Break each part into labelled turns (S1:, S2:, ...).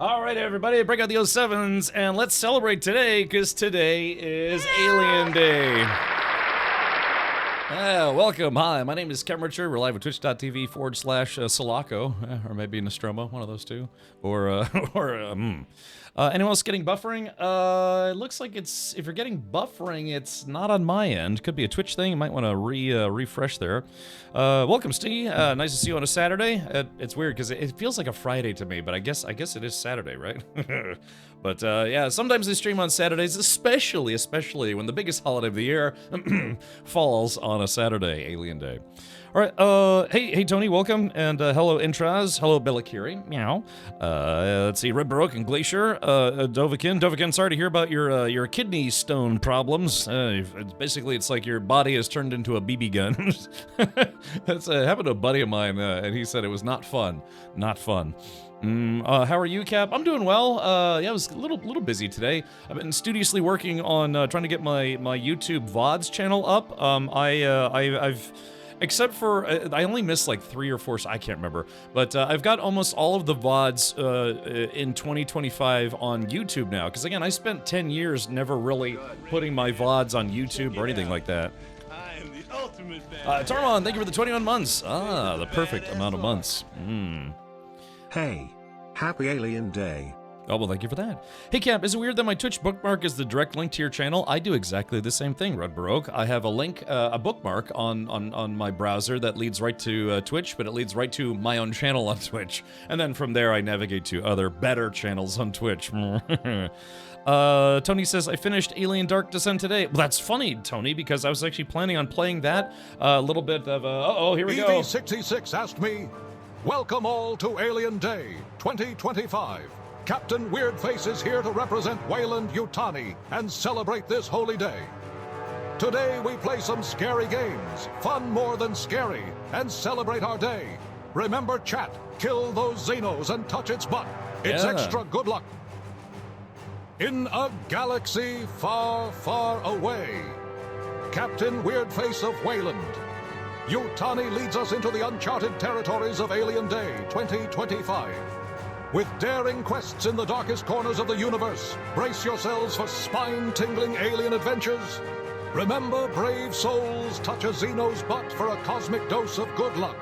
S1: All right, everybody, break out the 07s and let's celebrate today, because today is Alien Day. Welcome. Hi, my name is Kem Richard. We're live at twitch.tv/Sulaco, or maybe Nostromo, one of those two. Anyone else getting buffering? It looks like it's, if you're getting buffering, it's not on my end. Could be a Twitch thing. You might want to refresh there. Welcome, Steve. Nice to see you on a Saturday. It's weird because it feels like a Friday to me, but I guess it is Saturday, right? But yeah, sometimes they stream on Saturdays, especially when the biggest holiday of the year falls on a Saturday, Alien Day. All right, hey Tony, welcome, and hello Intraz, hello Belakiri, meow. Let's see, Red Baroque and Glacier, Dovakin, sorry to hear about your kidney stone problems. It's like your body has turned into a BB gun. That's happened to a buddy of mine, and he said it was not fun. How are you, Cap? I'm doing well. Yeah, I was a little busy today. I've been studiously working on trying to get my YouTube VODs channel up. I've except for, I only missed like 3 or 4, I can't remember. But I've got almost all of the VODs in 2025 on YouTube now. Because again, I spent 10 years never really putting my VODs on YouTube or anything like that.
S2: I am the ultimate fan.
S1: Tarmon, thank you for the 21 months. The perfect amount of months.
S3: Hey, happy Alien Day.
S1: Oh, well, thank you for that. Hey, Cap, is it weird that my Twitch bookmark is the direct link to your channel? I do exactly the same thing, Red Baroque. I have a link, a bookmark on my browser that leads right to Twitch, but it leads right to my own channel on Twitch. And then from there, I navigate to other, better channels on Twitch. Tony says, I finished Alien Dark Descent today. Well, that's funny, Tony, because I was actually planning on playing that. A little bit of, uh-oh, here we go.
S4: EV66 asked me, welcome all to Alien Day 2025. Captain Weirdface is here to represent Weyland-Yutani and celebrate this holy day. Today we play some scary games, fun more than scary, and celebrate our day. Remember, chat, kill those Xenos and touch its butt. It's extra good luck. In a galaxy far, far away, Captain Weirdface of Weyland. Yutani leads us into the uncharted territories of Alien Day 2025. With daring quests in the darkest corners of the universe, brace yourselves for spine-tingling alien adventures. Remember, brave souls, touch a Xeno's butt for a cosmic dose of good luck.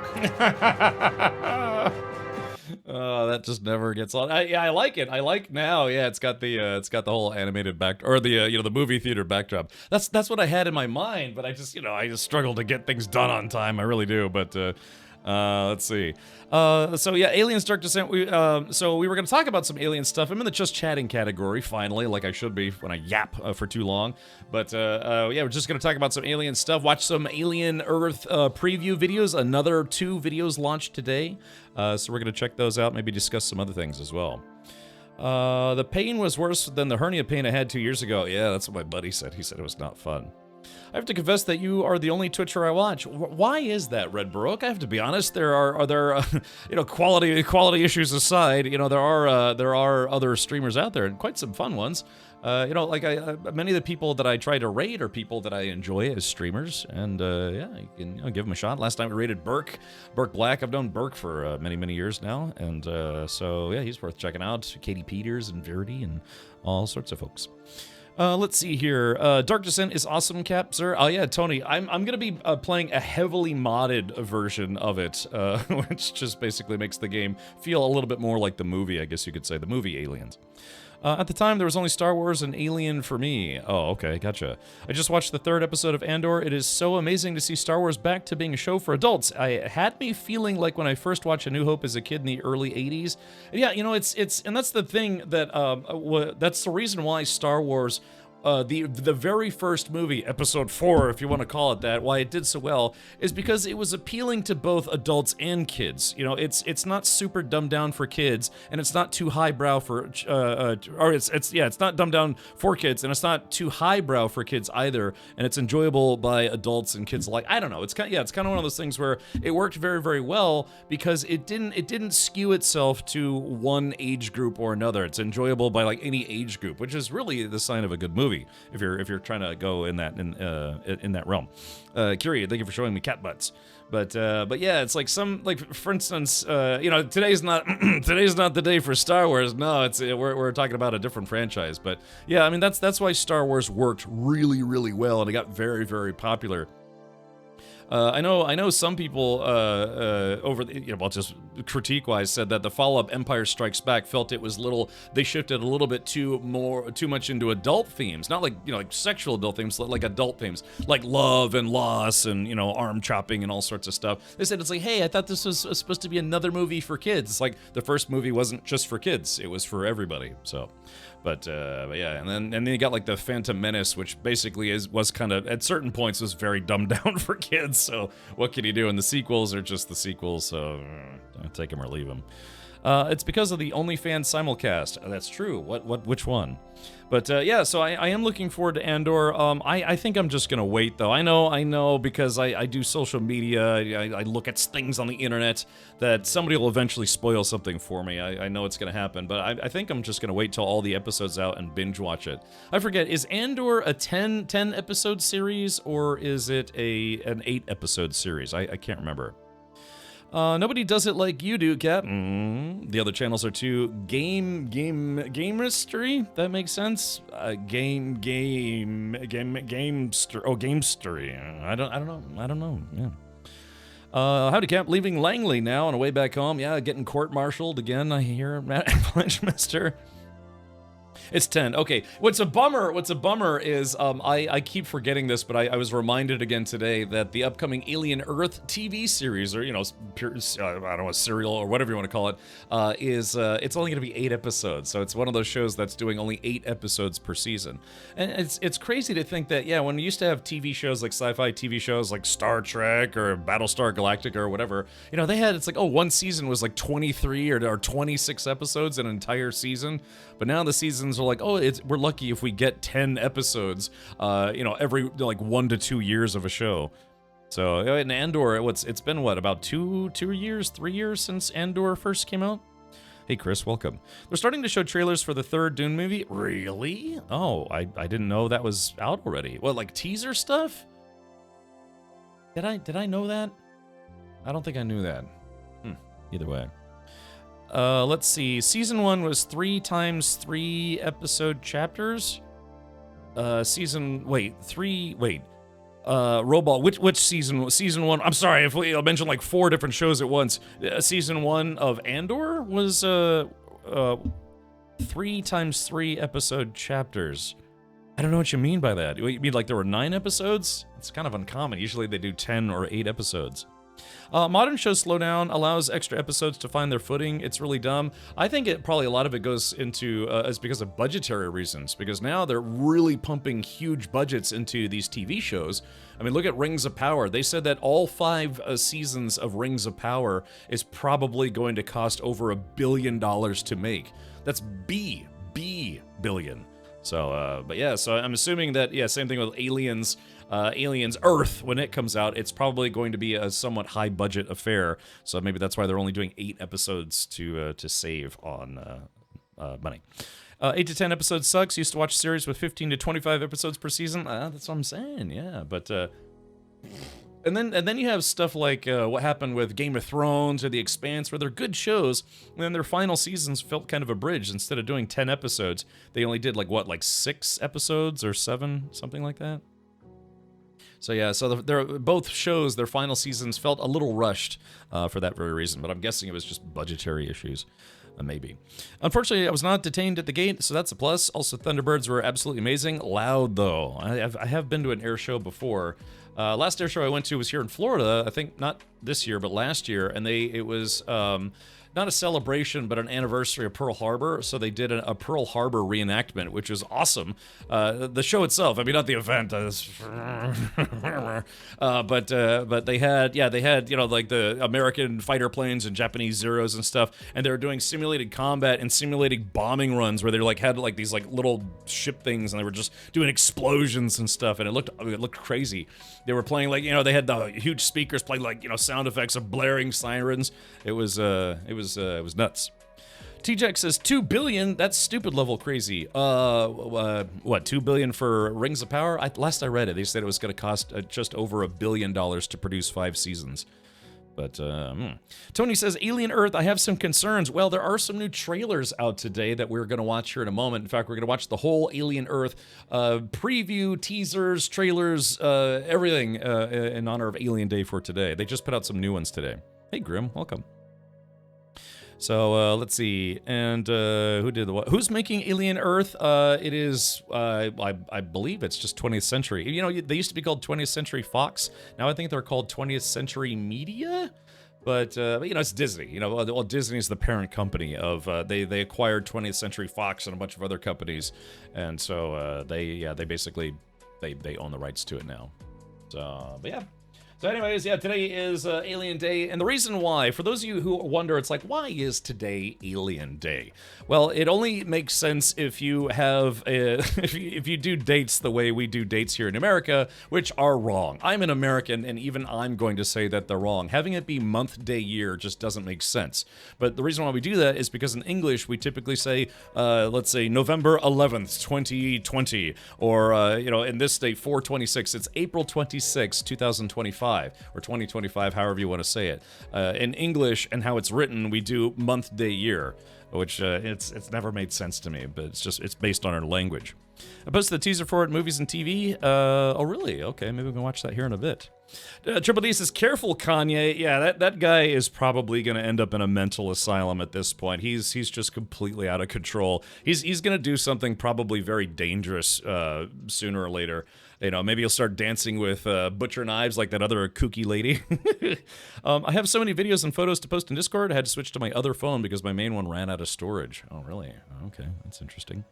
S1: Oh, that just never gets on. I like it. I like now. Yeah, it's got the whole animated back, or the the movie theater backdrop. That's what I had in my mind, but I just struggle to get things done on time. I really do. But let's see. So yeah, Aliens Dark Descent. So we were gonna talk about some alien stuff. I'm in the just chatting category finally, like I should be when I yap for too long. But yeah, we're just gonna talk about some alien stuff. Watch some Alien Earth preview videos. Another 2 videos launched today. So we're gonna check those out. Maybe discuss some other things as well. The pain was worse than the hernia pain I had 2 years ago. Yeah, that's what my buddy said. He said it was not fun. I have to confess that you are the only Twitcher I watch. Why is that, Red Baroque? I have to be honest. There are quality issues aside, there are other streamers out there, and quite some fun ones. Many of the people that I try to raid are people that I enjoy as streamers, and yeah, you can give them a shot. Last time we raided Burke Black. I've known Burke for many years now, and so yeah, he's worth checking out. Katie Peters and Verity and all sorts of folks. Let's see here. Dark Descent is awesome, Cap, sir. Oh yeah, Tony, I'm gonna be playing a heavily modded version of it, which just basically makes the game feel a little bit more like the movie, I guess you could say, the movie Aliens. At the time, there was only Star Wars and Alien for me. Oh, okay, gotcha. I just watched the 3rd episode of Andor. It is so amazing to see Star Wars back to being a show for adults. I had me feeling like when I first watched A New Hope as a kid in the early 80s. And yeah, it's and that's the thing that, that's the reason why Star Wars, the very first movie, episode 4, if you want to call it that, why it did so well, is because it was appealing to both adults and kids. It's not super dumbed down for kids, and it's not too highbrow for, it's not dumbed down for kids, and it's not too highbrow for kids either, and it's enjoyable by adults and kids alike. I don't know. It's kind of one of those things where it worked very, very well because it didn't skew itself to one age group or another. It's enjoyable by like any age group, which is really the sign of a good movie. If you're trying to go in that realm. Curie, thank you for showing me cat butts. But yeah, it's like for instance, today's not today's not the day for Star Wars. No, we're talking about a different franchise. But yeah, I mean that's why Star Wars worked really, really well, and it got very, very popular. I know some people just critique-wise said that the follow-up Empire Strikes Back felt it was they shifted a little bit too much into adult themes, not like sexual adult themes, like adult themes, like love and loss and arm chopping and all sorts of stuff. They said it's like, hey, I thought this was supposed to be another movie for kids. It's like the first movie wasn't just for kids; it was for everybody. So. But yeah, and then you got like the Phantom Menace, which basically was kind of at certain points was very dumbed down for kids. So what can you do? And the sequels are just the sequels, so take them or leave them. It's because of the OnlyFans simulcast. That's true. Which one? But yeah, so I am looking forward to Andor. I think I'm just gonna wait though. I know because I do social media. I look at things on the internet that somebody will eventually spoil something for me. I know it's gonna happen, but I think I'm just gonna wait till all the episodes out and binge watch it. I forget, is Andor a 10 episode series or is it an 8 episode series? I can't remember. Nobody does it like you do, Cap. The other channels are too gamestery. That makes sense. Gamestery. I don't know. Yeah. Howdy, Cap. Leaving Langley now on the way back home. Yeah, getting court-martialed again. I hear Matt Blanchester. It's 10. Okay. What's a bummer is I keep forgetting this, but I was reminded again today that the upcoming Alien Earth TV series, or I don't know, serial or whatever you want to call it, is it's only going to be 8 episodes. So it's one of those shows that's doing only 8 episodes per season. And it's crazy to think that when we used to have TV shows like sci-fi TV shows like Star Trek or Battlestar Galactica or whatever, they had one season was like 23 or 26 episodes an entire season. But now the seasons are like, we're lucky if we get 10 episodes, every 1 to 2 years of a show. So in Andor, it's been about 3 years since Andor first came out? Hey Chris, welcome. They're starting to show trailers for the 3rd Dune movie. Really? Oh, I didn't know that was out already. What, like teaser stuff? Did I know that? I don't think I knew that. Either way. Let's see. Season 1 was 3 times 3 episode chapters. Robot. Which season? Season 1. I'm sorry if I mentioned like 4 different shows at once. Season 1 of Andor was 3 times 3 episode chapters. I don't know what you mean by that. You mean like there were 9 episodes? It's kind of uncommon. Usually they do 10 or 8 episodes. Modern shows slow down, allows extra episodes to find their footing. It's really dumb. I think a lot of it goes into is because of budgetary reasons. Because now they're really pumping huge budgets into these TV shows. I mean, look at Rings of Power. They said that all 5 seasons of Rings of Power is probably going to cost over $1 billion to make. That's B billion. So, but yeah. So I'm assuming that same thing with Aliens. Aliens Earth, when it comes out, it's probably going to be a somewhat high budget affair. So maybe that's why they're only doing 8 episodes to save on money. 8 to 10 episodes sucks. Used to watch series with 15 to 25 episodes per season. That's what I'm saying. Yeah, but and then you have stuff like what happened with Game of Thrones or The Expanse, where they're good shows, and then their final seasons felt kind of abridged. Instead of doing 10 episodes, they only did like 6 episodes or 7, something like that. So yeah, they're both shows, their final seasons felt a little rushed for that very reason, but I'm guessing it was just budgetary issues, maybe. Unfortunately, I was not detained at the gate, so that's a plus. Also, Thunderbirds were absolutely amazing. Loud, though. I have been to an air show before. Last air show I went to was here in Florida, I think not this year, but last year, and it was... not a celebration, but an anniversary of Pearl Harbor. So they did a Pearl Harbor reenactment, which was awesome. The show itself, I mean, not the event, but they had like the American fighter planes and Japanese Zeros and stuff, and they were doing simulated combat and simulating bombing runs where they had these little ship things, and they were just doing explosions and stuff, and it looked crazy. They were playing they had the huge speakers playing sound effects of blaring sirens. It was nuts. TJX says 2 billion. That's stupid level crazy. What, 2 billion for Rings of Power? Last I read it, they said it was going to cost just over $1 billion to produce 5 seasons. But, Tony says, Alien Earth, I have some concerns. Well, there are some new trailers out today that we're going to watch here in a moment. In fact, we're going to watch the whole Alien Earth preview, teasers, trailers, everything in honor of Alien Day for today. They just put out some new ones today. Hey, Grim, welcome. So, let's see. And who did the what? Who's making Alien Earth? It is, I believe it's just 20th Century. You know, they used to be called 20th Century Fox. Now I think they're called 20th Century Media. But you know, it's Disney. You know, well, Disney is the parent company of, they acquired 20th Century Fox and a bunch of other companies. And so they basically, they own the rights to it now. So, but yeah. So anyways, yeah, today is Alien Day, and the reason why, for those of you who wonder, it's like, why is today Alien Day? Well, it only makes sense if you have, if you do dates the way we do dates here in America, which are wrong. I'm an American, and even I'm going to say that they're wrong. Having it be month, day, year just doesn't make sense. But the reason why we do that is because in English, we typically say, let's say November 11th, 2020, or, you know, in this state, 4/26, it's April 26, 2025. Or 2025, however you want to say it. In English and how it's written, we do month, day, year, which it's never made sense to me, but it's based on our language. I posted the teaser for it, movies and TV. Oh, really? Okay, maybe we can watch that here in a bit. Triple D says, careful, Kanye. Yeah, that guy is probably going to end up in a mental asylum at this point. He's just completely out of control. He's going to do something probably very dangerous sooner or later. You know, maybe he'll start dancing with butcher knives like that other kooky lady. I have so many videos and photos to post in Discord, I had to switch to my other phone because my main one ran out of storage. Oh, really? Okay, that's interesting.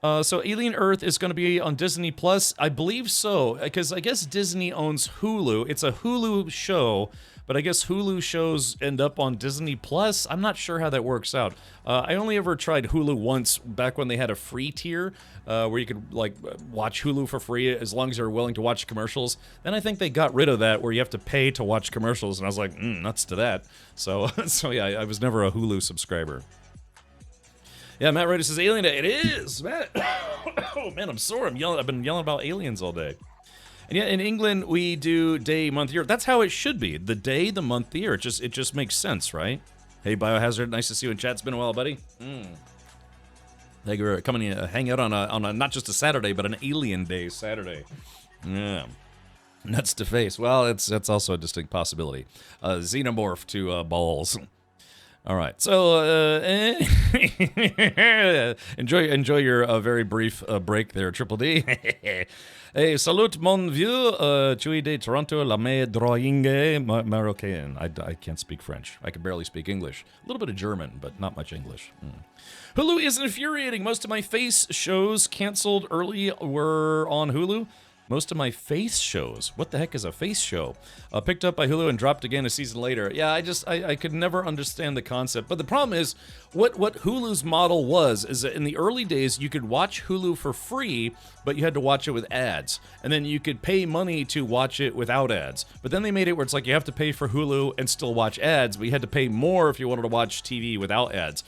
S1: So Alien Earth is going to be on Disney Plus. I believe so, because I guess Disney owns Hulu. It's a Hulu show, but I guess Hulu shows end up on Disney Plus. I'm not sure how that works out. I only ever tried Hulu once back when they had a free tier where you could like watch Hulu for free as long as you're willing to watch commercials. Then I think they got rid of that where you have to pay to watch commercials, and I was like, nuts to that. So, so yeah, I was never a Hulu subscriber. Yeah, Matt Ryder says Alien Day. It is, Matt. Oh man, I'm sore. I've been yelling about aliens all day. And yeah, in England we do day, month, year. That's how it should be. The day, the month, the year. It just makes sense, right? Hey, Biohazard, nice to see you in chat. It's been a while, buddy. Thank you for coming in, hang out on a not just a Saturday, but an Alien Day Saturday. Yeah. Nuts to face. Well, that's also a distinct possibility. Xenomorph to balls. All right, so enjoy your very brief break there, Triple D. Hey, salut mon vieux, tu es de Toronto, la me drawing marocain. I can't speak French. I can barely speak English. A little bit of German, but not much English. Hulu is infuriating. Most of my face shows canceled early were on Hulu. Most of my face shows. What the heck is a face show? Picked up by Hulu and dropped again a season later. Yeah, I could never understand the concept. But the problem is, what Hulu's model was, is that in the early days, you could watch Hulu for free, but you had to watch it with ads. And then you could pay money to watch it without ads. But then they made it where it's like you have to pay for Hulu and still watch ads, but you had to pay more if you wanted to watch TV without ads.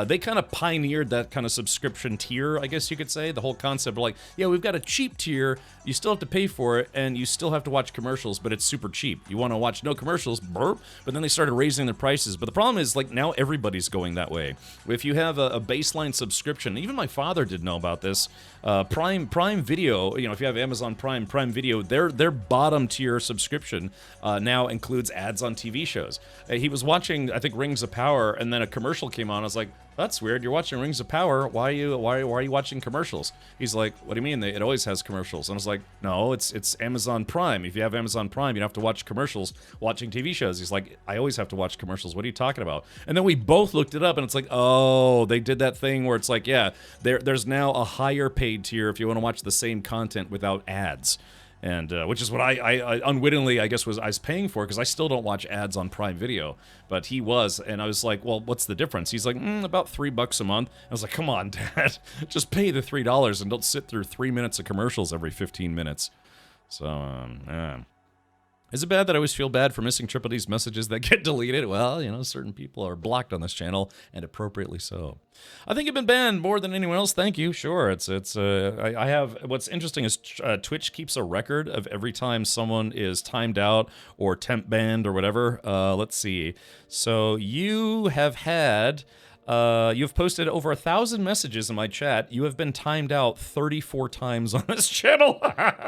S1: They kind of pioneered that kind of subscription tier, I guess you could say. The whole concept of like, yeah, we've got a cheap tier, you still have to pay for it, and you still have to watch commercials, but it's super cheap. You want to watch no commercials, burp, but then they started raising the prices. But the problem is, like, now everybody's going that way. If you have a baseline subscription, even my father did know about this, Prime Video, you know, if you have Amazon Prime Video, their bottom tier subscription now includes ads on TV shows. He was watching, I think, Rings of Power, and then a commercial came on. I was like, that's weird. You're watching Rings of Power. Why are you watching commercials? He's like, what do you mean? It always has commercials. And I was like, no, it's Amazon Prime. If you have Amazon Prime, you don't have to watch commercials watching TV shows. He's like, I always have to watch commercials. What are you talking about? And then we both looked it up, and it's like, oh, they did that thing where it's like, yeah, there's now a higher paid tier if you want to watch the same content without ads. And which is what I unwittingly, I guess, I was paying for, because I still don't watch ads on Prime Video, but he was, and I was like, well, what's the difference? He's like, about $3 a month. I was like, come on, Dad, just pay the $3 and don't sit through 3 minutes of commercials every 15 minutes. So, yeah. Is it bad that I always feel bad for missing Triple D's messages that get deleted? Well, you know, certain people are blocked on this channel, and appropriately so. I think you've been banned more than anyone else. Thank you. Sure, I have. What's interesting is Twitch keeps a record of every time someone is timed out or temp banned or whatever. Let's see. So you have had. You've posted over 1,000 messages in my chat. You have been timed out 34 times on this channel.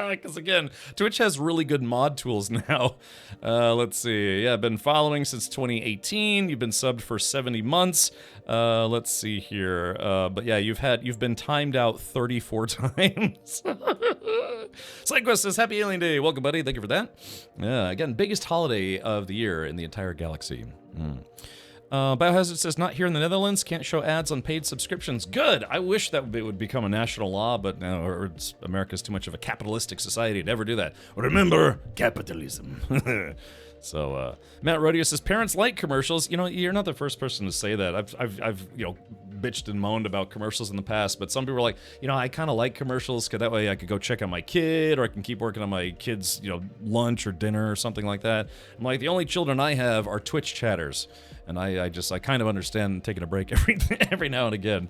S1: Because again, Twitch has really good mod tools now. Let's see. Yeah, I've been following since 2018. You've been subbed for 70 months. Let's see here. But yeah, you've been timed out 34 times. Psyquest says, Happy Alien Day. Welcome, buddy. Thank you for that. Yeah, again, biggest holiday of the year in the entire galaxy. Biohazard says, not here in the Netherlands, can't show ads on paid subscriptions. Good! I wish that it would become a national law, but no, America's too much of a capitalistic society to ever do that. Remember, capitalism. So, Matt Rodeo says, parents like commercials. You know, you're not the first person to say that. I've you know, bitched and moaned about commercials in the past, but some people are like, you know, I kind of like commercials because that way I could go check on my kid, or I can keep working on my kid's, you know, lunch or dinner or something like that. I'm like, the only children I have are Twitch chatters, and I kind of understand taking a break every now and again.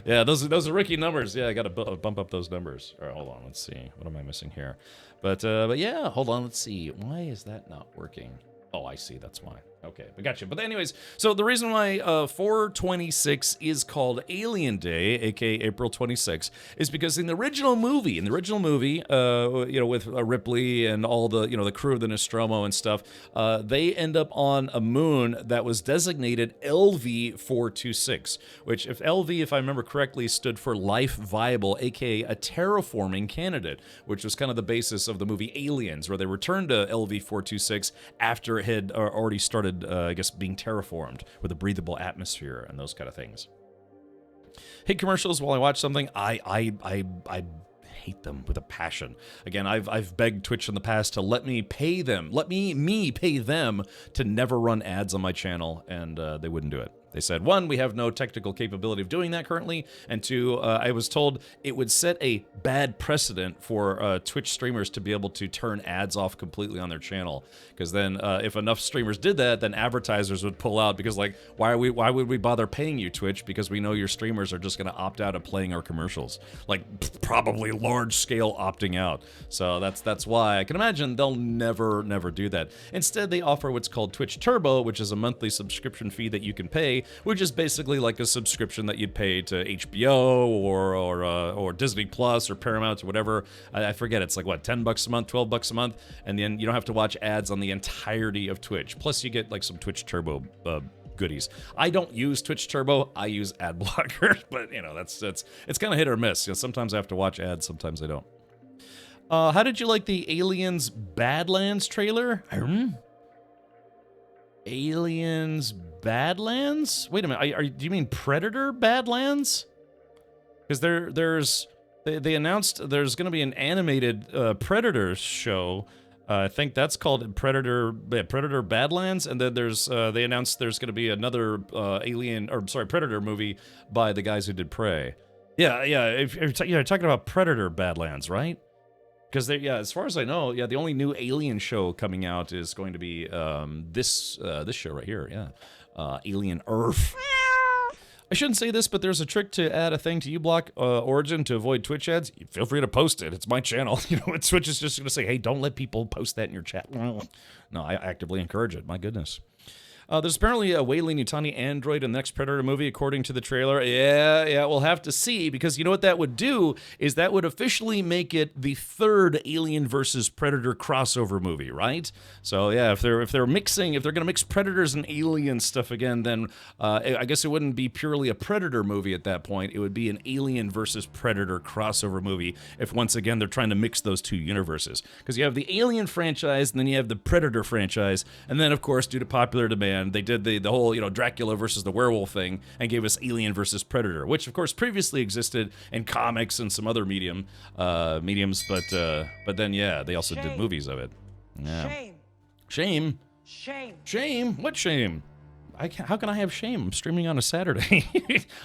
S1: Yeah, those are Ricky numbers. Yeah, I got to bump up those numbers. All right, hold on, let's see. What am I missing here? But yeah, hold on, let's see. Why is that not working? Oh, I see, that's why. Okay, I got you. But anyways, so the reason why 4/26 is called Alien Day, aka April 26, is because in the original movie, you know, with Ripley and all the, you know, the crew of the Nostromo and stuff, they end up on a moon that was designated LV-426, which, if LV, if I remember correctly, stood for Life Viable, aka a terraforming candidate, which was kind of the basis of the movie Aliens, where they returned to LV-426 after it had already started, I guess, being terraformed with a breathable atmosphere and those kind of things. Hate commercials while I watch something. I hate them with a passion. Again, I've begged Twitch in the past to let me pay them to never run ads on my channel, and they wouldn't do it. They said, one, we have no technical capability of doing that currently, and two, I was told it would set a bad precedent for Twitch streamers to be able to turn ads off completely on their channel, because then if enough streamers did that, then advertisers would pull out, because like, why would we bother paying you, Twitch, because we know your streamers are just going to opt out of playing our commercials, like probably large scale opting out. So that's why I can imagine they'll never do that. Instead, they offer what's called Twitch Turbo, which is a monthly subscription fee that you can pay, which is basically like a subscription that you'd pay to HBO or Disney Plus or Paramount or whatever. I forget, it's like what, $10 a month, $12 a month, and then you don't have to watch ads on the entirety of Twitch. Plus you get like some Twitch Turbo goodies. I don't use Twitch Turbo, I use ad blocker, but you know, it's kind of hit or miss. You know, sometimes I have to watch ads, sometimes I don't. How did you like the Aliens Badlands trailer? Aliens Badlands? Wait a minute, do you mean Predator Badlands? Because they announced there's going to be an animated Predator show. I think that's called Predator Badlands, and then they announced there's going to be another Predator movie by the guys who did Prey. Yeah, you're talking about Predator Badlands, right? Because as far as I know, the only new Alien show coming out is going to be this show right here, Alien Earth. I shouldn't say this, but there's a trick to add a thing to uBlock Origin to avoid Twitch ads. Feel free to post it. It's my channel. You know, Twitch is just going to say, hey, don't let people post that in your chat. No, I actively encourage it. My goodness. There's apparently a Weyland-Yutani android in the next Predator movie, according to the trailer. Yeah, we'll have to see, because you know what that would do is that would officially make it the third Alien versus Predator crossover movie, right? So yeah, if they're gonna mix Predators and Alien stuff again, then I guess it wouldn't be purely a Predator movie at that point. It would be an Alien versus Predator crossover movie. If once again they're trying to mix those two universes, because you have the Alien franchise and then you have the Predator franchise, and then of course, due to popular demand, they did the whole, you know, Dracula versus the werewolf thing and gave us Alien versus Predator, which of course previously existed in comics and some other mediums, but then they also did movies of it. Yeah. Shame. What shame? How can I have shame? I'm streaming on a Saturday.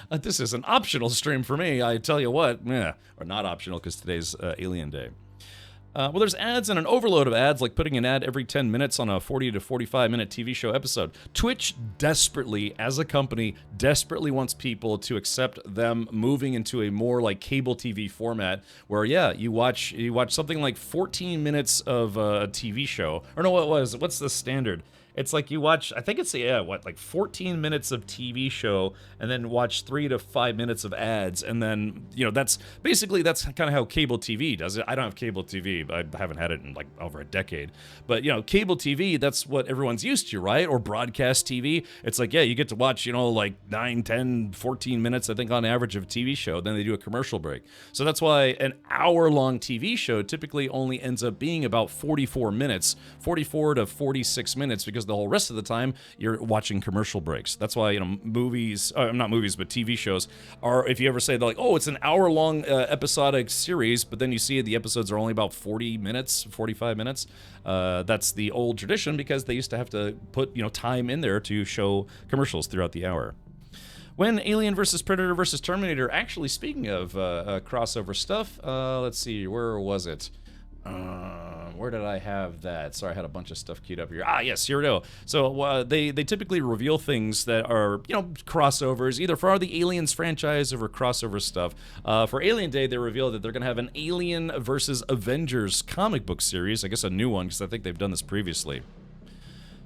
S1: This is an optional stream for me, I tell you what. Or not optional, because today's Alien Day. Well, there's ads and an overload of ads, like putting an ad every 10 minutes on a 40 to 45 minute TV show episode. Twitch desperately, as a company, desperately wants people to accept them moving into a more like cable TV format, where you watch something like 14 minutes of a TV show, or no, what's the standard? It's like you watch, I think it's, like 14 minutes of TV show, and then watch 3 to 5 minutes of ads, and then, that's kind of how cable TV does it. I don't have cable TV, I haven't had it in like over a decade, but, cable TV, that's what everyone's used to, right? Or broadcast TV. It's like, you get to watch, like 9, 10, 14 minutes, I think, on average of a TV show, then they do a commercial break. So that's why an hour-long TV show typically only ends up being about 44 to 46 minutes, because the whole rest of the time you're watching commercial breaks. That's why not movies, but TV shows are. If you ever say they're like, oh, it's an hour-long episodic series, but then you see the episodes are only about 40 minutes, 45 minutes. That's the old tradition, because they used to have to put time in there to show commercials throughout the hour. When Alien vs. Predator vs. Terminator, actually, speaking of crossover stuff, let's see, where was it? Where did I have that? Sorry, I had a bunch of stuff queued up here. Yes, here we go. So they typically reveal things that are, crossovers, either for the Aliens franchise or for crossover stuff. For Alien Day, they revealed that they're going to have an Alien versus Avengers comic book series. I guess a new one, because I think they've done this previously.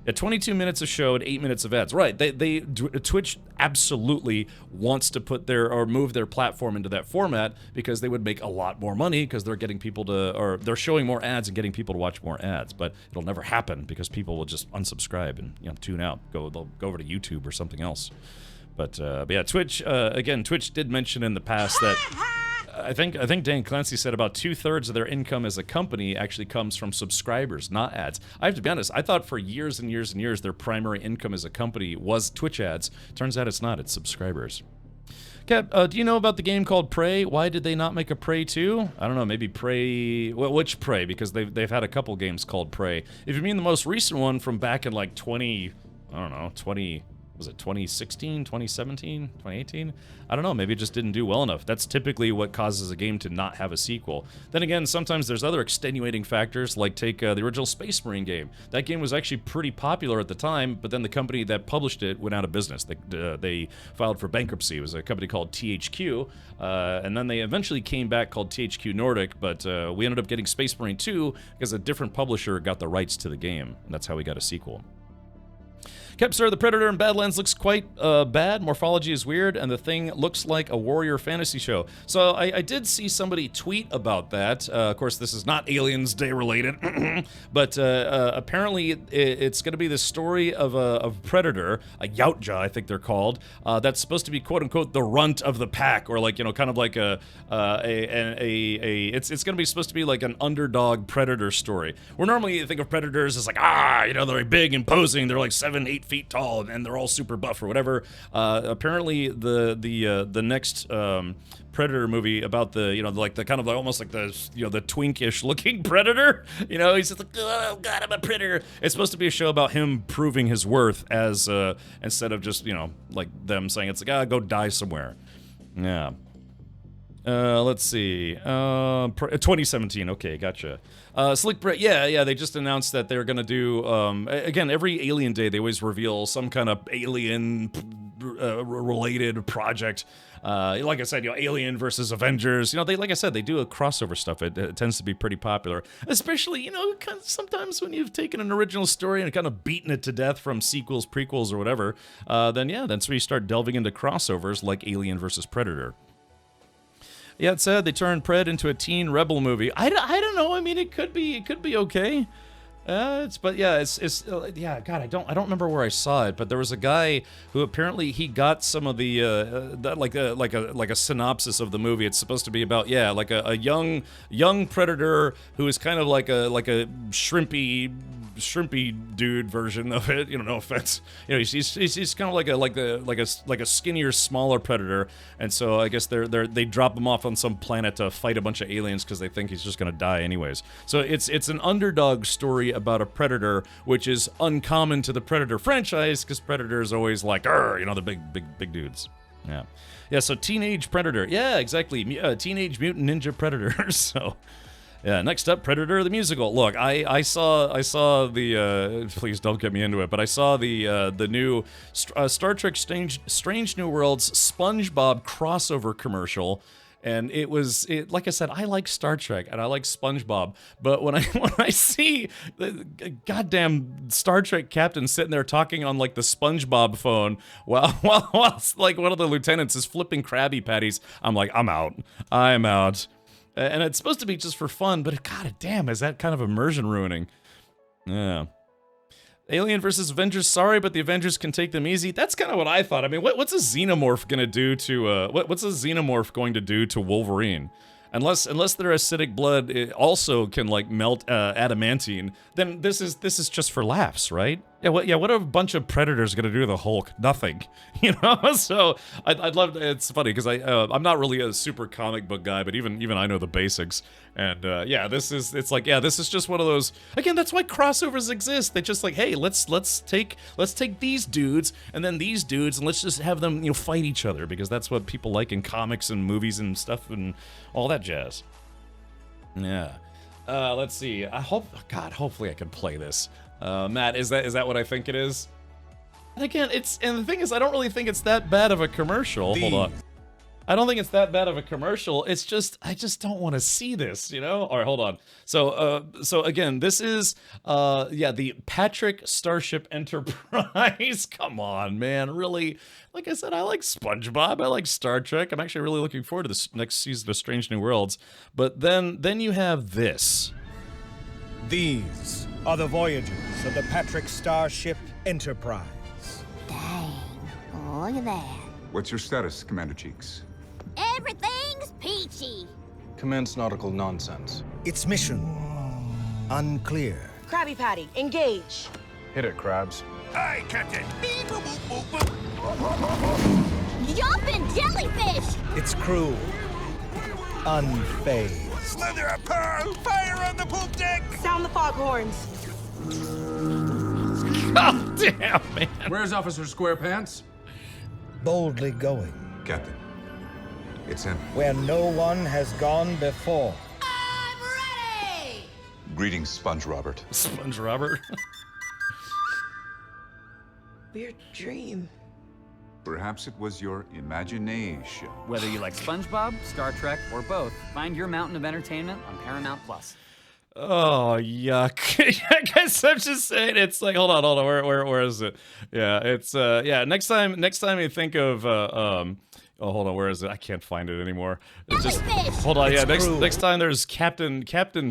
S1: At 22 minutes of show and 8 minutes of ads. Right, Twitch absolutely wants to move their platform into that format, because they would make a lot more money, because they're getting people they're showing more ads and getting people to watch more ads. But it'll never happen, because people will just unsubscribe and tune out. They'll go over to YouTube or something else. But yeah, Twitch, again, Twitch did mention in the past that I think Dan Clancy said about 2/3 of their income as a company actually comes from subscribers, not ads. I have to be honest, I thought for years and years and years their primary income as a company was Twitch ads. Turns out it's not, it's subscribers. Cap, do you know about the game called Prey? Why did they not make a Prey 2? I don't know, maybe Prey... which Prey? Because they've had a couple games called Prey. If you mean the most recent one from back in like 2016, 2017, 2018? I don't know, maybe it just didn't do well enough. That's typically what causes a game to not have a sequel. Then again, sometimes there's other extenuating factors, like take the original Space Marine game. That game was actually pretty popular at the time, but then the company that published it went out of business. They filed for bankruptcy. It was a company called THQ, and then they eventually came back called THQ Nordic, but we ended up getting Space Marine 2 because a different publisher got the rights to the game. And that's how we got a sequel. Kepsir, the Predator in Badlands looks quite bad. Morphology is weird, and the thing looks like a warrior fantasy show. So I did see somebody tweet about that. Of course, this is not Aliens Day related, but apparently it's going to be the story of a predator, a Yautja, I think they're called, that's supposed to be quote unquote the runt of the pack, or like kind of like it's going to be supposed to be like an underdog predator story. Where normally you think of predators as like they're big, imposing, they're like 7-8 feet tall, and they're all super buff or whatever. Apparently, the next Predator movie about the like the kind of like almost like the the twinkish looking Predator. He's just like, oh god, I'm a Predator. It's supposed to be a show about him proving his worth as instead of just like them saying it's like go die somewhere. Yeah. Let's see. 2017. Okay, gotcha. Slick Brett. Yeah. They just announced that they're gonna do. Again, every Alien Day they always reveal some kind of alien related project. Like I said, Alien versus Avengers. They, like I said, they do a crossover stuff. It tends to be pretty popular, especially kind of sometimes when you've taken an original story and kind of beaten it to death from sequels, prequels, or whatever. That's where you start delving into crossovers like Alien versus Predator. Yeah, it said they turned Pred into a teen rebel movie. I don't know. I mean, it could be okay. God, I don't remember where I saw it, but there was a guy who apparently he got some of the like a synopsis of the movie. It's supposed to be about like a young predator who is kind of like a shrimpy dude version of it. No offense. He's kind of like a skinnier, smaller predator, and so I guess they drop him off on some planet to fight a bunch of aliens because they think he's just gonna die anyways. So it's an underdog story about a predator, which is uncommon to the Predator franchise because Predator is always like, the big dudes. Yeah. So Teenage Predator. Yeah, exactly. Teenage Mutant Ninja Predator. So. Yeah, next up, Predator the musical. Look, I saw the please don't get me into it, but I saw the new Star Trek Strange New Worlds SpongeBob crossover commercial. And like I said, I like Star Trek and I like SpongeBob, but when I see the goddamn Star Trek captain sitting there talking on like the SpongeBob phone while like one of the lieutenants is flipping Krabby Patties, I'm like, I'm out. And it's supposed to be just for fun, but god damn, is that kind of immersion ruining? Yeah. Alien versus Avengers, sorry, but the Avengers can take them easy. That's kind of what I thought. I mean, what's a xenomorph gonna do to what's a xenomorph going to do to Wolverine? Unless their acidic blood it also can like melt adamantine, then this is just for laughs, right? Yeah, what are a bunch of Predators gonna do to the Hulk? Nothing, you know. So I'd love. It's funny because I'm not really a super comic book guy, but even I know the basics. And yeah, this is just one of those. Again, that's why crossovers exist. They just like, hey, let's take these dudes and then these dudes and let's just have them fight each other because that's what people like in comics and movies and stuff and all that jazz. Yeah. Let's see. Hopefully I can play this. Matt, is that what I think it is? And again, and the thing is, I don't really think it's that bad of a commercial. Hold on. I don't think it's that bad of a commercial. It's just, I just don't want to see this, All right, hold on. So again, this is, the Patrick Starship Enterprise. Come on, man, really? Like I said, I like SpongeBob, I like Star Trek. I'm actually really looking forward to this next season of Strange New Worlds. But then you have this.
S5: These are the voyages of the Patrick Starship Enterprise.
S6: Dang, look at that.
S7: What's your status, Commander Cheeks?
S6: Everything's peachy.
S8: Commence nautical nonsense.
S5: Its mission, unclear.
S9: Krabby Patty, engage.
S8: Hit it, Krabs.
S2: Aye, Captain.
S6: Jumping jellyfish.
S5: Its crew, unfazed.
S2: Mother of pearl! Fire on the poop deck!
S9: Sound the foghorns.
S1: God damn, man.
S8: Where's Officer SquarePants?
S5: Boldly going
S7: Captain, it's him.
S5: where no one has gone before.
S6: I'm ready.
S7: Greetings, Sponge Robert.
S1: Sponge Robert.
S9: Weird dream.
S7: Perhaps it was your imagination.
S10: Whether you like SpongeBob, Star Trek, or both, find your mountain of entertainment on Paramount Plus.
S1: Oh, yuck. I guess I'm just saying, it's like, hold on, where is it? Yeah, it's, next time you think of, oh, hold on, where is it? I can't find it anymore. It's just, hold on, yeah, next time there's Captain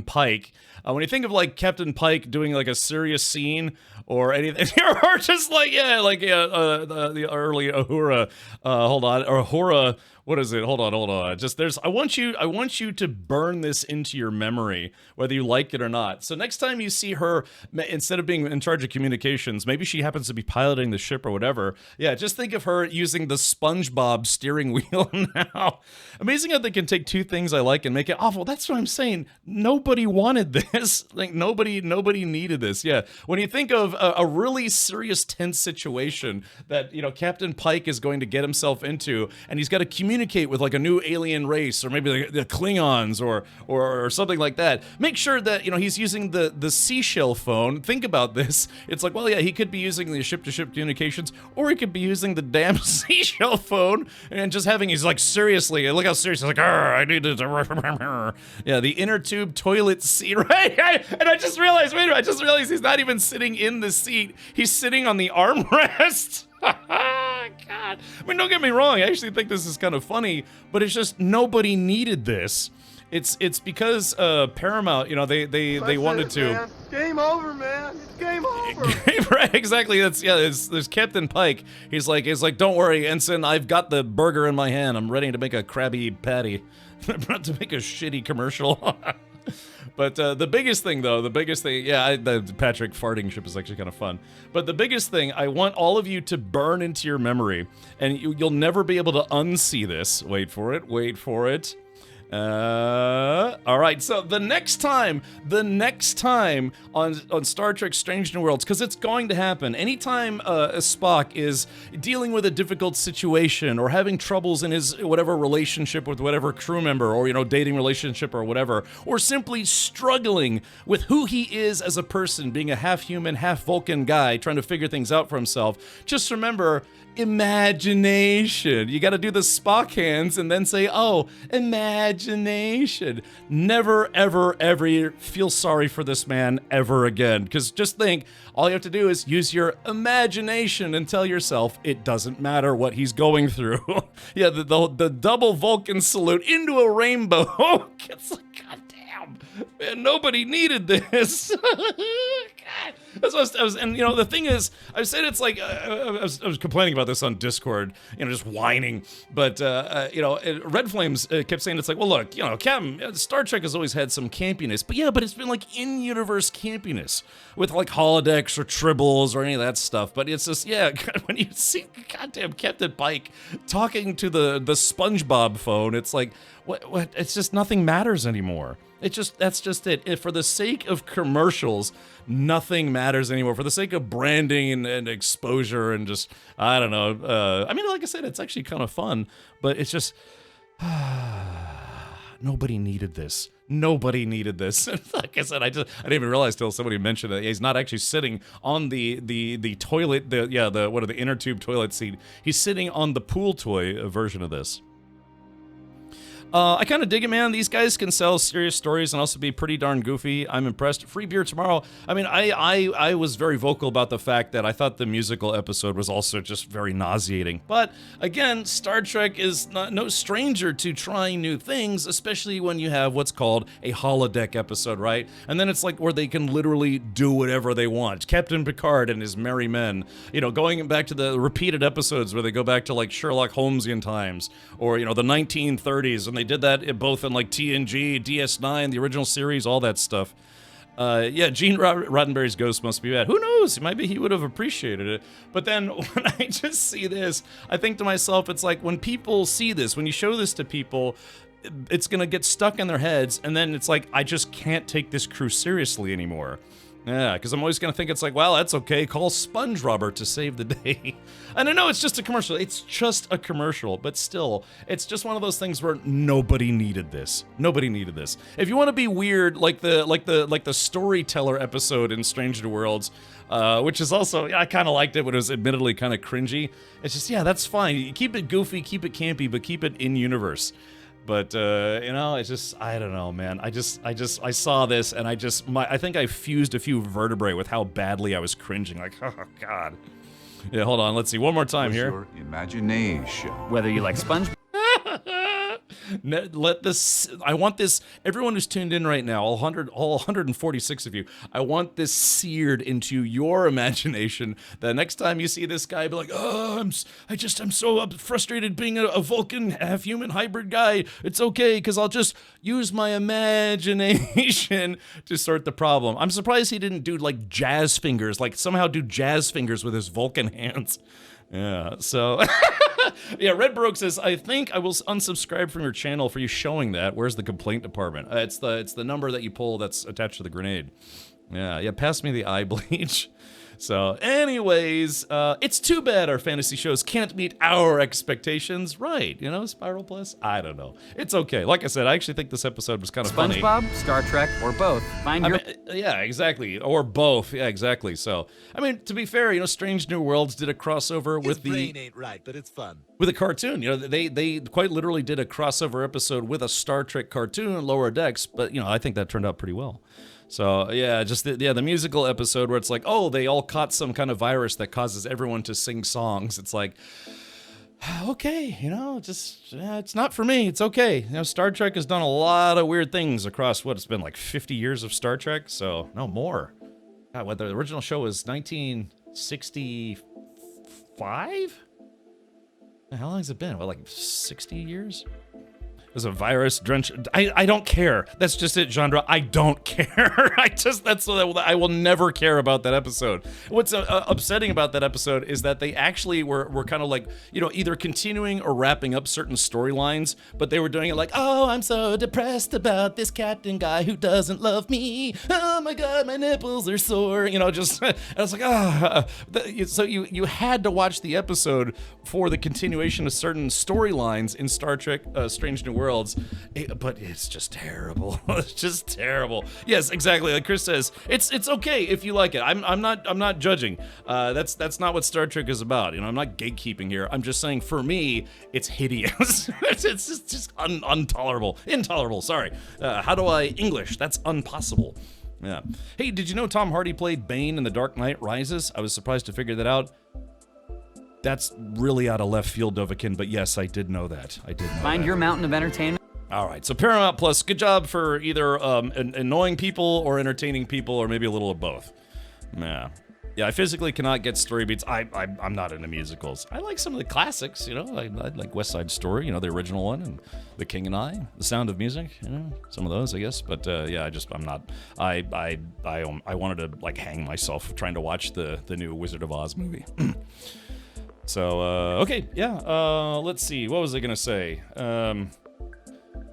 S1: Pike. When you think of, like, Captain Pike doing, like, a serious scene or anything, or just, like, the early Uhura, hold on, or Uhura, what is it? Hold on. Just I want you to burn this into your memory, whether you like it or not. So next time you see her, instead of being in charge of communications, maybe she happens to be piloting the ship or whatever. Yeah, just think of her using the SpongeBob steering wheel now. Amazing how they can take two things I like and make it awful. That's what I'm saying. Nobody wanted this. Like nobody needed this. Yeah. When you think of a really serious, tense situation that Captain Pike is going to get himself into, and he's got to communicate with like a new alien race, or maybe the Klingons, or something like that. Make sure that he's using the seashell phone. Think about this. It's like, well, yeah, he could be using the ship-to-ship communications, or he could be using the damn seashell phone and just having. He's like, seriously, look how serious. He's like, I need to. Yeah, the inner tube toilet seat, right? And I just realized, he's not even sitting in the seat. He's sitting on the armrest. God. I mean, don't get me wrong. I actually think this is kind of funny, but it's just nobody needed this. It's because Paramount, they wanted to.
S2: Man. Game over, man. It's game over.
S1: Right, exactly. There's Captain Pike. He's like, don't worry, Ensign. I've got the burger in my hand. I'm ready to make a Krabby Patty. I'm about to make a shitty commercial. But the biggest thing, the Patrick farting ship is actually kind of fun. But the biggest thing, I want all of you to burn into your memory, and you'll never be able to unsee this. Wait for it. All right, so the next time on Star Trek Strange New Worlds, because it's going to happen, anytime Spock is dealing with a difficult situation or having troubles in his whatever relationship with whatever crew member, or, you know, dating relationship or whatever, or simply struggling with who he is as a person, being a half-human, half-Vulcan guy, trying to figure things out for himself, just remember, imagination. You got to do the Spock hands and then say, oh, imagination. Never, ever, ever feel sorry for this man ever again. Because just think, all you have to do is use your imagination and tell yourself it doesn't matter what he's going through. Yeah, the double Vulcan salute into a rainbow. It's like, goddamn, man, nobody needed this. God. That's what I was, and you know, the thing is, I said it's like, I was complaining about this on Discord, you know, just whining, but, you know, Red Flames kept saying, it's like, well, look, you know, Captain, Star Trek has always had some campiness, but yeah, but it's been like in-universe campiness, with like holodecks or tribbles or any of that stuff, but it's just, yeah, when you see goddamn Captain Pike talking to the SpongeBob phone, it's like, what, it's just nothing matters anymore. That's just it. For the sake of commercials, nothing matters anymore. For the sake of branding and exposure and just, I don't know. I mean, like I said, it's actually kind of fun, but it's just, nobody needed this. Nobody needed this. Like I said, I didn't even realize till somebody mentioned that he's not actually sitting on the toilet, the inner tube toilet seat. He's sitting on the pool toy version of this. I kind of dig it, man. These guys can sell serious stories and also be pretty darn goofy. I'm impressed. Free beer tomorrow. I mean, I was very vocal about the fact that I thought the musical episode was also just very nauseating. But again, Star Trek is no stranger to trying new things, especially when you have what's called a holodeck episode, right? And then it's like where they can literally do whatever they want. Captain Picard and his merry men, you know, going back to the repeated episodes where they go back to like Sherlock Holmesian times, or, you know, the 1930s, and they did that both in like TNG, DS9, the original series, all that stuff. Yeah, Gene Roddenberry's ghost must be bad. Who knows? Maybe he would have appreciated it. But then when I just see this, I think to myself, it's like when people see this, when you show this to people, it's gonna get stuck in their heads, and then it's like, I just can't take this crew seriously anymore. Yeah, because I'm always going to think it's like, well, that's okay, call Sponge Robber to save the day. And I know it's just a commercial. It's just a commercial, but still, it's just one of those things where nobody needed this. Nobody needed this. If you want to be weird, like the storyteller episode in Strange New Worlds, which is also, yeah, I kind of liked it, but it was admittedly kind of cringy. It's just, yeah, that's fine. You keep it goofy, keep it campy, but keep it in universe. But, you know, it's just, I don't know, man. I saw this and I think I fused a few vertebrae with how badly I was cringing. Like, oh, God. Yeah, hold on. Let's see. One more time here.
S7: Your imagination.
S10: Whether you like SpongeBob.
S1: Let this, I want this, everyone who's tuned in right now, all 146 of you, I want this seared into your imagination. The next time you see this guy, be like, oh, I'm so frustrated being a Vulcan, half-human hybrid guy. It's okay, because I'll just use my imagination to sort the problem. I'm surprised he didn't do, like, jazz fingers, like, somehow do jazz fingers with his Vulcan hands. Yeah, so... Yeah, Red Baroque says, I think I will unsubscribe from your channel for you showing that. Where's the complaint department? It's the number that you pull that's attached to the grenade. Yeah, pass me the eye bleach. So, anyways, it's too bad our fantasy shows can't meet our expectations. Right, you know, Spiral Plus? I don't know. It's okay. Like I said, I actually think this episode was kind of funny.
S10: SpongeBob, Star Trek, or both.
S1: Yeah, exactly. Or both. Yeah, exactly. So, I mean, to be fair, you know, Strange New Worlds did a crossover with the...
S2: His brain ain't right, but it's fun.
S1: With a cartoon. You know, they quite literally did a crossover episode with a Star Trek cartoon, Lower Decks, but, you know, I think that turned out pretty well. So, yeah, just the musical episode where it's like, oh, they all caught some kind of virus that causes everyone to sing songs. It's like, okay, you know, just, it's not for me. It's okay. You know, Star Trek has done a lot of weird things across, what, it's been like 50 years of Star Trek? So, no more. God, what, the original show was 1965? How long has it been? What, like 60 years? There's a virus drenched. I don't care. That's just it, genre. I don't care. That's what I will never care about that episode. What's upsetting about that episode is that they actually were kind of like, you know, either continuing or wrapping up certain storylines, but they were doing it like, oh, I'm so depressed about this captain guy who doesn't love me. Oh my God, my nipples are sore. You know, just, I was like, so you had to watch the episode for the continuation of certain storylines in Star Trek Strange New Worlds, but it's just terrible. It's just terrible. Yes, exactly. Like Chris says, it's okay if you like it. I'm not judging. That's not what Star Trek is about. You know, I'm not gatekeeping here. I'm just saying, for me, it's hideous. it's just intolerable. Sorry. How do I English? That's impossible. Yeah. Hey, did you know Tom Hardy played Bane in The Dark Knight Rises? I was surprised to figure that out. That's really out of left field, Dovahkiin, but yes, I did know that.
S10: Find your mountain of entertainment.
S1: All right, so Paramount Plus, good job for either annoying people or entertaining people, or maybe a little of both. Yeah, I physically cannot get story beats. I'm not into musicals. I like some of the classics, you know. I like West Side Story, you know, the original one, and The King and I, The Sound of Music, you know, some of those, I guess. But yeah, I'm not. I wanted to like hang myself trying to watch the new Wizard of Oz movie. So, okay, yeah, let's see, what was I gonna say?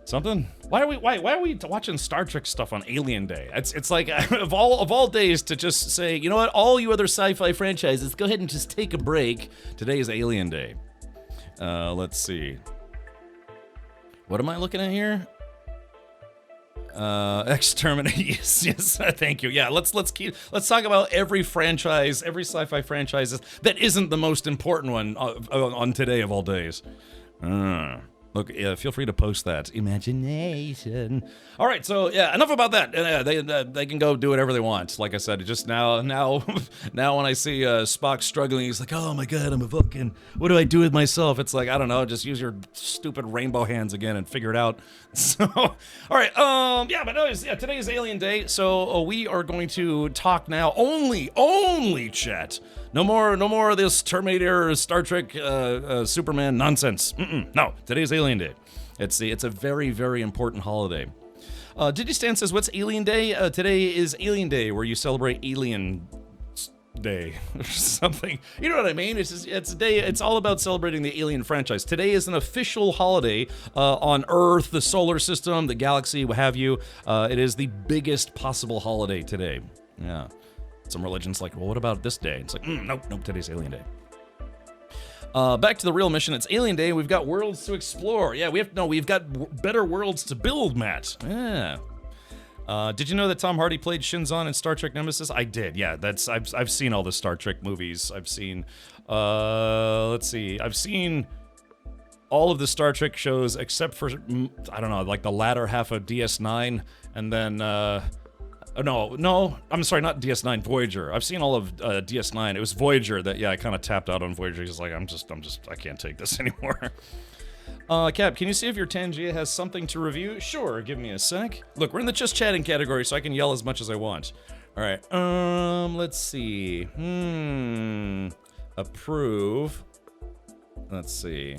S1: Something? Why are we watching Star Trek stuff on Alien Day? It's like, of all days to just say, you know what, all you other sci-fi franchises, go ahead and just take a break. Today is Alien Day. Let's see. What am I looking at here? Exterminate. Yes, thank you. Yeah, let's talk about every franchise, every sci-fi franchise that isn't the most important one on today of all days. Look, feel free to post that. Imagination. All right, so yeah, enough about that. They can go do whatever they want. Like I said, just now when I see Spock struggling, he's like, oh my God, I'm a Vulcan. What do I do with myself? It's like, I don't know, just use your stupid rainbow hands again and figure it out. So, all right, yeah, but anyways, yeah, today is Alien Day, so we are going to talk now only chat. No more of this Terminator, Star Trek, Superman nonsense. No, today's Alien Day. It's a very, very important holiday. Digistan says, what's Alien Day? Today is Alien Day, where you celebrate Alien Day or something. You know what I mean? It's a day. It's all about celebrating the Alien franchise. Today is an official holiday on Earth, the solar system, the galaxy, what have you. It is the biggest possible holiday today. Yeah. Some religions like, well, what about this day? It's like, nope, today's Alien Day. Back to the real mission. It's Alien Day. We've got worlds to explore. Yeah, we've got better worlds to build, Matt. Yeah. Did you know that Tom Hardy played Shinzon in Star Trek Nemesis? I did. Yeah, I've seen all the Star Trek movies. I've seen, let's see. I've seen all of the Star Trek shows except for, I don't know, like the latter half of DS9, and then, no, I'm sorry, not DS9, Voyager. I've seen all of DS9. It was Voyager that, yeah, I kind of tapped out on Voyager. He's like, I can't take this anymore. Cap, can you see if your Tangia has something to review? Sure, give me a sec. Look, we're in the just chatting category, so I can yell as much as I want. All right, let's see. Approve. Let's see.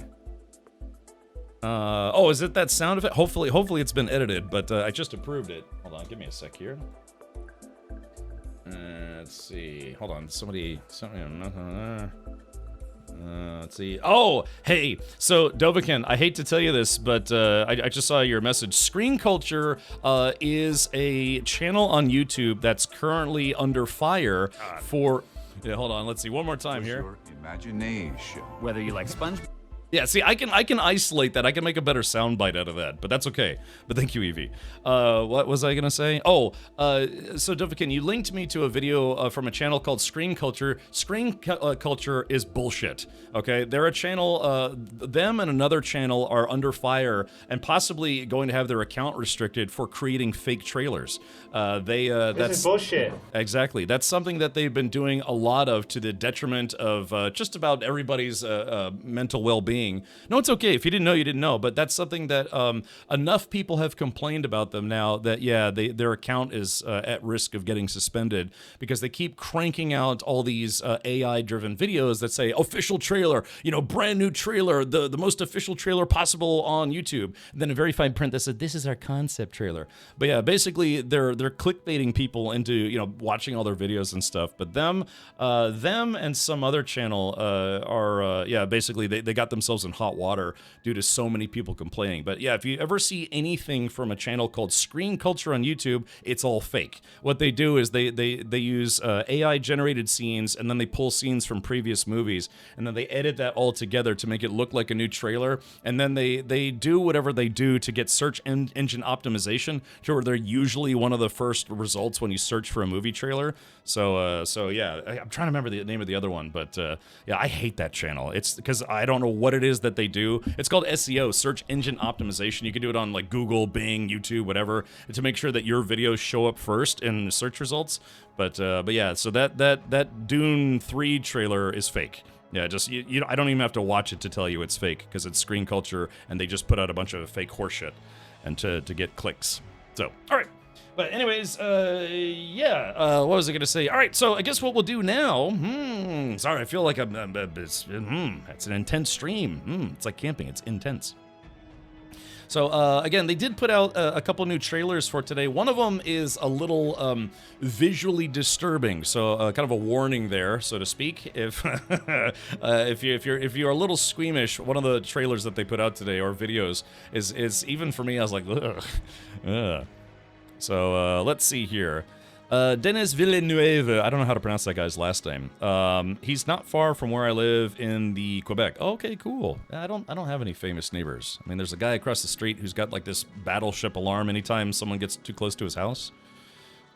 S1: Oh, is it that sound effect? Hopefully it's been edited, but I just approved it. Hold on, give me a sec here. Let's see. Hold on. Somebody. Let's see. Oh, hey. So, Dovahkiin, I hate to tell you this, but I just saw your message. Screen Culture is a channel on YouTube that's currently under fire for. Yeah, hold on. Let's see. One more time here.
S7: Your imagination.
S10: Whether you like Sponge.
S1: Yeah, see, I can isolate that. I can make a better soundbite out of that, but that's okay. But thank you, Evie. What was I gonna say? Oh, so Dovahkiin, you linked me to a video from a channel called Screen Culture. Screen Culture is bullshit. Okay, they're a channel. Them and another channel are under fire and possibly going to have their account restricted for creating fake trailers. That's
S11: bullshit.
S1: Exactly. That's something that they've been doing a lot of to the detriment of just about everybody's mental well-being. being. No, it's okay. If you didn't know, you didn't know. But that's something that enough people have complained about them now that, yeah, their account is at risk of getting suspended because they keep cranking out all these AI-driven videos that say, official trailer, brand new trailer, the most official trailer possible on YouTube. And then a very fine print that said, this is our concept trailer. But yeah, basically, they're clickbaiting people into, watching all their videos and stuff. But them and some other channel basically they got themselves in hot water due to so many people complaining. But yeah, if you ever see anything from a channel called Screen Culture on YouTube, it's all fake. What they do is they use AI generated scenes, and then they pull scenes from previous movies, and then they edit that all together to make it look like a new trailer, and then they do whatever they do to get search engine optimization to where they're usually one of the first results when you search for a movie trailer. So yeah, I'm trying to remember the name of the other one, but yeah, I hate that channel. It's because I don't know what it is that they do. It's called SEO, search engine optimization. You can do it on like Google, Bing, YouTube, whatever, to make sure that your videos show up first in search results. But yeah, so that Dune 3 trailer is fake. Yeah, just I don't even have to watch it to tell you it's fake because it's Screen Culture and they just put out a bunch of fake horseshit and to get clicks. So, all right. But anyways, what was I going to say? All right, so I guess what we'll do now, sorry, I feel like it's an intense stream. It's like camping, it's intense. So, again, they did put out a couple new trailers for today. One of them is a little visually disturbing, so kind of a warning there, so to speak. If you're a little squeamish, one of the trailers that they put out today, or videos, is even for me, I was like, ugh. So, let's see here. Denis Villeneuve, I don't know how to pronounce that guy's last name. He's not far from where I live in the Quebec. Okay, cool. I don't have any famous neighbors. I mean, there's a guy across the street who's got like this battleship alarm anytime someone gets too close to his house.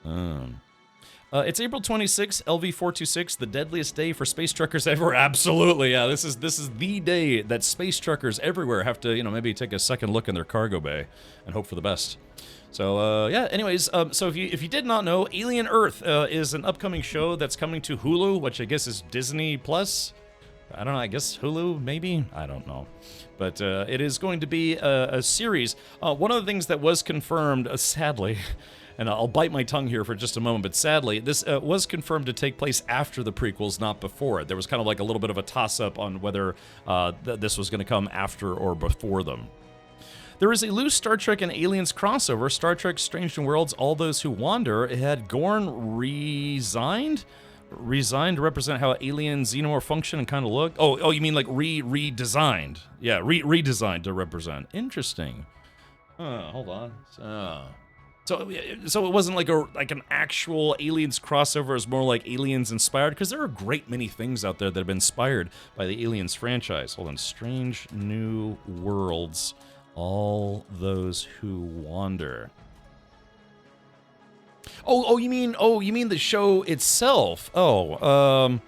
S1: It's April 26th, LV426, the deadliest day for space truckers ever. Absolutely, yeah. This is the day that space truckers everywhere have to, maybe take a second look in their cargo bay and hope for the best. So, yeah, anyways, so if you did not know, Alien Earth is an upcoming show that's coming to Hulu, which I guess is Disney Plus. I don't know, I guess Hulu, maybe? I don't know. But it is going to be a series. One of the things that was confirmed, sadly, and I'll bite my tongue here for just a moment, but sadly, this was confirmed to take place after the prequels, not before it. There was kind of like a little bit of a toss-up on whether this was going to come after or before them. There is a loose Star Trek and Aliens crossover, Star Trek Strange New Worlds, All Those Who Wander. It had Gorn resigned to represent how alien xenomorph function and kind of look. Oh, you mean like redesigned? Yeah, redesigned to represent. Interesting. Hold on. So it wasn't like an actual Aliens crossover. It was more like Aliens inspired, because there are a great many things out there that have been inspired by the Aliens franchise. Hold on, Strange New Worlds. All Those Who Wander. Oh, you mean the show itself? Yeah.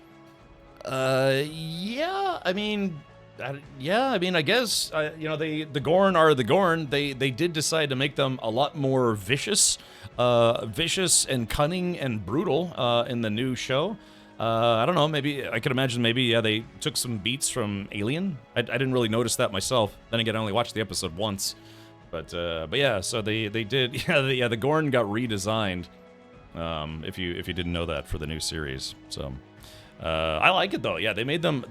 S1: I mean, I guess the Gorn are the Gorn. They did decide to make them a lot more vicious and cunning and brutal in the new show. I don't know, maybe, I could imagine they took some beats from Alien. I didn't really notice that myself. Then again, I only watched the episode once. But yeah, so they did, the Gorn got redesigned, if you didn't know that, for the new series. So, I like it though. Yeah, they made them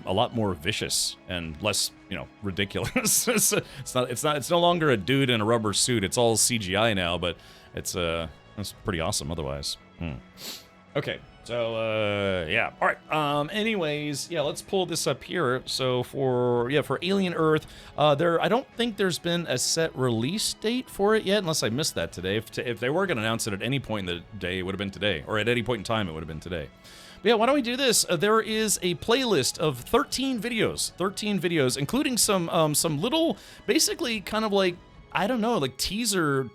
S1: a lot more vicious and less, ridiculous. It's no longer a dude in a rubber suit. It's all CGI now, but it's pretty awesome otherwise. Okay. So, yeah. All right. Anyways, yeah, let's pull this up here. So for Alien Earth, I don't think there's been a set release date for it yet, unless I missed that today. If they were going to announce it at any point in the day, it would have been today. Or at any point in time, it would have been today. But yeah, why don't we do this? There is a playlist of 13 videos, including some little, basically kind of like, I don't know, like teaser,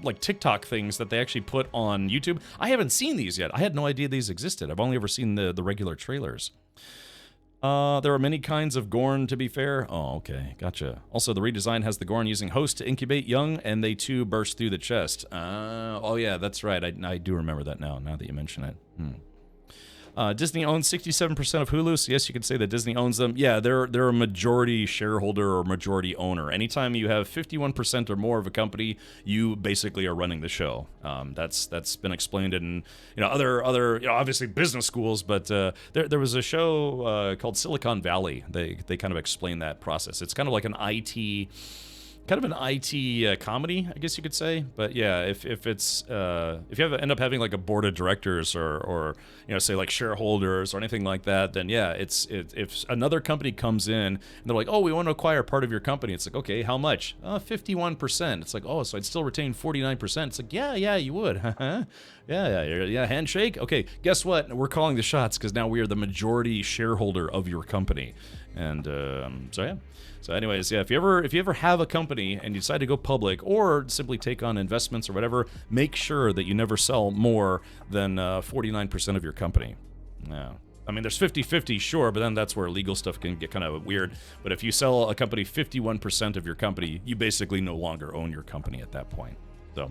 S1: like TikTok things that they actually put on YouTube. I haven't seen these yet. I had no idea these existed. I've only ever seen the regular trailers. There are many kinds of Gorn, to be fair. Oh, okay, gotcha. Also, the redesign has the Gorn using host to incubate young, and they too burst through the chest. Oh yeah, that's right. I do remember that now that you mention it. Disney owns 67% of Hulu, so yes, you could say that Disney owns them. Yeah, they're a majority shareholder or majority owner. Anytime you have 51% or more of a company, you basically are running the show. That's been explained in other obviously business schools, but there was a show called Silicon Valley. They kind of explain that process. It's kind of like an IT comedy, I guess you could say. But yeah, if you end up having like a board of directors or say like shareholders or anything like that, then yeah, if another company comes in and they're like, oh, we want to acquire part of your company, it's like, okay, how much? 51%. It's like, oh, so I'd still retain 49%. It's like, yeah, you would. yeah, handshake. Okay, guess what? We're calling the shots because now we are the majority shareholder of your company, and so yeah. So anyways, yeah, if you ever have a company and you decide to go public or simply take on investments or whatever, make sure that you never sell more than 49% of your company. Yeah. I mean, there's 50-50, sure, but then that's where legal stuff can get kind of weird. But if you sell a company 51% of your company, you basically no longer own your company at that point. So,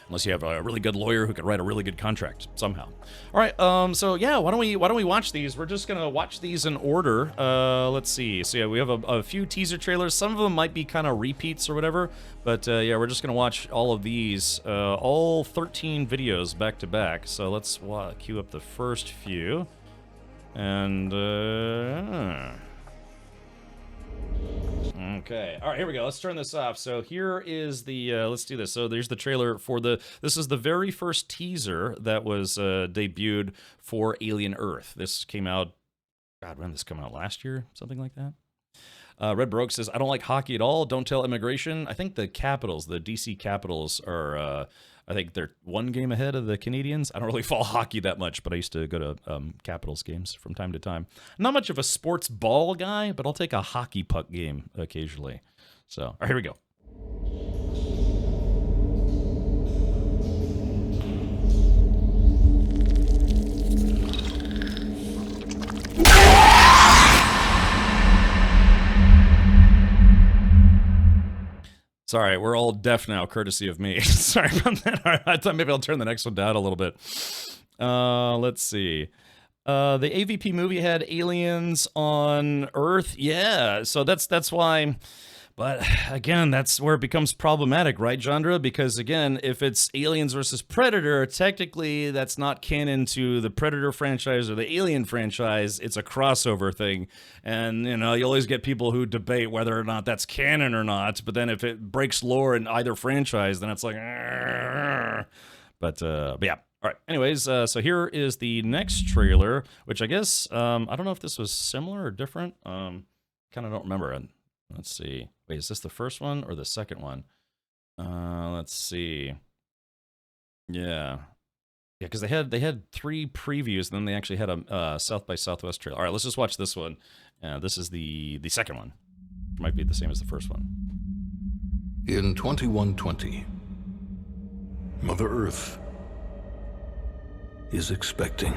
S1: unless you have a really good lawyer who can write a really good contract somehow. All right, so yeah, why don't we watch these? We're just gonna watch these in order. Let's see. So yeah, we have a few teaser trailers. Some of them might be kind of repeats or whatever, but yeah, we're just gonna watch all of these, all 13 videos back to back. So let's queue up the first few, and okay, all right, here we go. Let's turn this off. So here is the, let's do this. So there's the trailer for this is the very first teaser that was debuted for Alien Earth. This came out, God, when did this come out? Last year? Something like that? Red Baroque says, I don't like hockey at all. Don't tell immigration. I think the Capitals, the DC Capitals are, I think they're one game ahead of the Canadians. I don't really follow hockey that much, but I used to go to Capitals games from time to time. Not much of a sports ball guy, but I'll take a hockey puck game occasionally. So, all right, here we go. Sorry, we're all deaf now, courtesy of me. Sorry about that. All right, I thought maybe I'll turn the next one down a little bit. Let's see. The AVP movie had aliens on Earth. Yeah, so that's why. But again, that's where it becomes problematic, right, Jandra? Because again, if it's Aliens versus Predator, technically that's not canon to the Predator franchise or the Alien franchise. It's a crossover thing. And, you always get people who debate whether or not that's canon or not. But then if it breaks lore in either franchise, then it's like, but yeah. All right. Anyways, so here is the next trailer, which I guess, I don't know if this was similar or different. Kind of don't remember. Let's see. Wait, is this the first one or the second one? Let's see. Yeah, because they had 3 previews, and then they actually had a South by Southwest trailer. All right, let's just watch this one. This is the second one. It might be the same as the first one.
S4: In 2120, Mother Earth is expecting.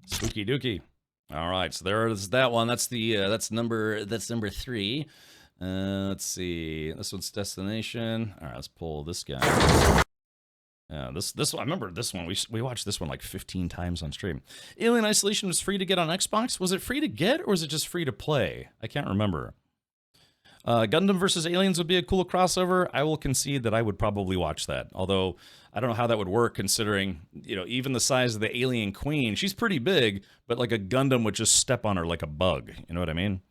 S1: Spooky dookie. All right, so there is that one. That's the that's number 3. Let's see. This one's Destination. All right, let's pull this guy. This one, I remember this one. We watched this one like 15 times on stream. Alien Isolation was free to get on Xbox. Was it free to get or was it just free to play? I can't remember. Gundam versus Aliens would be a cool crossover. I will concede that I would probably watch that. Although I don't know how that would work considering, even the size of the alien queen. She's pretty big, but like a Gundam would just step on her like a bug. You know what I mean?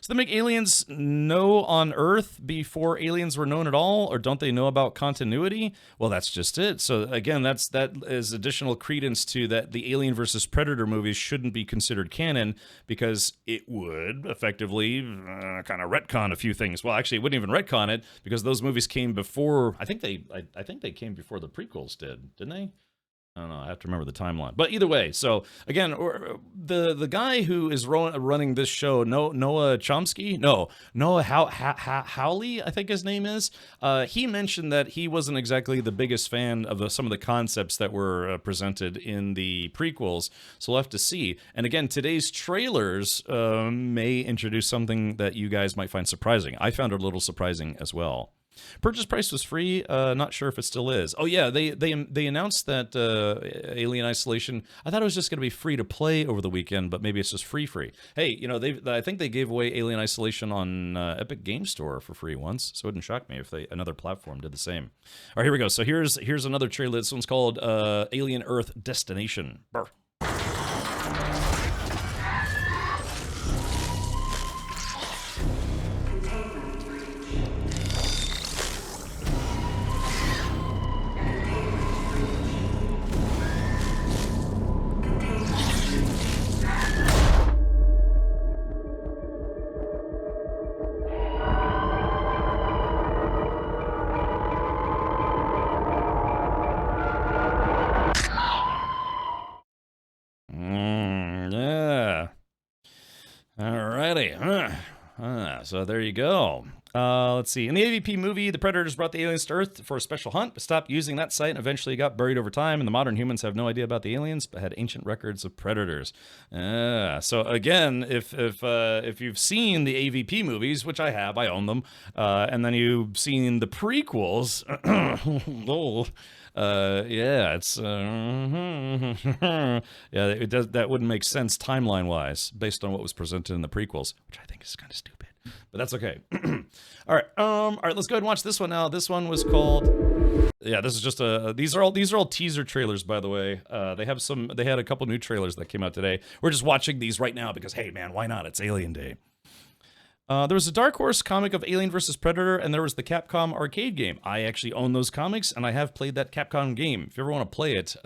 S1: So they make aliens know on Earth before aliens were known at all, or don't they know about continuity? Well, that's just it. So again, that is additional credence to that the Alien versus Predator movies shouldn't be considered canon because it would effectively kind of retcon a few things. Well, actually, it wouldn't even retcon it because those movies came before. I think they came before the prequels didn't they? I don't know. I have to remember the timeline. But either way, so again, the guy who is running this show, Noah Chomsky, Noah Hawley, I think his name is. He mentioned that he wasn't exactly the biggest fan of some of the concepts that were presented in the prequels. So we'll have to see. And again, today's trailers may introduce something that you guys might find surprising. I found it a little surprising as well. Purchase price was free. Not sure if it still is. Oh yeah, they announced that Alien Isolation. I thought it was just going to be free to play over the weekend, but maybe it's just free. Hey, you know, I think they gave away Alien Isolation on Epic Game Store for free once, so it wouldn't shock me if another platform did the same. All right, here we go. So here's another trailer. This one's called Alien Earth Destination. Brr. So there you go. Let's see. In the AVP movie, the Predators brought the aliens to Earth for a special hunt, but stopped using that site and eventually got buried over time, and the modern humans have no idea about the aliens, but had ancient records of predators. So again, if you've seen the AVP movies, which I have, I own them, and then you've seen the prequels, yeah, it's yeah, it does. That wouldn't make sense timeline-wise based on what was presented in the prequels, which I think is kind of stupid, but that's okay. All right, let's go ahead and watch this one now. This one was called. Yeah, this is just these are all teaser trailers, by the way. They had a couple new trailers that came out today. We're just watching these right now because, hey, man, why not? It's Alien Day. There was a Dark Horse comic of Alien vs. Predator, and there was the Capcom arcade game. I actually own those comics, and I have played that Capcom game. If you ever want to play it,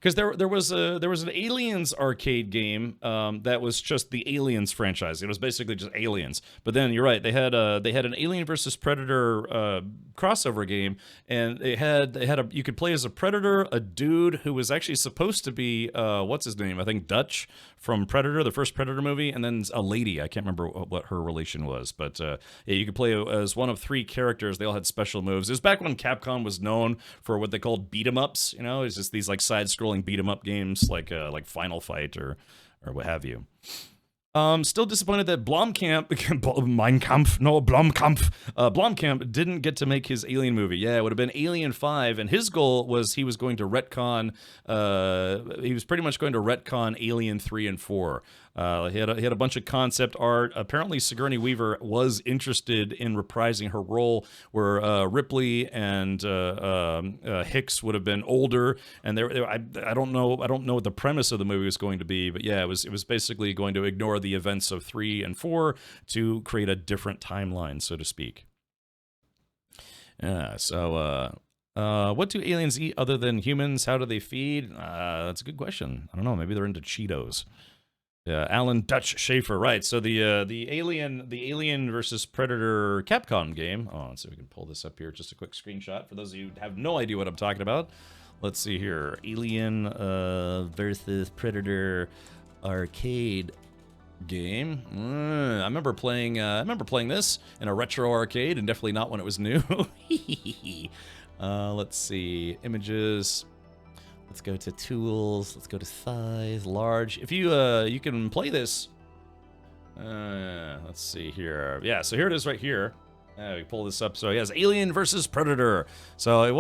S1: because there was an Aliens arcade game that was just the Aliens franchise. It was basically just Aliens. But then you're right, they had an Alien vs. Predator crossover game, and you could play as a Predator, a dude who was actually supposed to be what's his name? I think Dutch from Predator, the first Predator movie, and then a lady. I can't remember what her relation was, but yeah, you could play as one of three characters. They all had special moves. It was back when Capcom was known for what they called beat 'em ups. You know, it's just these like side-scrolling beat 'em up games like Final Fight or what have you. Still disappointed that Blomkamp didn't get to make his Alien movie. Yeah, it would have been Alien 5, and his goal was he was going to retcon. He was pretty much going to retcon Alien 3 and 4. He had a bunch of concept art. Apparently, Sigourney Weaver was interested in reprising her role, where Ripley and Hicks would have been older. And I don't know what the premise of the movie was going to be, but yeah, it was basically going to ignore the events of 3 and 4 to create a different timeline, so to speak. So what do aliens eat other than humans? How do they feed? That's a good question. I don't know. Maybe they're into Cheetos. Alan Dutch Schaefer, right? So the Alien versus Predator Capcom game. Oh, let's see if we can pull this up here. Just a quick screenshot for those of you who have no idea what I'm talking about. Let's see here. Alien versus Predator arcade game. I remember playing this in a retro arcade, and definitely not when it was new. Let's see, images. Let's go to tools. Let's go to size, large. If you you can play this. Let's see here. Yeah, so here it is right here. We pull this up. So yes, Alien versus Predator. So it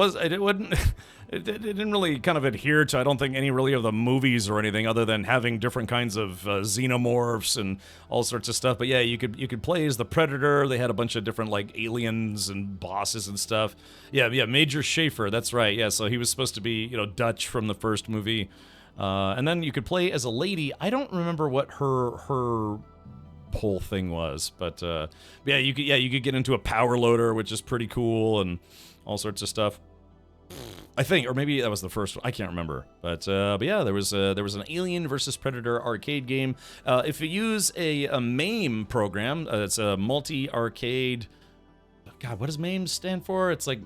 S1: didn't really kind of adhere to, I don't think, any really of the movies or anything, other than having different kinds of xenomorphs and all sorts of stuff. But yeah, you could play as the Predator. They had a bunch of different like aliens and bosses and stuff. Yeah, Major Schaefer. That's right. Yeah, so he was supposed to be, Dutch from the first movie. And then you could play as a lady. I don't remember what her whole thing was, but yeah, you could get into a power loader, which is pretty cool, and all sorts of stuff. I think, or maybe that was the first one. I can't remember, but yeah, there was an Alien versus Predator arcade game. If you use a MAME program, it's a multi-arcade. God, what does MAME stand for? It's like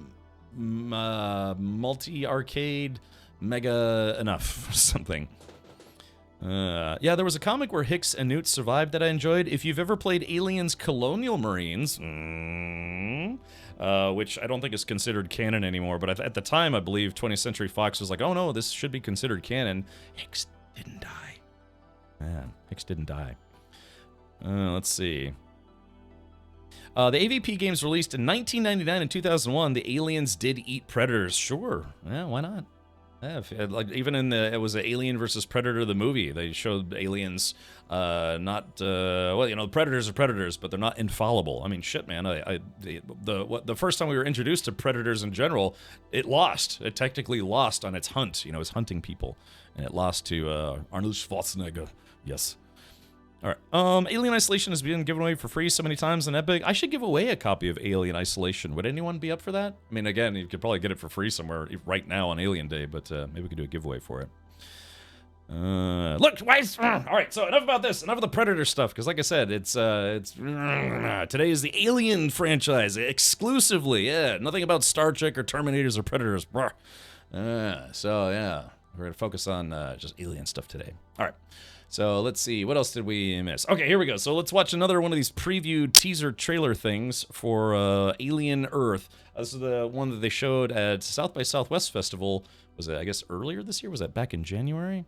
S1: multi-arcade mega enough or something. Yeah, there was a comic where Hicks and Newt survived that I enjoyed. If you've ever played Aliens Colonial Marines, which I don't think is considered canon anymore, but at the time, I believe 20th Century Fox was like, oh no, this should be considered canon. Hicks didn't die. Man, Hicks didn't die. Let's see. The AVP games released in 1999 and 2001. The aliens did eat predators. Sure. Yeah, why not? Yeah, like even in it was an Alien versus Predator the movie. They showed aliens not well, you know, predators are predators, but they're not infallible. I mean, shit, man. The first time we were introduced to predators in general, it lost. It technically lost on its hunt. You know, it was hunting people, and it lost to Arnold Schwarzenegger. Yes. All right. Alien Isolation has been given away for free so many times on Epic. I should give away a copy of Alien Isolation. Would anyone be up for that? I mean, again, you could probably get it for free somewhere right now on Alien Day, but maybe we could do a giveaway for it. Look, twice. All right, so enough about this. Enough of the Predator stuff, because like I said, it's today is the Alien franchise exclusively. Yeah, nothing about Star Trek or Terminators or Predators. So yeah, we're gonna focus on just Alien stuff today. All right. So let's see, what else did we miss? Okay, here we go. So let's watch another one of these preview teaser trailer things for Alien Earth. This is the one that they showed at South by Southwest Festival. Was it, I guess, earlier this year? Was that back in January?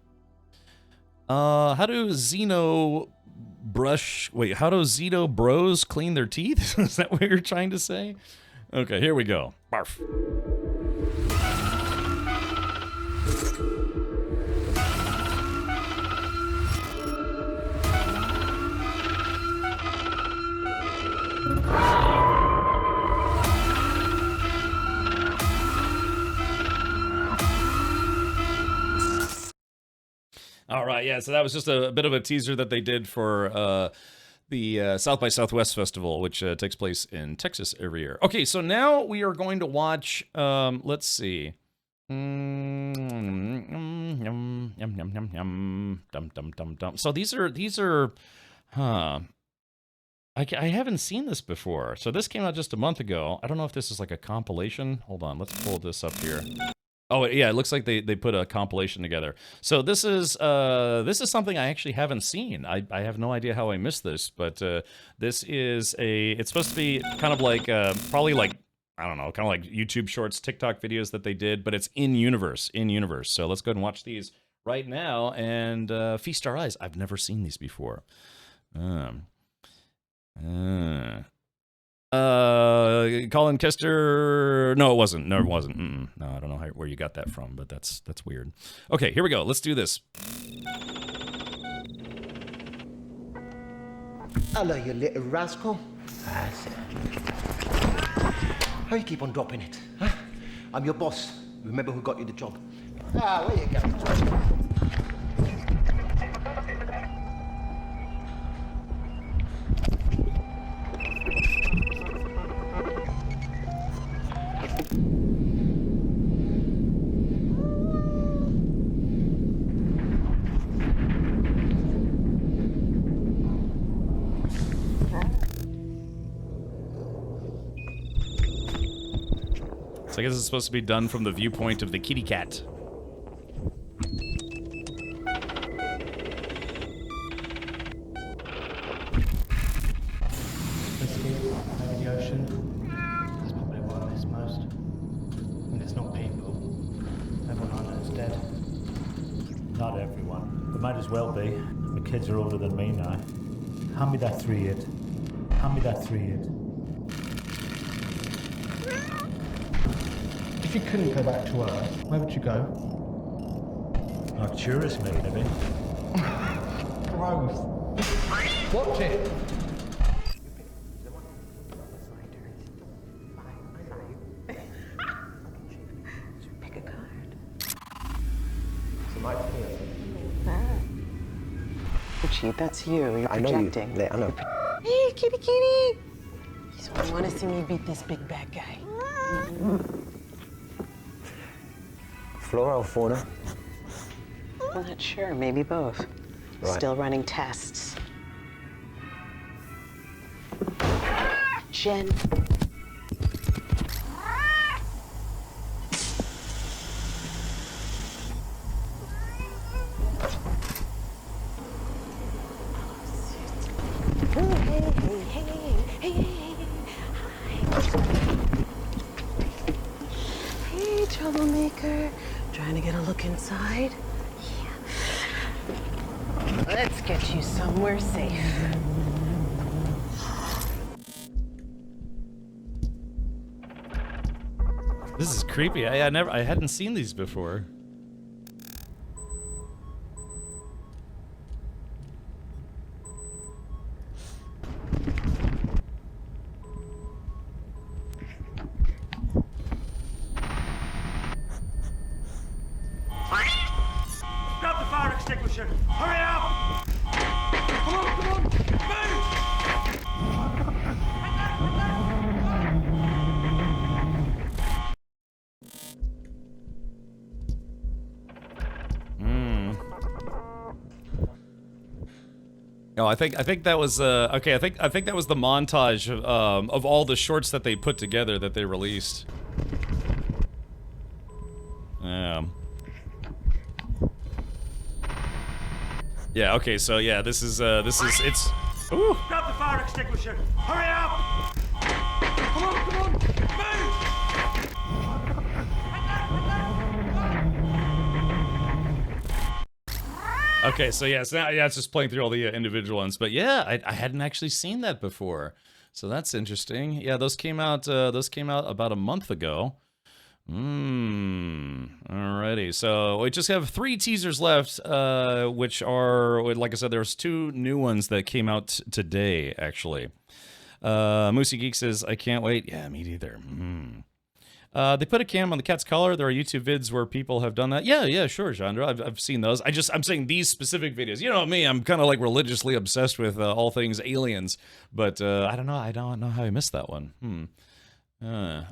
S1: How do Xeno bros clean their teeth? Is that what you're trying to say? Okay, here we go. Barf. All right, yeah, so that was just a bit of a teaser that they did for the South by Southwest Festival, which takes place in Texas every year. Okay, so now we are going to watch, let's see. So these are, I haven't seen this before. So this came out just a month ago. I don't know if this is like a compilation. Hold on, let's pull this up here. Oh yeah, it looks like they put a compilation together. So this is something I actually haven't seen. I have no idea how I missed this, but this is it's supposed to be kind of like probably like, I don't know, kind of like YouTube Shorts, TikTok videos that they did, but it's in universe. So let's go ahead and watch these right now and feast our eyes. I've never seen these before. Colin Kester. No, it wasn't. No, it wasn't. No, I don't know where you got that from, but that's weird. Okay, here we go. Let's do this.
S11: Hello, you little rascal. How you keep on dropping it? Huh? I'm your boss. Remember who got you the job? Where you going?
S1: So I guess it's supposed to be done from the viewpoint of the kitty cat.
S12: Maybe the ocean. That's probably what I miss most. And it's not people. Everyone I know is dead.
S13: Not everyone, but might as well be. The kids are older than me now. Hand me that 3-8. Hand me that 3-8.
S12: If you couldn't go back to Earth, where would you go?
S13: Arcturus, maybe.
S12: Gross. Watch it.
S9: Pick a card.
S11: Richie,
S9: that's you. You're
S11: I know
S9: projecting.
S11: you. I know.
S9: Hey, kitty, kitty. So I want to see me beat this big bad guy.
S11: Flora or fauna?
S9: I'm not sure. Maybe both.
S11: Right.
S9: Still running tests. Jen. teaser. Trying to get a look inside. Yeah. Let's get you somewhere safe.
S1: This is creepy. I hadn't seen these before.
S2: Grab the fire extinguisher! Hurry up! Come on, come on!
S1: Oh, I think that was okay. I think that was the montage of all the shorts that they put together that they released. Yeah. Okay. So yeah, this is it's. Ooh.
S2: Grab the fire extinguisher! Hurry up! Come on, come on!
S1: Okay, so yeah, so now it's just playing through all the individual ones, but yeah, I hadn't actually seen that before, so that's interesting. Yeah, those came out about a month ago. Alrighty, so we just have 3 teasers left, which are, like I said, there's 2 new ones that came out today, actually. Moosey Geek says, I can't wait. Yeah, me neither. They put a cam on the cat's collar. There are YouTube vids where people have done that. Yeah, sure, Chandra. I've seen those. I'm saying these specific videos. You know me, I'm kind of like religiously obsessed with all things aliens, but I don't know how I missed that one.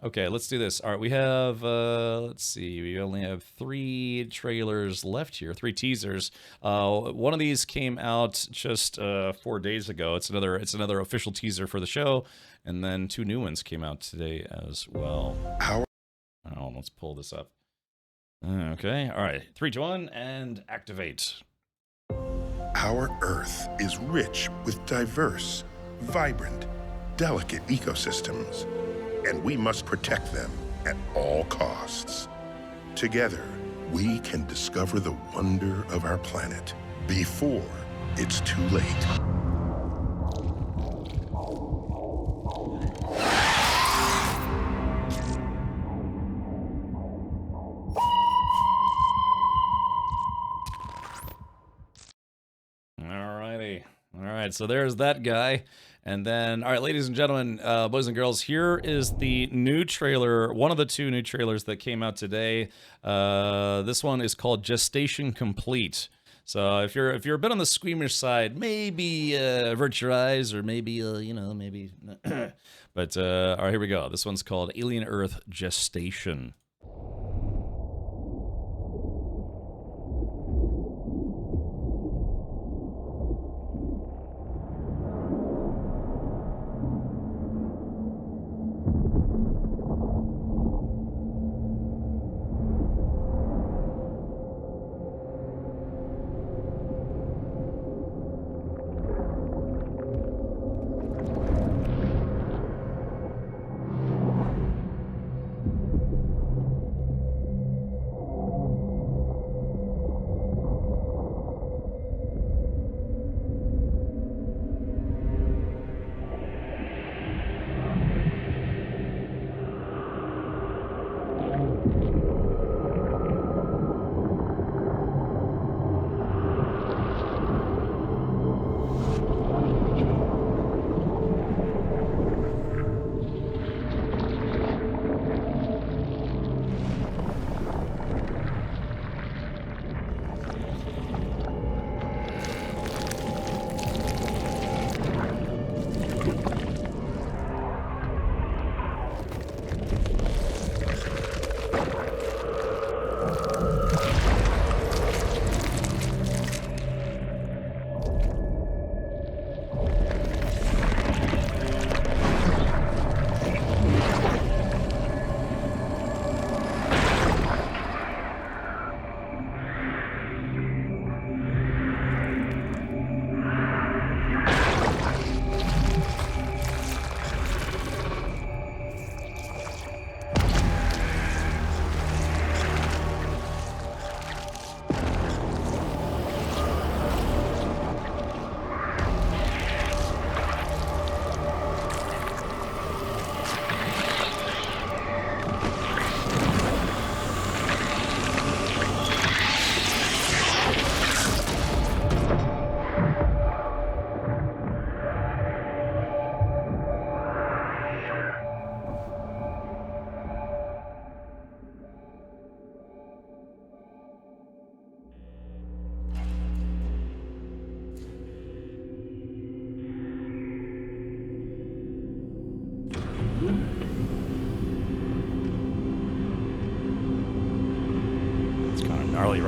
S1: Okay, let's do this. All right, we have, let's see, we only have 3 trailers left here, 3 teasers. One of these came out just 4 days ago. It's another official teaser for the show, and then 2 new ones came out today as well. Oh, let's pull this up. Okay, all right, 3, 2, 1, and activate.
S14: Our Earth is rich with diverse, vibrant, delicate ecosystems, and we must protect them at all costs. Together, we can discover the wonder of our planet before it's too late.
S1: Alright, so there's that guy. And then, alright, ladies and gentlemen, boys and girls, here is the new trailer, one of the 2 new trailers that came out today. This one is called Gestation Complete. So if you're a bit on the squeamish side, maybe avert your eyes, or maybe, you know, maybe... But, alright, here we go. This one's called Alien Earth Gestation.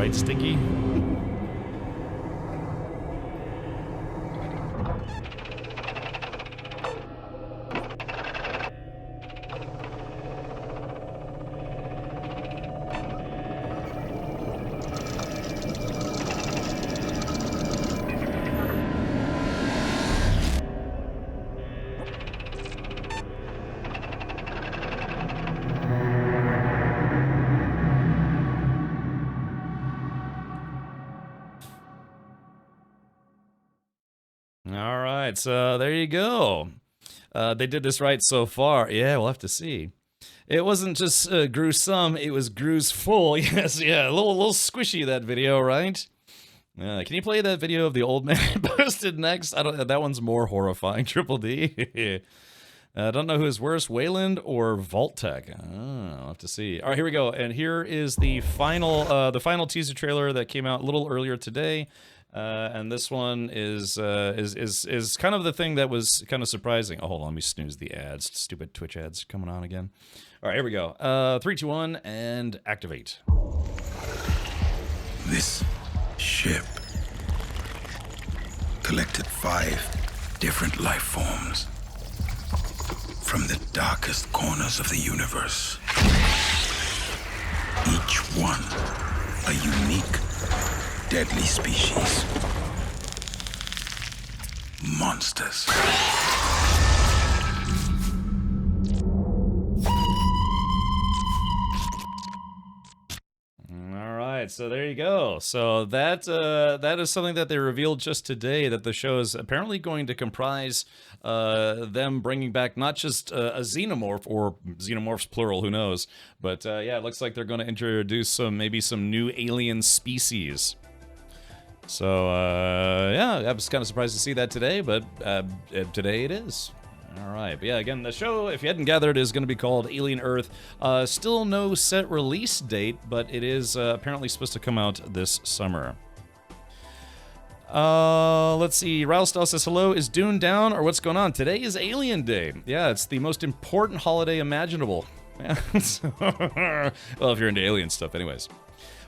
S1: right, Stinky? All right, so there you go. They did this right so far. Yeah, we'll have to see. It wasn't just gruesome, it was full. Yes, yeah, a little squishy, that video, right? Can you play that video of the old man posted next? I don't. That one's more horrifying. Triple D. I don't know who's worse, Wayland or Vault-Tec. I'll have to see. All right, here we go. And here is the final teaser trailer that came out a little earlier today. And this one is kind of the thing that was kind of surprising. Oh, hold on, let me snooze the ads. Stupid Twitch ads coming on again. All right, here we go. 3, 2, 1, and activate.
S15: This ship collected 5 different life forms from the darkest corners of the universe. Each one a unique, deadly species. Monsters.
S1: So there you go. So that is something that they revealed just today, that the show is apparently going to comprise them bringing back not just a xenomorph, or xenomorphs plural, who knows, but yeah, it looks like they're going to introduce maybe some new alien species. So yeah, I was kind of surprised to see that today, but today it is. All right, but yeah, again, the show, if you hadn't gathered, is going to be called Alien Earth. Still no set release date, but it is apparently supposed to come out this summer. Let's see. Ralstel says, hello, is Dune down, or what's going on? Today is Alien Day. Yeah, it's the most important holiday imaginable. Yeah. Well, if you're into alien stuff, anyways.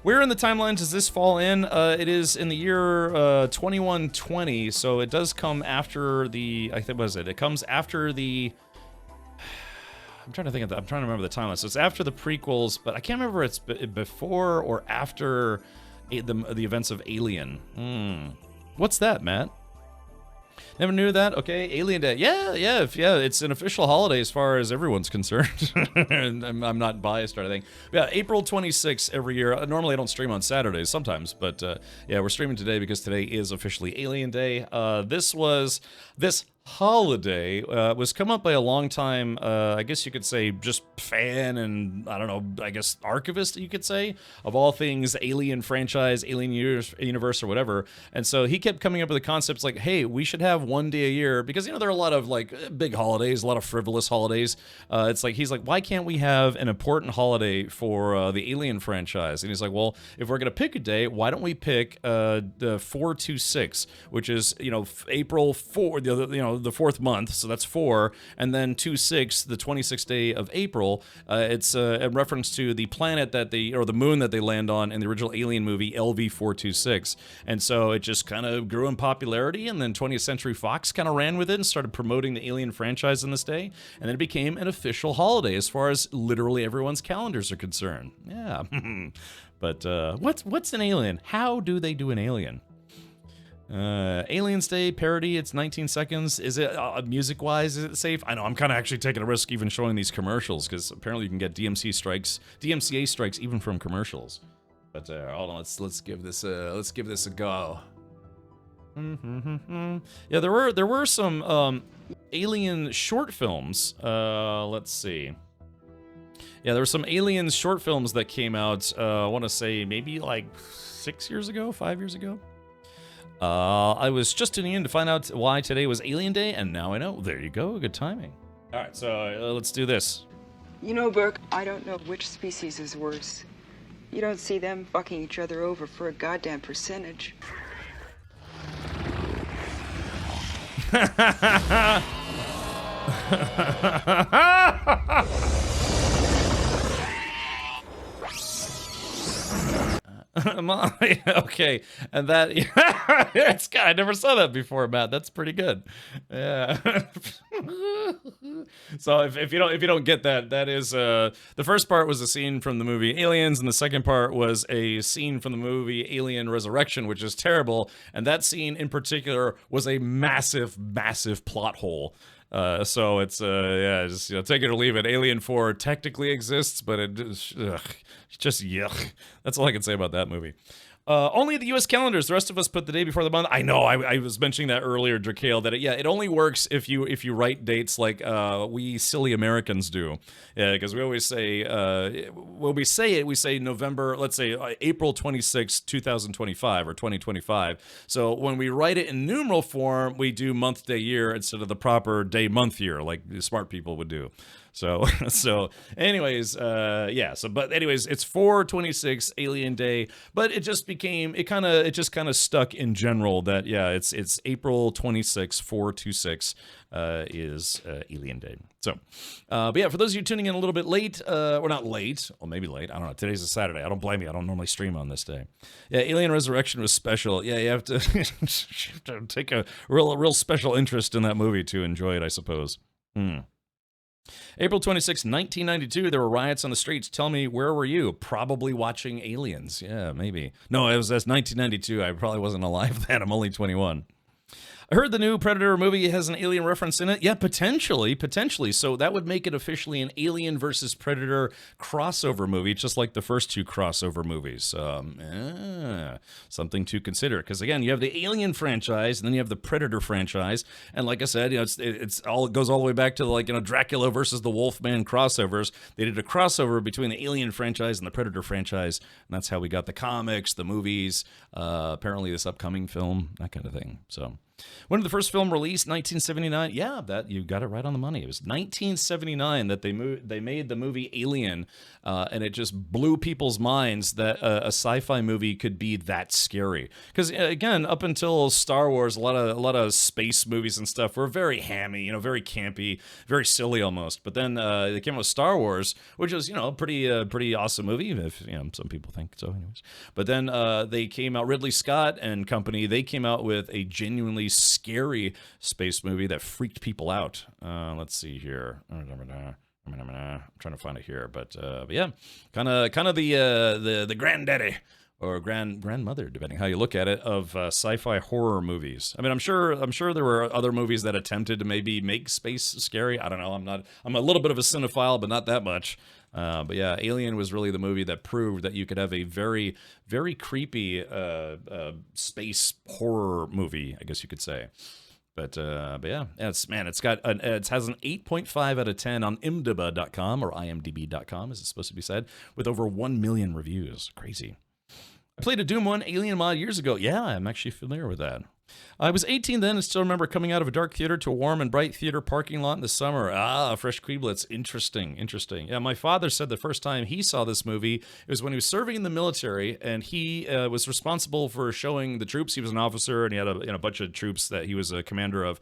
S1: Where in the timeline does this fall in? It is in the year 2120, so it does come after the, I think, what is it? It comes after the, I'm trying to remember the timeline. So it's after the prequels, but I can't remember if it's before or after the events of Alien. What's that, Matt? Never knew that? Okay, Alien Day. Yeah, it's an official holiday as far as everyone's concerned. And I'm not biased or anything. Yeah, April 26th every year. Normally I don't stream on Saturdays, sometimes, but yeah, we're streaming today because today is officially Alien Day. This holiday was come up by a long time, I guess you could say, just fan and, I don't know, I guess archivist, you could say, of all things Alien franchise, Alien universe, or whatever. And so he kept coming up with the concepts like, hey, we should have one day a year, because, you know, there are a lot of, like, big holidays, a lot of frivolous holidays. It's like, he's like, why can't we have an important holiday for the Alien franchise? And he's like, well, if we're going to pick a day, why don't we pick the 426, which is, you know, April 4, the 4th month, so that's 4, and then 26, the 26th day of April. It's a reference to the planet that or the moon that they land on in the original Alien movie, LV-426. And so it just kind of grew in popularity, and then 20th Century Fox kind of ran with it and started promoting the Alien franchise on this day, and then it became an official holiday as far as literally everyone's calendars are concerned. Yeah. But what's an alien? How do they do an alien? Aliens Day parody, it's 19 seconds. Is it, music-wise, is it safe? I know, I'm kind of actually taking a risk even showing these commercials, because apparently you can get DMCA strikes even from commercials. But hold on, let's give this a go. Yeah, there were some Alien short films. Let's see. Yeah, there were some Aliens short films that came out, I want to say maybe like 5 years ago. I was just tuning in to find out why today was Alien Day, and now I know. There you go, good timing. All right, so let's do this.
S16: You know, Burke, I don't know which species is worse. You don't see them fucking each other over for a goddamn percentage.
S1: Okay, and that it's I never saw that before, Matt. That's pretty good. Yeah. So if you don't get that, that is the first part was a scene from the movie Aliens, and the second part was a scene from the movie Alien Resurrection, which is terrible. And that scene in particular was a massive plot hole. So it's yeah, just take it or leave it. Alien 4 technically exists, but it just yuck. That's all I can say about that movie. Only the U.S. calendars. The rest of us put the day before the month. I know. I was mentioning that earlier, Drakale, that it only works if you write dates like we silly Americans do. Yeah, because we always say when we say it, we say November. Let's say April 26, 2025 or 2025. So when we write it in numeral form, we do month, day, year instead of the proper day, month, year like smart people would do. So anyways, yeah. So, but anyways, it's 4/26 Alien Day, but it just became, it just kind of stuck in general that, yeah, it's April 26, 4/26 is Alien Day. So, but yeah, for those of you tuning in a little bit late, or not late, or maybe late, I don't know. Today's a Saturday. I don't blame you. I don't normally stream on this day. Yeah, Alien Resurrection was special. Yeah, you have to, you have to take a real special interest in that movie to enjoy it, I suppose. April 26, 1992, there were riots on the streets. Tell me, where were you? Probably watching Aliens. Yeah, maybe. No, that's 1992. I probably wasn't alive then. I'm only 21. I heard the new Predator movie has an alien reference in it. Yeah, potentially. So that would make it officially an Alien versus Predator crossover movie, just like the first two crossover movies. Something to consider. Because again, you have the Alien franchise, and then you have the Predator franchise. And like I said, it goes all the way back to Dracula versus the Wolfman crossovers. They did a crossover between the Alien franchise and the Predator franchise, and that's how we got the comics, the movies, apparently this upcoming film, that kind of thing. So. When did the first film release? 1979. Yeah, that you got it right on the money. It was 1979 that they made the movie Alien, and it just blew people's minds that a sci-fi movie could be that scary. Because again, up until Star Wars, a lot of space movies and stuff were very hammy, very campy, very silly almost. But then they came out with Star Wars, which was pretty awesome movie, if some people think so, anyways. But then they came out, Ridley Scott and company. They came out with a genuinely scary space movie that freaked people out. Let's see here. I'm trying to find it here, but yeah, kind of the granddaddy or grandmother, depending how you look at it, of sci-fi horror movies. I mean, I'm sure there were other movies that attempted to maybe make space scary. I don't know. I'm a little bit of a cinephile, but not that much. But yeah, Alien was really the movie that proved that you could have a very, very creepy space horror movie, I guess you could say. But yeah, it has an 8.5 out of 10 on IMDb.com or IMDb.com, as it's supposed to be said, with over 1 million reviews. Crazy. I played a Doom 1 Alien mod years ago. Yeah, I'm actually familiar with that. I was 18 then and still remember coming out of a dark theater to a warm and bright theater parking lot in the summer. Fresh Queeblets. Interesting. Yeah, my father said the first time he saw this movie, it was when he was serving in the military, and he was responsible for showing the troops. He was an officer, and he had a bunch of troops that he was a commander of.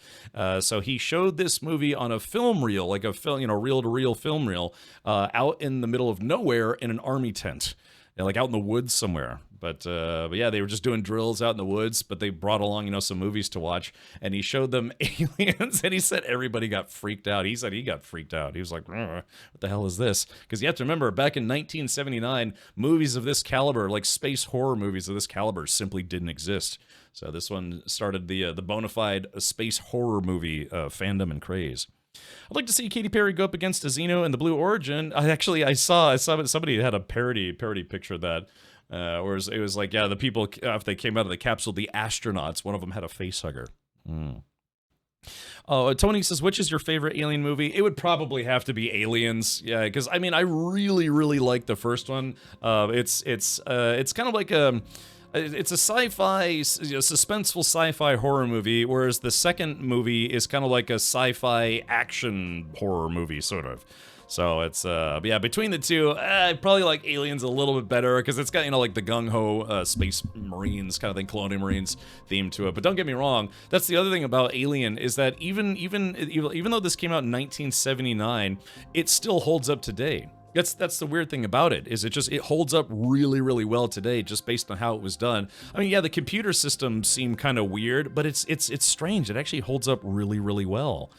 S1: So he showed this movie on a film reel, like a film, reel-to-reel film reel, out in the middle of nowhere in an army tent, like out in the woods somewhere. But yeah, they were just doing drills out in the woods, but they brought along, some movies to watch, and he showed them Aliens, and he said everybody got freaked out. He said he got freaked out. He was like, what the hell is this? Because you have to remember, back in 1979, movies of this caliber, like space horror movies of this caliber, simply didn't exist. So this one started the bona fide space horror movie fandom and craze. I'd like to see Katy Perry go up against a Xeno in the Blue Origin. I saw somebody had a parody picture of that. Whereas it was like, yeah, the people, after they came out of the capsule, the astronauts, one of them had a face hugger. Oh, Tony says, which is your favorite Alien movie? It would probably have to be Aliens. Yeah, because I mean, I really, really like the first one. It's kind of like it's a sci-fi, suspenseful sci-fi horror movie, whereas the second movie is kind of like a sci-fi action horror movie, sort of. So it's, yeah, between the two, I probably like Aliens a little bit better, because it's got, like the gung-ho space marines kind of thing, colonial marines theme to it. But don't get me wrong, that's the other thing about Alien, is that even though this came out in 1979, it still holds up today. That's the weird thing about it, is it holds up really, really well today just based on how it was done. I mean, yeah, the computer systems seem kind of weird, but it's strange. It actually holds up really, really well.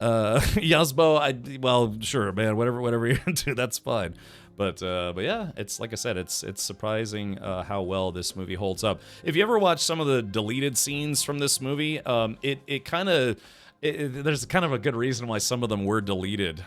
S1: Yazbo, well, sure, man, whatever you're into, that's fine. But yeah, it's like I said, it's surprising how well this movie holds up. If you ever watch some of the deleted scenes from this movie, there's kind of a good reason why some of them were deleted.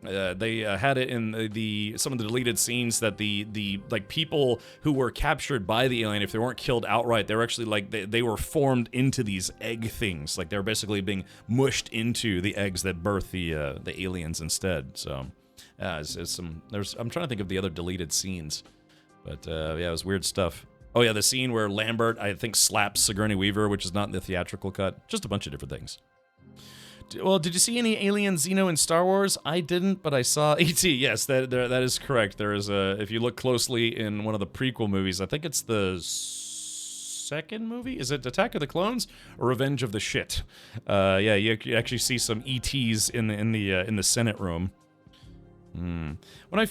S1: They had it in some of the deleted scenes that the like people who were captured by the alien, if they weren't killed outright, they were actually like they were formed into these egg things. Like they were basically being mushed into the eggs that birth the aliens instead. So I'm trying to think of the other deleted scenes, but yeah, it was weird stuff. Oh yeah, the scene where Lambert, I think, slaps Sigourney Weaver, which is not in the theatrical cut. Just a bunch of different things. Well, did you see any Alien Xeno in Star Wars? I didn't, but I saw E.T. Yes, that is correct. There is if you look closely in one of the prequel movies, I think it's the second movie. Is it Attack of the Clones or Revenge of the Shit? Yeah, you actually see some ETs in the Senate room. When I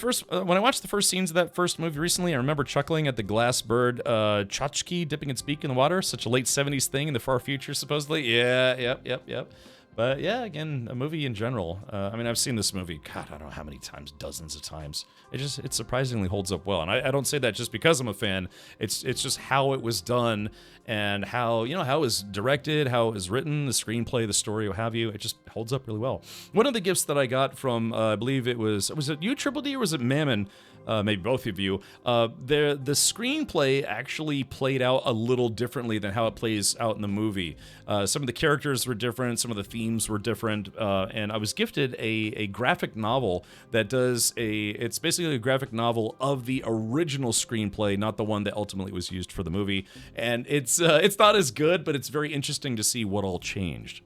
S1: watched the first scenes of that first movie recently, I remember chuckling at the glass bird Chachki dipping its beak in the water. Such a late 70s thing in the far future, supposedly. Yeah, yep. But yeah, again, a movie in general. I mean, I've seen this movie, God, I don't know how many times, dozens of times. It surprisingly holds up well. And I don't say that just because I'm a fan. It's just how it was done and how it was directed, how it was written, the screenplay, the story, what have you. It just holds up really well. One of the gifts that I got from, I believe was it you, Triple D, or was it Mammon? Maybe both of you. The screenplay actually played out a little differently than how it plays out in the movie. Some of the characters were different, some of the themes were different, and I was gifted a graphic novel that it's basically a graphic novel of the original screenplay, not the one that ultimately was used for the movie. And it's not as good, but it's very interesting to see what all changed.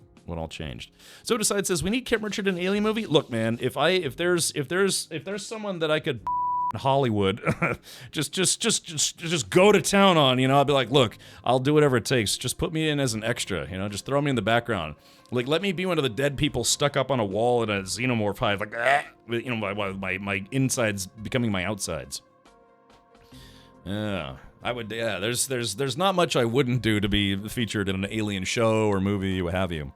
S1: So Decide says, we need Kit Richard in an Alien movie. Look, man, if there's someone that I could Hollywood just go to town on, I'll be like, look, I'll do whatever it takes, just put me in as an extra, just throw me in the background, like let me be one of the dead people stuck up on a wall in a xenomorph hive, like my insides becoming my outsides. Yeah, I would. Yeah, there's not much I wouldn't do to be featured in an Alien show or movie, what have you.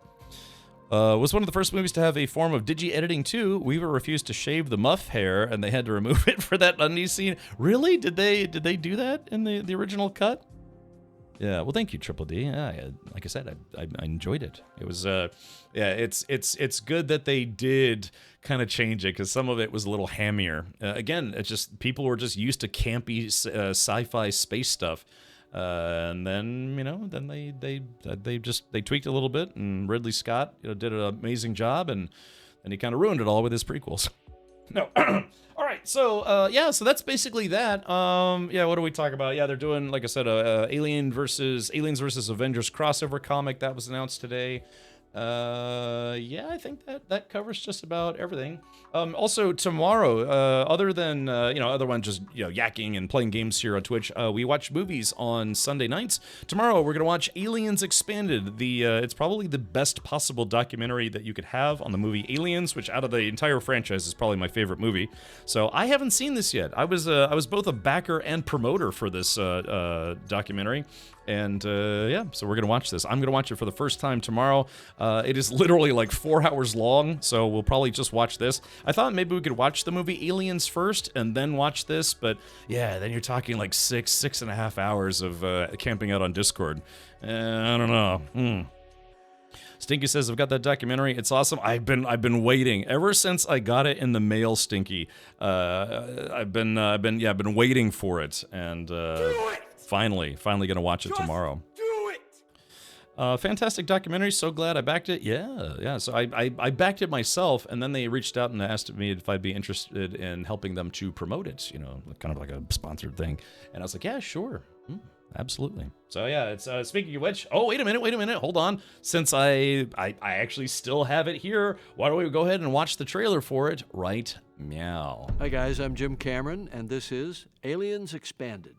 S1: Was one of the first movies to have a form of digi-editing too. Weaver refused to shave the muff hair, and they had to remove it for that undies scene. Really? Did they do that in the original cut? Yeah. Well, thank you, Triple D. Yeah, like I said, I enjoyed it. It was it's good that they did kind of change it, because some of it was a little hammier. Again, it's just people were just used to campy sci-fi space stuff. And then, they tweaked a little bit, and Ridley Scott, did an amazing job, and he kind of ruined it all with his prequels. No. All right. So, so that's basically that. What do we talk about? Yeah, they're doing, like I said, Aliens versus Avengers crossover comic that was announced today. I think that covers just about everything. Also tomorrow, other than, other ones just, yakking and playing games here on Twitch, we watch movies on Sunday nights. Tomorrow, we're going to watch Aliens Expanded. It's probably the best possible documentary that you could have on the movie Aliens, which out of the entire franchise is probably my favorite movie. So I haven't seen this yet. I was both a backer and promoter for this, documentary. And so we're gonna watch this. I'm gonna watch it for the first time tomorrow. It is literally like 4 hours long, so we'll probably just watch this. I thought maybe we could watch the movie Aliens first and then watch this, but yeah, then you're talking like 6.5 hours of camping out on Discord. I don't know. Stinky says, I've got that documentary. It's awesome. I've been waiting ever since I got it in the mail, Stinky. I've been waiting for it, and finally gonna watch it tomorrow.
S2: Do it!
S1: Fantastic documentary. So glad I backed it. Yeah. So I backed it myself, and then they reached out and asked me if I'd be interested in helping them to promote it. Kind of like a sponsored thing. And I was like, yeah, sure. Absolutely. So yeah, it's speaking of which, wait a minute, hold on. Since I actually still have it here, why don't we go ahead and watch the trailer for it right meow.
S17: Hi guys, I'm Jim Cameron, and this is Aliens Expanded.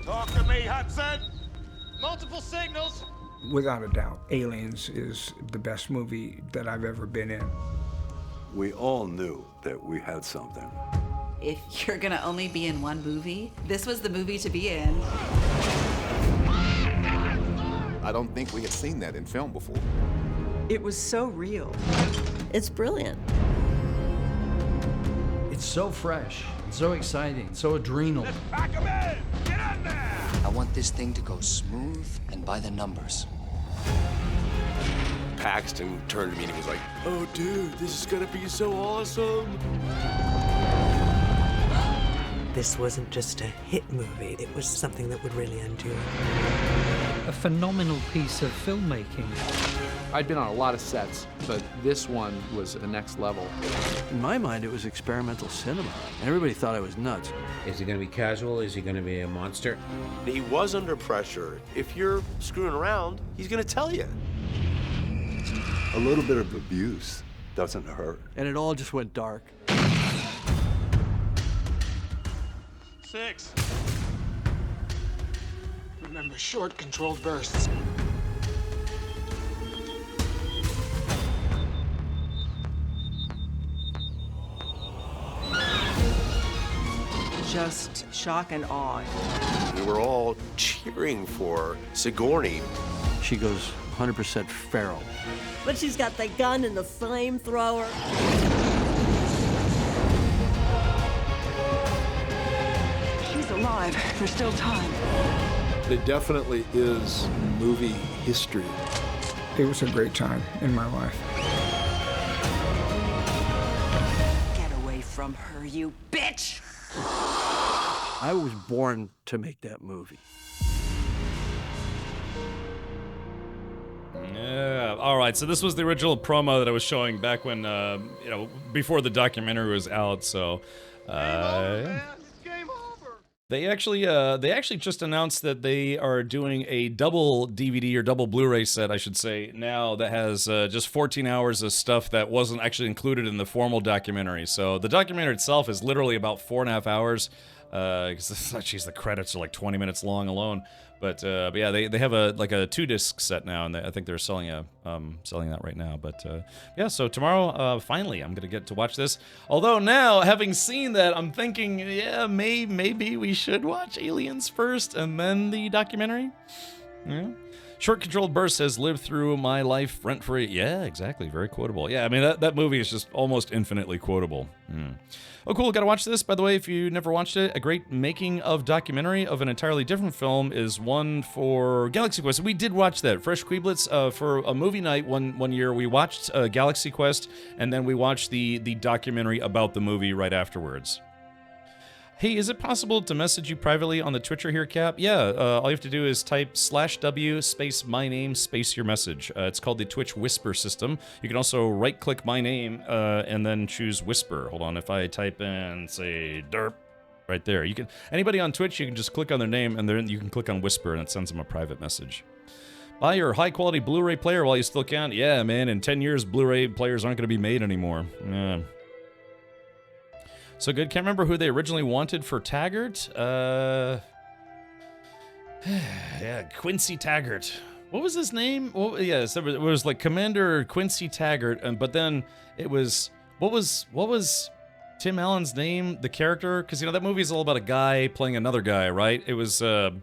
S2: Talk to me, Hudson!
S18: Multiple signals.
S19: Without a doubt, Aliens is the best movie that I've ever been in. We all knew that we had something.
S20: If you're gonna only be in one movie, this was the movie to be in.
S21: I don't think we had seen that in film before.
S16: It was so real.
S9: It's brilliant.
S22: It's so fresh, so exciting, so adrenal.
S2: Pack 'em in! Get in there!
S23: I want this thing to go smooth and by the numbers.
S24: Paxton turned to me and he was like, "Oh, dude, this is gonna be so awesome."
S9: This wasn't just a hit movie, it was something that would really endure.
S25: A phenomenal piece of filmmaking.
S8: I'd been on a lot of sets, but this one was the next level.
S17: In my mind, it was experimental cinema. Everybody thought I was nuts.
S26: Is he going to be casual? Is he going to be a monster?
S24: He was under pressure. If you're screwing around, he's gonna tell you.
S19: A little bit of abuse doesn't hurt.
S17: And it all just went dark.
S18: 6. Remember, short, controlled bursts.
S16: Just shock and awe.
S24: We were all cheering for Sigourney.
S17: She goes 100% feral.
S9: But she's got the gun and the flamethrower.
S16: He's alive. There's still time.
S24: It definitely is movie history.
S27: It was a great time in my life.
S16: Get away from her, you bitch!
S17: I was born to make that movie.
S1: Yeah. All right. So this was the original promo that I was showing back when, before the documentary was out. So, They actually just announced that they are doing a double DVD or double Blu-ray set, I should say, now that has just 14 hours of stuff that wasn't actually included in the formal documentary. So the documentary itself is literally about 4.5 hours. Geez, the credits are like 20 minutes long alone. But yeah, they have a 2-disc set now, and I think they're selling that right now. But yeah, so tomorrow, finally, I'm gonna get to watch this. Although now, having seen that, I'm thinking, yeah, maybe we should watch Aliens first and then the documentary. Yeah. Short Controlled Burst has lived through my life rent-free. Yeah, exactly. Very quotable. Yeah, I mean, that movie is just almost infinitely quotable. Oh, cool. Gotta watch this. By the way, if you never watched it, a great making-of documentary of an entirely different film is one for Galaxy Quest. We did watch that. Fresh Queeblets, for a movie night one year, we watched Galaxy Quest, and then we watched the documentary about the movie right afterwards. Hey, is it possible to message you privately on the Twitcher here, Cap? Yeah, all you have to do is type /w space my name space your message. It's called the Twitch Whisper system. You can also right-click my name and then choose Whisper. Hold on, if I type in, say, derp, right there. You can anybody on Twitch, you can just click on their name and then you can click on Whisper and it sends them a private message. Buy your high-quality Blu-ray player while you still can. Yeah, man, in 10 years, Blu-ray players aren't going to be made anymore. Yeah. So good. Can't remember who they originally wanted for Taggart. Yeah, Quincy Taggart. What was his name? Well, yes, it was like Commander Quincy Taggart, but then it was what was Tim Allen's name? The character, because that movie is all about a guy playing another guy, right? It was it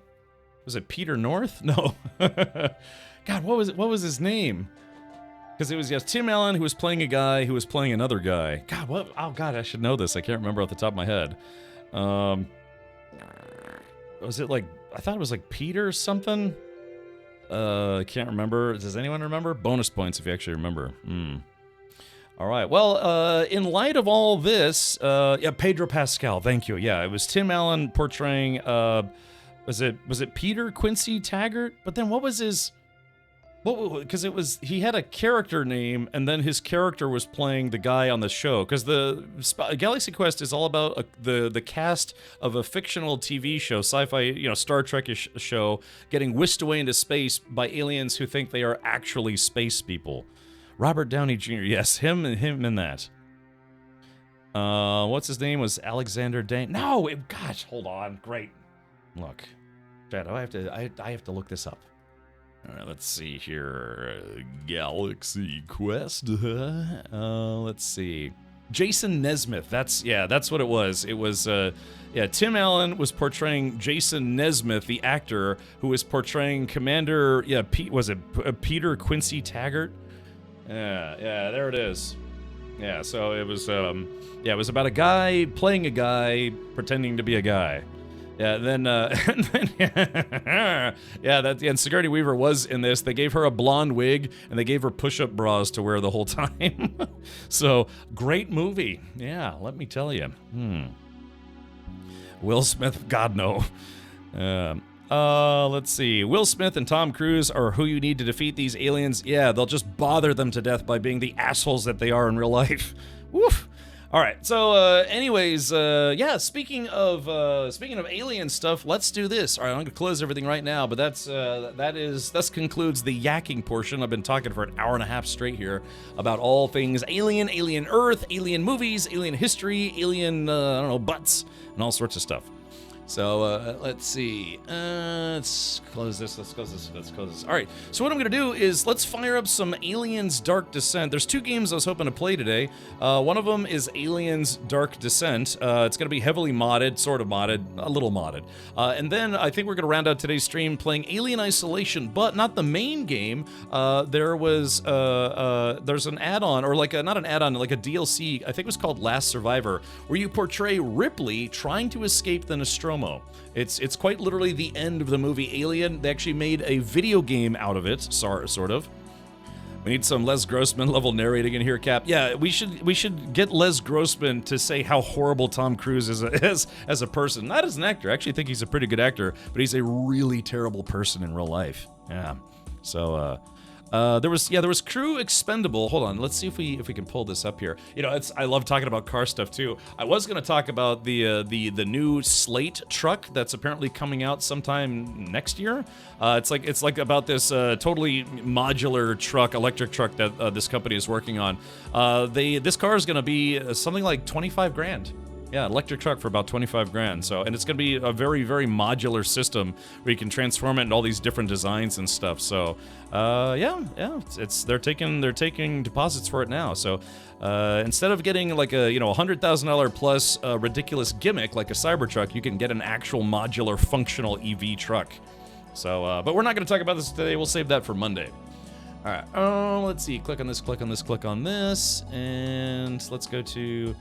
S1: Peter North? No. God, what was his name? Because it was, Tim Allen who was playing a guy who was playing another guy. God, what? Oh, God, I should know this. I can't remember off the top of my head. Was it like, I thought it was like Peter something? I can't remember. Does anyone remember? Bonus points if you actually remember. All right. Well, in light of all this, yeah, Pedro Pascal. Thank you. Yeah, it was Tim Allen portraying, was it Peter Quincy Taggart? But then what was his... Because he had a character name, and then his character was playing the guy on the show. Because the Galaxy Quest is all about the cast of a fictional TV show, sci-fi, Star Trek-ish show, getting whisked away into space by aliens who think they are actually space people. Robert Downey Jr. Yes, him in that. What's his name? Was Alexander Dane? No, gosh, hold on. Great. Look, Chad, I have to look this up. All right, let's see here. Galaxy Quest. Let's see. Jason Nesmith. That's what it was. It was Tim Allen was portraying Jason Nesmith, the actor who was portraying Commander Peter Quincy Taggart? Yeah, there it is. Yeah, so it was it was about a guy playing a guy pretending to be a guy. Yeah, then and Sigourney Weaver was in this. They gave her a blonde wig and they gave her push-up bras to wear the whole time. So, great movie. Yeah, let me tell you. Will Smith, God no. Let's see. Will Smith and Tom Cruise are who you need to defeat these aliens. Yeah, they'll just bother them to death by being the assholes that they are in real life. Woof. All right. So, anyways, Speaking of alien stuff, let's do this. All right, I'm gonna close everything right now. But that concludes the yakking portion. I've been talking for an hour and a half straight here about all things alien, alien Earth, alien movies, alien history, alien butts, and all sorts of stuff. So let's see. Let's close this. Let's close this. All right. So what I'm gonna do is let's fire up some Aliens Dark Descent. There's two games I was hoping to play today. One of them is Aliens Dark Descent. It's gonna be heavily modded, sort of modded, a little modded. And then I think we're gonna round out today's stream playing Alien Isolation, but not the main game. There's an add-on, or not an add-on, like a DLC. I think it was called Last Survivor, where you portray Ripley trying to escape the Nostromo. It's quite literally the end of the movie Alien. They actually made a video game out of it, sort of. We need some Les Grossman level narrating in here, Cap. Yeah, we should get Les Grossman to say how horrible Tom Cruise is as a person. Not as an actor. I actually think he's a pretty good actor, but he's a really terrible person in real life. Yeah. So there was Crew Expendable. Hold on, let's see if we can pull this up here. I love talking about car stuff too. I was gonna talk about the new Slate truck that's apparently coming out sometime next year. It's like about this totally modular truck, electric truck that this company is working on. This car is gonna be something like 25 grand. Yeah, electric truck for about 25 grand. So, and it's going to be a very, very modular system where you can transform it into all these different designs and stuff. So, they're taking deposits for it now. So, instead of getting like a $100,000 plus ridiculous gimmick like a Cybertruck, you can get an actual modular functional EV truck. So, but we're not going to talk about this today. We'll save that for Monday. All right. Let's see. Click on this. Click on this. Click on this, and let's go to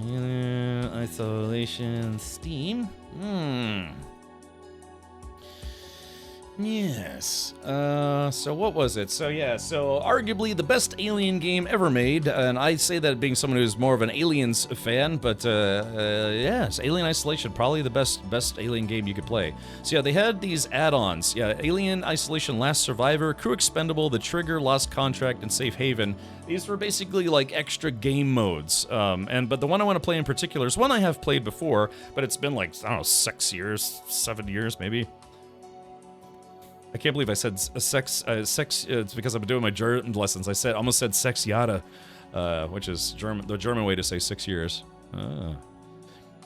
S1: Alien Isolation Steam. Yes. So what was it? So arguably the best Alien game ever made, and I say that being someone who's more of an Aliens fan, but yes, Alien Isolation, probably the best Alien game you could play. So yeah, they had these add-ons. Yeah, Alien Isolation Last Survivor, Crew Expendable, The Trigger, Lost Contract, and Safe Haven. These were basically like extra game modes. But the one I want to play in particular is one I have played before, but it's been like, I don't know, 6 years, 7 years maybe. I can't believe I said sex. It's because I've been doing my German lessons. I almost said sex yada, which is the German way to say 6 years.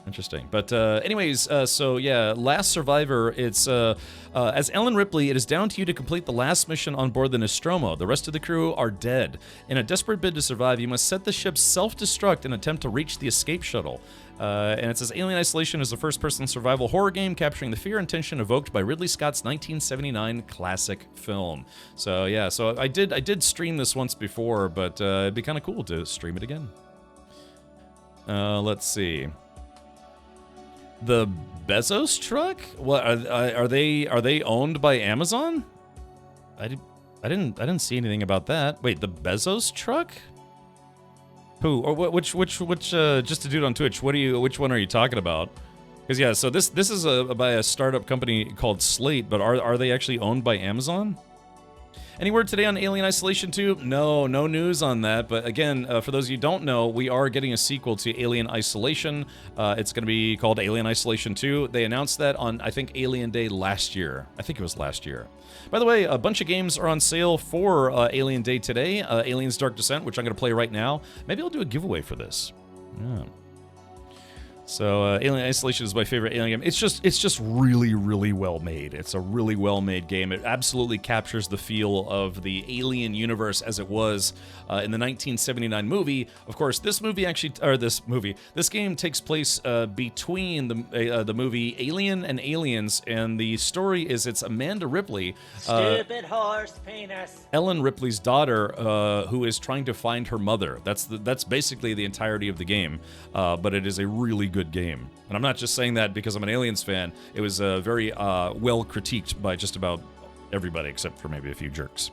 S1: Interesting. But anyways, Last Survivor, it's as Ellen Ripley, it is down to you to complete the last mission on board the Nostromo. The rest of the crew are dead. In a desperate bid to survive, you must set the ship self-destruct and attempt to reach the escape shuttle. And it says Alien Isolation is a first-person survival horror game capturing the fear and tension evoked by Ridley Scott's 1979 classic film. So yeah, so I did stream this once before, but it'd be kind of cool to stream it again. Let's see. The Bezos truck? What are they owned by Amazon? I didn't see anything about that. Wait, the Bezos truck? Who or which just a dude on Twitch? Which one are you talking about? Because yeah, so this is by a startup company called Slate, but are they actually owned by Amazon? Any word today on Alien Isolation 2? No news on that. But again, for those of you who don't know, we are getting a sequel to Alien Isolation. It's going to be called Alien Isolation 2. They announced that on, I think, Alien Day last year. I think it was last year. By the way, a bunch of games are on sale for Alien Day today. Aliens Dark Descent, which I'm going to play right now. Maybe I'll do a giveaway for this. Yeah. So Alien Isolation is my favorite Alien game. It's just really, really well made. It's a really well made game. It absolutely captures the feel of the Alien universe as it was in the 1979 movie. Of course, this game takes place between the movie Alien and Aliens, and the story is it's Amanda Ripley,
S2: Stupid horse penis.
S1: Ellen Ripley's daughter, who is trying to find her mother. That's basically the entirety of the game, but it is a really good game. And I'm not just saying that because I'm an Aliens fan. It was very well critiqued by just about everybody except for maybe a few jerks.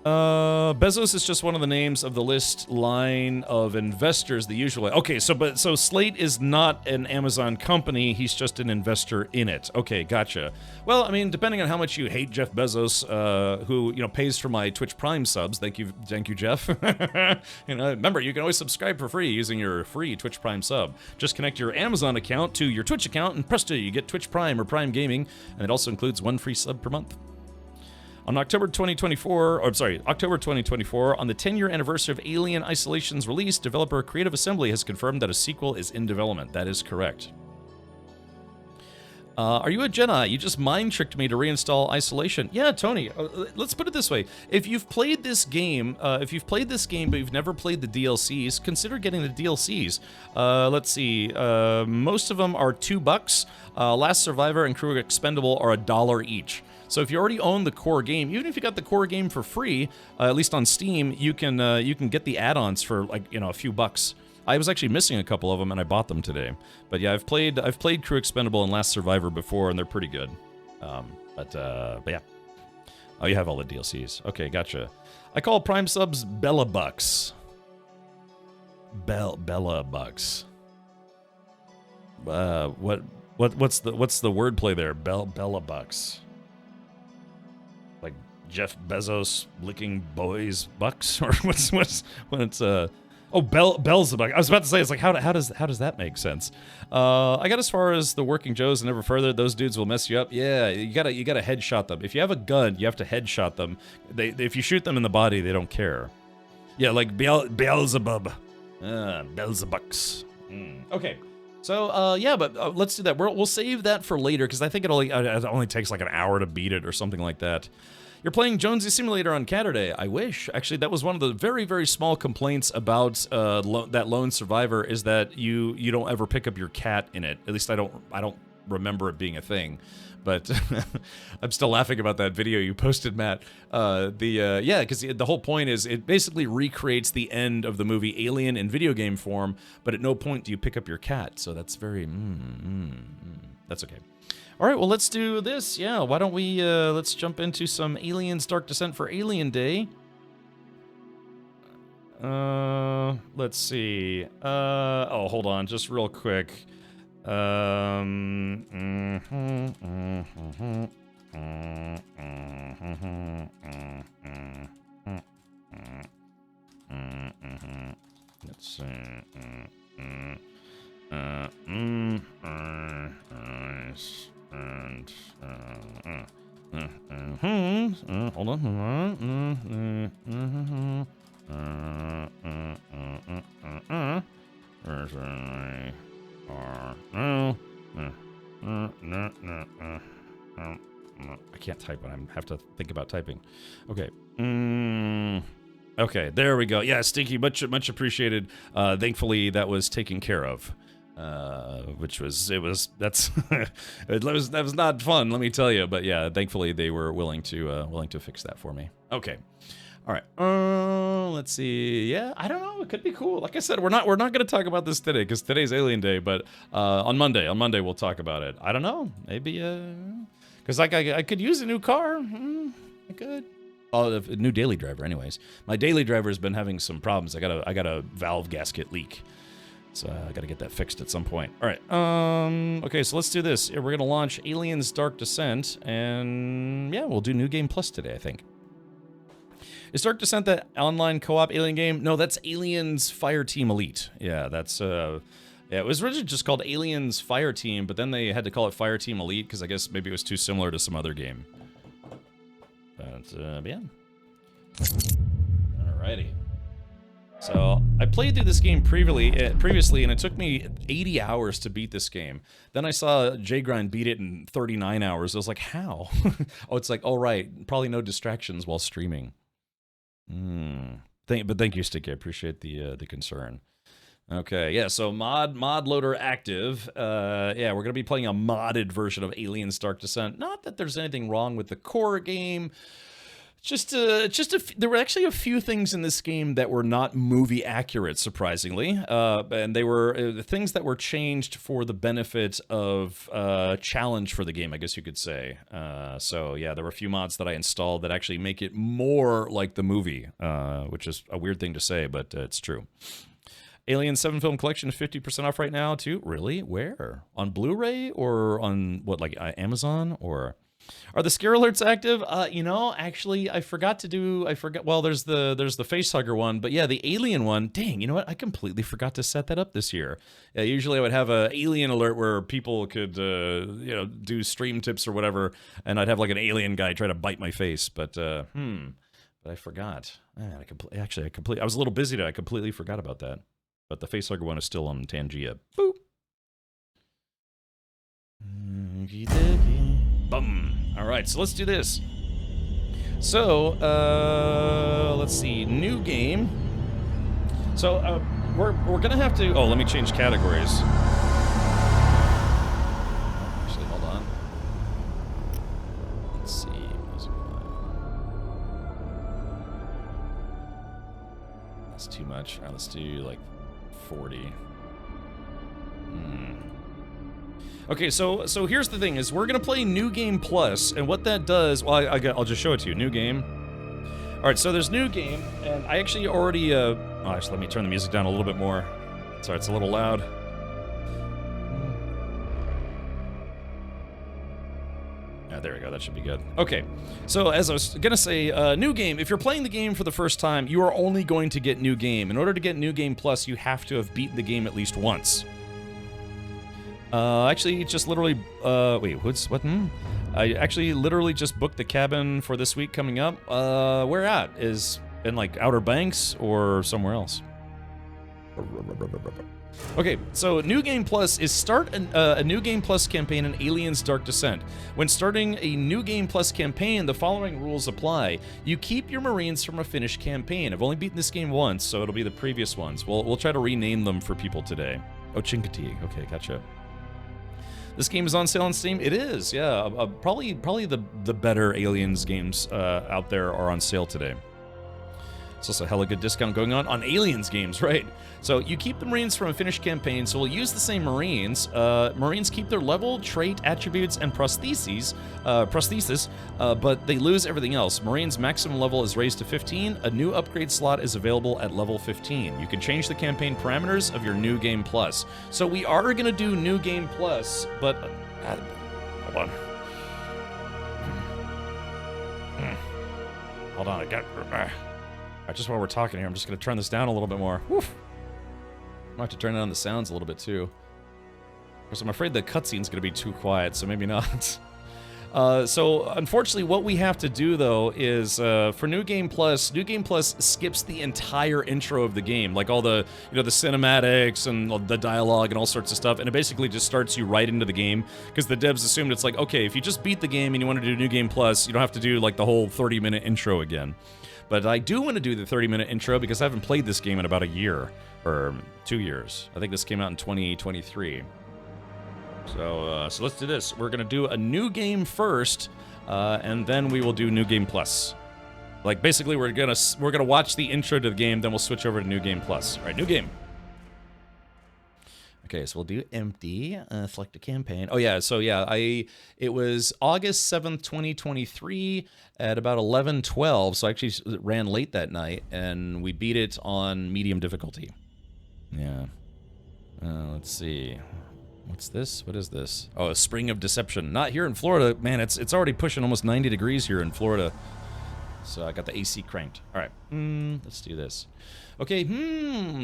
S1: Bezos is just one of the names of the list line of investors, the usual. Okay, so Slate is not an Amazon company, he's just an investor in it. Okay, gotcha. Well, I mean, depending on how much you hate Jeff Bezos, who, pays for my Twitch Prime subs, thank you, Jeff. Remember, you can always subscribe for free using your free Twitch Prime sub. Just connect your Amazon account to your Twitch account, and presto, you get Twitch Prime or Prime Gaming, and it also includes one free sub per month. On October 2024, on the 10-year anniversary of Alien Isolation's release, developer Creative Assembly has confirmed that a sequel is in development. That is correct. Are you a Jedi? You just mind-tricked me to reinstall Isolation. Yeah, Tony, let's put it this way. If you've played this game, but you've never played the DLCs, consider getting the DLCs. Let's see. Most of them are $2. Last Survivor and Crew Expendable are $1 each. So if you already own the core game, even if you got the core game for free, at least on Steam, you can get the add-ons for a few bucks. I was actually missing a couple of them, and I bought them today. But yeah, I've played Crew Expendable and Last Survivor before, and they're pretty good. But yeah. Oh, you have all the DLCs. Okay, gotcha. I call Prime subs Bella Bucks. Bella Bucks. What's the wordplay there? Bella Bucks. Like Jeff Bezos licking boys' bucks, or what's Beelzebub. I was about to say, it's like, how does that make sense? I got as far as the working Joes and never further. Those dudes will mess you up. Yeah, you gotta headshot them. If you have a gun, you have to headshot them. If you shoot them in the body, they don't care. Yeah, like Beelzebub. Beelzebucks. Okay. So, yeah, but let's do that. We'll save that for later, because I think it only takes like an hour to beat it or something like that. You're playing Jonesy Simulator on Catterday. I wish. Actually, that was one of the very, very small complaints about that Lone Survivor, is that you don't ever pick up your cat in it. At least I don't remember it being a thing. But I'm still laughing about that video you posted, Matt. Yeah, because the whole point is it basically recreates the end of the movie Alien in video game form, but at no point do you pick up your cat. So that's very, that's okay. All right, well, let's do this. Yeah, why don't we, let's jump into some Aliens Dark Descent for Alien Day. Let's see. Oh, hold on, just real quick. Let's see. Hold on. I can't type when I have to think about typing. Okay. Okay, there we go. Yeah, Stinky, much appreciated. Thankfully, that was taken care of. That was not fun, let me tell you. But yeah, thankfully they were willing to fix that for me. Okay. All right. Let's see. Yeah, I don't know. It could be cool. Like I said, we're not going to talk about this today because today's Alien Day. But on Monday we'll talk about it. I don't know. Maybe because I could use a new car. I could. Oh, a new daily driver. Anyways, my daily driver has been having some problems. I got a valve gasket leak. So I got to get that fixed at some point. All right. Okay, so let's do this. We're going to launch Aliens Dark Descent, and yeah, we'll do New Game Plus today, I think. Is Dark Descent that online co-op Alien game? No, that's Aliens Fireteam Elite. Yeah, that's yeah, it was originally just called Aliens Fireteam, but then they had to call it Fireteam Elite because I guess maybe it was too similar to some other game. But yeah. Alrighty. So I played through this game previously, and it took me 80 hours to beat this game. Then I saw JGrind beat it in 39 hours. I was like, how? Oh, it's like, oh right, probably no distractions while streaming. But thank you, Sticky. I appreciate the concern. Okay, yeah, so mod loader active. Yeah, we're gonna be playing a modded version of Aliens Dark Descent. Not that there's anything wrong with the core game. There were actually a few things in this game that were not movie accurate, surprisingly, and they were things that were changed for the benefit of challenge for the game, I guess you could say. So yeah, there were a few mods that I installed that actually make it more like the movie, which is a weird thing to say, but it's true. Alien 7 film collection 50% off right now too. Really? Where? On Blu-ray or on what, like Amazon or? Are the scare alerts active? You know, actually, I forgot. Well, there's the facehugger one, but yeah, the alien one. Dang, you know what? I completely forgot to set that up this year. Usually, I would have a alien alert where people could, you know, do stream tips or whatever, and I'd have like an alien guy try to bite my face. But but I forgot. Man, I was a little busy today. I completely forgot about that. But the facehugger one is still on Tangia. Boop. Bum. All right, so let's do this. So, let's see, new game. So, we're gonna have to. Oh, let me change categories. Actually, hold on. Let's see. That's too much. All right, let's do like 40. Okay, so here's the thing: is we're gonna play New Game Plus, and what that does, well, I'll just show it to you. New game. All right, so there's New Game, and I actually already. Actually, let me turn the music down a little bit more. Sorry, it's a little loud. There we go. That should be good. Okay, so as I was gonna say, New Game. If you're playing the game for the first time, you are only going to get New Game. In order to get New Game Plus, you have to have beaten the game at least once. Actually, just literally, wait, what? I actually literally just booked the cabin for this week coming up. Where at? Is in like Outer Banks or somewhere else? Okay, so New Game Plus is start a New Game Plus campaign in Aliens Dark Descent. When starting a New Game Plus campaign, the following rules apply. You keep your Marines from a finished campaign. I've only beaten this game once, so it'll be the previous ones. We'll try to rename them for people today. Oh, Chinkati. Okay, gotcha. This game is on sale on Steam. It is, yeah. Probably the better Aliens games out there are on sale today. It's also a hella good discount going on Aliens games, right? So you keep the Marines from a finished campaign, so we'll use the same Marines. Marines keep their level, trait, attributes, and prosthesis, but they lose everything else. Marines' maximum level is raised to 15. A new upgrade slot is available at level 15. You can change the campaign parameters of your New Game Plus. So we are going to do New Game Plus, but... hold on. Hold on, I got... just while we're talking here, I'm just going to turn this down a little bit more. Woof. I might have to turn down the sounds a little bit too. Because I'm afraid the cutscene's going to be too quiet, so maybe not. So unfortunately, what we have to do though is for New Game Plus skips the entire intro of the game, like all the the cinematics and the dialogue and all sorts of stuff, and it basically just starts you right into the game because the devs assumed it's like, okay, if you just beat the game and you want to do New Game Plus, you don't have to do like the whole 30-minute intro again. But I do want to do the 30-minute intro because I haven't played this game in about a year, or 2 years. I think this came out in 2023. So let's do this. We're gonna do a new game first, and then we will do New Game Plus. Like basically, we're gonna watch the intro to the game, then we'll switch over to New Game Plus. All right, new game. Okay, so we'll do empty, select a campaign. Oh yeah, so yeah, it was August 7th, 2023 at about 11:12, so I actually ran late that night, and we beat it on medium difficulty. Yeah. Let's see. What's this? What is this? Oh, a Spring of Deception. Not here in Florida. Man, it's already pushing almost 90 degrees here in Florida. So I got the AC cranked. All right, let's do this. Okay,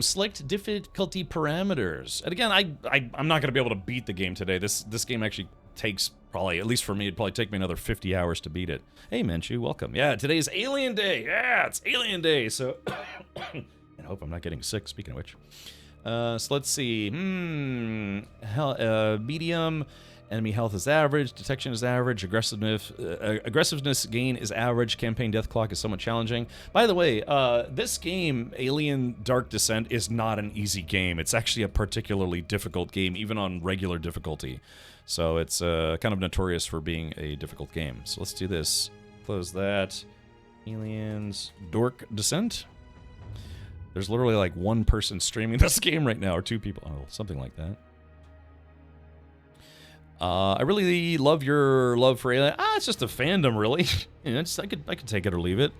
S1: select difficulty parameters. And again, I'm not gonna be able to beat the game today. This game actually takes probably, at least for me, it'd probably take me another 50 hours to beat it. Hey, Menchu, welcome. Yeah, today's Alien Day. Yeah, it's Alien Day. So, And I hope I'm not getting sick, speaking of which. So let's see. Medium. Enemy health is average. Detection is average. Aggressiveness gain is average. Campaign death clock is somewhat challenging. By the way, this game, Alien Dark Descent, is not an easy game. It's actually a particularly difficult game, even on regular difficulty. So it's kind of notorious for being a difficult game. So let's do this. Close that. Aliens Dark Descent. There's literally like one person streaming this game right now, or two people. Oh, something like that. I really love your love for Alien. It's just a fandom, really. You know, I could take it or leave it.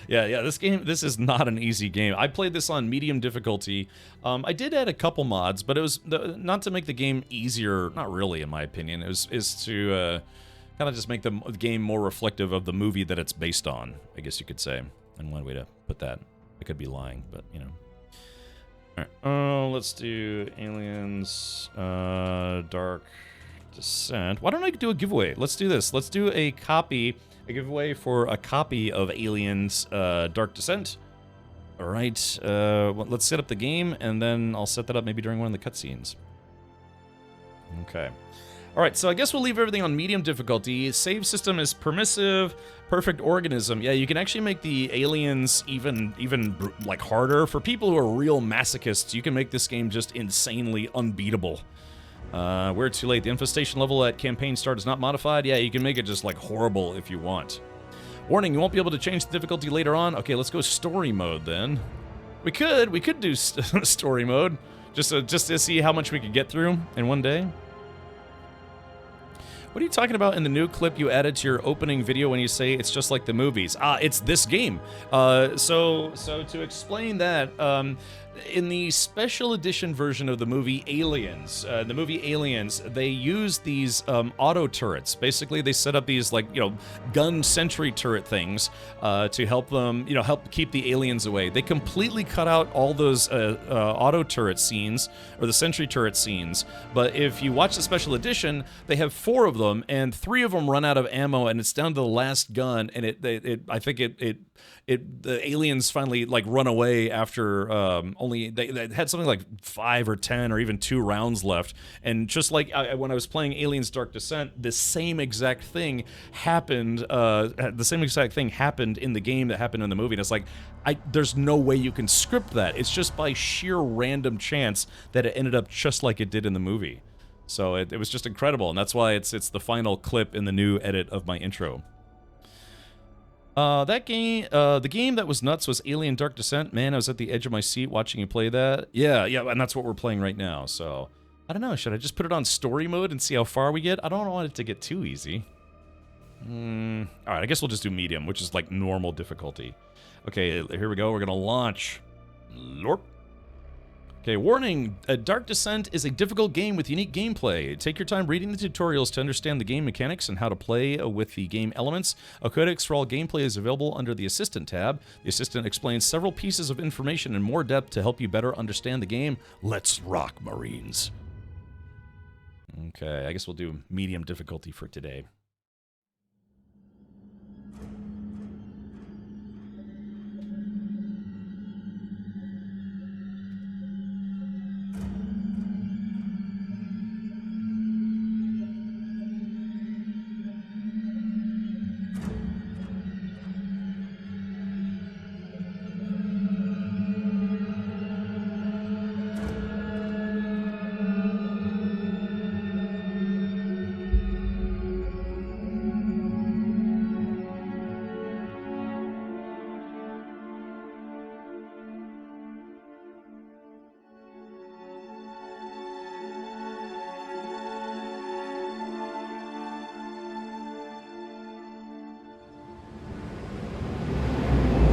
S1: yeah. This is not an easy game. I played this on medium difficulty. I did add a couple mods, but it was not to make the game easier. Not really, in my opinion. It is to kind of just make the game more reflective of the movie that it's based on, I guess you could say. And one way to put that. I could be lying, but you know. Alright, let's do Aliens Dark Descent. Why don't I do a giveaway? Let's do this. Let's do a giveaway for a copy of Aliens Dark Descent. Alright, let's set up the game, and then I'll set that up maybe during one of the cutscenes. Okay. Alright, so I guess we'll leave everything on medium difficulty. Save system is permissive. Perfect organism. Yeah, you can actually make the aliens even like harder. For people who are real masochists, you can make this game just insanely unbeatable. We're too late. The infestation level at campaign start is not modified. Yeah, you can make it just like horrible if you want. Warning, you won't be able to change the difficulty later on. Okay, let's go story mode then. We could do story mode just to see how much we could get through in one day. What are you talking about in the new clip you added to your opening video when you say it's just like the movies? It's this game. So to explain that, in the special edition version of the movie Aliens, they use these auto turrets. Basically, they set up these gun sentry turret things to help them, help keep the aliens away. They completely cut out all those auto turret scenes or the sentry turret scenes. But if you watch the special edition, they have 4 of them, and 3 of them run out of ammo, and it's down to the last gun. And I think the aliens finally run away after only they had something like 5 or 10 or even 2 rounds left. And just like when I was playing Aliens Dark Descent, the same exact thing happened. The same exact thing happened in the game that happened in the movie. And it's like there's no way you can script that. It's just by sheer random chance that it ended up just like it did in the movie. So it was just incredible, and that's why it's the final clip in the new edit of my intro. The game that was nuts was Alien Dark Descent. Man, I was at the edge of my seat watching you play that. Yeah, and that's what we're playing right now, so... I don't know, should I just put it on story mode and see how far we get? I don't want it to get too easy. Alright, I guess we'll just do medium, which is like normal difficulty. Okay, here we go, we're gonna launch. Lorp. Okay, warning, Dark Descent is a difficult game with unique gameplay. Take your time reading the tutorials to understand the game mechanics and how to play with the game elements. A codex for all gameplay is available under the Assistant tab. The Assistant explains several pieces of information in more depth to help you better understand the game. Let's rock, Marines. Okay, I guess we'll do medium difficulty for today.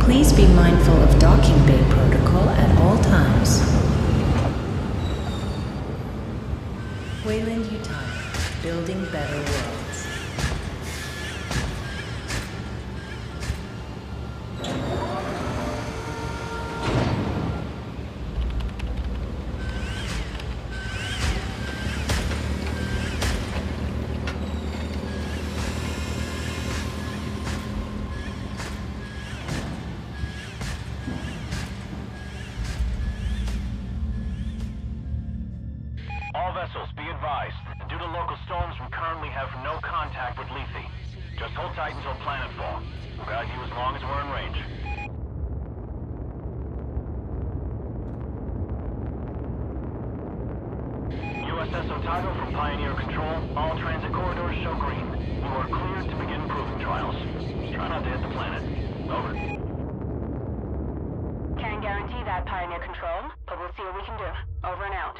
S3: Please be mindful of docking bay protocol at all times. Wayland Yutani, building better worlds.
S4: Federation currently have no contact with Lethe. Just hold tight until planetfall. We'll guide you as long as we're in range. USS Otago from Pioneer Control. All transit corridors show green. You are cleared to begin proving trials. Try not to hit the planet. Over.
S5: Can't guarantee that, Pioneer Control, but we'll see what we can do. Over and out.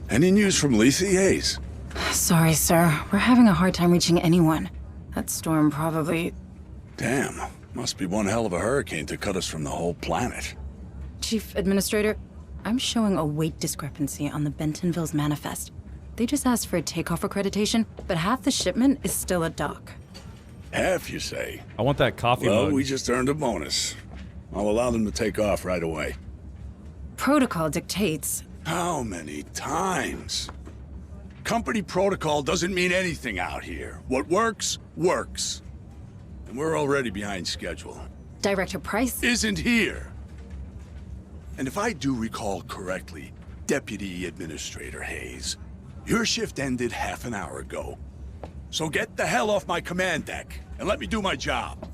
S15: Any news from Lethe, Hayes?
S3: Sorry, sir. We're having a hard time reaching anyone. That storm probably...
S15: Damn. Must be one hell of a hurricane to cut us from the whole planet.
S3: Chief Administrator, I'm showing a weight discrepancy on the Bentonville's manifest. They just asked for a takeoff accreditation, but half the shipment is still at dock.
S15: Half, you say?
S1: I want that coffee
S15: mug.
S1: mug.
S15: We just earned a bonus. I'll allow them to take off right away.
S3: Protocol dictates...
S15: How many times? Company protocol doesn't mean anything out here. What works, works. And we're already behind schedule.
S3: Director Price?
S15: Isn't here. And if I do recall correctly, Deputy Administrator Hayes, your shift ended half an hour ago. So get the hell off my command deck and let me do my job.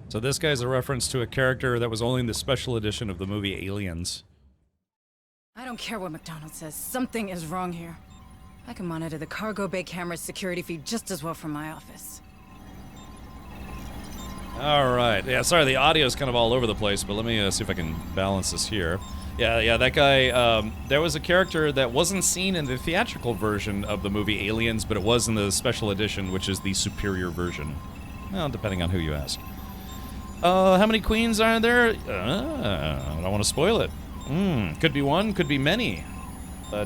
S1: So this guy's a reference to a character that was only in the special edition of the movie Aliens.
S3: I don't care what McDonald says. Something is wrong here. I can monitor the cargo bay camera's security feed just as well from my office.
S1: All right. Yeah, sorry, the audio's kind of all over the place, but let me see if I can balance this here. Yeah, that guy, there was a character that wasn't seen in the theatrical version of the movie Aliens, but it was in the special edition, which is the superior version. Well, depending on who you ask. How many queens are there? I don't want to spoil it. Could be one, could be many.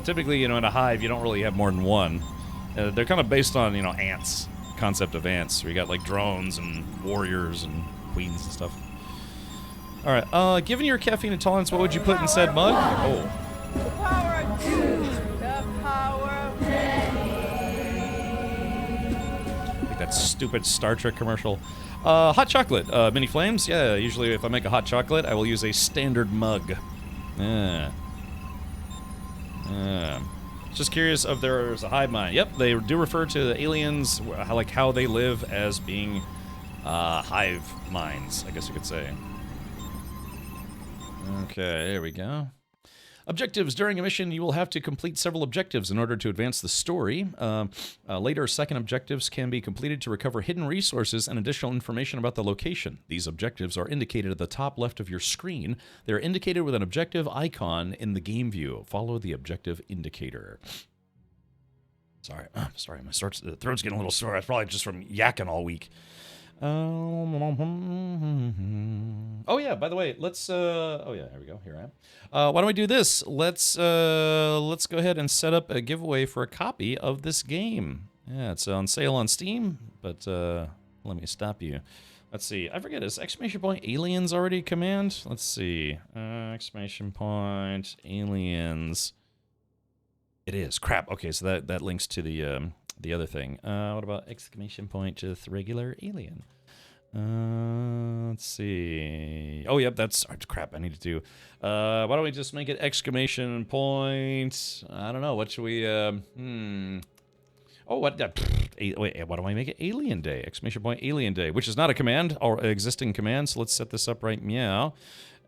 S1: Typically, in a hive, you don't really have more than one. They're kind of based on, ants. Concept of ants. We got, like, drones and warriors and queens and stuff. Alright, given your caffeine intolerance, what would you put in said mug? Oh.
S6: The power of two. The power of many.
S1: Like that stupid Star Trek commercial. Hot chocolate. Mini flames? Yeah, usually if I make a hot chocolate, I will use a standard mug. Just curious if there's a hive mind. Yep, they do refer to the aliens, like how they live as being hive minds, I guess you could say. Okay, here we go. Objectives. During a mission, you will have to complete several objectives in order to advance the story. Later, second objectives can be completed to recover hidden resources and additional information about the location. These objectives are indicated at the top left of your screen. They are indicated with an objective icon in the game view. Follow the objective indicator. Sorry, my throat's getting a little sore. That's probably just from yakking all week. Oh yeah, by the way, let's oh yeah, here we go. Here I am. Why don't we do this? Let's go ahead and set up a giveaway for a copy of this game. Yeah, it's on sale on Steam, but let me stop you. Let's see. I forget, is exclamation point aliens already command? Let's see. Exclamation point aliens. It is. Crap. Okay, so that links to the other thing. What about exclamation point just regular alien? Let's see. Oh, yep, that's crap. I need to do. Why don't we just make it exclamation point? I don't know. What should we? Oh, what? Wait, why do I make it Alien Day? Exclamation point Alien Day, which is not a command or existing command. So let's set this up right meow.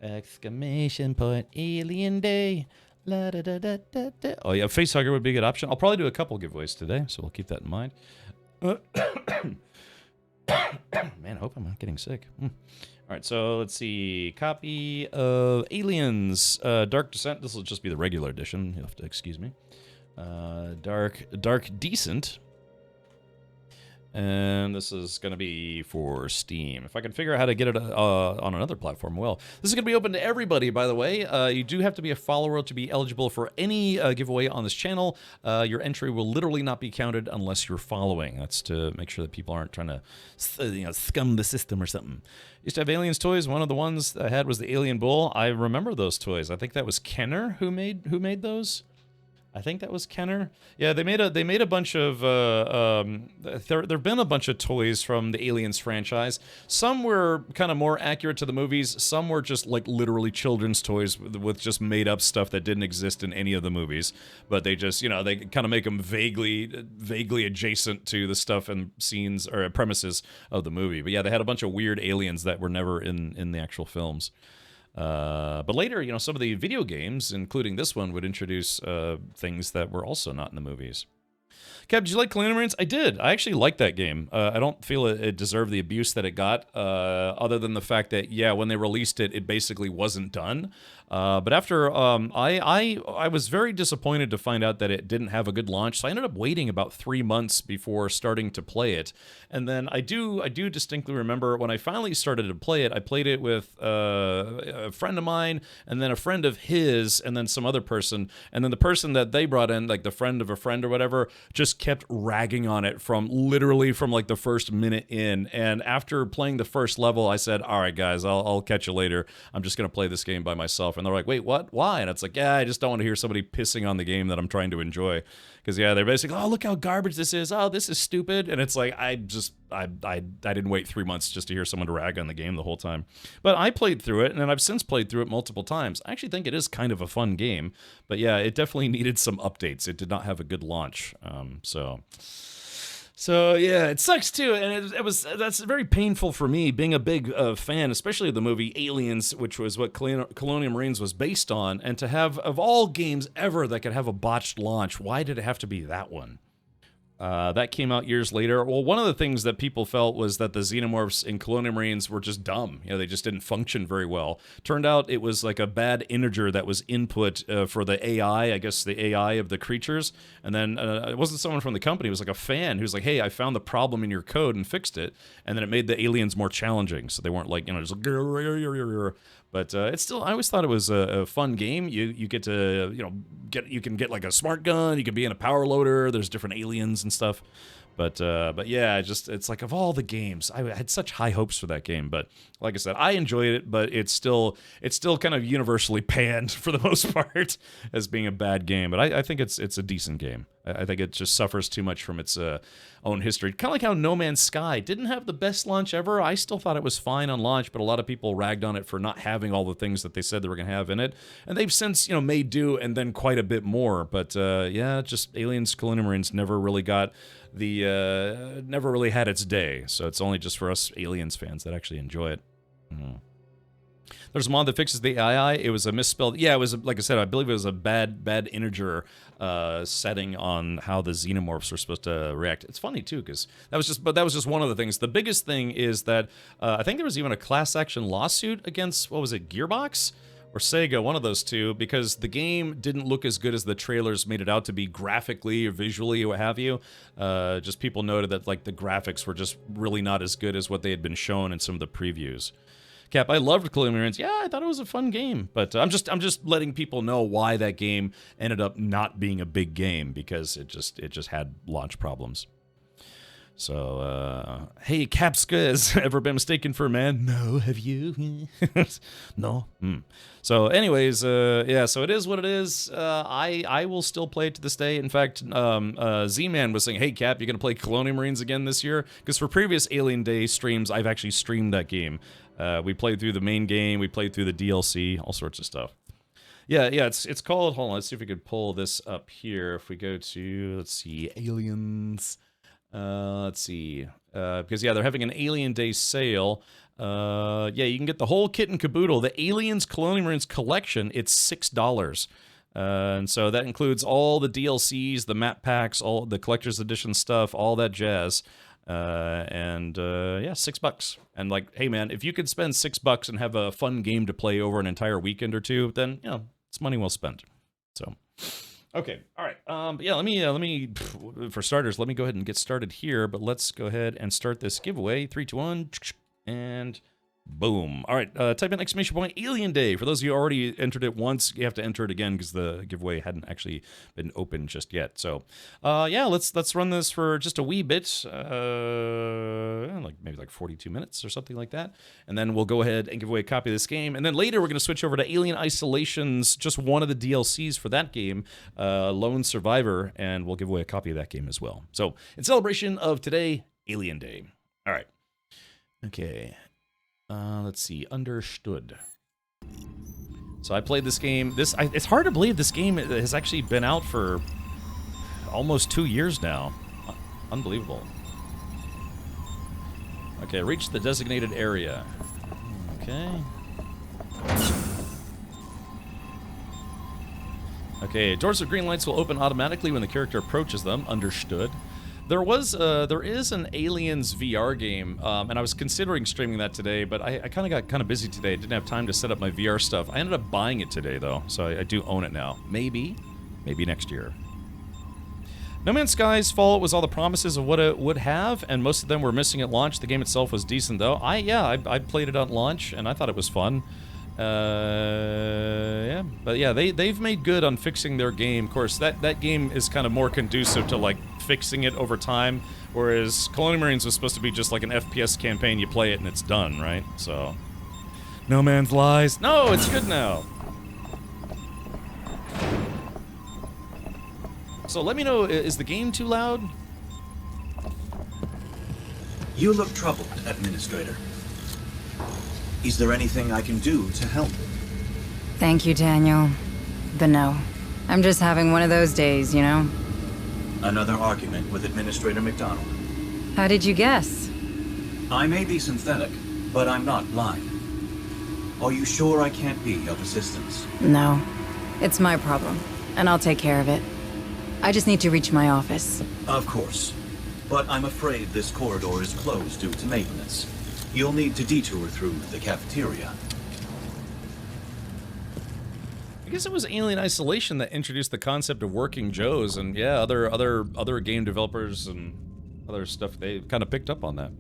S1: Exclamation point Alien Day. La, da, da, da, da, da. Oh yeah, Facehugger would be a good option. I'll probably do a couple giveaways today, so we'll keep that in mind. Man, I hope I'm not getting sick. All right, so let's see. Copy of Aliens, Dark Descent. This will just be the regular edition. You'll have to excuse me. Dark Decent. And this is going to be for Steam. If I can figure out how to get it on another platform, well. This is going to be open to everybody, by the way. You do have to be a follower to be eligible for any giveaway on this channel. Your entry will literally not be counted unless you're following. That's to make sure that people aren't trying to scum the system or something. Used to have Aliens toys. One of the ones I had was the Alien Bull. I remember those toys. I think that was Kenner who made those. I think that was Kenner. Yeah, they made a bunch of there've been a bunch of toys from the Aliens franchise. Some were kind of more accurate to the movies. Some were just like literally children's toys with just made up stuff that didn't exist in any of the movies. But they just, they kind of make them vaguely adjacent to the stuff and scenes or premises of the movie. But yeah, they had a bunch of weird aliens that were never in the actual films. But later, some of the video games, including this one, would introduce things that were also not in the movies. Kev, did you like Colonial Marines? I did. I actually liked that game. I don't feel it deserved the abuse that it got, other than the fact that, yeah, when they released it, it basically wasn't done. But after, I was very disappointed to find out that it didn't have a good launch, so I ended up waiting about 3 months before starting to play it. And then I do distinctly remember when I finally started to play it, I played it with a friend of mine, and then a friend of his, and then some other person, and then the person that they brought in, like the friend of a friend or whatever, just kept ragging on it from like the first minute in. And after playing the first level, I said, all right, guys, I'll catch you later. I'm just going to play this game by myself. And they're like, wait, what? Why? And it's like, yeah, I just don't want to hear somebody pissing on the game that I'm trying to enjoy. Because, yeah, they're basically, oh, look how garbage this is. Oh, this is stupid. And it's like, I didn't wait 3 months just to hear someone rag on the game the whole time. But I played through it, and I've since played through it multiple times. I actually think it is kind of a fun game. But, yeah, it definitely needed some updates. It did not have a good launch. So yeah, it sucks too, and that's very painful for me, being a big fan, especially of the movie Aliens, which was what Colonial Marines was based on, and to have, of all games ever that could have a botched launch, why did it have to be that one? That came out years later. Well, one of the things that people felt was that the xenomorphs in Colonial Marines were just dumb. They just didn't function very well. Turned out it was like a bad integer that was input for the AI, I guess the AI of the creatures. And then it wasn't someone from the company. It was like a fan who's like, hey, I found the problem in your code and fixed it. And then it made the aliens more challenging. So they weren't like, just like... But it's still, I always thought it was a fun game. You get to, you can get like a smart gun. You can be in a power loader. There's different aliens and stuff. But yeah, it's like of all the games, I had such high hopes for that game. But like I said, I enjoyed it, but it's still kind of universally panned for the most part as being a bad game. But I think it's a decent game. I think it just suffers too much from its own history. Kind of like how No Man's Sky didn't have the best launch ever. I still thought it was fine on launch, but a lot of people ragged on it for not having all the things that they said they were going to have in it. And they've since, made do and then quite a bit more. But yeah, just Aliens Colonial Marines never really got never really had its day. So it's only just for us Aliens fans that actually enjoy it. There's a mod that fixes the AI. It was a misspelled. Yeah, it was like I said. I believe it was a bad integer setting on how the xenomorphs were supposed to react. It's funny too, because that was just one of the things. The biggest thing is that I think there was even a class action lawsuit against, what was it, Gearbox or Sega, one of those two, because the game didn't look as good as the trailers made it out to be graphically or visually or what have you. Just people noted that like the graphics were just really not as good as what they had been shown in some of the previews. Cap, I loved Colonial Marines. Yeah, I thought it was a fun game, but I'm just letting people know why that game ended up not being a big game, because it just had launch problems. So, hey, Capska, has ever been mistaken for a man? No, have you? No? So, anyways, yeah, so it is what it is. I will still play it to this day. In fact, Z-Man was saying, hey, Cap, you going to play Colonial Marines again this year? Because for previous Alien Day streams, I've actually streamed that game. We played through the main game, we played through the DLC, all sorts of stuff. Yeah, it's called, hold on, let's see if we could pull this up here. If we go to, let's see, Aliens... let's see, because yeah, they're having an Alien Day sale. Yeah, you can get the whole kit and caboodle. The Aliens Colonial Marines collection, it's $6. And so that includes all the DLCs, the map packs, all the collector's edition stuff, all that jazz. Yeah, $6. And like, hey man, if you could spend $6 and have a fun game to play over an entire weekend or two, then, you know, it's money well spent. So... okay, all right. But yeah, let me, for starters, let me go ahead and get started here, but let's go ahead and start this giveaway. 3, 2, 1, and boom. All right, type in exclamation point Alien Day. For those of you who already entered it once, you have to enter it again because the giveaway hadn't actually been opened just yet. So, yeah, let's run this for just a wee bit, like maybe like 42 minutes or something like that, and then we'll go ahead and give away a copy of this game. And then later we're going to switch over to Alien Isolation's, just one of the DLCs for that game, Lone Survivor, and we'll give away a copy of that game as well. So, in celebration of today, Alien Day. All right. Okay. Let's see, understood. So I played this game. It's hard to believe this game has actually been out for almost 2 years now. Unbelievable. Okay, reach the designated area. Okay. Okay, doors with green lights will open automatically when the character approaches them. Understood. There is an Aliens VR game, and I was considering streaming that today, but I kind of got busy today. Didn't have time to set up my VR stuff. I ended up buying it today, though, so I do own it now. Maybe next year. No Man's Sky's Fallout was all the promises of what it would have, and most of them were missing at launch. The game itself was decent, though. I played it at launch, and I thought it was fun. Yeah, but yeah, they've made good on fixing their game. Of course, that game is kind of more conducive to like fixing it over time, whereas Colonial Marines was supposed to be just like an FPS campaign. You play it and it's done, right? So, No Man's Lies. No, it's good now. So let me know, is the game too loud?
S7: You look troubled, Administrator. Is there anything I can do to help?
S3: Thank you, Daniel. But no. I'm just having one of those days, you know?
S7: Another argument with Administrator McDonald.
S3: How did you guess?
S7: I may be synthetic, but I'm not blind. Are you sure I can't be of assistance?
S3: No. It's my problem, and I'll take care of it. I just need to reach my office.
S7: Of course. But I'm afraid this corridor is closed due to maintenance. You'll need to detour through the cafeteria.
S1: I guess it was Alien Isolation that introduced the concept of working Joes, and yeah, other game developers and other stuff, they kind of picked up on that.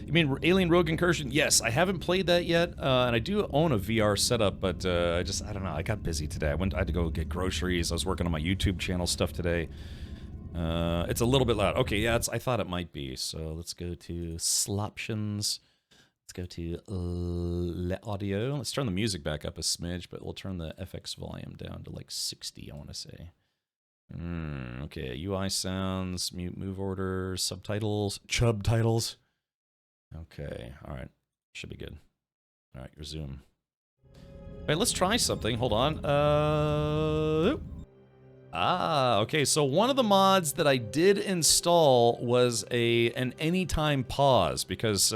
S1: You mean Alien Rogue Incursion? Yes, I haven't played that yet, and I do own a VR setup, but I don't know, I got busy today. I had to go get groceries. I was working on my YouTube channel stuff today. It's a little bit loud. Okay, yeah, I thought it might be. So let's go to Sloptions. Let's go to audio. Let's turn the music back up a smidge, but we'll turn the FX volume down to like 60, I want to say. Okay, UI sounds, mute move order, subtitles, chub titles. Okay, all right, should be good. All right, resume. All right, let's try something. Hold on. Okay, so one of the mods that I did install was an anytime pause, because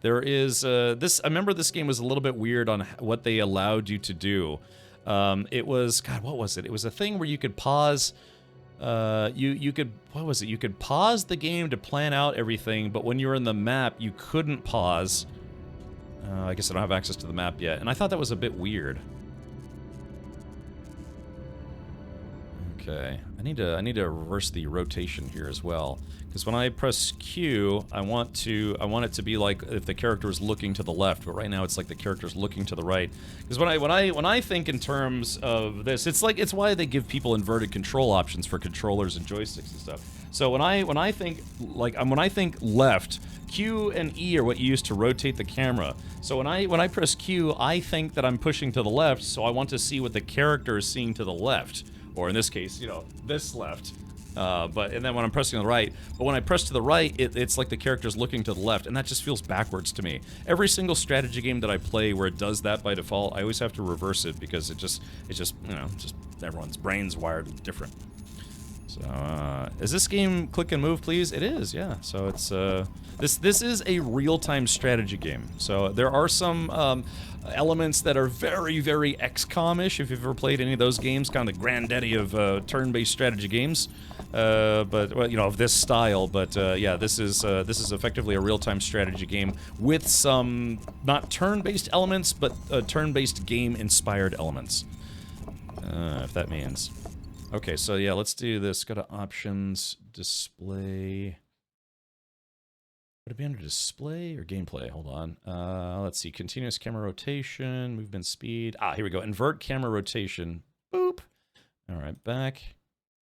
S1: There is this. I remember this game was a little bit weird on what they allowed you to do. It was, God, what was it? It was a thing where you could pause. You could, what was it? You could pause the game to plan out everything, but when you were in the map, you couldn't pause. I guess I don't have access to the map yet, and I thought that was a bit weird. Okay, I need to reverse the rotation here as well, because when I press Q, I want it to be like if the character is looking to the left, but right now it's like the character's looking to the right. Because when I think in terms of this, it's why they give people inverted control options for controllers and joysticks and stuff. So when I think left, Q and E are what you use to rotate the camera. So when I press Q, I think that I'm pushing to the left, so I want to see what the character is seeing to the left. Or in this case, you know, this left. And then when I'm pressing the right, but when I press to the right, it's like the character's looking to the left, and that just feels backwards to me. Every single strategy game that I play where it does that by default, I always have to reverse it because it just you know, just everyone's brain's wired different. So, is this game click and move, please? It is, yeah. So it's this is a real-time strategy game. So there are some elements that are very, very XCOM-ish, if you've ever played any of those games, kind of the granddaddy of turn-based strategy games, but well, you know, of this style. But yeah, this is effectively a real-time strategy game with some not turn-based elements, but turn-based game-inspired elements, if that means. Okay, so yeah, let's do this. Go to options, display. Would it be under display or gameplay? Hold on. Let's see. Continuous camera rotation, movement speed. Ah, here we go. Invert camera rotation. Boop. All right, back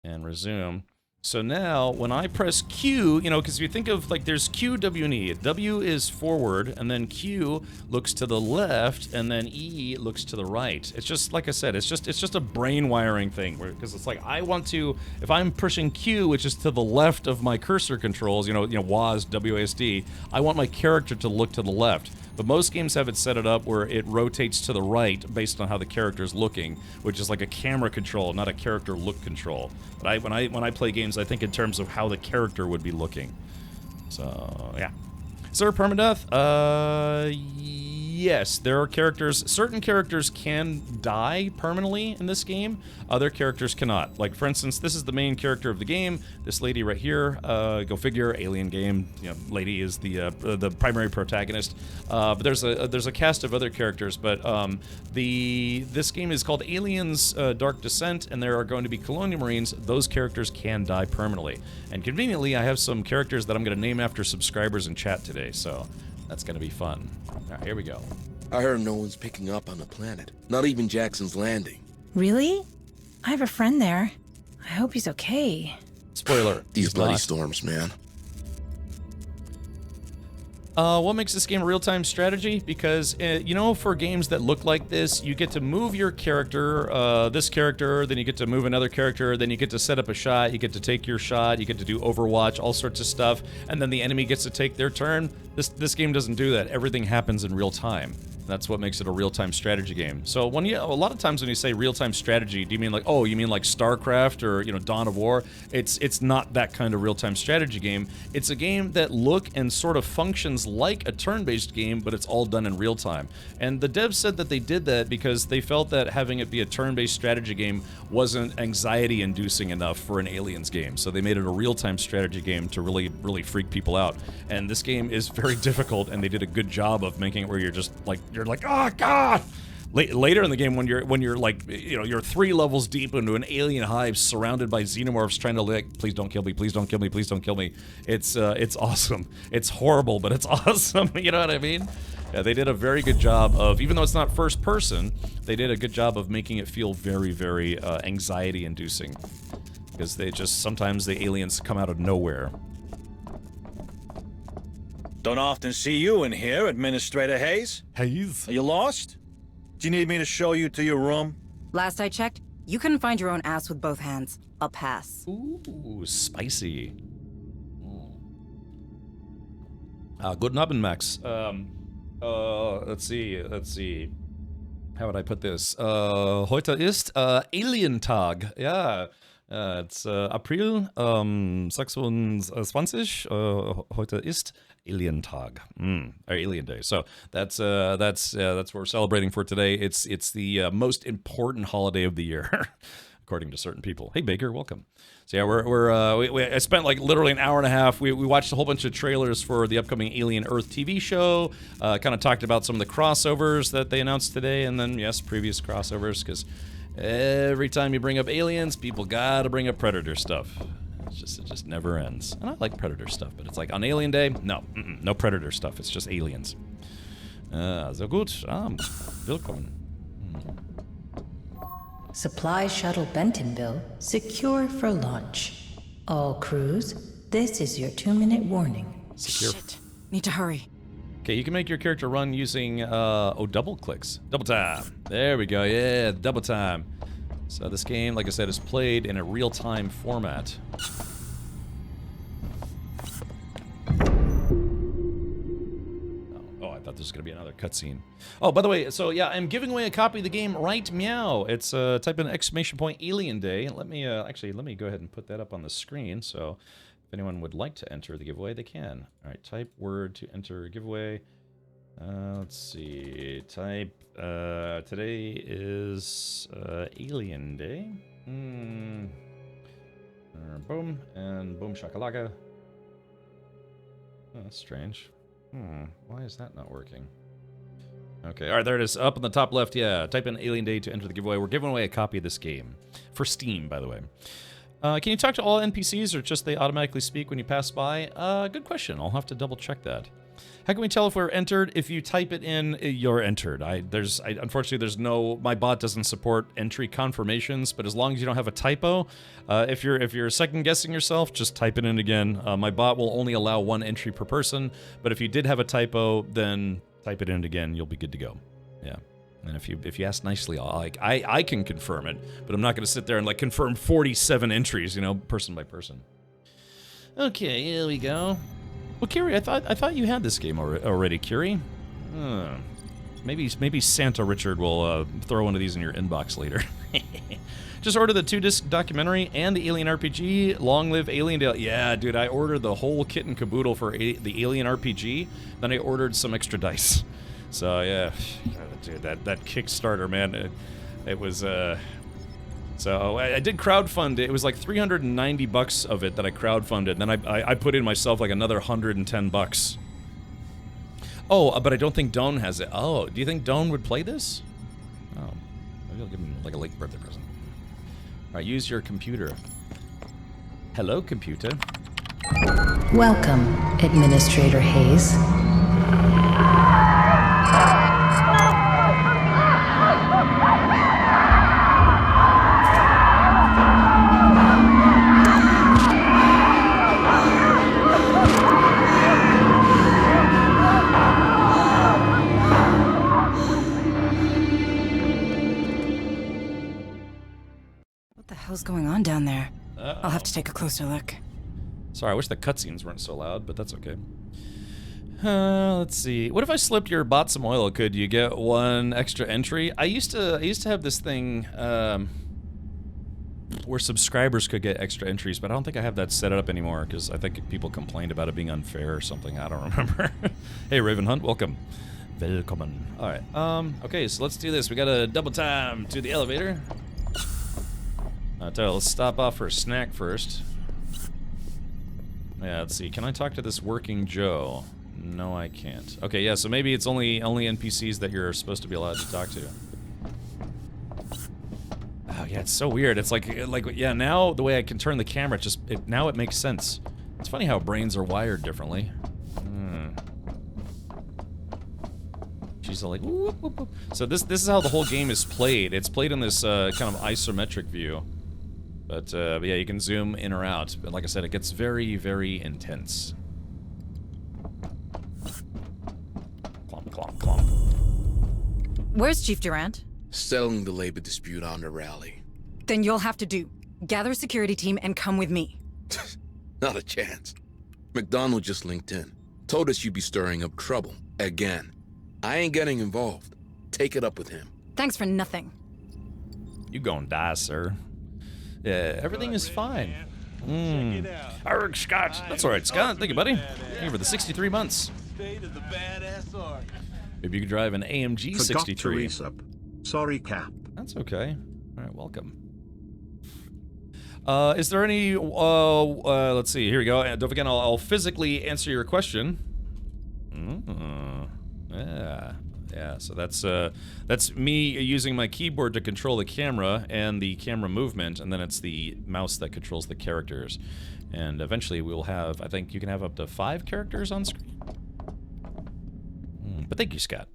S1: and resume. So now, when I press Q, you know, because if you think of, like, there's Q, W, and E. W is forward, and then Q looks to the left, and then E looks to the right. It's just, like I said, it's just a brain wiring thing, because it's like, I want to, if I'm pushing Q, which is to the left of my cursor controls, you know, WASD, WASD, I want my character to look to the left. But most games have it set it up where it rotates to the right based on how the character is looking, which is like a camera control, not a character look control. But when I play games, I think in terms of how the character would be looking. So yeah. Is there a permadeath? Yes, there are characters. Certain characters can die permanently in this game. Other characters cannot. Like, for instance, this is the main character of the game. This lady right here. Go figure. Alien game. You know, lady is the primary protagonist. But there's a cast of other characters. But this game is called Aliens: Dark Descent, and there are going to be Colonial Marines. Those characters can die permanently. And conveniently, I have some characters that I'm going to name after subscribers in chat today. So that's going to be fun. All right, here we go.
S10: I heard no one's picking up on the planet. Not even Jackson's Landing.
S11: Really? I have a friend there. I hope he's okay.
S1: Spoiler.
S10: These bloody storms, man.
S1: What makes this game a real-time strategy? Because, you know, for games that look like this, you get to move your character, this character, then you get to move another character, then you get to set up a shot, you get to take your shot, you get to do Overwatch, all sorts of stuff, and then the enemy gets to take their turn. This game doesn't do that. Everything happens in real time. That's what makes it a real-time strategy game. So when a lot of times when you say real-time strategy, do you mean like, oh, you mean like StarCraft or, you know, Dawn of War? It's not that kind of real-time strategy game. It's a game that look and sort of functions like a turn-based game, but it's all done in real time. And the devs said that they did that because they felt that having it be a turn-based strategy game wasn't anxiety-inducing enough for an Aliens game. So they made it a real-time strategy game to really, really freak people out. And this game is very difficult, and they did a good job of making it where you're like, oh god! Later in the game, when you're like, you know, you're 3 levels deep into an alien hive surrounded by xenomorphs trying to, like, please don't kill me, please don't kill me, please don't kill me. It's awesome. It's horrible, but it's awesome. You know what I mean? Yeah, they did a very good job of, even though it's not first person, they did a good job of making it feel very, very anxiety-inducing. Because sometimes the aliens come out of nowhere.
S12: Don't often see you in here, Administrator Hayes.
S1: Hayes?
S12: Are you lost? Do you need me to show you to your room?
S3: Last I checked, you couldn't find your own ass with both hands. I'll pass.
S1: Ooh, spicy. Guten Abend, Max. Let's see. How would I put this? Heute ist Alien Tag. Yeah. It's April 26. Heute ist Alien Tag, or Alien Day. So that's what we're celebrating for today. It's the most important holiday of the year, according to certain people. Hey Baker, welcome. So yeah, I spent like literally an hour and a half. We watched a whole bunch of trailers for the upcoming Alien Earth TV show. Kind of talked about some of the crossovers that they announced today, and then yes, previous crossovers, because every time you bring up aliens, people gotta bring up Predator stuff. It just never ends. And I like Predator stuff, but it's like on Alien Day, no Predator stuff. It's just aliens. So gut. Willkommen.
S13: Supply shuttle Bentonville secure for launch. All crews, this is your 2-minute warning.
S1: Secure.
S3: Shit. Need to hurry.
S1: Okay, you can make your character run using double clicks. Double time. There we go. Yeah, double time. So this game, like I said, is played in a real-time format. Oh, I thought this was gonna be another cutscene. Oh, by the way, so yeah, I'm giving away a copy of the game right meow. It's type in !Alien Day. Let me go ahead and put that up on the screen. So if anyone would like to enter the giveaway, they can. All right, type word to enter giveaway. Let's see. Type. Today is Alien Day. Boom and boom shakalaka. Oh, that's strange. Why is that not working? Okay, all right, there it is. Up in the top left, yeah. Type in Alien Day to enter the giveaway. We're giving away a copy of this game for Steam, by the way. Can you talk to all NPCs, or just they automatically speak when you pass by? Good question. I'll have to double check that. How can we tell if we're entered? If you type it in, you're entered. Unfortunately, there's no. My bot doesn't support entry confirmations, but as long as you don't have a typo, if you're second guessing yourself, just type it in again. My bot will only allow 1 entry per person, but if you did have a typo, then type it in again. You'll be good to go. Yeah. And if you ask nicely, I can confirm it, but I'm not going to sit there and like confirm 47 entries, person by person. Okay, here we go. Well, Kiri, I thought you had this game already, Kiri. Maybe Santa Richard will throw one of these in your inbox later. Just ordered the 2-disc documentary and the Alien RPG. Long live Alien Day. Yeah, dude, I ordered the whole kit and caboodle for the Alien RPG. Then I ordered some extra dice. So yeah, dude, that Kickstarter, man, it was. So I did crowdfund it. It was like $390 of it that I crowdfunded. And then I put in myself like another $110. Oh, but I don't think Doan has it. Oh, do you think Doan would play this? Oh, maybe I'll give him like a late birthday present. All right, use your computer. Hello, computer.
S13: Welcome, Administrator Hayes.
S3: What the hell's going on down there? I'll have to take a closer look.
S1: Sorry, I wish the cutscenes weren't so loud, but that's okay. Let's see. What if I slipped your bot some oil? Could you get 1 extra entry? I used to have this thing where subscribers could get extra entries, but I don't think I have that set up anymore because I think people complained about it being unfair or something. I don't remember. Hey, Raven Hunt, welcome. Willkommen. All right. Okay, so let's do this. We got a double time to the elevator. Let's stop off for a snack first. Yeah, let's see. Can I talk to this working Joe? No, I can't. Okay, yeah, so maybe it's only NPCs that you're supposed to be allowed to talk to. Oh, yeah, it's so weird. It's like yeah, now the way I can turn the camera, now it makes sense. It's funny how brains are wired differently. She's all like, whoop, whoop, whoop. So this is how the whole game is played. It's played in this kind of isometric view. But yeah, you can zoom in or out. But like I said, it gets very, very intense. Clomp, clomp, clomp.
S3: Where's Chief Durant?
S10: Settling the labor dispute on the rally.
S3: Then you'll have to gather a security team and come with me.
S10: Not a chance. McDonald just linked in. Told us you'd be stirring up trouble. Again. I ain't getting involved. Take it up with him.
S3: Thanks for nothing.
S1: You gonna die, sir. Yeah, everything is fine. Arg, Scott. That's all right, Scott. Thank you, buddy. Thank you for the 63 months. Maybe you could drive an AMG 63.
S8: Sorry, Cap.
S1: That's okay. All right, welcome. Is there any? Let's see. Here we go. Don't forget, I'll physically answer your question. Yeah. So that's me using my keyboard to control the camera and the camera movement, and then it's the mouse that controls the characters. And eventually we'll have. I think you can have up to 5 characters on screen. But thank you, Scott.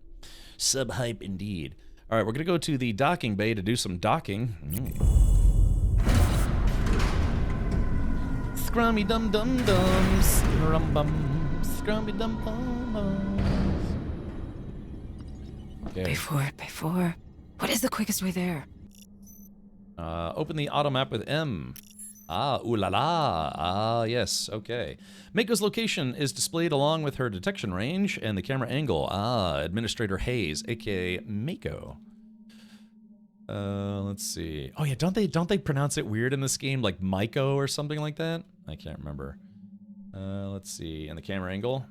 S1: Sub-hype indeed. All right, we're gonna go to the docking bay to do some docking. Scrummy dum dum dum, scrum bum, scrummy dum bum bum. Okay.
S3: Before. What is the quickest way there?
S1: Open the auto map with M. Ooh la la. Yes, okay. Mako's location is displayed along with her detection range and the camera angle. Administrator Hayes, aka Mako. Let's see. Oh yeah, don't they pronounce it weird in this game, like Maiko or something like that? I can't remember. Let's see. And the camera angle.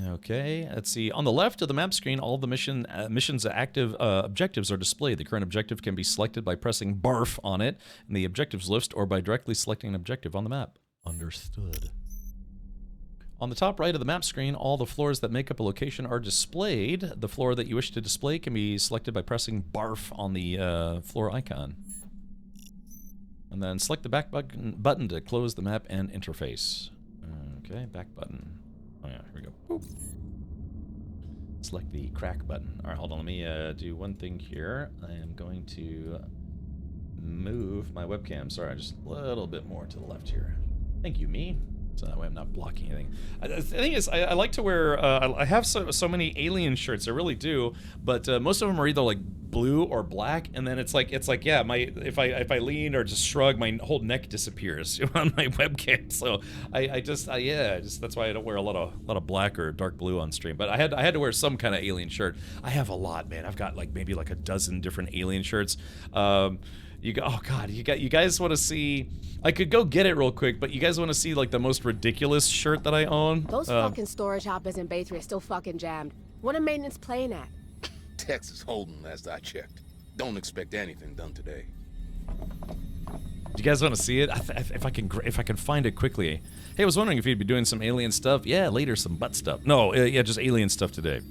S1: Okay, let's see. On the left of the map screen, all the mission's active objectives are displayed. The current objective can be selected by pressing BARF on it in the objectives list or by directly selecting an objective on the map. Understood. On the top right of the map screen, all the floors that make up a location are displayed. The floor that you wish to display can be selected by pressing BARF on the floor icon. And then select the back button to close the map and interface. Okay, back button. Oh yeah, here we go. Boop. Select the crack button. All right, hold on. Let me do one thing here. I am going to move my webcam. Sorry, just a little bit more to the left here. Thank you, me. So that way I'm not blocking anything. The thing is, I like to wear, I have so many Alien shirts, I really do, but most of them are either like blue or black, and then it's like yeah, if I lean or just shrug, my whole neck disappears on my webcam. So that's why I don't wear a lot of black or dark blue on stream. But I had to wear some kind of Alien shirt. I have a lot, man. I've got like maybe like a dozen different Alien shirts. You guys want to see? I could go get it real quick, but you guys want to see like the most ridiculous shirt that I own?
S14: Those fucking storage hoppers in Bay 3 are still fucking jammed. What are maintenance playing at?
S10: Texas Hold'em, last I checked. Don't expect anything done today.
S1: Do you guys want to see it? If I can find it quickly. Hey, I was wondering if you'd be doing some Alien stuff. Yeah, later some butt stuff. No, yeah, just Alien stuff today.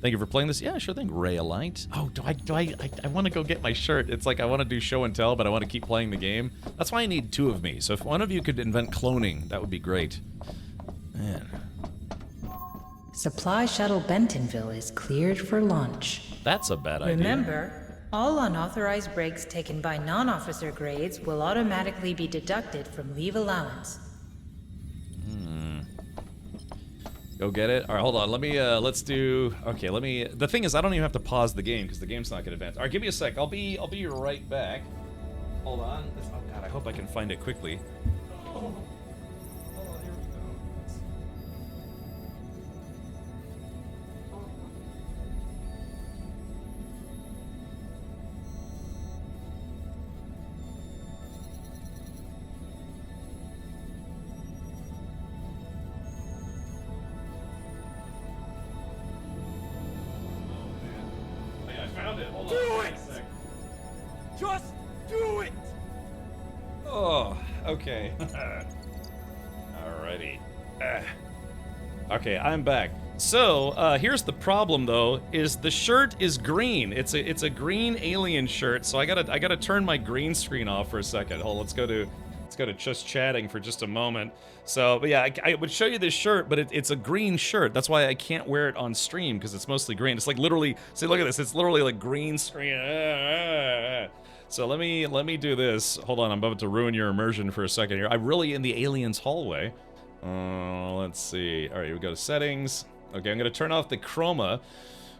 S1: Thank you for playing this. Yeah, sure thing. Rayalite. Oh, I want to go get my shirt. It's like I want to do show and tell, but I want to keep playing the game. That's why I need 2 of me. So if one of you could invent cloning, that would be great. Man.
S13: Supply shuttle Bentonville is cleared for launch.
S1: That's a bad idea.
S13: Remember, all unauthorized breaks taken by non-officer grades will automatically be deducted from leave allowance.
S1: Go get it. All right, hold on. Let me, let's do, okay, the thing is, I don't even have to pause the game because the game's not going to advance. All right, give me a sec. I'll be right back. Hold on. Oh, God, I hope I can find it quickly. Oh.
S2: Just do it!
S1: Oh, okay. Alrighty. Okay, I'm back. So, here's the problem though, is the shirt is green. It's a green Alien shirt, so I gotta turn my green screen off for a second. Hold on, let's go to just chatting for just a moment. So, but yeah, I would show you this shirt, but it's a green shirt. That's why I can't wear it on stream, because it's mostly green. It's like literally, see, look at this. It's literally like green screen. So let me do this. Hold on, I'm about to ruin your immersion for a second here. I'm really in the Aliens hallway. Let's see. All right, we go to settings. Okay, I'm gonna turn off the chroma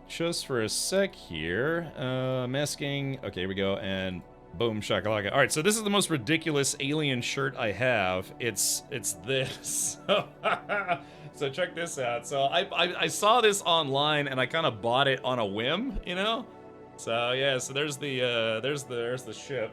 S1: just for a sec here. Masking. Okay, here we go, and boom, shakalaka. All right, so this is the most ridiculous Alien shirt I have. It's this. So check this out. So I saw this online and I kind of bought it on a whim, you know. So yeah, so there's the ship.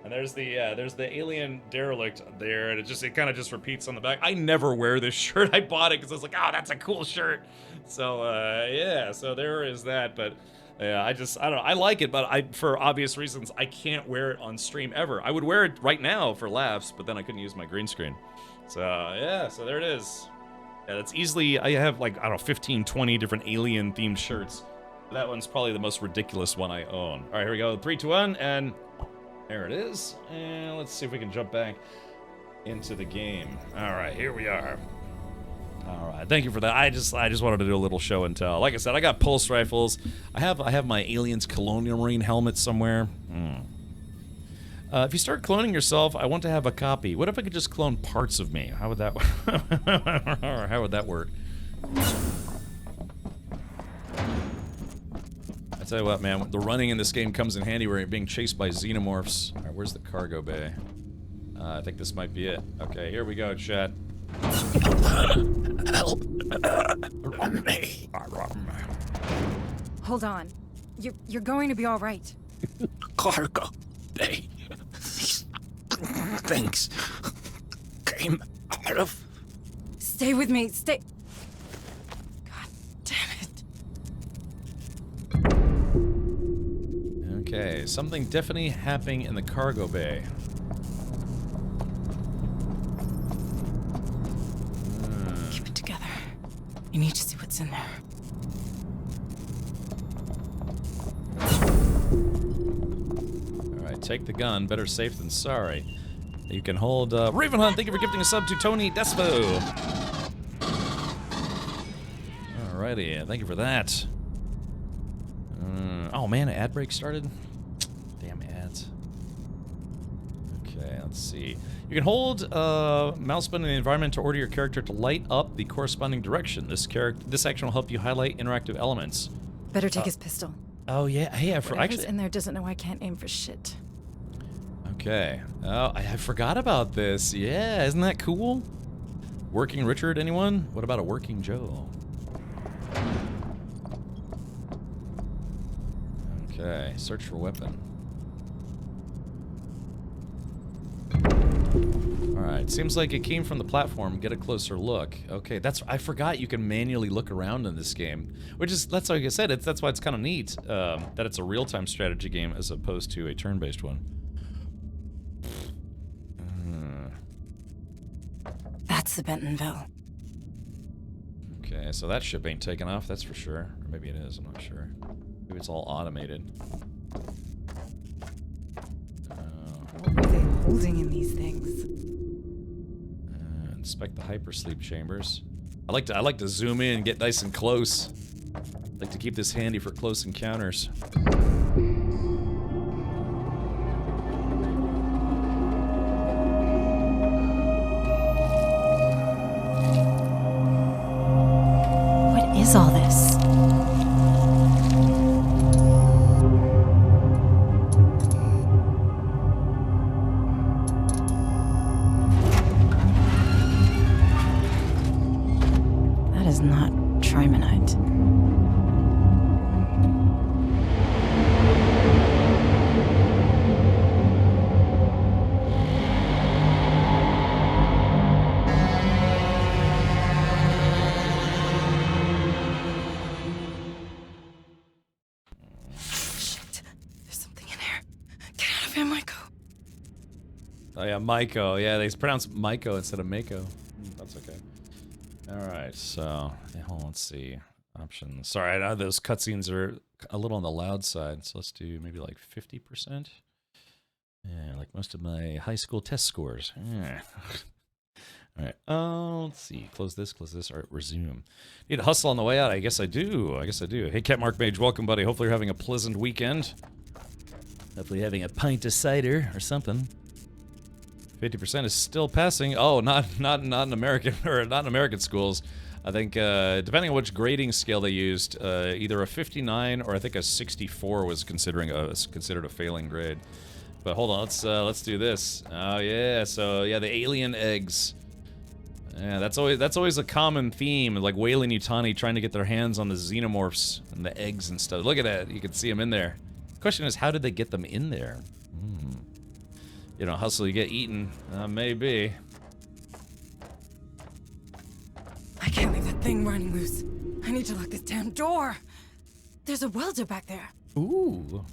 S1: And there's the alien derelict there, and it kind of just repeats on the back. I never wear this shirt. I bought it because I was like, oh, that's a cool shirt. So yeah, so there is that. But yeah, I don't know. I like it, but for obvious reasons, I can't wear it on stream ever. I would wear it right now for laughs, but then I couldn't use my green screen. So yeah, so there it is. Yeah, that's easily, I have like, I don't know, 15, 20 different alien themed shirts. That one's probably the most ridiculous one I own. All right, here we go. 3, 2, 1, and there it is. And let's see if we can jump back into the game. All right, here we are. All right, thank you for that. I just wanted to do a little show and tell. Like I said, I got pulse rifles. I have my Aliens Colonial Marine helmet somewhere. If you start cloning yourself, I want to have a copy. What if I could just clone parts of me? How would that how would that work? I tell you what, man, the running in this game comes in handy where you're being chased by xenomorphs. All right, where's the cargo bay? I think this might be it. Okay, here we go, chat. Help me.
S3: Hold on. You're going to be all right.
S8: Cargo bay. Things came out of.
S3: Stay with me. Stay. God damn it.
S1: Okay, something definitely happening in the cargo bay.
S3: Keep it together. You need to see what's in there.
S1: Alright, take the gun. Better safe than sorry. You can hold, Ravenhunt, thank you for gifting a sub to Tony Despo. Alrighty, thank you for that. Oh man, an ad break started? Damn ads. Okay, let's see. You can hold mouse button in the environment to order your character to light up the corresponding direction. This action will help you highlight interactive elements.
S3: Better take his pistol.
S1: Oh yeah, hey,
S3: Whatever's in there doesn't know I can't aim for shit.
S1: Okay. Oh, I forgot about this. Yeah, isn't that cool? Working Richard, anyone? What about a working Joe? Okay, search for weapon. Alright, seems like it came from the platform. Get a closer look. Okay, I forgot you can manually look around in this game. Which is, that's like I said, that's why it's kind of neat that it's a real-time strategy game as opposed to a turn-based one.
S3: That's the Bentonville.
S1: Okay, so that ship ain't taking off, that's for sure. Or maybe it is, I'm not sure. Maybe it's all automated.
S3: What were they holding in these things?
S1: Inspect the hypersleep chambers. I like to zoom in and get nice and close. I like to keep this handy for close encounters.
S3: What is all this? That is not trimonite.
S1: Oh yeah, Maiko. Yeah, they pronounce Maiko instead of Mako. That's okay. Alright, so, hold on, let's see. Options. Sorry, I know those cutscenes are a little on the loud side, so let's do maybe like 50%. Yeah, like most of my high school test scores. Yeah. Alright, let's see. Close this. Alright, resume. Need to hustle on the way out? I guess I do. Hey, Cat Mark Mage, welcome, buddy. Hopefully you're having a pleasant weekend. Hopefully having a pint of cider or something. 50% is still passing. Oh, not in American or not in American schools. I think depending on which grading scale they used, either a 59 or I think a 64 was considered a failing grade. But hold on, let's do this. Oh yeah, so yeah, the alien eggs. Yeah, that's always a common theme, like Weyland-Yutani trying to get their hands on the xenomorphs and the eggs and stuff. Look at that, you can see them in there. The question is, how did they get them in there? you know, hustle, you get eaten. Maybe.
S3: I can't leave that thing running loose. I need to lock this damn door. There's a welder back there.
S1: Ooh.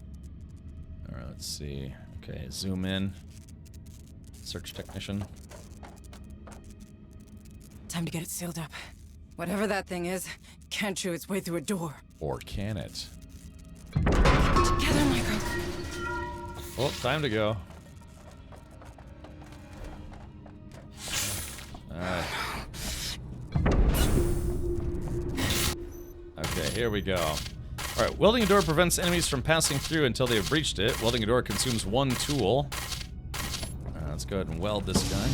S1: All right, let's see. Okay, zoom in. Search technician.
S3: Time to get it sealed up. Whatever that thing is, can't chew its way through a door.
S1: Or can it?
S3: Together, Michael.
S1: Well, time to go. Alright. Okay, here we go. Alright, welding a door prevents enemies from passing through until they have breached it. Welding a door consumes 1 tool. Let's go ahead and weld this guy.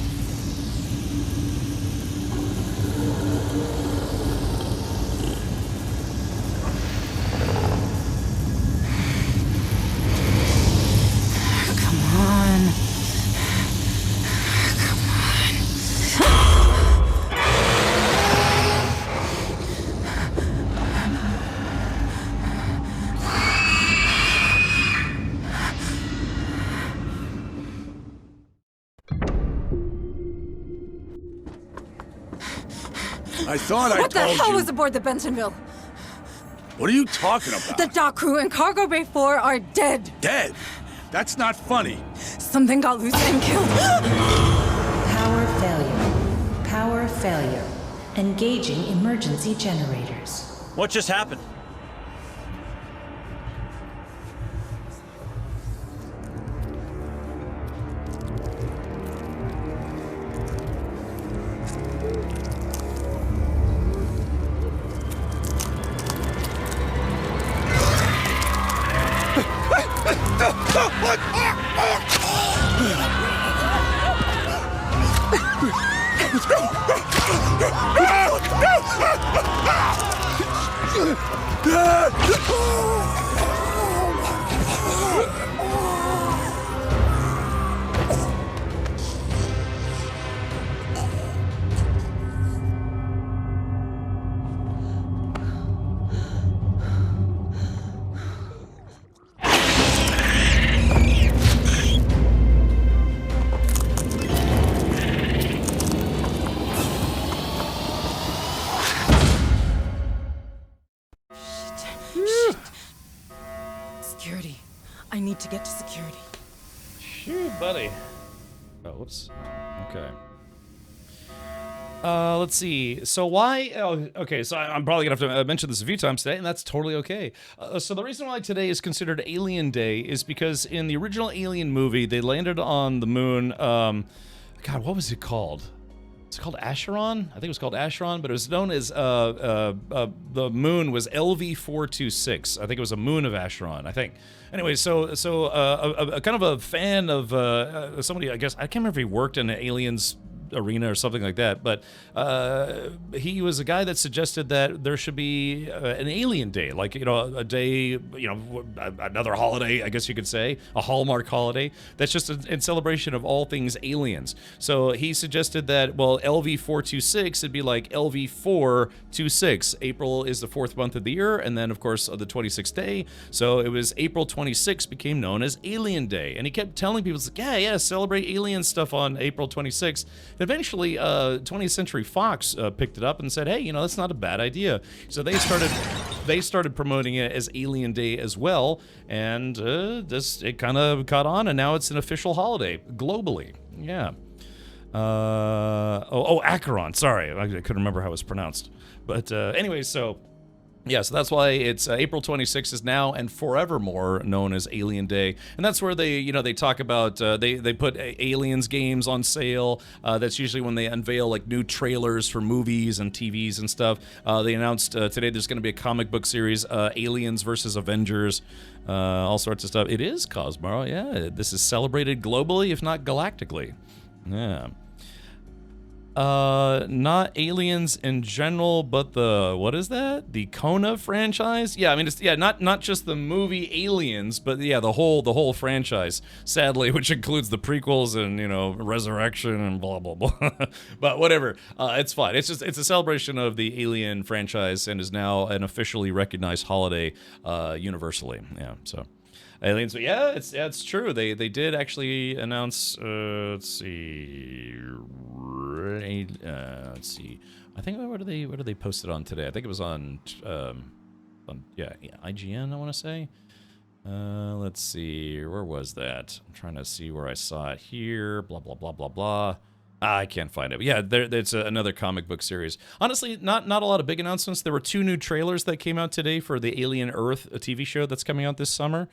S15: I thought I
S3: What the
S15: told
S3: hell
S15: you.
S3: was aboard the Bentonville?
S15: What are you talking about?
S3: The dock crew in Cargo Bay 4 are dead.
S15: Dead? That's not funny.
S3: Something got loose and killed.
S13: Power failure. Power failure. Engaging emergency generators.
S12: What just happened?
S3: Security. I need to get to security.
S1: Shoot, buddy. Oh, whoops. Okay. Let's see. So why? Oh, okay. So I'm probably gonna have to mention this a few times today, and that's totally okay. So the reason why today is considered Alien Day is because in the original Alien movie, they landed on the moon. God, what was it called? It's called Acheron. I think it was called Acheron, but it was known as the moon was LV-426. I think it was a moon of Acheron. I think. Anyway, so a kind of a fan of somebody. I guess I can't remember if he worked in the Aliens arena or something like that, but he was a guy that suggested that there should be an Alien Day, like, you know, a day, you know, another holiday, I guess you could say, a Hallmark holiday that's just in celebration of all things aliens. So he suggested that, well, LV-426 would be like LV-426. April is the 4th month of the year, and then of course the 26th day. So it was April 26th became known as Alien Day, and he kept telling people, like, yeah, celebrate alien stuff on April 26th. Eventually, 20th Century Fox picked it up and said, "Hey, you know, that's not a bad idea." So they started promoting it as Alien Day as well, and it kind of caught on, and now it's an official holiday globally. Yeah. Acheron. Sorry, I couldn't remember how it was pronounced. But anyway, so. Yeah, so that's why it's April 26th is now and forevermore known as Alien Day, and that's where they talk about they put Aliens games on sale. That's usually when they unveil like new trailers for movies and TVs and stuff. They announced today there's going to be a comic book series, Aliens versus Avengers, all sorts of stuff. It is Cosmos, yeah. This is celebrated globally, if not galactically. Yeah. Not aliens in general, but what is that? The Kona franchise? Yeah, I mean, it's, yeah, not just the movie Aliens, but yeah, the whole franchise, sadly, which includes the prequels and, you know, Resurrection and blah, blah, blah. But whatever, it's fine. It's a celebration of the Alien franchise and is now an officially recognized holiday, universally. Yeah, so. Aliens, yeah, it's true. They did actually announce. Let's see. Let's see. I think what did they post it on today? I think it was on IGN. I want to say. Let's see. Where was that? I'm trying to see where I saw it here. Blah blah blah blah blah. I can't find it. Yeah, it's another comic book series. Honestly, not a lot of big announcements. There were 2 new trailers that came out today for the Alien Earth, a TV show that's coming out this summer.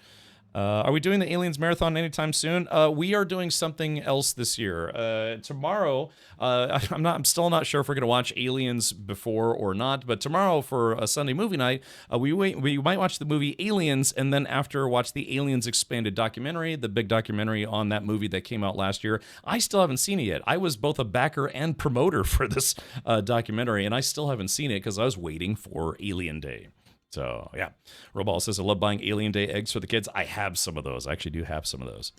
S1: Are we doing the Aliens Marathon anytime soon? We are doing something else this year. Tomorrow, I'm still not sure if we're going to watch Aliens before or not, but tomorrow for a Sunday movie night, we might watch the movie Aliens, and then after watch the Aliens Expanded documentary, the big documentary on that movie that came out last year. I still haven't seen it yet. I was both a backer and promoter for this documentary, and I still haven't seen it because I was waiting for Alien Day. So, yeah. Robal says, I love buying Alien Day eggs for the kids. I have some of those. I actually do have some of those.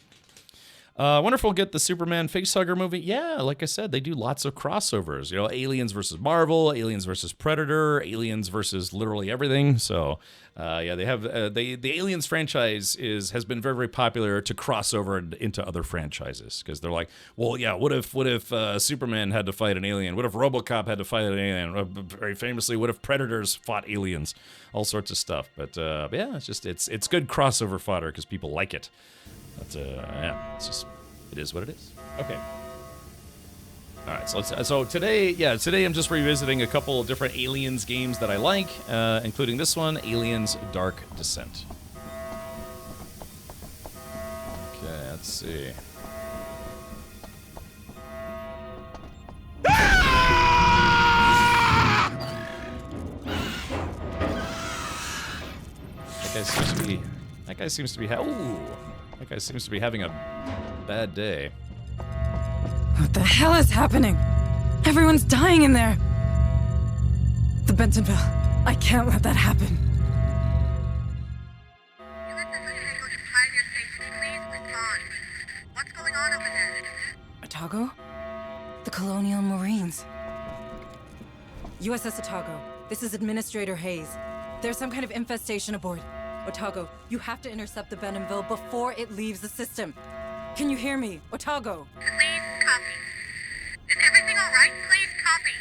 S1: I wonder if we'll get the Superman facehugger movie. Yeah, like I said, they do lots of crossovers. You know, Aliens versus Marvel, Aliens versus Predator, Aliens versus literally everything. So, yeah, they have the Aliens franchise has been very, very popular to cross over into other franchises because they're like, well, yeah, what if Superman had to fight an alien? What if RoboCop had to fight an alien? Very famously, what if Predators fought aliens? All sorts of stuff. But yeah, it's good crossover fodder because people like it. But yeah, it is what it is. Okay. All right, so today I'm just revisiting a couple of different Aliens games that I like, including this one, Aliens Dark Descent. Okay, let's see. That guy seems to be having a bad day.
S3: What the hell is happening? Everyone's dying in there. The Bentonville. I can't let that happen.
S6: What's going on over there?
S3: Otago? The Colonial Marines. USS Otago. This is Administrator Hayes. There's some kind of infestation aboard. Otago, you have to intercept the Bentonville before it leaves the system. Can you hear me? Otago?
S6: Please copy. Is everything all right? Please copy.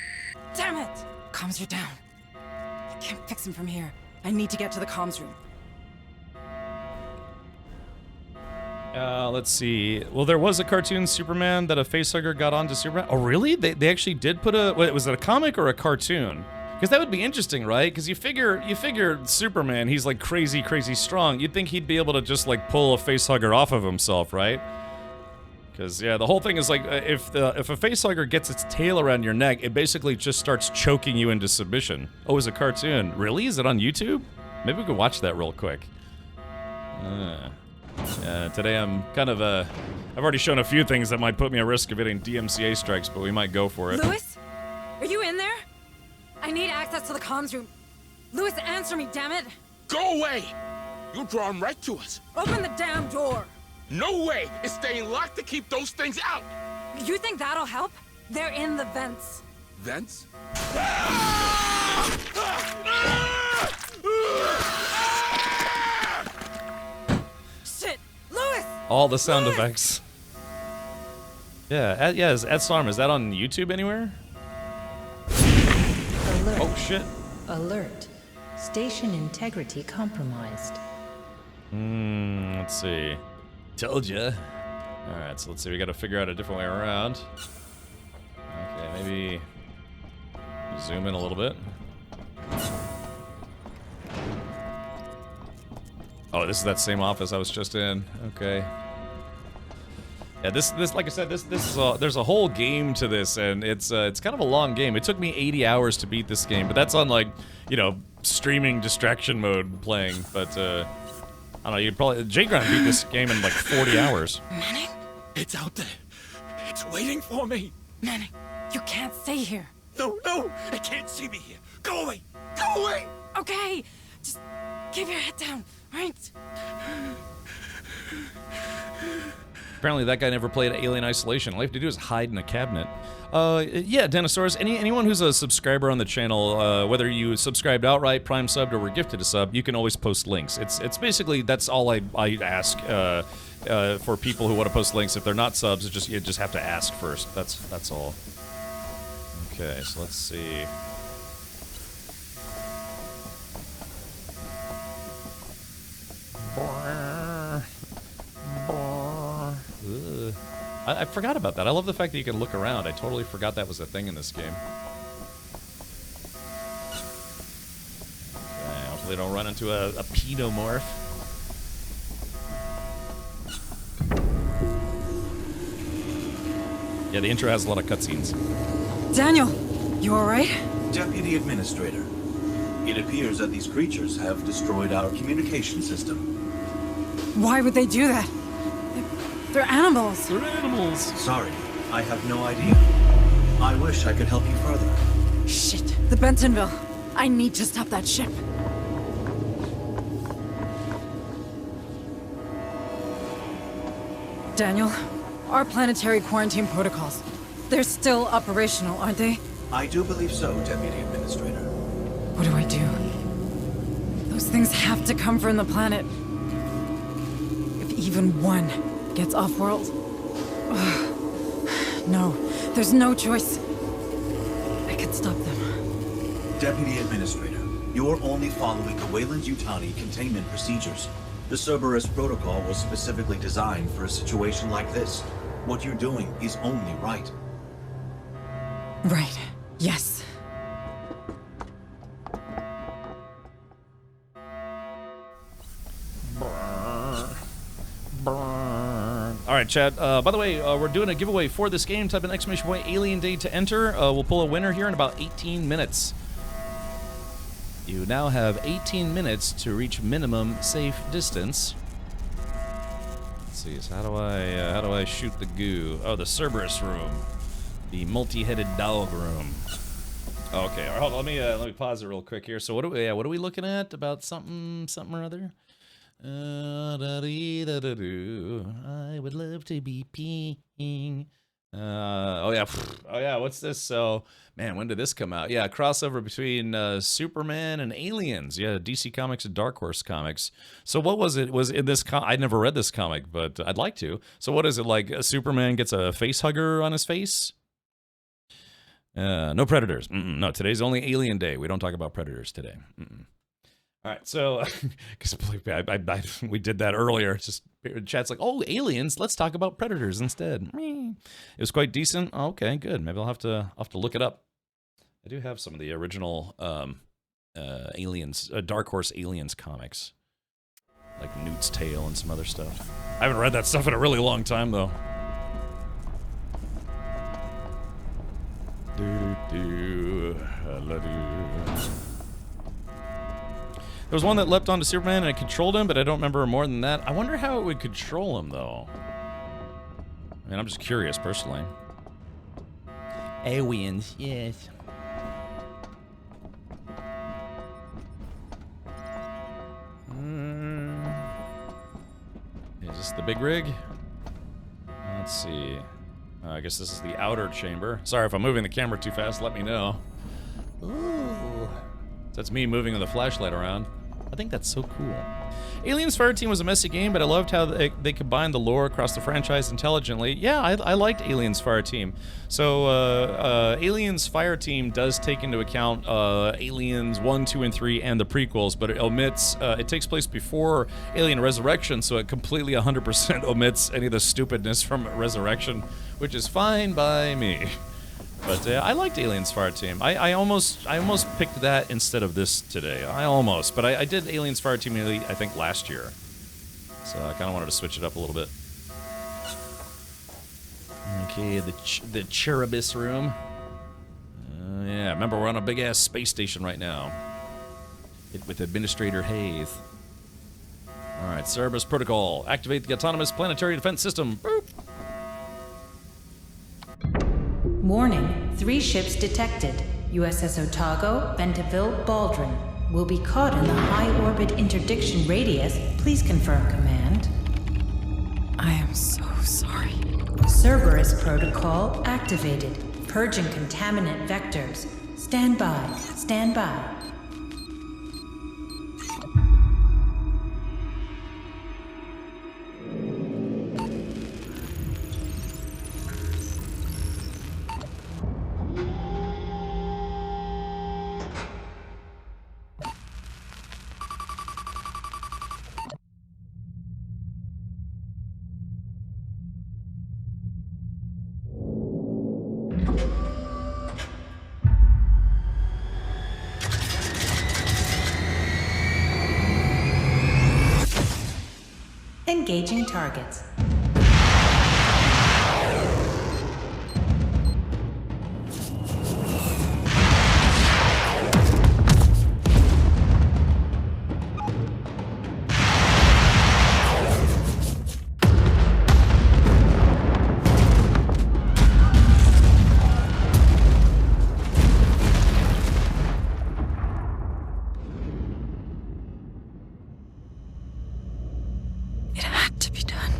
S3: Damn it! Comms are down. I can't fix them from here. I need to get to the comms room.
S1: Let's see. Well, there was a cartoon Superman that a facehugger got onto Superman. Oh, really? They actually did put was it a comic or a cartoon? Because that would be interesting, right? Because you figure Superman, he's like crazy, crazy strong. You'd think he'd be able to just like pull a facehugger off of himself, right? Because yeah, the whole thing is like if a facehugger gets its tail around your neck, it basically just starts choking you into submission. Oh, it's a cartoon. Really? Is it on YouTube? Maybe we could watch that real quick. Yeah, today I'm kind of I've already shown a few things that might put me at risk of getting DMCA strikes, but we might go for it.
S3: Lewis? Are you in there? I need access to the comms room. Lewis, answer me, damn it!
S8: Go away! You'll draw them right to us.
S3: Open the damn door!
S8: No way! It's staying locked to keep those things out!
S3: You think that'll help? They're in the vents.
S8: Vents?
S3: Shit! Lewis!
S1: All the sound effects. Yeah, is Ed Storm, is that on YouTube anywhere?
S13: Alert.
S1: Oh, shit.
S13: Alert. Station integrity compromised.
S1: Let's see. Told ya. Alright, so let's see. We gotta figure out a different way around. Okay, maybe zoom in a little bit. Oh, this is that same office I was just in. Okay. Yeah, this like I said, this is there's a whole game to this, and it's kind of a long game. It took me 80 hours to beat this game, but that's on like, you know, streaming distraction mode playing. But I don't know, you'd probably Jgron beat this game in like 40 hours.
S3: Manning?
S8: It's out there. It's waiting for me.
S3: Manning, you can't stay here.
S8: No, it can't see me here. Go away. Go away.
S3: Okay, just keep your head down, right?
S1: Apparently that guy never played Alien Isolation. All you have to do is hide in a cabinet. Yeah, Dinosaurus, anyone who's a subscriber on the channel, whether you subscribed outright, Prime subbed, or were gifted a sub, you can always post links. It's basically, that's all I ask for people who want to post links. If they're not subs, you just have to ask first. That's all. Okay, so let's see. I forgot about that. I love the fact that you can look around. I totally forgot that was a thing in this game. Okay, hopefully I don't run into a pedomorph. Yeah, the intro has a lot of cutscenes.
S3: Daniel, you alright?
S7: Deputy Administrator, it appears that these creatures have destroyed our communication system.
S3: Why would they do that? They're animals.
S1: They're animals.
S7: Sorry, I have no idea. I wish I could help you further.
S3: Shit, the Bentonville. I need to stop that ship. Daniel, our planetary quarantine protocols. They're still operational, aren't they?
S7: I do believe so, Deputy Administrator.
S3: What do I do? Those things have to come from the planet. If even one gets off-world. No, there's no choice. I can stop them.
S7: Deputy Administrator, you're only following the Weyland-Yutani containment procedures. The Cerberus protocol was specifically designed for a situation like this. What you're doing is only right.
S3: Right. Yes.
S1: Alright, Chad. By the way, we're doing a giveaway for this game. Type in !point Alien Day to enter. We'll pull a winner here in about 18 minutes. You now have 18 minutes to reach minimum safe distance. Let's see. So how do I shoot the goo? Oh, the Cerberus room, the multi-headed dog room. Oh, okay. All right, hold on. Let me pause it real quick here. So what are we looking at? About something or other? I would love to be peeing. Oh yeah, what's this? So, man, when did this come out? Yeah, crossover between Superman and Aliens. Yeah, DC Comics and Dark Horse Comics. So what was it? Was in this I never read this comic, but I'd like to. So what is it like? Superman gets a face hugger on his face? No predators. No, today's only Alien Day. We don't talk about predators today. All right, so because we did that earlier. It's just chat's like, oh, aliens. Let's talk about predators instead. It was quite decent. Oh, okay, good. Maybe I'll have to look it up. I do have some of the original Aliens, Dark Horse Aliens comics, like Newt's Tale and some other stuff. I haven't read that stuff in a really long time though. There was one that leapt onto Superman and it controlled him, but I don't remember more than that. I wonder how it would control him, though. I mean, I'm just curious, personally. Aliens, yes. Is this the big rig? Let's see. I guess this is the outer chamber. Sorry if I'm moving the camera too fast, let me know. Ooh. That's me moving the flashlight around. I think that's so cool. Aliens Fireteam was a messy game, but I loved how they combined the lore across the franchise intelligently. Yeah, I liked Aliens Fireteam. So, Aliens Fireteam does take into account Aliens 1, 2, and 3 and the prequels, but it omits, it takes place before Alien Resurrection, so it completely 100% omits any of the stupidness from Resurrection, which is fine by me. But I liked Aliens Fireteam. I almost picked that instead of this today. But I did Aliens Fireteam, I think, last year. So I kind of wanted to switch it up a little bit. Okay, the Cherubis room. Yeah, remember we're on a big-ass space station right now. With Administrator Hayes. Alright, Cerberus Protocol. Activate the Autonomous Planetary Defense System. Boop.
S13: Warning, 3 ships detected. USS Otago, Bentonville, Baldwin. Will be caught in the high orbit interdiction radius. Please confirm command.
S3: I am so sorry.
S13: Cerberus protocol activated. Purging contaminant vectors. Stand by. Stand by. Engaging targets.
S3: It had to be done.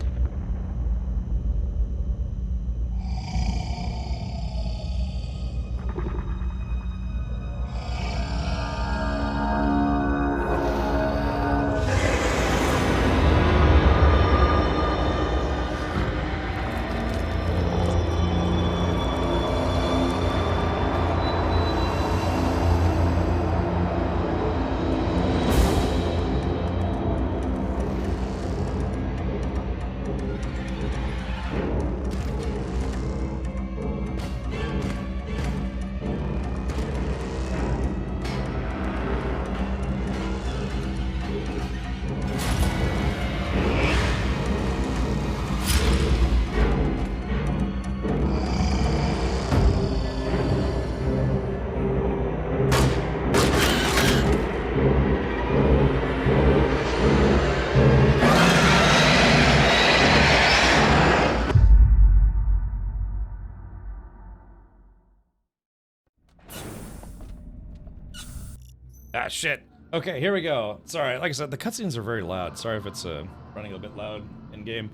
S1: Ah, shit. Okay, here we go. Sorry, like I said, the cutscenes are very loud. Sorry if it's running a bit loud in-game.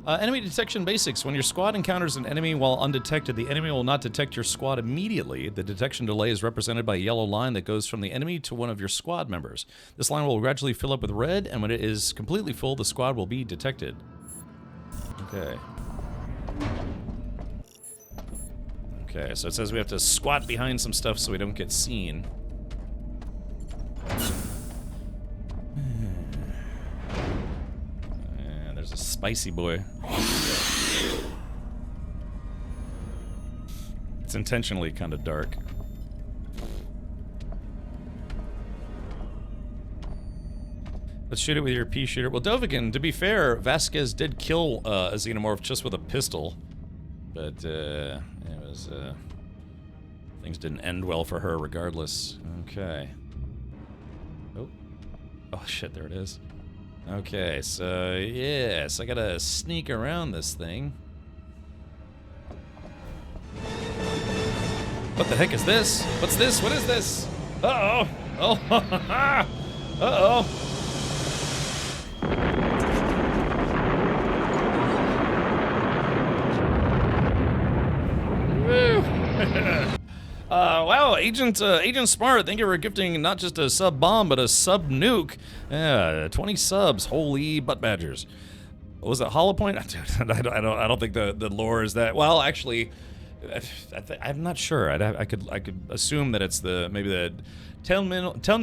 S1: Enemy detection basics. When your squad encounters an enemy while undetected, the enemy will not detect your squad immediately. The detection delay is represented by a yellow line that goes from the enemy to one of your squad members. This line will gradually fill up with red, and when it is completely full, the squad will be detected. Okay. Okay, so it says we have to squat behind some stuff so we don't get seen. And there's a spicy boy. It's intentionally kind of dark. Let's shoot it with your pea shooter. Well, Dovahkiin, to be fair, Vasquez did kill a xenomorph just with a pistol. But, it was, things didn't end well for her regardless. Okay. Oh shit, there it is. Okay, so yes, I gotta sneak around this thing. What the heck is this? What's this? What is this? Uh-oh. Oh, uh-oh. Woo! Wow, Agent Smart, thank you for gifting not just a sub bomb, but a sub nuke. Yeah, 20 subs. Holy butt badgers. What was that, Hollow Point? Dude, I don't think the lore is that. Well, actually, I'm not sure. I could assume that it's maybe the 10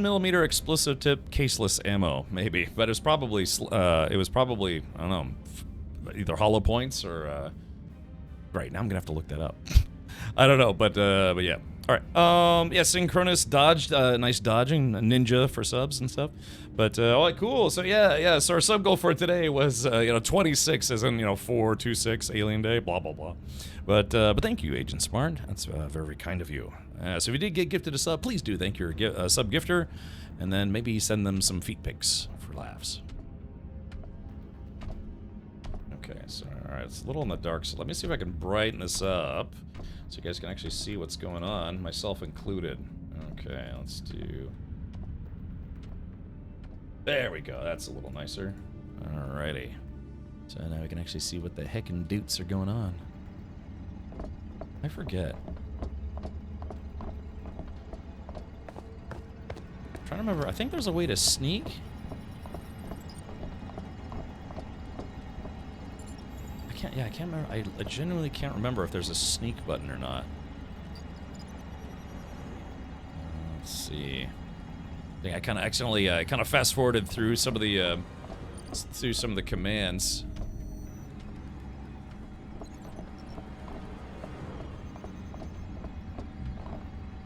S1: millimeter explosive tip caseless ammo, maybe. But it was probably I don't know, either Hollow Points or. Right, now I'm gonna have to look that up. I don't know, but yeah. All right. Yeah, Synchronous dodged. Nice dodging. A ninja for subs and stuff. But all right, cool. So yeah. So our sub goal for today was 26, as in 426 Alien Day. Blah blah blah. But thank you, Agent Smart. That's very kind of you. So if you did get gifted a sub, please do thank your sub gifter, and then maybe send them some feet pics for laughs. Okay. So all right, it's a little in the dark. So let me see if I can brighten this up. So you guys can actually see what's going on, myself included. Okay, let's do... There we go, that's a little nicer. Alrighty. So now we can actually see what the heckin' doots are going on. I forget. I'm trying to remember. I think there's a way to sneak. I can't remember. I genuinely can't remember if there's a sneak button or not. Let's see. I think I kind of accidentally kind of fast forwarded through some of the commands.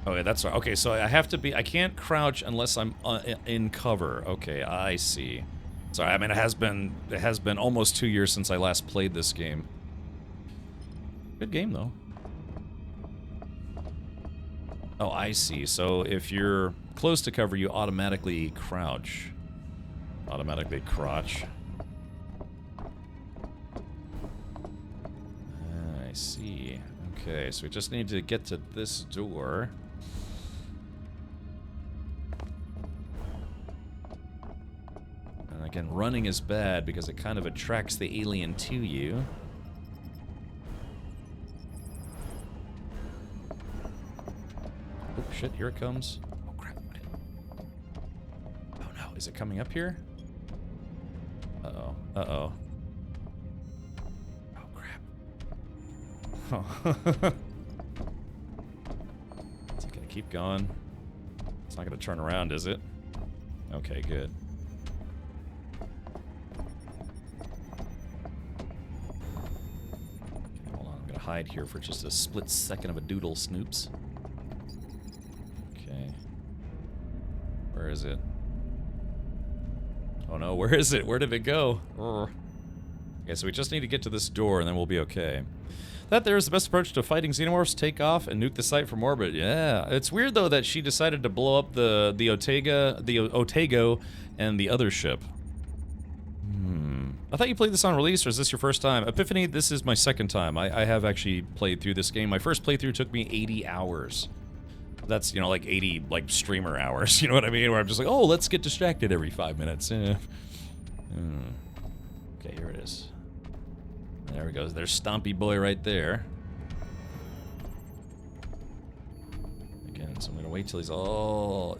S1: Oh yeah, that's right. Okay, so I have to be. I can't crouch unless I'm in cover. Okay, I see. Sorry, I mean it has been almost 2 years since I last played this game. Good game though. Oh, I see. So if you're close to cover, you automatically crouch. Automatically crouch. I see. Okay, so we just need to get to this door. And again, running is bad because it kind of attracts the alien to you. Oh shit, here it comes. Oh crap. Oh no, is it coming up here? Uh-oh. Uh-oh. Oh crap. Oh. Is it gonna keep going? It's not gonna turn around, is it? Okay, good. Okay, hold on, I'm gonna hide here for just a split second of a doodle snoops. Where is it? Oh no, where is it? Where did it go? Okay, so we just need to get to this door and then we'll be okay. That there is the best approach to fighting xenomorphs. Take off and nuke the site from orbit. Yeah. It's weird though that she decided to blow up the Otago and the other ship. I thought you played this on release, or is this your first time? Epiphany, this is my second time. I have actually played through this game. My first playthrough took me 80 hours. That's, you know, like 80, like, streamer hours, you know what I mean? Where I'm just like, oh, let's get distracted every 5 minutes. Okay, here it is. There we go. There's Stompy Boy right there. Again, so I'm gonna wait till he's all...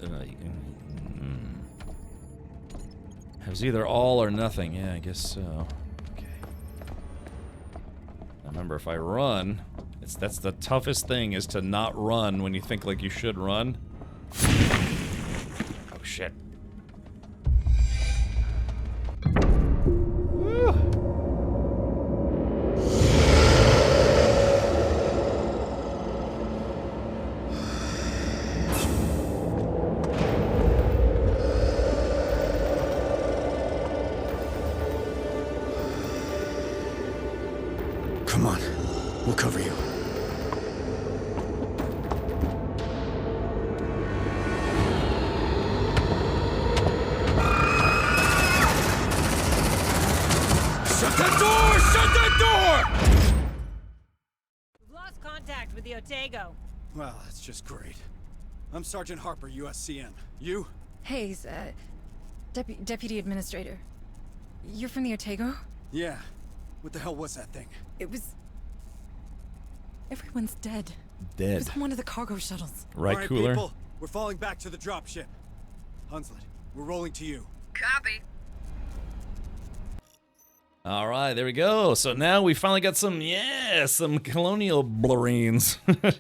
S1: It was either all or nothing. Yeah, I guess so. Okay. Now remember, if I run... That's the toughest thing, is to not run when you think like you should run. Oh shit. Woo.
S19: Come on, we'll cover you.
S6: The Otago.
S19: Well, that's just great. I'm Sergeant Harper, USCN. You?
S3: Hayes, Deputy Administrator. You're from the Otago?
S19: Yeah. What the hell was that thing?
S3: It was... Everyone's dead.
S1: Dead.
S3: It was on one of the cargo shuttles.
S1: Right,
S19: all right,
S1: Cooler?
S19: People, we're falling back to the dropship. Hunslet, we're rolling to you.
S6: Copy.
S1: All right, there we go. So now we finally got some colonial Marines. I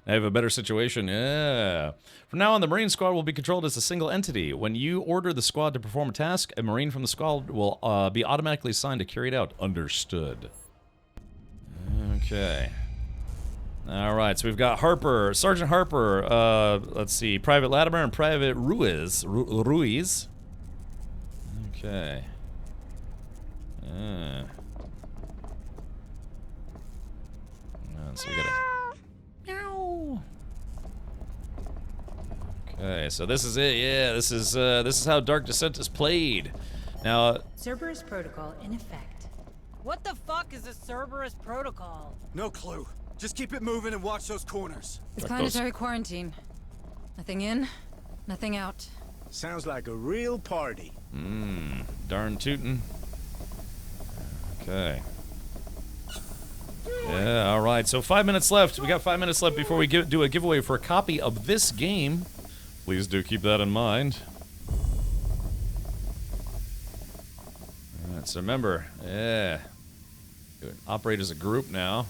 S1: have a better situation, yeah. From now on, the Marine squad will be controlled as a single entity. When you order the squad to perform a task, a Marine from the squad will be automatically assigned to carry it out. Understood. Okay. All right, so we've got Harper, Sergeant Harper, let's see, Private Latimer and Private Ruiz. Okay. So we gotta... Meow. Okay, so this is it. Yeah, this is how Dark Descent is played. Now,
S13: Cerberus protocol in effect.
S6: What the fuck is a Cerberus protocol?
S19: No clue. Just keep it moving and watch those corners.
S3: It's planetary quarantine. Nothing in, nothing out.
S20: Sounds like a real party.
S1: darn tootin'. Okay. Yeah, all right. So 5 minutes left. We got 5 minutes left before we do a giveaway for a copy of this game. Please do keep that in mind. All right, so remember, yeah. Operate as a group now.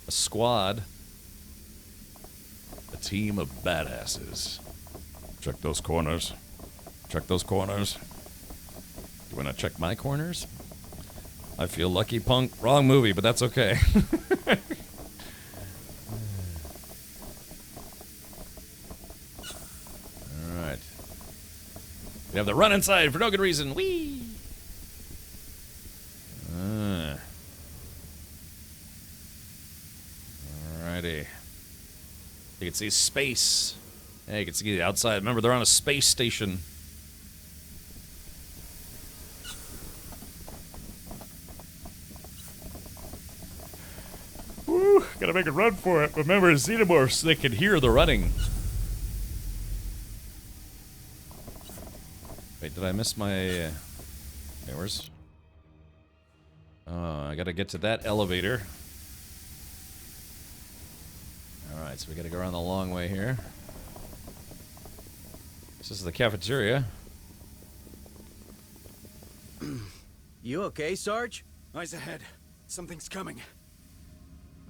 S1: A squad. A team of badasses. Check those corners. Check those corners. You wanna check my corners? I feel lucky, punk. Wrong movie, but that's okay. Alright. We have the run inside for no good reason. Whee! Alrighty. You can see space. Yeah, you can see the outside. Remember, they're on a space station. Woo! Gotta make a run for it. Remember, xenomorphs, they can hear the running. Wait, did I miss my... Wait, where's... Oh, I gotta get to that elevator. Alright, so we gotta go around the long way here. This is the cafeteria.
S19: You okay, Sarge? Eyes ahead. Something's coming.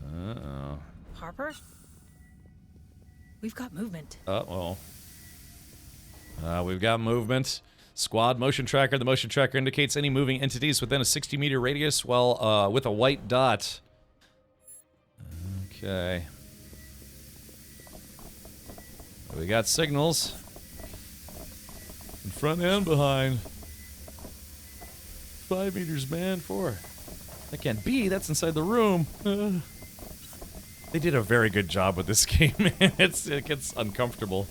S1: Uh-oh.
S11: Harper? We've got movement.
S1: Uh-oh. We've got movement. Squad motion tracker. The motion tracker indicates any moving entities within a 60-meter radius while with a white dot. Okay. We got signals. In front and behind. 5 meters, man. 4. That can't be. That's inside the room. They did a very good job with this game, man. It gets uncomfortable.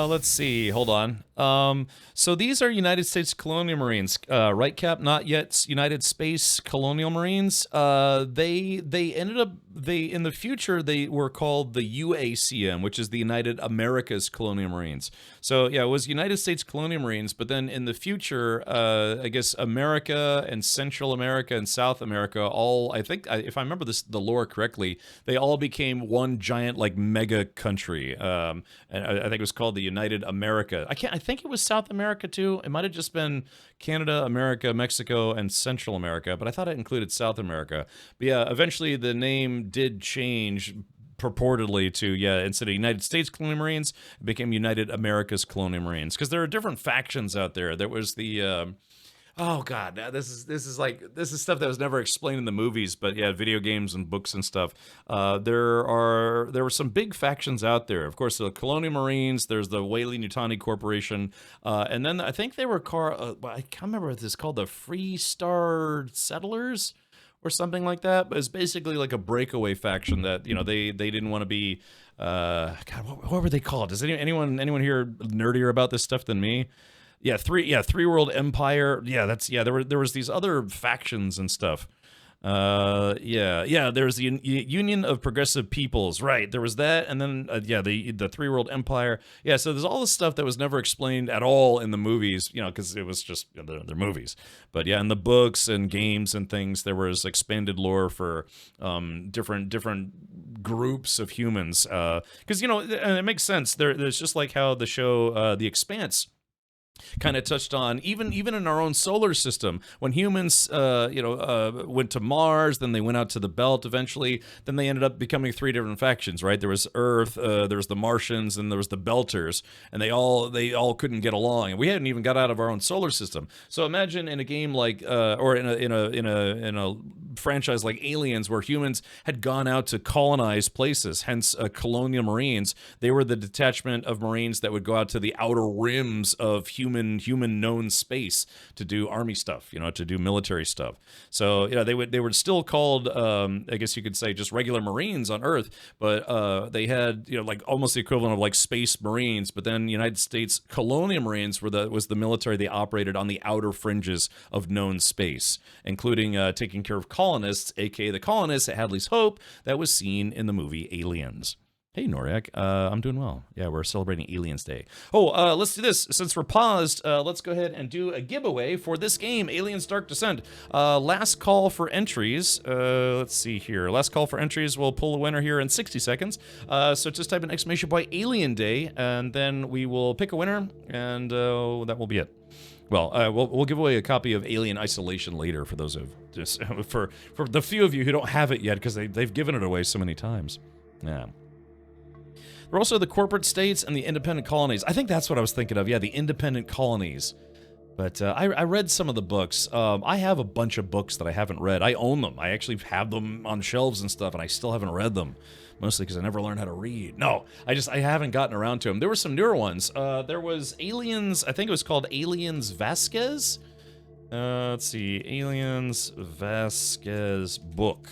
S1: Let's see. Hold on. So these are United States Colonial Marines, right, Cap? Not yet United Space Colonial Marines. They ended up, in the future, they were called the UACM, which is the United Americas Colonial Marines. So, yeah, it was United States Colonial Marines, but then in the future, I guess America and Central America and South America all, I think, if I remember the lore correctly, they all became one giant, like, mega country. And I think it was called the United America. I think it was South America too. It might have just been Canada, America, Mexico, and Central America, but I thought it included South America. But yeah, eventually the name did change purportedly to, yeah, instead of United States Colonial Marines, it became United Americas Colonial Marines, because there are different factions out there. There was the oh god, this is stuff that was never explained in the movies, but yeah, video games and books and stuff. There were some big factions out there. Of course, the Colonial Marines. There's the Weyland-Yutani Corporation, and then I think they were I can't remember what this is called, the Free Star Settlers or something like that. But it's basically like a breakaway faction that, you know, they didn't want to be. God, what were they called? Does anyone here nerdier about this stuff than me? Yeah, Three World Empire. Yeah, there was these other factions and stuff. There's the Union of Progressive Peoples, right? There was that, and then the Three World Empire. Yeah, so there's all this stuff that was never explained at all in the movies, you know, because it was just, you know, they're movies. But yeah, in the books and games and things, there was expanded lore for different groups of humans. Because, you know, and it makes sense. There's just like how the show The Expanse kind of touched on, even in our own solar system, when humans went to Mars, then they went out to the belt eventually, then they ended up becoming 3 different factions, right? There was Earth, there was the Martians, and there was the Belters, and they all couldn't get along, and we hadn't even got out of our own solar system. So imagine in a game like or in a franchise like Aliens, where humans had gone out to colonize places, hence Colonial Marines. They were the detachment of Marines that would go out to the outer rims of human known space to do army stuff, to do military stuff. So they were still called, I guess you could say, just regular Marines on Earth, but they had like almost the equivalent of like Space Marines. But then United States Colonial Marines was the military they operated on the outer fringes of known space, including taking care of colonists, aka the colonists at Hadley's Hope that was seen in the movie Aliens. Hey, Noriak, I'm doing well. Yeah, we're celebrating Aliens Day. Oh, let's do this. Since we're paused, let's go ahead and do a giveaway for this game, Aliens Dark Descent. Last call for entries. Let's see here. Last call for entries. We'll pull a winner here in 60 seconds. So just type in !, Alien Day, and then we will pick a winner, and that will be it. Well, we'll give away a copy of Alien Isolation later for those of just for the few of you who don't have it yet, because they've given it away so many times. Yeah. There are also the corporate states and the independent colonies. I think that's what I was thinking of. Yeah, the independent colonies. But I read some of the books. I have a bunch of books that I haven't read. I own them. I actually have them on shelves and stuff, and I still haven't read them. Mostly because I never learned how to read. No, I haven't gotten around to them. There were some newer ones. There was Aliens, I think it was called Aliens Vasquez. Let's see, Aliens Vasquez book.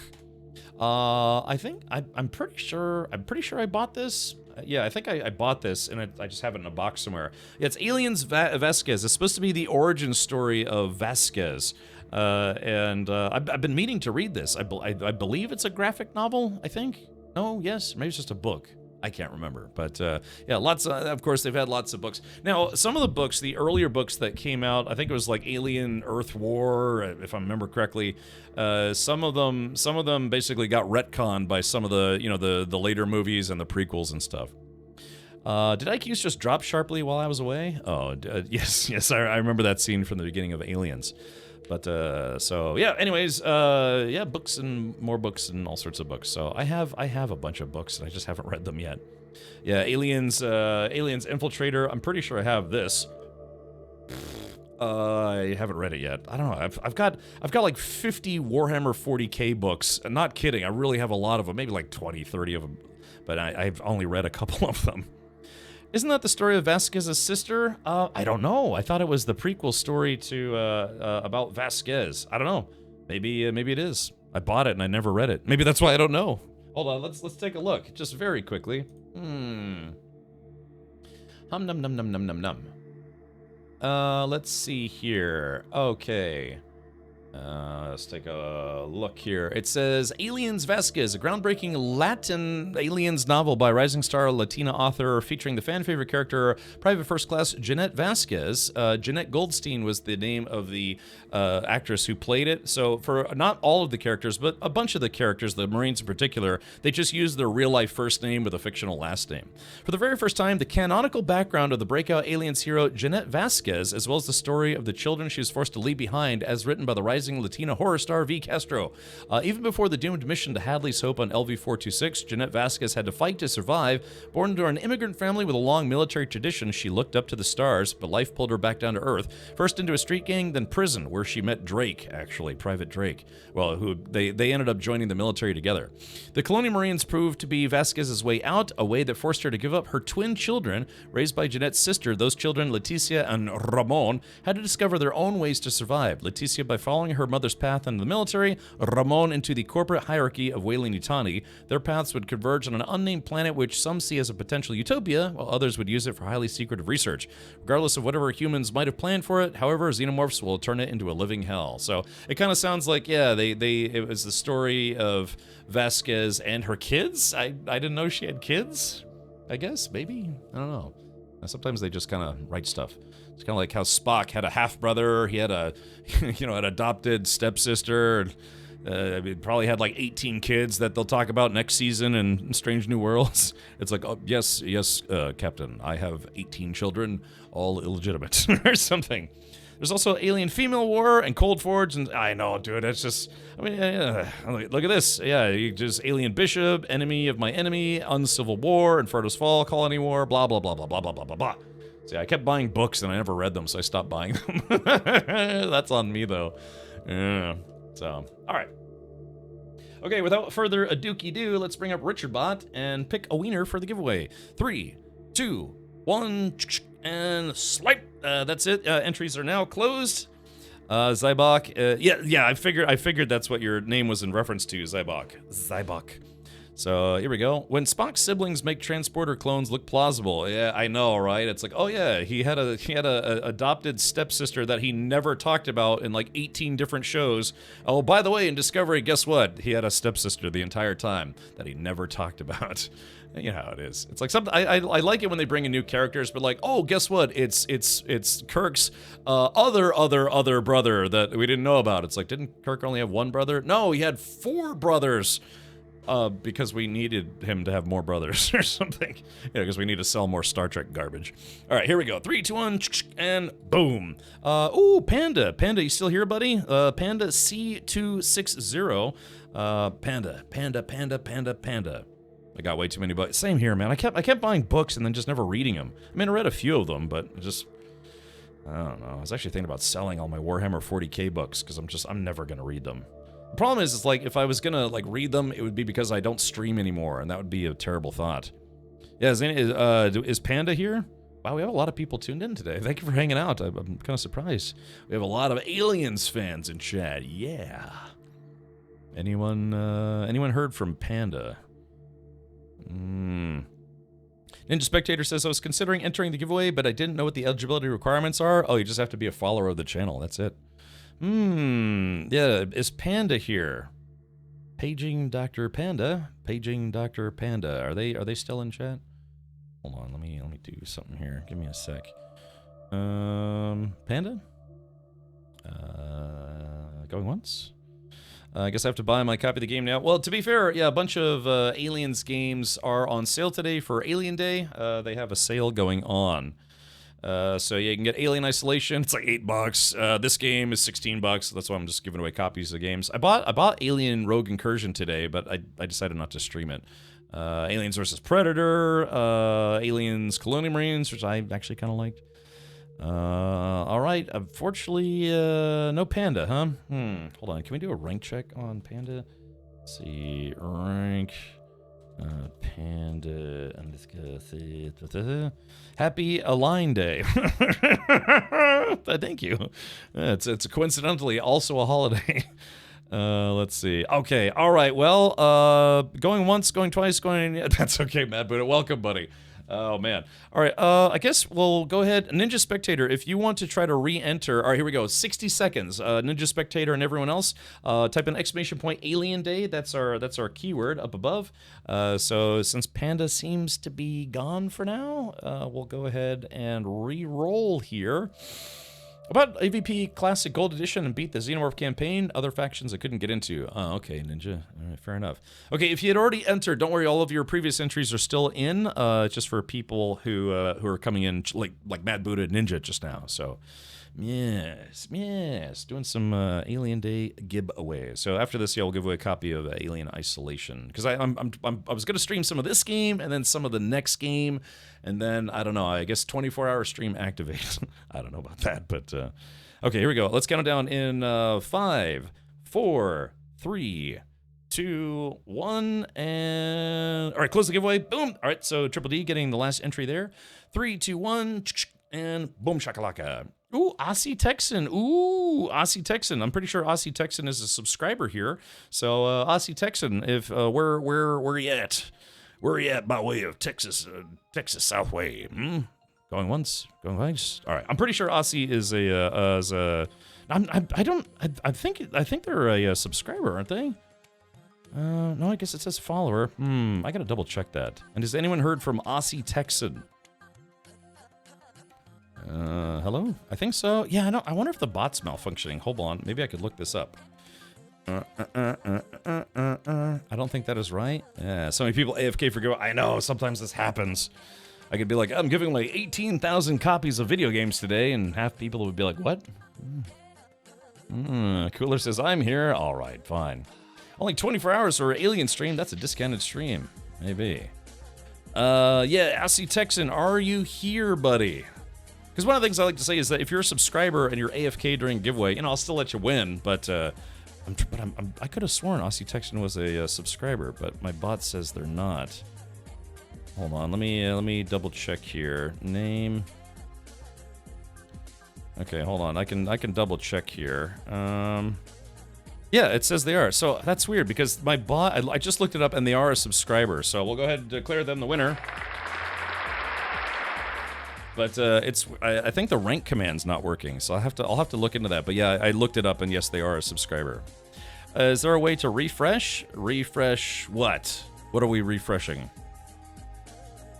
S1: I think I'm pretty sure I bought this. Yeah, I think I bought this, and I just have it in a box somewhere. Yeah, it's Aliens Vasquez. It's supposed to be the origin story of Vasquez. And I've been meaning to read this. I believe it's a graphic novel, I think. No, yes, maybe it's just a book. I can't remember. But yeah, of course, they've had lots of books. Now, some of the books, the earlier books that came out, I think it was like Alien Earth War, if I remember correctly. Some of them basically got retconned by some of the the later movies and the prequels and stuff. Did IQs just drop sharply while I was away? Oh, yes, I remember that scene from the beginning of Aliens. But, so, yeah, anyways, yeah, books and more books and all sorts of books. So I have a bunch of books, and I just haven't read them yet. Yeah, Aliens Infiltrator, I'm pretty sure I have this. I haven't read it yet. I don't know, I've got like 50 Warhammer 40k books. I'm not kidding, I really have a lot of them, maybe like 20, 30 of them. But I've only read a couple of them. Isn't that the story of Vasquez's sister? I don't know. I thought it was the prequel story to about Vasquez. I don't know. Maybe it is. I bought it and I never read it. Maybe that's why I don't know. Hold on. Let's take a look just very quickly. Hum num num num num num num. Let's see here. Okay. Let's take a look here. It says Aliens Vasquez, a groundbreaking Latin aliens novel by rising star Latina author featuring the fan favorite character Private First Class Jeanette Vasquez. Jeanette Goldstein was the name of the actress who played it. So for not all of the characters, but a bunch of the characters, the Marines in particular, they just used their real life first name with a fictional last name. For the very first time, the canonical background of the breakout aliens hero Jeanette Vasquez, as well as the story of the children she was forced to leave behind, as written by the rising Latina horror star V. Castro. Even before the doomed mission to Hadley's Hope on LV-426, Jeanette Vasquez had to fight to survive. Born into an immigrant family with a long military tradition, she looked up to the stars, but life pulled her back down to Earth. First into a street gang, then prison, where she met Drake, actually, Private Drake. Well, who they ended up joining the military together. The Colonial Marines proved to be Vasquez's way out, a way that forced her to give up her twin children, raised by Jeanette's sister. Those children, Leticia and Ramon, had to discover their own ways to survive. Leticia by following her mother's path into the military, Ramon into the corporate hierarchy of Weyland-Yutani. Their paths would converge on an unnamed planet which some see as a potential utopia, while others would use it for highly secretive research. Regardless of whatever humans might have planned for it, however, xenomorphs will turn it into a living hell. So it kind of sounds like, yeah, it was the story of Vasquez and her kids. I didn't know she had kids, I guess, maybe? I don't know. Sometimes they just kind of write stuff. It's kind of like how Spock had a half-brother, he had a, an adopted stepsister, probably had like 18 kids that they'll talk about next season in Strange New Worlds. It's like, oh, yes, Captain, I have 18 children, all illegitimate, or something. There's also Alien Female War and Cold Forge, and I know, dude, it's just, look at this. Yeah, just Alien Bishop, Enemy of My Enemy, Uncivil War, Inferno's Fall, Colony War, blah, blah, blah, blah, blah, blah, blah, blah, blah. See, I kept buying books and I never read them, so I stopped buying them. That's on me, though. Yeah, so, all right. Okay, without further ado, let's bring up Richard Bot and pick a wiener for the giveaway. 3, 2, 1, and swipe. that's it. Entries are now closed. Zybok, yeah, I figured that's what your name was in reference to, Zybok. So here we go. When Spock's siblings make transporter clones look plausible, yeah, I know, right? It's like, oh yeah, he had a adopted stepsister that he never talked about in like 18 different shows. Oh, by the way, in Discovery, guess what? He had a stepsister the entire time that he never talked about. You know how it is. It's like something I like it when they bring in new characters, but like, oh, guess what? It's Kirk's other brother that we didn't know about. It's like, didn't Kirk only have one brother? No, he had 4 brothers. Because we needed him to have more brothers or something. Yeah, because we need to sell more Star Trek garbage. All right, here we go. 3, 2, 1, and boom. Ooh, Panda. Panda, you still here, buddy? Panda C260. Panda. I got way too many books. Same here, man. I kept buying books and then just never reading them. I mean, I read a few of them, but just, I don't know. I was actually thinking about selling all my Warhammer 40K books because I'm never gonna read them. The problem is, it's like, if I was gonna, like, read them, it would be because I don't stream anymore, and that would be a terrible thought. Yeah, is Panda here? Wow, we have a lot of people tuned in today. Thank you for hanging out. I'm kind of surprised. We have a lot of Aliens fans in chat. Yeah. Anyone heard from Panda? Ninja Spectator says, I was considering entering the giveaway, but I didn't know what the eligibility requirements are. Oh, you just have to be a follower of the channel. That's it. Yeah, is Panda here? Paging Dr. Panda. Are they still in chat? Hold on, let me do something here. Give me a sec. Panda? Going once? I guess I have to buy my copy of the game now. Well, to be fair, yeah, a bunch of Aliens games are on sale today for Alien Day. They have a sale going on. So yeah, you can get Alien Isolation. It's like $8. This game is $16. So that's why I'm just giving away copies of games. I bought Alien Rogue Incursion today, but I decided not to stream it. Aliens vs. Predator, Aliens Colonial Marines, which I actually kind of liked. All right. Unfortunately, no Panda, huh? Hold on. Can we do a rank check on Panda? Let's see, rank. Panda, and let's go see. Happy Align Day. Thank you. It's coincidentally also a holiday. Let's see. Okay, all right. Well, going once, going twice, going. That's okay, Mad Buddha. Welcome, buddy. Oh man. All right. I guess we'll go ahead. Ninja Spectator, if you want to try to re-enter. All right, here we go. 60 seconds. Ninja Spectator and everyone else, type in ! Alien Day. That's our keyword up above. So since Panda seems to be gone for now, we'll go ahead and re-roll here. About AVP Classic Gold Edition and beat the Xenomorph campaign. Other factions I couldn't get into. Oh, okay, Ninja. All right, fair enough. Okay, if you had already entered, don't worry. All of your previous entries are still in. Just for people who are coming in, like Mad Buddha and Ninja just now. So, yes, doing some Alien Day giveaway. So after this, yeah, we'll give away a copy of Alien Isolation because I was gonna stream some of this game and then some of the next game. And then, I don't know, I guess 24-hour stream activate. I don't know about that, but... okay, here we go. Let's count it down in 5, 4, 3, 2, 1, and... All right, close the giveaway. Boom! All right, so Triple D getting the last entry there. 3, 2, 1, and boom shakalaka. Ooh, Aussie Texan. Ooh, Aussie Texan. I'm pretty sure Aussie Texan is a subscriber here. So, Aussie Texan, if where you at? Where are you at by way of Texas Southway? Going once, going twice. All right, I'm pretty sure Aussie is I think they're a subscriber, aren't they? No, I guess it says follower. I gotta double check that. And has anyone heard from Aussie Texan? Hello? I think so. Yeah, I wonder if the bot's malfunctioning. Hold on, maybe I could look this up. I don't think that is right. Yeah, so many people AFK for go. I know, sometimes this happens. I could be like, I'm giving away 18,000 copies of video games today, and half people would be like, what? Cooler says, I'm here. All right, fine. Only 24 hours for Alien stream. That's a discounted stream. Maybe. Yeah, Aussie Texan, are you here, buddy? Because one of the things I like to say is that if you're a subscriber and you're AFK during giveaway, I'll still let you win, but I could have sworn Aussie Texan was a subscriber, but my bot says they're not. Hold on, let me double check here. Name. Okay, hold on. I can double check here. Yeah, it says they are. So that's weird because my bot. I just looked it up and they are a subscriber. So we'll go ahead and declare them the winner. But I think the rank command's not working, so I'll have to look into that. But yeah, I looked it up and yes, they are a subscriber. Is there a way to refresh? Refresh what? What are we refreshing?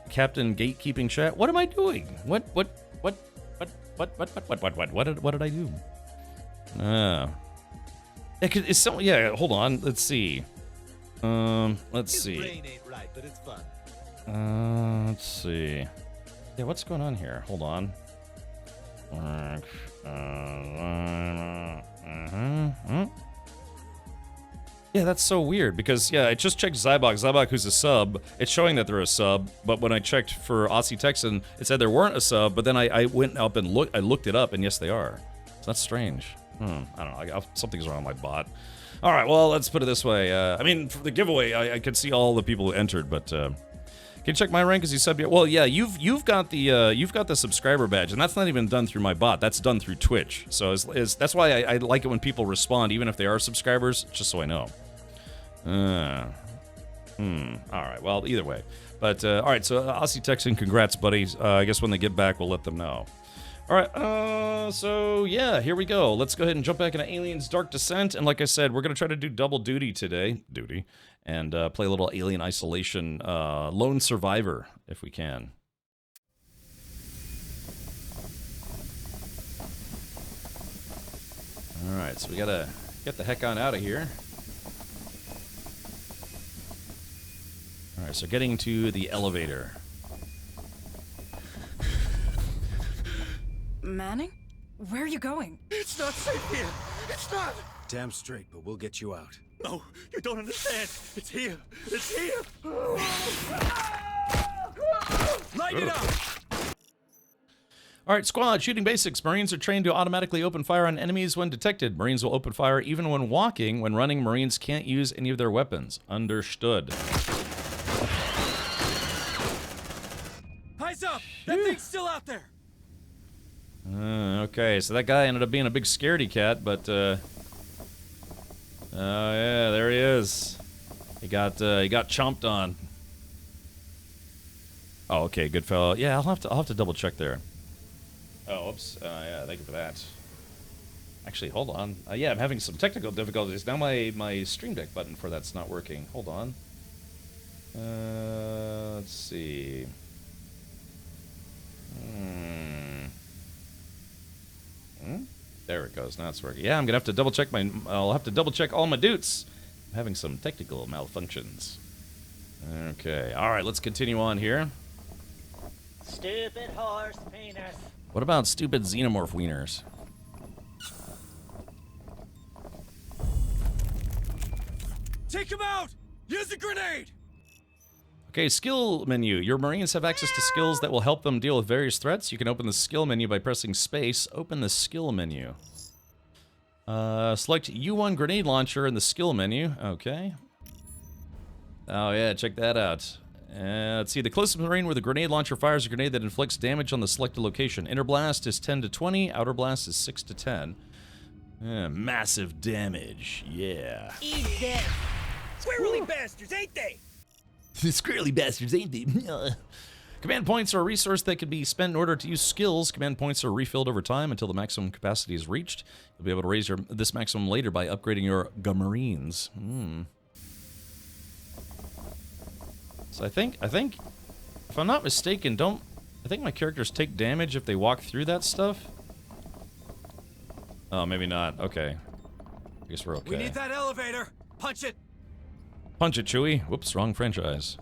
S1: Captain Gatekeeping Chat. What am I doing? What did I do? It's so, yeah, hold on. Let's see. Let's see.
S8: Brain ain't right, but it's fun.
S1: Let's see. Yeah, what's going on here? Hold on. Yeah, that's so weird because, yeah, I just checked Zybok. Zybok, who's a sub, it's showing that they're a sub, but when I checked for Aussie Texan, it said they weren't a sub, but then I went up and looked it up, and yes, they are. So that's strange. I don't know. Something's wrong with my bot. All right, well, let's put it this way. I mean, for the giveaway, I could see all the people who entered, but can you check my rank as you sub? Well, yeah, you've got the subscriber badge, and that's not even done through my bot. That's done through Twitch. So that's why I like it when people respond, even if they are subscribers, just so I know. All right. Well, either way, but all right. So Aussie Texan, congrats, buddies. I guess when they get back, we'll let them know. All right. So yeah, here we go. Let's go ahead and jump back into Aliens: Dark Descent, and like I said, we're gonna try to do double duty today. And play a little Alien Isolation Lone Survivor, if we can. Alright, so we gotta get the heck on out of here. Alright, so getting to the elevator.
S3: Manning? Where are you going?
S8: It's not safe here. It's not.
S19: Damn straight, but we'll get you out.
S8: No, you don't understand. It's here. It's here.
S19: Light it up.
S1: All right, squad, shooting basics. Marines are trained to automatically open fire on enemies when detected. Marines will open fire even when walking. When running, Marines can't use any of their weapons. Understood.
S19: Eyes up! That thing's still out there.
S1: Okay, so that guy ended up being a big scaredy cat, but oh yeah, there he is. He got chomped on. Oh, okay, good fellow. Yeah, I'll have to double check there. Oh, oops. Yeah, thank you for that. Actually, hold on. Yeah, I'm having some technical difficulties. Now my Stream Deck button for that's not working. Hold on. Let's see. There it goes. Now it's working. Yeah, I'm gonna have to double check I'll have to double check all my dutes. I'm having some technical malfunctions. Okay. All right. Let's continue on here.
S8: Stupid horse penis.
S1: What about stupid xenomorph wieners?
S19: Take him out! Use a grenade!
S1: Okay, skill menu. Your Marines have access to skills that will help them deal with various threats. You can open the skill menu by pressing space. Open the skill menu. Select U1 grenade launcher in the skill menu. Okay. Oh yeah, check that out. Let's see, the closest Marine where the grenade launcher fires a grenade that inflicts damage on the selected location. Inner blast is 10 to 20, outer blast is 6 to 10. Massive damage, yeah.
S8: Eat this. Squirrely bastards, ain't they?
S1: Squirrely bastards, ain't they? Command points are a resource that can be spent in order to use skills. Command points are refilled over time until the maximum capacity is reached. You'll be able to raise this maximum later by upgrading your Marines. So I think, if I'm not mistaken, I think my characters take damage if they walk through that stuff? Oh, maybe not. Okay. I guess we're okay.
S19: We need that elevator. Punch it.
S1: Punch it, Chewie. Whoops, wrong franchise.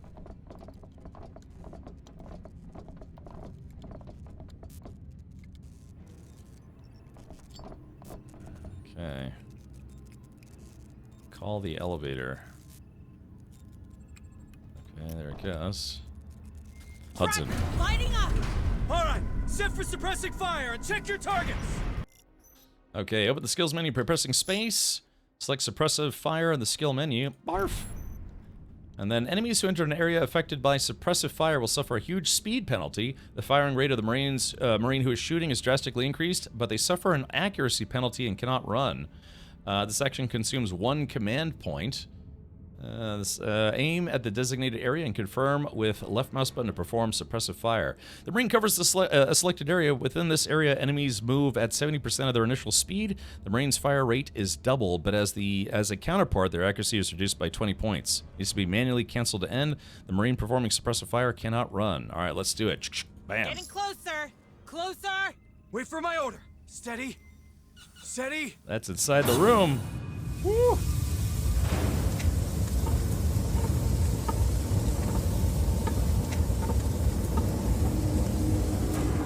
S1: Okay. Call the elevator. Okay, there it goes. Hudson.
S8: Lighting up.
S19: All right, set for suppressing fire and check your targets.
S1: Okay, open the skills menu by pressing space. Select suppressive fire in the skill menu. Barf. And then enemies who enter an area affected by suppressive fire will suffer a huge speed penalty. The firing rate of the Marine who is shooting is drastically increased, but they suffer an accuracy penalty and cannot run. This action consumes 1 command point. Aim at the designated area and confirm with left mouse button to perform suppressive fire. The Marine covers a selected area. Within this area, enemies move at 70% of their initial speed. The Marine's fire rate is doubled, but as a counterpart, their accuracy is reduced by 20 points. It needs to be manually canceled to end. The Marine performing suppressive fire cannot run. All right, let's do it. Bam.
S6: Getting closer! Closer!
S19: Wait for my order. Steady. Steady.
S1: That's inside the room. Woo.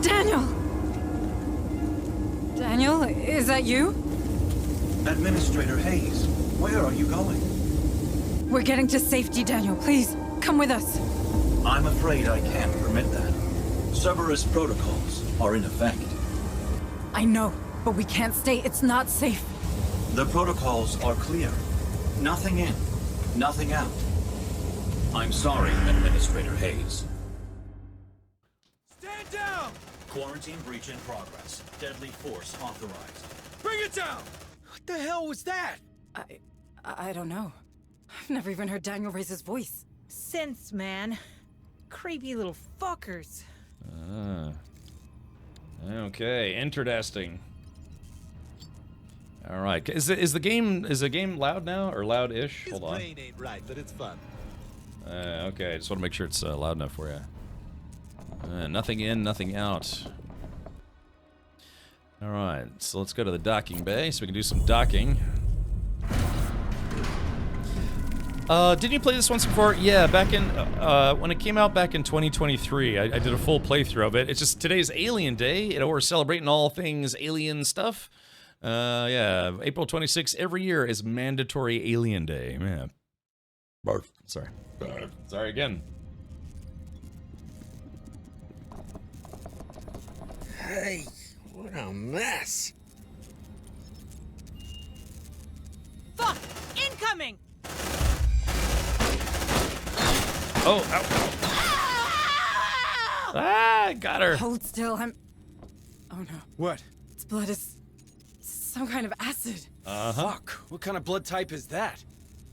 S3: Daniel! Daniel, is that you?
S7: Administrator Hayes, where are you going?
S3: We're getting to safety, Daniel. Please, come with us.
S7: I'm afraid I can't permit that. Cerberus protocols are in effect.
S3: I know, but we can't stay. It's not safe.
S7: The protocols are clear. Nothing in, nothing out. I'm sorry, Administrator Hayes.
S19: Stand down!
S7: Quarantine breach in progress. Deadly force authorized.
S19: Bring it down! What the hell was that?
S3: I don't know. I've never even heard Daniel raise his voice.
S6: Synths, man. Creepy little fuckers.
S1: Okay, interesting. All right, is the game loud now or loud-ish? Hold on.
S8: Brain ain't right, but it's fun.
S1: Okay, I just want to make sure it's loud enough for you. Nothing in, nothing out. All right, so let's go to the docking bay so we can do some docking. Didn't you play this once before? Yeah, back in, when it came out back in 2023, I did a full playthrough of it. It's just today's Alien Day, you know, we're celebrating all things alien stuff. Yeah, April 26th every year is mandatory Alien Day. Man. Barf. Sorry. Sorry again.
S8: Hey, what a mess.
S6: Fuck! Incoming!
S1: Oh, ow, ow. Ah, got her.
S3: Hold still, Oh no.
S19: What?
S3: Its blood is some kind of acid.
S19: Fuck. What kind of blood type is that?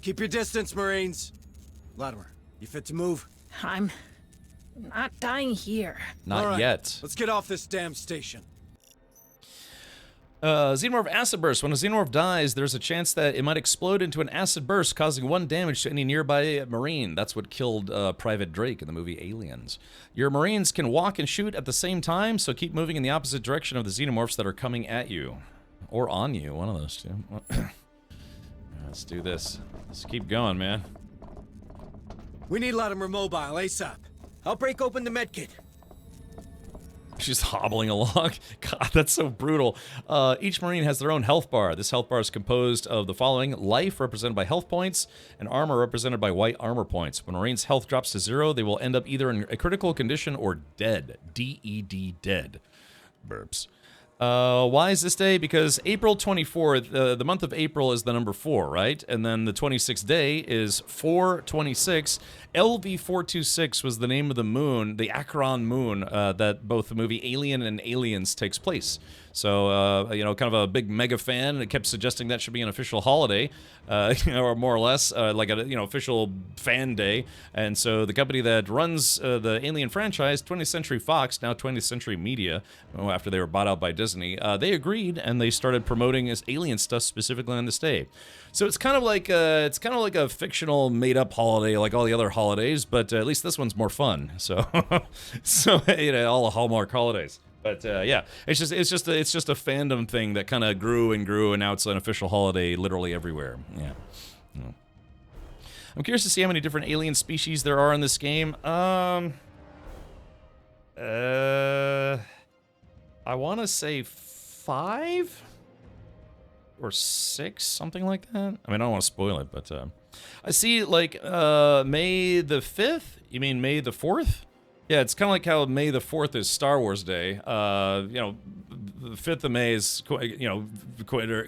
S19: Keep your distance, Marines. Latimer, you fit to move?
S6: I'm not dying here.
S1: Not
S19: right,
S1: yet.
S19: Let's get off this damn station.
S1: Xenomorph acid burst. When a xenomorph dies, there's a chance that it might explode into an acid burst, causing 1 damage to any nearby Marine. That's what killed Private Drake in the movie Aliens. Your Marines can walk and shoot at the same time, so keep moving in the opposite direction of the xenomorphs that are coming at you. Or on you, one of those two. Let's do this. Let's keep going, man.
S19: We need Latimer mobile, ASAP. I'll break open the medkit.
S1: She's hobbling along. God, that's so brutal. Each Marine has their own health bar. This health bar is composed of the following: life, represented by health points, and armor, represented by white armor points. When a Marine's health drops to 0, they will end up either in a critical condition or dead. D-E-D, dead. Burps. Why is this day? Because April 24th, the month of April is the number 4, right? And then the 26th day is 4/26. LV-426 was the name of the moon, the Acheron moon, that both the movie Alien and Aliens takes place. So, you know, kind of a big mega fan, and it kept suggesting that should be an official holiday, you know, or more or less, like a, you know, official fan day. And so the company that runs the Alien franchise, 20th Century Fox, now 20th Century Media, after they were bought out by Disney, they agreed and they started promoting this Alien stuff specifically on this day. So it's kind of like a fictional made-up holiday, like all the other holidays, but at least this one's more fun. So, you know, all the Hallmark holidays. But yeah, it's just a fandom thing that kind of grew and grew, and now it's an official holiday literally everywhere. Yeah. I'm curious to see how many different alien species there are in this game. I want to say 5 or 6, something like that. I mean, I don't want to spoil it, but I see like May the 5th. You mean May the 4th? Yeah, it's kind of like how May the 4th is Star Wars Day. You know, 5th of May is,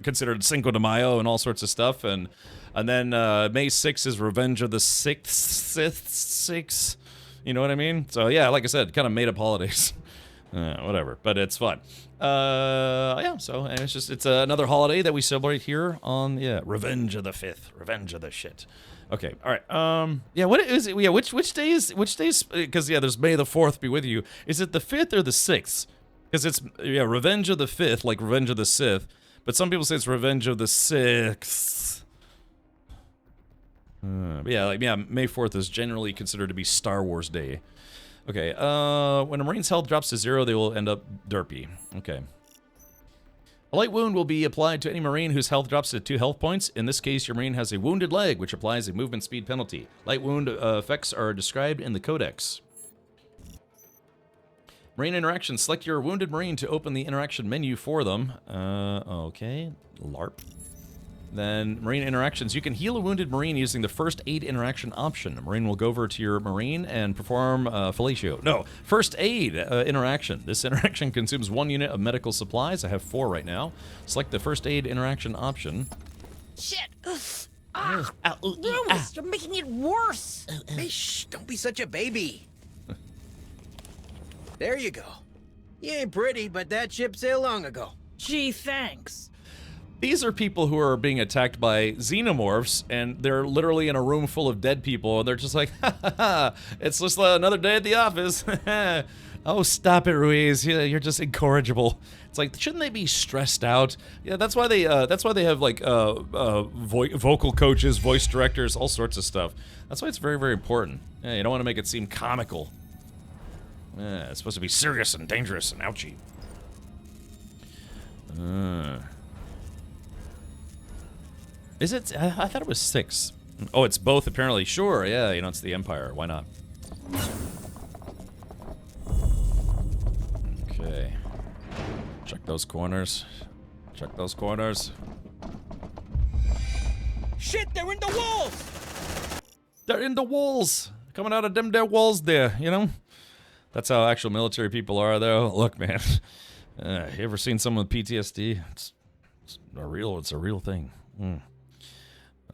S1: considered Cinco de Mayo and all sorts of stuff, and then May 6th is Revenge of the Sixth. You know what I mean? So yeah, like I said, kind of made up holidays. Whatever, but it's fun. Yeah. So and it's another holiday that we celebrate here on Revenge of the 5th, Revenge of the shit. Okay, all right. Yeah, what is it? Yeah, which days? Because there's May the 4th be with you. Is it the 5th or the 6th? Because it's Revenge of the 5th, like Revenge of the Sith. But some people say it's Revenge of the 6th. May 4th is generally considered to be Star Wars Day. Okay. When a Marine's health drops to 0, they will end up derpy. Okay. A light wound will be applied to any Marine whose health drops to 2 health points. In this case, your Marine has a wounded leg, which applies a movement speed penalty. Light wound effects are described in the Codex. Marine interactions. Select your wounded Marine to open the interaction menu for them. Okay. LARP. Then Marine interactions. You can heal a wounded Marine using the first aid interaction option. A Marine will go over to your Marine and perform fellatio. No, first aid interaction. This interaction consumes 1 unit of medical supplies. I have 4 right now. Select the first aid interaction option.
S8: Shit! Lewis, you're making it worse! Hey, shh, don't be such a baby. There you go. You ain't pretty, but that ship sailed long ago. Gee, thanks.
S1: These are people who are being attacked by xenomorphs, and they're literally in a room full of dead people, and they're just like, ha ha ha, it's just another day at the office. Oh, stop it, Ruiz. You're just incorrigible. It's like, shouldn't they be stressed out? Yeah, that's why they have like vocal coaches, voice directors, all sorts of stuff. That's why it's very, very important. Yeah, you don't want to make it seem comical. Yeah, it's supposed to be serious and dangerous and ouchy. Is it? I thought it was 6. Oh, it's both apparently. Sure, yeah, it's the Empire. Why not? Okay. Check those corners. Check those corners.
S8: Shit, they're in the walls!
S1: They're in the walls! Coming out of them there walls there, That's how actual military people are, though. Look, man. You ever seen someone with PTSD? It's a real thing.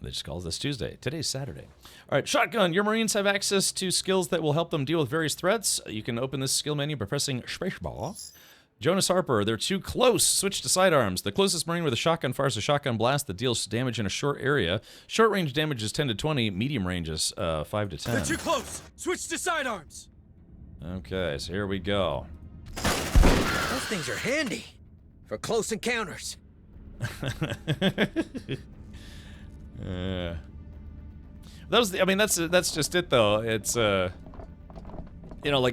S1: They just call this Tuesday. Today's Saturday. All right, Shotgun. Your Marines have access to skills that will help them deal with various threats. You can open this skill menu by pressing spacebar. Jonas Harper. They're too close. Switch to sidearms. The closest Marine with a shotgun fires a shotgun blast that deals damage in a short area. Short range damage is 10 to 20. Medium range is 5 to 10.
S19: They're too close. Switch to sidearms.
S1: Okay, so here we go.
S8: Those things are handy for close encounters.
S1: That's just it though. It's like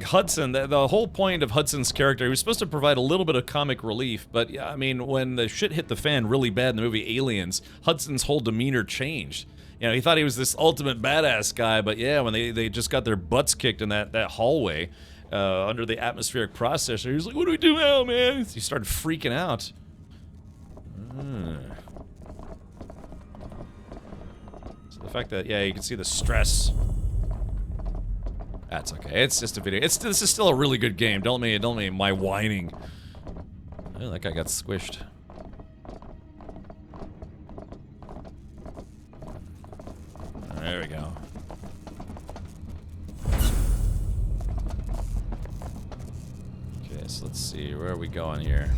S1: Hudson, the whole point of Hudson's character, he was supposed to provide a little bit of comic relief, but yeah, when the shit hit the fan really bad in the movie Aliens, Hudson's whole demeanor changed. He thought he was this ultimate badass guy, but yeah, when they just got their butts kicked in that hallway under the atmospheric processor, he was like, what do we do now, man? He started freaking out. The fact that, you can see the stress. That's okay. It's just a video. This is still a really good game. Don't me my whining. Oh, that guy got squished. There we go. Okay, so let's see. Where are we going here?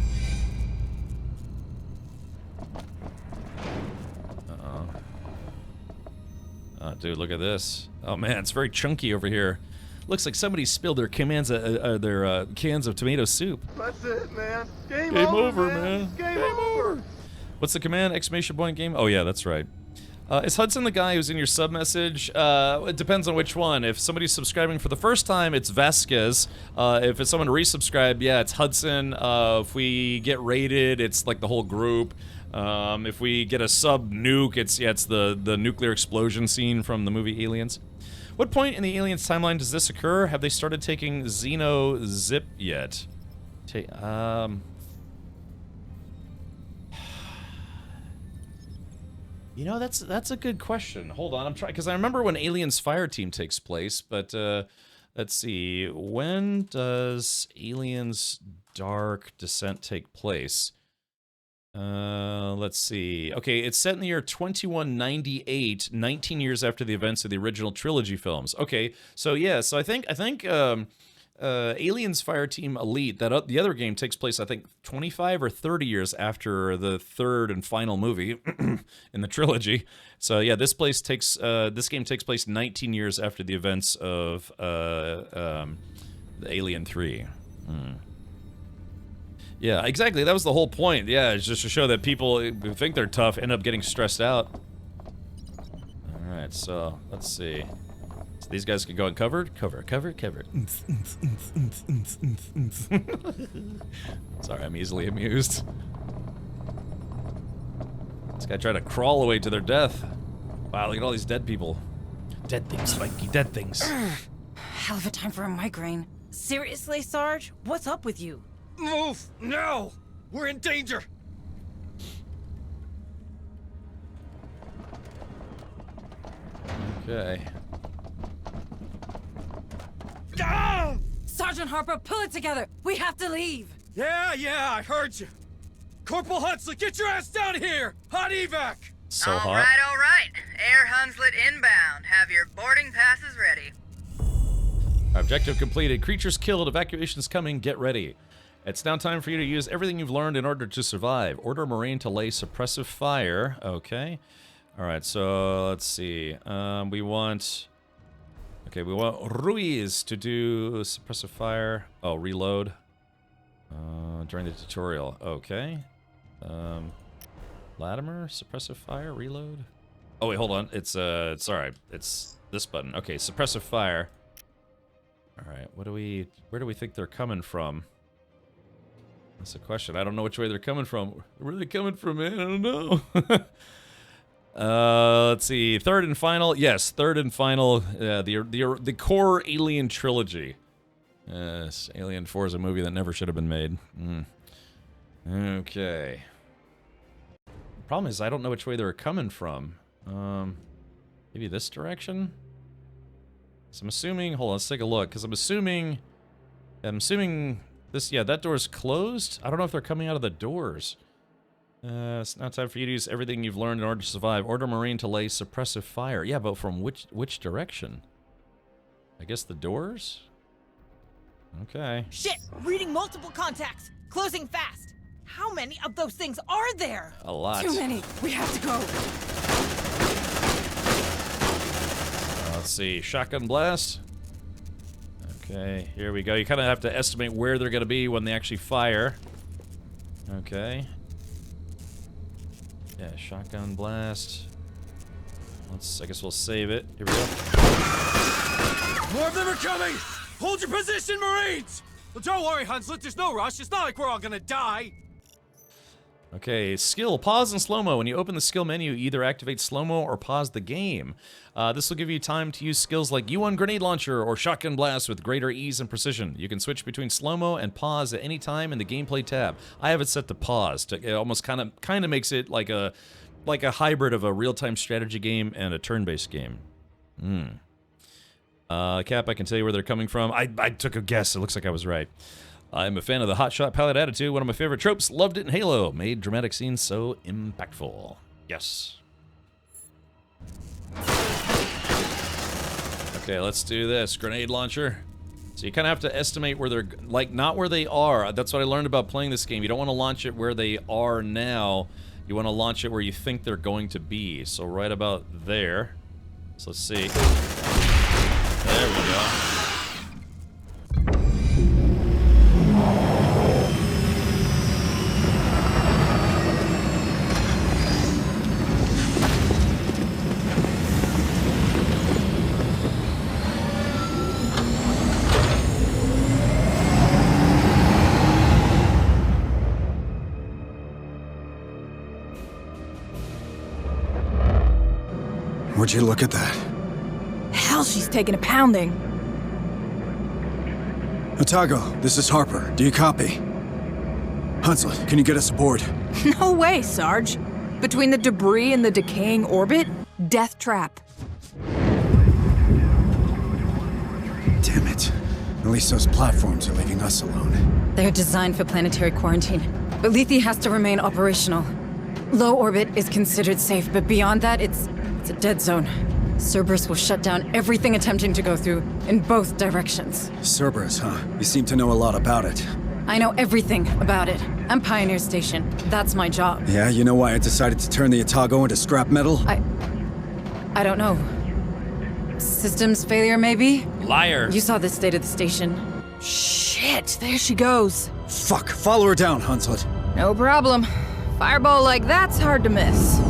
S1: Oh, dude, look at this. Oh man, it's very chunky over here. Looks like somebody spilled their cans of tomato soup.
S2: That's it, man. Game
S1: over, man.
S2: Game over.
S1: What's the command? Exclamation point game? Oh yeah, that's right. Is Hudson the guy who's in your sub message? It depends on which one. If somebody's subscribing for the first time, it's Vasquez. If it's someone resubscribed, yeah, it's Hudson. If we get raided, it's like the whole group. If we get a sub nuke, it's the nuclear explosion scene from the movie Aliens. What point in the Aliens timeline does this occur? Have they started taking Xeno Zip yet? That's a good question. Hold on, I'm trying, because I remember when Aliens Fireteam takes place, but let's see, when does Aliens Dark Descent take place? Let's see. Okay, it's set in the year 2198, 19 years after the events of the original trilogy films. Okay, so yeah, so I think Aliens Fireteam Elite, the other game, takes place, I think, 25 or 30 years after the third and final movie in the trilogy. So yeah, this game takes place 19 years after the events of Alien 3. Yeah, exactly. That was the whole point. Yeah, it's just to show that people who think they're tough end up getting stressed out. All right, so let's see. So these guys can go uncovered. Cover. Sorry, I'm easily amused. This guy tried to crawl away to their death. Wow, look at all these dead people. Dead things, Mikey, dead things.
S3: Hell of a time for a migraine.
S11: Seriously, Sarge? What's up with you?
S19: Move! No! We're in danger!
S1: Okay.
S19: Ah!
S3: Sergeant Harper, pull it together! We have to leave!
S19: Yeah, I heard you. Corporal Hunslet, get your ass down here! Hot evac!
S1: So
S18: all
S1: hot.
S18: All right. Air Hunslet inbound. Have your boarding passes ready.
S1: Objective completed. Creatures killed. Evacuation's coming. Get ready. It's now time for you to use everything you've learned in order to survive. Order Marine to lay suppressive fire. Okay. Alright, so let's see. We want Ruiz to do suppressive fire. Oh, reload. During the tutorial. Okay. Latimer, suppressive fire, reload. Oh wait, hold on. It's alright. It's this button. Okay, suppressive fire. Alright, where do we think they're coming from? That's the question. I don't know which way they're coming from. Where are they coming from, man? I don't know. Let's see. Third and final. Yes, third and final. The core Alien trilogy. Yes, Alien 4 is a movie that never should have been made. Okay. The problem is I don't know which way they're coming from. Maybe this direction? So I'm assuming, hold on, let's take a look, because I'm assuming this, yeah, that door's closed. I don't know if they're coming out of the doors. It's now time for you to use everything you've learned in order to survive. Order Marine to lay suppressive fire. Yeah, but from which direction? I guess the doors? Okay.
S11: Shit! Reading multiple contacts! Closing fast! How many of those things are there?
S1: A lot.
S3: Too many. We have to go.
S1: Let's see. Shotgun blast. Okay, here we go. You kind of have to estimate where they're going to be when they actually fire. Okay. Yeah, shotgun blast. I guess we'll save it. Here we go.
S19: More of them are coming! Hold your position, Marines! Well, don't worry, Hunslet. There's no rush. It's not like we're all gonna die.
S1: Okay, skill, pause and slow-mo. When you open the skill menu, either activate slow-mo or pause the game. This will give you time to use skills like U1 grenade launcher or shotgun blast with greater ease and precision. You can switch between slow-mo and pause at any time in the gameplay tab. I have it set to pause. It almost kind of makes it like a hybrid of a real-time strategy game and a turn-based game. Cap, I can tell you where they're coming from. I took a guess. It looks like I was right. I'm a fan of the hotshot pilot attitude, one of my favorite tropes. Loved it in Halo. Made dramatic scenes so impactful. Yes. Okay, let's do this. Grenade launcher. So you kind of have to estimate where they're, like, not where they are. That's what I learned about playing this game. You don't want to launch it where they are now. You want to launch it where you think they're going to be. So right about there. So let's see. There we go.
S27: Would you look at that?
S11: Hell, she's taking a pounding.
S27: Otago, this is Harper. Do you copy? Hunslet, can you get us aboard?
S6: No way, Sarge. Between the debris and the decaying orbit, death trap.
S27: Damn it. At least those platforms are leaving us alone.
S3: They're designed for planetary quarantine, but Lethe has to remain operational. Low orbit is considered safe, but beyond that, it's a dead zone. Cerberus will shut down everything attempting to go through in both directions.
S27: Cerberus, huh? You seem to know a lot about it.
S3: I know everything about it. I'm Pioneer Station. That's my job.
S27: Yeah, you know why I decided to turn the Otago into scrap metal?
S3: I don't know. Systems failure, maybe?
S1: Liar.
S3: You saw the state of the station.
S6: Shit, there she goes.
S27: Fuck, follow her down, Hunslet.
S6: No problem. Fireball like that's hard to miss.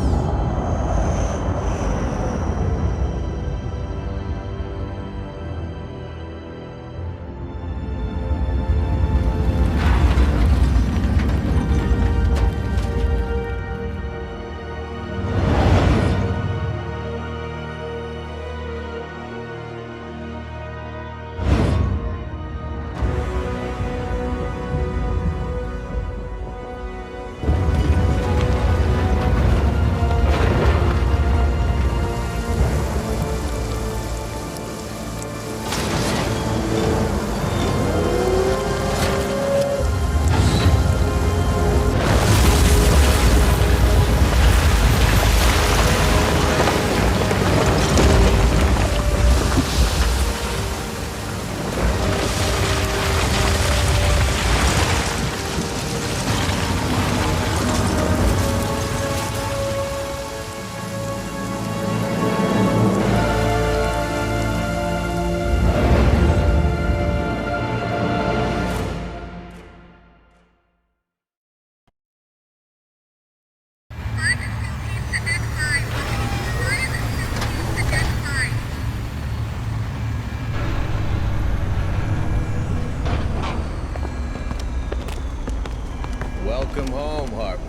S9: Welcome home, Harper.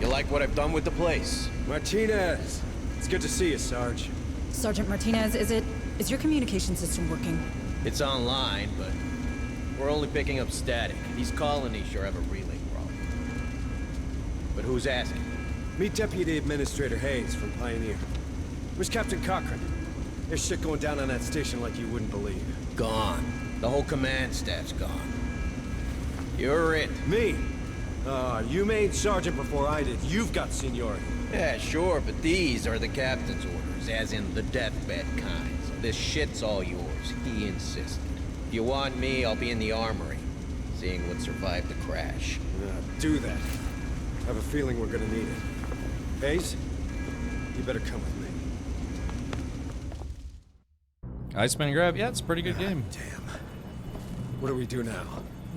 S9: You like what I've done with the place?
S19: Martinez! It's good to see you, Sarge.
S3: Sergeant Martinez, is your communication system working?
S9: It's online, but we're only picking up static. These colonies sure have a relay problem. But who's asking?
S19: Meet Deputy Administrator Hayes from Pioneer. Where's Captain Cochran? There's shit going down on that station like you wouldn't believe.
S9: Gone. The whole command staff's gone. You're it.
S19: Me? You made Sergeant before I did. You've got seniority.
S9: Yeah, sure, but these are the captain's orders, as in the deathbed kind. So this shit's all yours. He insisted. If you want me, I'll be in the armory, seeing what survived the crash.
S19: Do that. I have a feeling we're gonna need it. Hayes, you better come with me.
S1: Iceman Grab, yeah, it's a pretty good game.
S19: Damn. What do we do now?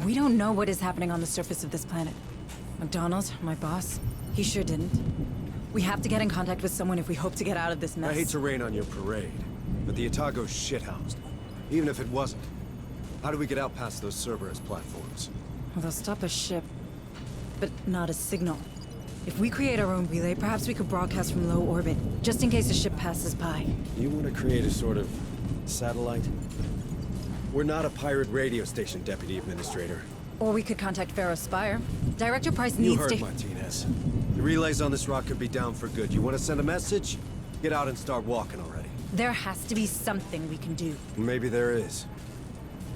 S3: We don't know what is happening on the surface of this planet. McDonald, my boss, he sure didn't. We have to get in contact with someone if we hope to get out of this mess.
S19: I hate to rain on your parade, but the Otago's shithoused. Even if it wasn't, how do we get out past those Cerberus platforms?
S3: Well, they'll stop a ship, but not a signal. If we create our own relay, perhaps we could broadcast from low orbit, just in case a ship passes by.
S19: You want to create a sort of satellite? We're not a pirate radio station, Deputy Administrator.
S3: Or we could contact Pharaoh Spire. Director Price needs
S19: You heard
S3: to—
S19: Martinez. The relays on this rock could be down for good. You want to send a message? Get out and start walking already.
S3: There has to be something we can do.
S19: Maybe there is.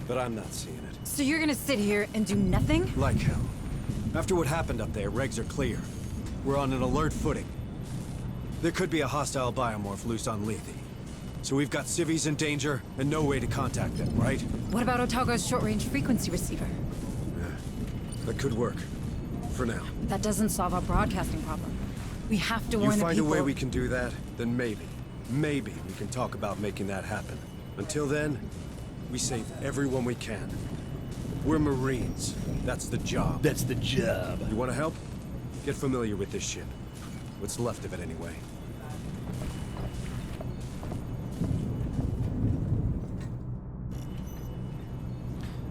S19: But I'm not seeing it.
S3: So you're gonna sit here and do nothing?
S19: Like hell. After what happened up there, regs are clear. We're on an alert footing. There could be a hostile biomorph loose on Lethe. So we've got civvies in danger and no way to contact them, right?
S3: What about Otago's short-range frequency receiver?
S19: That could work. For now.
S3: That doesn't solve our broadcasting problem. We have to warn the people—
S19: You find a way we can do that, then maybe we can talk about making that happen. Until then, we save everyone we can. We're Marines. That's the job.
S9: That's the job.
S19: You want to help? Get familiar with this ship. What's left of it, anyway.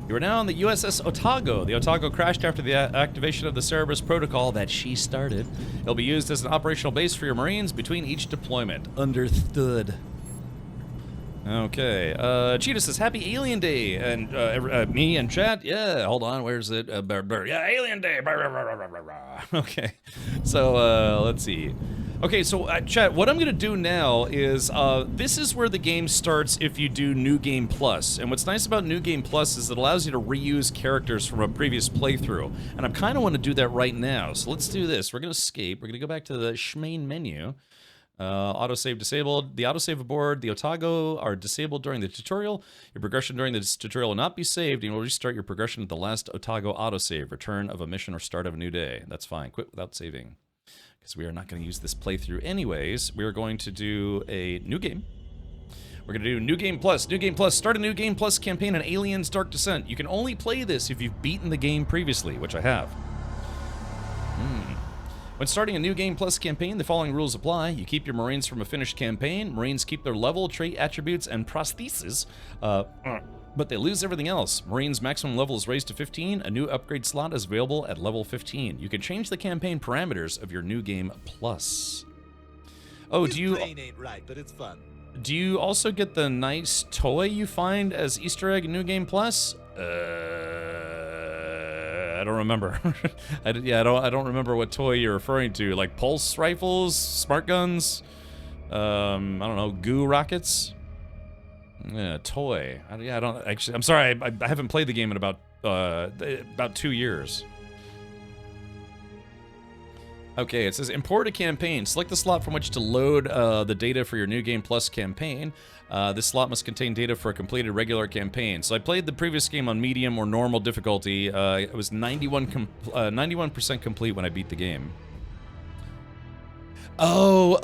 S1: You are now on the USS Otago. The Otago crashed after the activation of the Cerberus protocol that she started. It'll be used as an operational base for your Marines between each deployment. Understood. Okay, Cheetah says, Happy Alien Day, and me and chat, yeah, hold on, where's it? Yeah, Alien Day, okay, so, let's see. Okay, so, chat, what I'm gonna do now is, this is where the game starts if you do New Game Plus, and what's nice about New Game Plus is it allows you to reuse characters from a previous playthrough, and I kinda wanna do that right now, so let's do this. We're gonna escape, we're gonna go back to the main menu. Autosave disabled. The autosave aboard the Otago are disabled during the tutorial. Your progression during this tutorial will not be saved, and you will restart your progression at the last Otago autosave. Return of a mission or start of a new day. That's fine. Quit without saving. Because we are not going to use this playthrough anyways. We are going to do a new game. We're going to do New Game Plus. New Game Plus. Start a New Game Plus campaign on Aliens Dark Descent. You can only play this if you've beaten the game previously, which I have. When starting a New Game Plus campaign, the following rules apply. You keep your Marines from a finished campaign. Marines keep their level, trait, attributes, and prostheses, but they lose everything else. Marines' maximum level is raised to 15. A new upgrade slot is available at level 15. You can change the campaign parameters of your New Game Plus. Oh, do you...
S20: ain't right, but it's fun.
S1: Do you also get the nice toy you find as Easter egg in New Game Plus? I don't remember. I don't remember what toy you're referring to. Like pulse rifles, smart guns, I don't know, goo rockets. Yeah, toy. I don't actually. I'm sorry, I haven't played the game in about 2 years. Okay, it says import a campaign. Select the slot from which to load the data for your New Game Plus campaign. This slot must contain data for a completed regular campaign. So I played the previous game on medium or normal difficulty. It was 91% complete when I beat the game. Oh,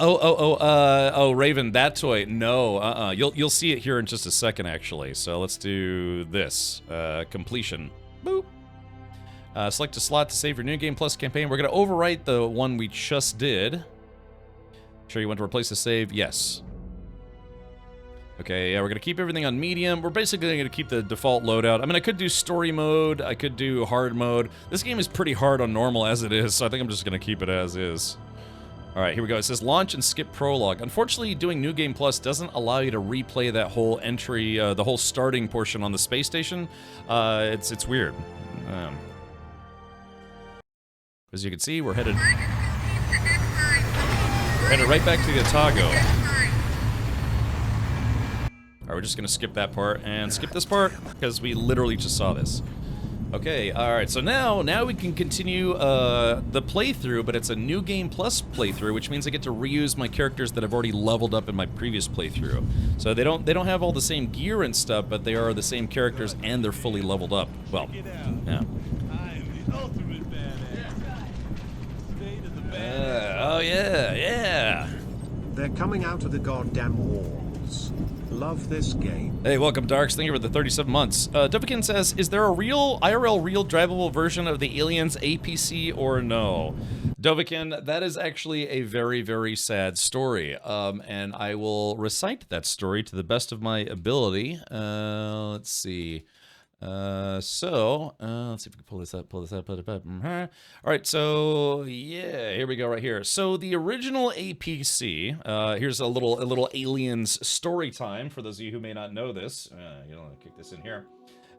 S1: Raven, that toy. No, you'll see it here in just a second, actually. So let's do this. Completion. Boop. Select a slot to save your New Game Plus campaign. We're going to overwrite the one we just did. Sure you want to replace the save? Yes. Okay, yeah, we're going to keep everything on medium. We're basically going to keep the default loadout. I mean, I could do story mode. I could do hard mode. This game is pretty hard on normal as it is, so I think I'm just going to keep it as is. All right, here we go. It says launch and skip prologue. Unfortunately, doing New Game Plus doesn't allow you to replay that whole entry, the whole starting portion on the space station. It's weird. As you can see, we're headed right back to the Otago. Alright, we're just gonna skip that part and skip this part because we literally just saw this. Okay, alright, so now we can continue the playthrough, but it's a New Game Plus playthrough, which means I get to reuse my characters that I've already leveled up in my previous playthrough. So they don't have all the same gear and stuff, but they are the same characters and they're fully leveled up. Well, yeah. Oh yeah.
S21: They're coming out of the goddamn walls. Love this game.
S1: Hey, welcome, Darks. Thank you for the 37 months. Dovikin says, is there a IRL real drivable version of the Aliens APC or no? Dovikin, that is actually a very, very sad story. And I will recite that story to the best of my ability. Let's see. Let's see if we can pull this up. All right, so yeah, here we go right here. So the original APC, here's a little Aliens story time for those of you who may not know this. You know, kick this in here.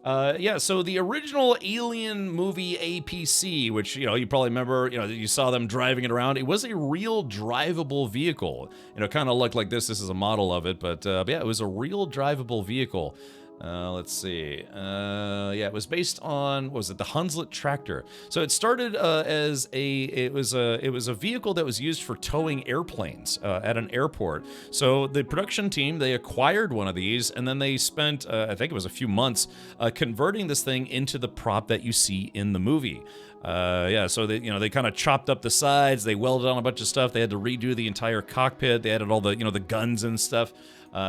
S1: Yeah, so the original Alien movie APC, which, you know, you probably remember, you know, you saw them driving it around. It was a real drivable vehicle. You know, kind of looked like this. This is a model of it, but yeah, it was a real drivable vehicle. Let's see. Yeah, it was based on, what was it, the Hunslet tractor. So it started as it was a vehicle that was used for towing airplanes at an airport. So the production team, they acquired one of these, and then they spent, I think it was a few months, converting this thing into the prop that you see in the movie. Yeah, so they kind of chopped up the sides, they welded on a bunch of stuff, they had to redo the entire cockpit, they added all the, the guns and stuff.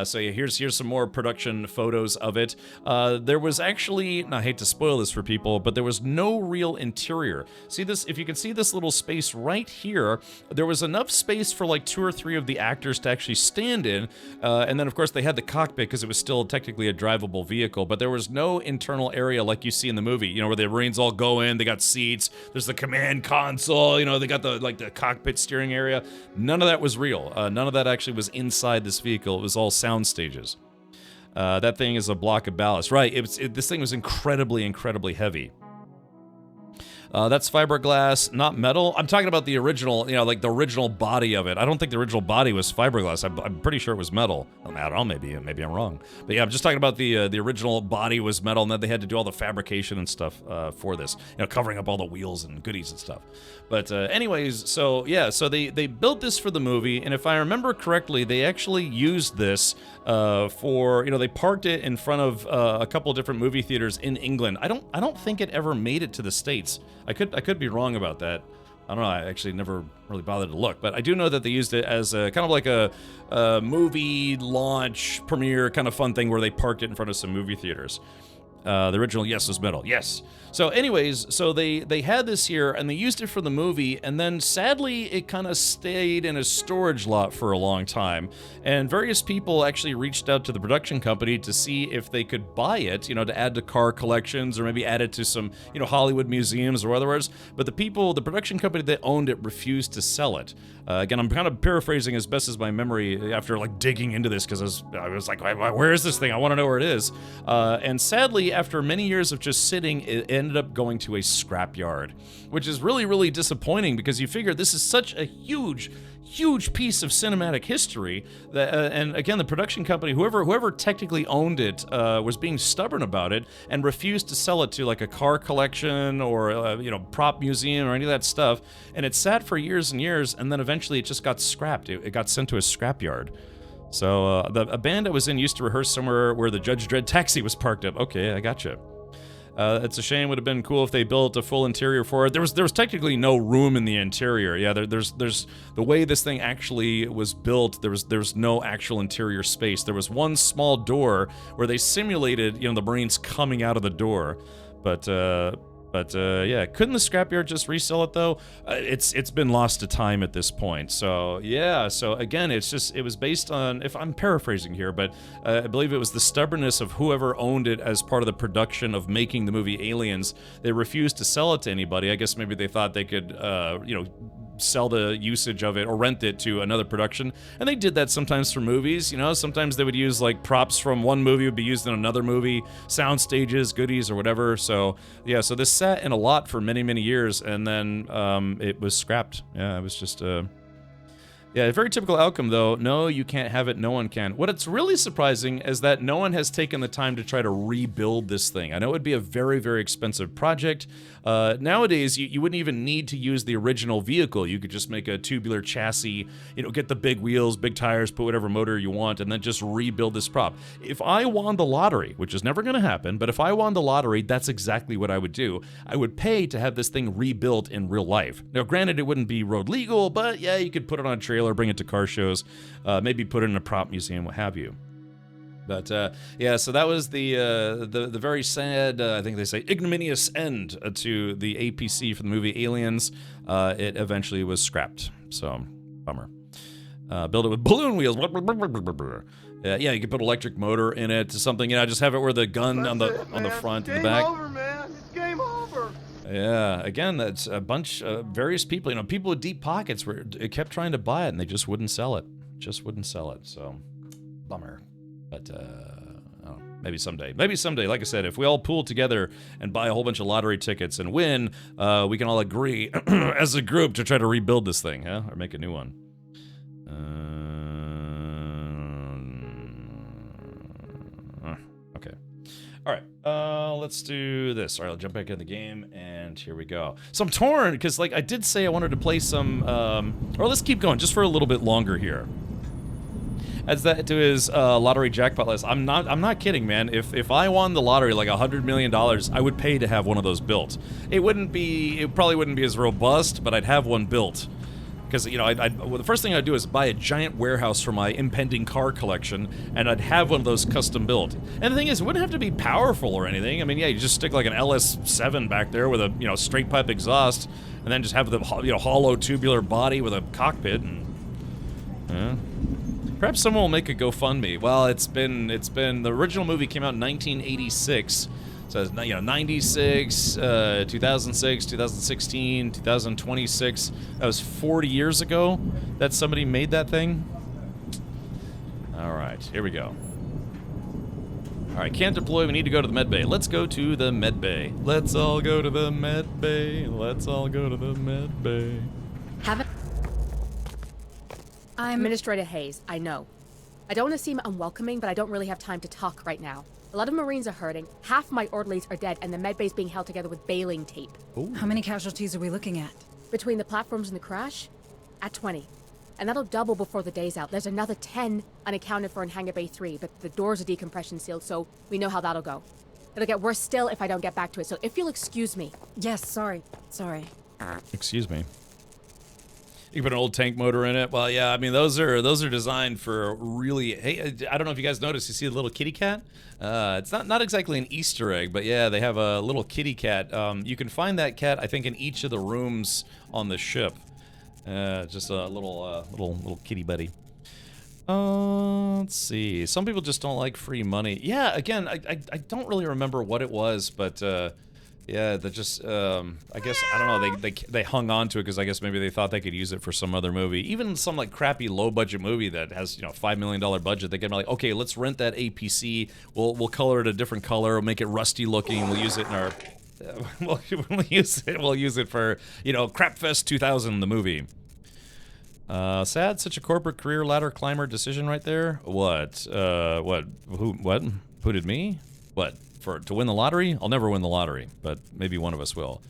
S1: So yeah, here's some more production photos of it. There was actually, and I hate to spoil this for people, but there was no real interior. See this, if you can see this little space right here, there was enough space for like 2 or 3 of the actors to actually stand in, and then of course they had the cockpit because it was still technically a drivable vehicle, but there was no internal area like you see in the movie, where the Marines all go in, they got seats, there's the command console, they got the cockpit steering area. None of that was real. None of that actually was inside this vehicle. It was all sound stages. That thing is a block of ballast. Right, this thing was incredibly, incredibly heavy. That's fiberglass, not metal. I'm talking about the original, you know, like the original body of it. I don't think the original body was fiberglass. I'm pretty sure it was metal. I don't know, maybe I'm wrong. But yeah, I'm just talking about the original body was metal, and then they had to do all the fabrication and stuff for this, you know, covering up all the wheels and goodies and stuff. But anyways, so yeah, so they built this for the movie, and if I remember correctly, they actually used this for, you know, they parked it in front of a couple of different movie theaters in England. I don't think it ever made it to the States. I could be wrong about that. I don't know. I actually never really bothered to look, but I do know that they used it as a kind of like a movie launch premiere kind of fun thing where they parked it in front of some movie theaters. The original, yes, was metal. Yes. So anyways, so they had this here, and they used it for the movie, and then sadly, it kind of stayed in a storage lot for a long time. And various people actually reached out to the production company to see if they could buy it, you know, to add to car collections, or maybe add it to some, you know, Hollywood museums or otherwise. But the production company that owned it refused to sell it. Again, I'm kind of paraphrasing as best as my memory after like digging into this, because I was like, where is this thing? I want to know where it is. And sadly, after many years of just sitting, it ended up going to a scrapyard, which is really, really disappointing, because you figure this is such a huge piece of cinematic history that, and again, the production company, whoever technically owned it, was being stubborn about it and refused to sell it to like a car collection or you know, prop museum or any of that stuff. And it sat for years and years, and then eventually it just got scrapped. It got sent to a scrapyard. So a band I was in used to rehearse somewhere where the Judge Dredd taxi was parked up. Okay, I gotcha. It's a shame. Would have been cool if they built a full interior for it. There was technically no room in the interior. Yeah, there's the way this thing actually was built. There's no actual interior space. There was one small door where they simulated, you know, the Marines coming out of the door, but yeah, couldn't the scrapyard just resell it though? It's been lost to time at this point. So yeah, so again, it was based on, if I'm paraphrasing here, but I believe it was the stubbornness of whoever owned it as part of the production of making the movie Aliens. They refused to sell it to anybody. I guess maybe they thought they could, you know, sell the usage of it or rent it to another production, and they did that sometimes for movies. You know, sometimes they would use like props from one movie would be used in another movie, sound stages, goodies, or whatever. So yeah, so this sat in a lot for many years, and then it was scrapped. Yeah, it was just yeah, a very typical outcome though. No, you can't have it, no one can. What it's really surprising is that no one has taken the time to try to rebuild this thing. I know it would be a very expensive project. Nowadays, you wouldn't even need to use the original vehicle. You could just make a tubular chassis, you know, get the big wheels, big tires, put whatever motor you want, and then just rebuild this prop. If I won the lottery, which is never going to happen, but if I won the lottery, that's exactly what I would do. I would pay to have this thing rebuilt in real life. Now, granted, it wouldn't be road legal, but yeah, you could put it on a trailer, bring it to car shows, maybe put it in a prop museum, what have you. But yeah, so that was the very sad, I think they say, ignominious end to the APC for the movie Aliens. It eventually was scrapped, so bummer. Build it with balloon wheels. Yeah, you could put electric motor in it, something. You know, just have it where the gun on the front and the back.
S2: Game over, man. It's game over.
S1: Yeah, again, that's a bunch of various people, you know, people with deep pockets kept trying to buy it, and they just wouldn't sell it. So bummer. But I don't know, maybe someday. Like I said, if we all pool together and buy a whole bunch of lottery tickets and win, we can all agree as a group to try to rebuild this thing, huh? Or make a new one. Okay. All right, let's do this. All right, I'll jump back in the game, and here we go. So I'm torn, because like I did say I wanted to play some, or let's keep going just for a little bit longer here. Adds that to his lottery jackpot list. I'm not kidding, man. If I won the lottery like $100 million, I would pay to have one of those built. It probably wouldn't be as robust, but I'd have one built. Because, you know, well, the first thing I'd do is buy a giant warehouse for my impending car collection, and I'd have one of those custom built. And the thing is, it wouldn't have to be powerful or anything. I mean, yeah, you just stick like an LS7 back there with a, you know, straight pipe exhaust, and then just have the, you know, hollow tubular body with a cockpit, and perhaps someone will make a GoFundMe. Well, it's been the original movie came out in 1986. So, you know, 96, 2006, 2016, 2026. That was 40 years ago that somebody made that thing. All right, here we go. All right, can't deploy. We need to go to the med bay. Let's go to the med bay. Let's all go to the med bay. Let's all go to the med bay.
S14: I'm Administrator Hayes, I know. I don't want to seem unwelcoming, but I don't really have time to talk right now. A lot of Marines are hurting, half my orderlies are dead, and the medbay's being held together with baling tape.
S3: Ooh. How many casualties are we looking at?
S14: Between the platforms and the crash? At 20. And that'll double before the day's out. There's another 10 unaccounted for in Hangar Bay 3, but the doors are decompression sealed, so we know how that'll go. It'll get worse still if I don't get back to it, so if you'll excuse me.
S3: Yes, sorry. Sorry.
S1: Excuse me. You can put an old tank motor in it. Well, yeah, I mean, those are designed for really... Hey, I don't know if you guys noticed, you see the little kitty cat? It's not exactly an Easter egg, but yeah, they have a little kitty cat. You can find that cat, I think, in each of the rooms on the ship. Just a little kitty buddy. Let's see. Some people just don't like free money. Yeah, again, I don't really remember what it was, but... yeah, they just, I guess, I don't know, they hung on to it because I guess maybe they thought they could use it for some other movie. Even some, like, crappy low-budget movie that has, you know, $5 million budget, they can be like, okay, let's rent that APC, we'll color it a different color, we'll make it rusty-looking, we'll use it in our, we'll use it for, you know, Crapfest 2000, the movie. Sad, such a corporate career ladder climber decision right there. What? What? Who did me? What? To win the lottery? I'll never win the lottery, but maybe one of us will.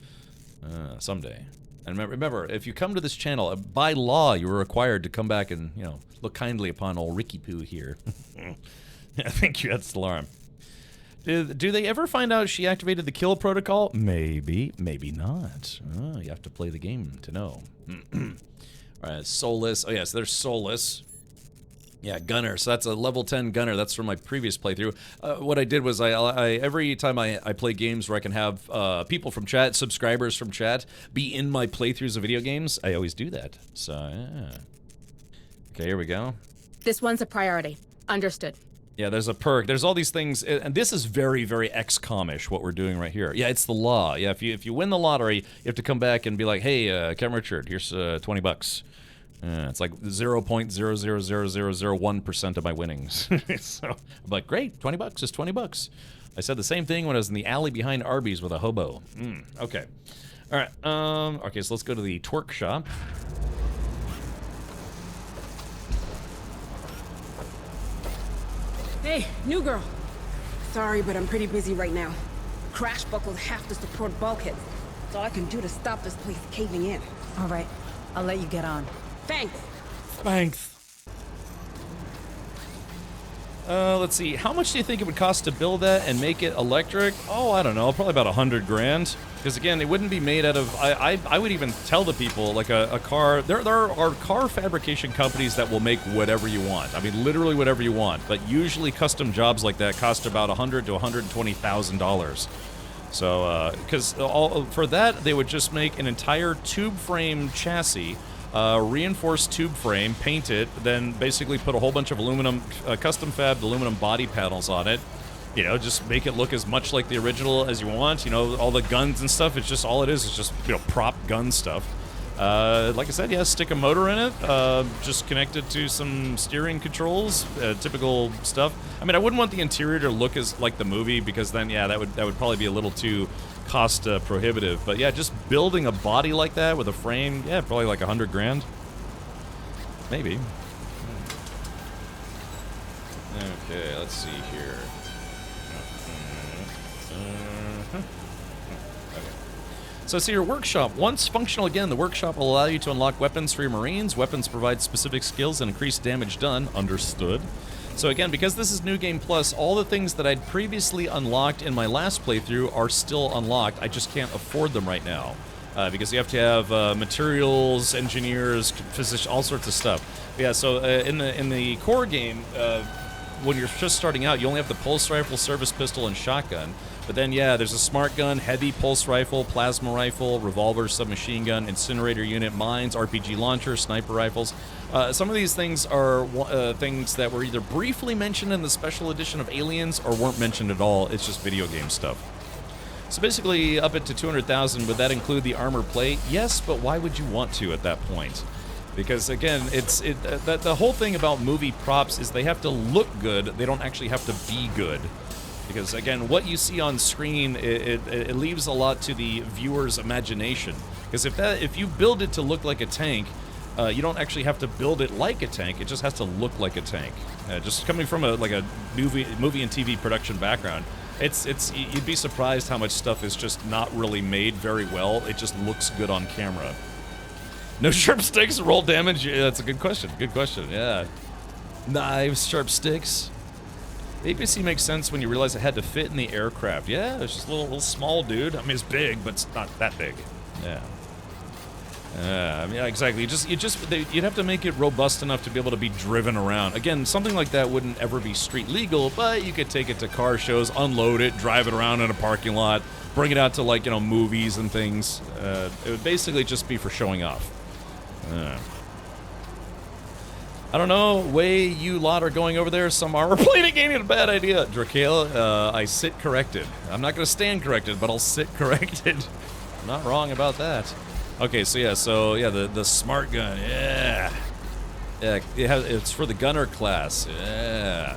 S1: Someday. And remember, if you come to this channel, by law, you are required to come back and, you know, look kindly upon old Ricky Poo here. Thank you, that's the alarm. Do they ever find out she activated the kill protocol? Maybe, maybe not. Oh, you have to play the game to know. Alright, Soulless. Oh yes, there's Soulless. Yeah, gunner. So that's a level 10 gunner. That's from my previous playthrough. What I did was I every time I play games where I can have people from chat, subscribers from chat, be in my playthroughs of video games, I always do that. So, yeah. Okay, here we go.
S14: This one's a priority. Understood.
S1: Yeah, there's a perk. There's all these things, and this is very, very XCOM-ish, what we're doing right here. Yeah, it's the law. Yeah, if you win the lottery, you have to come back and be like, hey, Captain Richard, here's 20 bucks. It's like 0.00001% of my winnings. So I'm like, great, 20 bucks is 20 bucks. I said the same thing when I was in the alley behind Arby's with a hobo. Okay. All right. Okay, so let's go to the twerk shop.
S16: Hey, new girl. Sorry, but I'm pretty busy right now. Crash buckled half the support bulkheads. That's all I can do to stop this place caving in.
S3: All right, I'll let you get on.
S16: Thanks.
S1: Thanks. Let's see. How much do you think it would cost to build that and make it electric? Oh, I don't know. Probably about 100 grand. Because again, it wouldn't be made out of. I would even tell the people like a car. There are car fabrication companies that will make whatever you want. I mean, literally whatever you want. But usually, custom jobs like that cost about $100,000 to $120,000. So, because for that, they would just make an entire tube frame chassis. Reinforced tube frame, paint it, then basically put a whole bunch of aluminum, custom fabbed aluminum body panels on it. You know, just make it look as much like the original as you want. You know, all the guns and stuff, it's just, all it is just, you know, prop gun stuff. Like I said, yeah, stick a motor in it, just connect it to some steering controls, typical stuff. I mean, I wouldn't want the interior to look as like the movie, because then, yeah, that would probably be a little too cost prohibitive. But yeah, just building a body like that with a frame, yeah, probably like 100 grand. Maybe. Okay, let's see here. So see your workshop. Once functional again, the workshop will allow you to unlock weapons for your Marines. Weapons provide specific skills and increase damage done. Understood. So again, because this is New Game Plus, all the things that I'd previously unlocked in my last playthrough are still unlocked. I just can't afford them right now. Because you have to have materials, engineers, physicians, all sorts of stuff. Yeah, so in the core game, when you're just starting out, you only have the pulse rifle, service pistol, and shotgun. But then, yeah, there's a smart gun, heavy pulse rifle, plasma rifle, revolver, submachine gun, incinerator unit, mines, RPG launcher, sniper rifles. Some of these things are things that were either briefly mentioned in the special edition of Aliens or weren't mentioned at all. It's just video game stuff. So basically, up it to 200,000. Would that include the armor plate? Yes, but why would you want to at that point? Because again, the whole thing about movie props is they have to look good. They don't actually have to be good. Because again, what you see on screen, it leaves a lot to the viewer's imagination. Because if you build it to look like a tank, you don't actually have to build it like a tank. It just has to look like a tank. Just coming from a movie and TV production background, you'd be surprised how much stuff is just not really made very well. It just looks good on camera. No sharp sticks, roll damage. Yeah, that's a good question. Good question. Yeah, knives, sharp sticks. The APC makes sense when you realize it had to fit in the aircraft. Yeah, it's just a little small dude. I mean, it's big, but it's not that big. Yeah. I mean, yeah, exactly. You'd have to make it robust enough to be able to be driven around. Again, something like that wouldn't ever be street legal, but you could take it to car shows, unload it, drive it around in a parking lot, bring it out to, like, you know, movies and things. It would basically just be for showing off. I don't know, way you lot are going over there, some armor plating ain't a bad idea. Drakale, I sit corrected. I'm not gonna stand corrected, but I'll sit corrected. I'm not wrong about that. Okay, so yeah, the smart gun, yeah. Yeah, it's for the gunner class, yeah.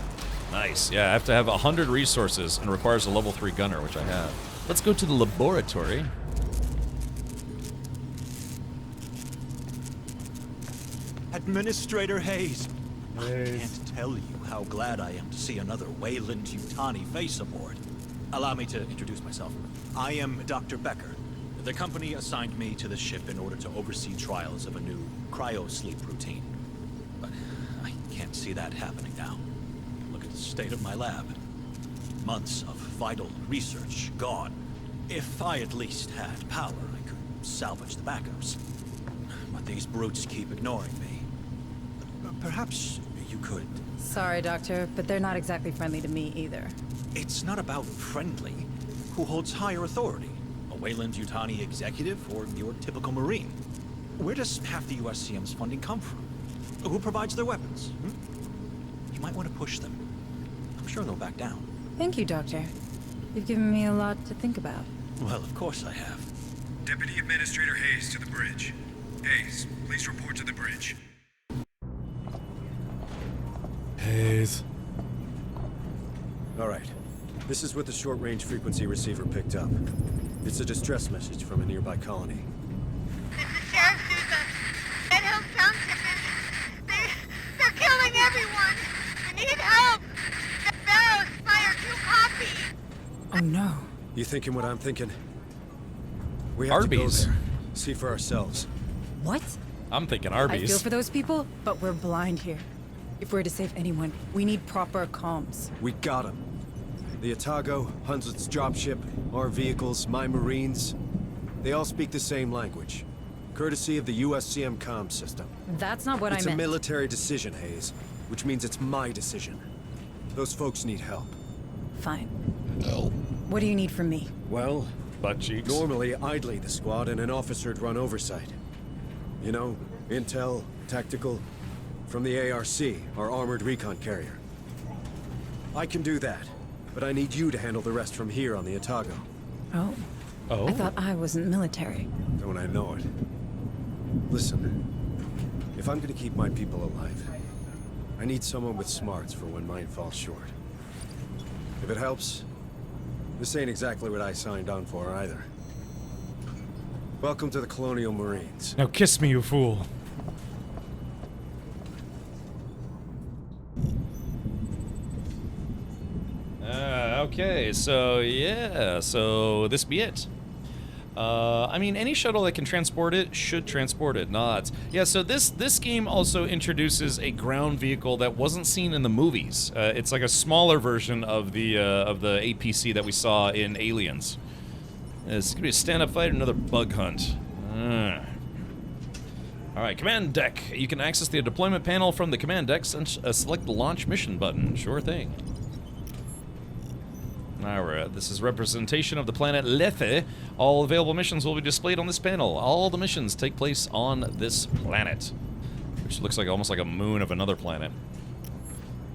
S1: Nice, yeah, I have to have 100 resources and requires a level 3 gunner, which I have. Let's go to the laboratory.
S17: Administrator Hayes. I can't tell you how glad I am to see another Weyland-Yutani face aboard. Allow me to introduce myself. I am Dr. Becker. The company assigned me to the ship in order to oversee trials of a new cryo-sleep routine. But I can't see that happening now. Look at the state of my lab. Months of vital research gone. If I at least had power, I could salvage the backups. But these brutes keep ignoring me. Perhaps you could...
S3: Sorry, Doctor, but they're not exactly friendly to me either.
S17: It's not about friendly. Who holds higher authority? A Weyland-Yutani executive or your typical Marine? Where does half the USCM's funding come from? Who provides their weapons? You might want to push them. I'm sure they'll back down.
S3: Thank you, Doctor. You've given me a lot to think about.
S17: Well, of course I have.
S20: Deputy Administrator Hayes to the bridge. Hayes, please report to the bridge.
S1: Hayes.
S19: All right. This is what the short-range frequency receiver picked up. It's a distress message from a nearby colony.
S22: This is Sheriff Sousa. Red Hills Township. They're killing everyone. We need help. The Barrows fire 2 copy.
S3: Oh no.
S19: You thinking what I'm thinking? We have
S1: Arby's.
S19: to go there. See for ourselves.
S3: What?
S1: I'm thinking Arby's.
S3: I feel for those people, but we're blind here. If we're to save anyone, we need proper comms.
S19: We got them. The Otago, Hunslet's dropship, our vehicles, my Marines, they all speak the same language. Courtesy of the USCM comms system.
S3: That's not what I meant.
S19: It's a military decision, Hayes, which means it's my decision. Those folks need help.
S3: Fine.
S1: No.
S3: What do you need from me?
S19: Well,
S1: butt cheeks.
S19: Normally, I'd lead the squad and an officer'd run oversight. You know, intel, tactical, from the ARC, our armored recon carrier. I can do that, but I need you to handle the rest from here on the Otago.
S3: Oh.
S1: Oh?
S3: I thought I wasn't military.
S19: Don't I know it? Listen, if I'm gonna keep my people alive, I need someone with smarts for when mine falls short. If it helps, this ain't exactly what I signed on for either. Welcome to the Colonial Marines.
S1: Now kiss me, you fool. Okay, so yeah, so this be it. I mean, any shuttle that can transport it should transport it, not. Yeah, so this game also introduces a ground vehicle that wasn't seen in the movies. It's like a smaller version of the APC that we saw in Aliens. It's gonna be a stand-up fight, another bug hunt. Alright, command deck. You can access the deployment panel from the command deck and select the launch mission button. Sure thing. Alright, this is representation of the planet Lethe. All available missions will be displayed on this panel. All the missions take place on this planet, which looks like almost like a moon of another planet.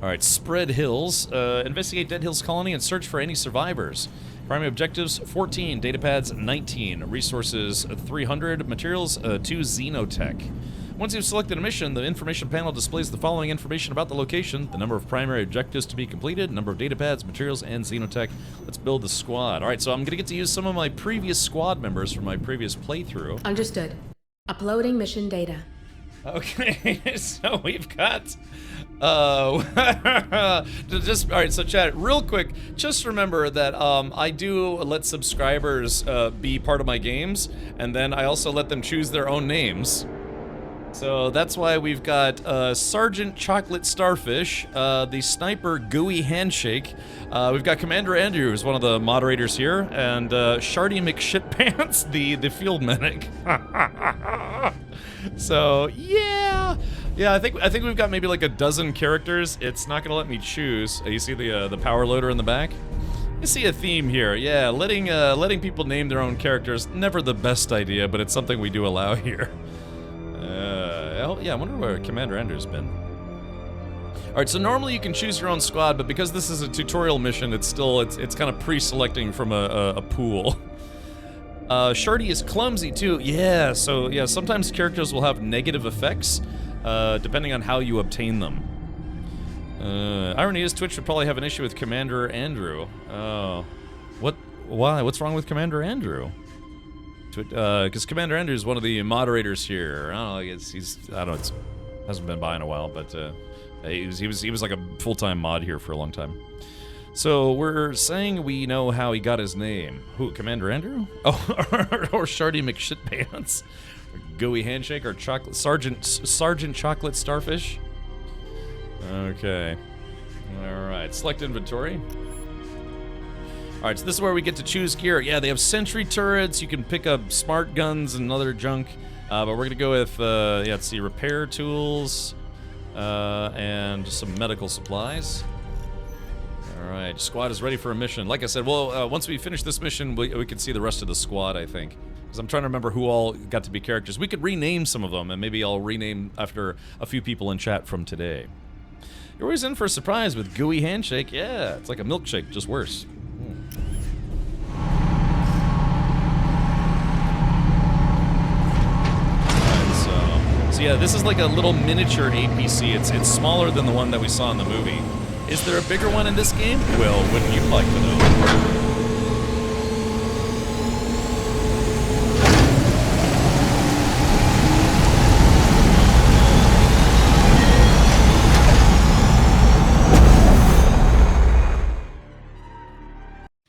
S1: Alright, Spread Hills. Investigate Dead Hills Colony and search for any survivors. Primary objectives, 14. Datapads, 19. Resources, 300. Materials, 2 Xenotech. Once you've selected a mission, the information panel displays the following information about the location: the number of primary objectives to be completed, number of data pads, materials, and xenotech. Let's build the squad. Alright, so I'm gonna get to use some of my previous squad members from my previous playthrough.
S14: Understood. Uploading mission data.
S1: Okay, so we've got, just, alright, so chat, real quick, just remember that, I do let subscribers, be part of my games, and then I also let them choose their own names. So that's why we've got, Sergeant Chocolate Starfish, the Sniper Gooey Handshake, we've got Commander Andrew, who's one of the moderators here, and, Shardy McShitpants, the field medic. So yeah, I think we've got maybe like a dozen characters. It's not gonna let me choose. You see the power loader in the back? You see a theme here. Yeah, letting people name their own characters, never the best idea, but it's something we do allow here. Oh yeah, I wonder where Commander Andrew's been. All right, so normally you can choose your own squad, but because this is a tutorial mission, it's kind of pre-selecting from a pool. Shardy is clumsy too. Yeah, so yeah, sometimes characters will have negative effects, depending on how you obtain them. Irony is Twitch would probably have an issue with Commander Andrew. Oh. Why? What's wrong with Commander Andrew? Because Commander Andrew is one of the moderators here. I don't know, I don't know, it hasn't been by in a while, but he was like a full-time mod here for a long time. So we're saying we know how he got his name. Who, Commander Andrew? Oh, or Shardy McShitpants, or Gooey Handshake, or Sergeant Chocolate Starfish. Okay. All right. Select inventory. All right. So this is where we get to choose gear. Yeah, they have sentry turrets. You can pick up smart guns and other junk. But we're gonna go with yeah. Let's see, repair tools, and some medical supplies. Alright, squad is ready for a mission. Like I said, well, once we finish this mission, we can see the rest of the squad, I think. Because I'm trying to remember who all got to be characters. We could rename some of them, and maybe I'll rename after a few people in chat from today. You're always in for a surprise with Gooey Handshake. Yeah, it's like a milkshake, just worse. Alright, so yeah, this is like a little miniature APC. It's smaller than the one that we saw in the movie. Is there a bigger one in this game? Well, wouldn't you like to know?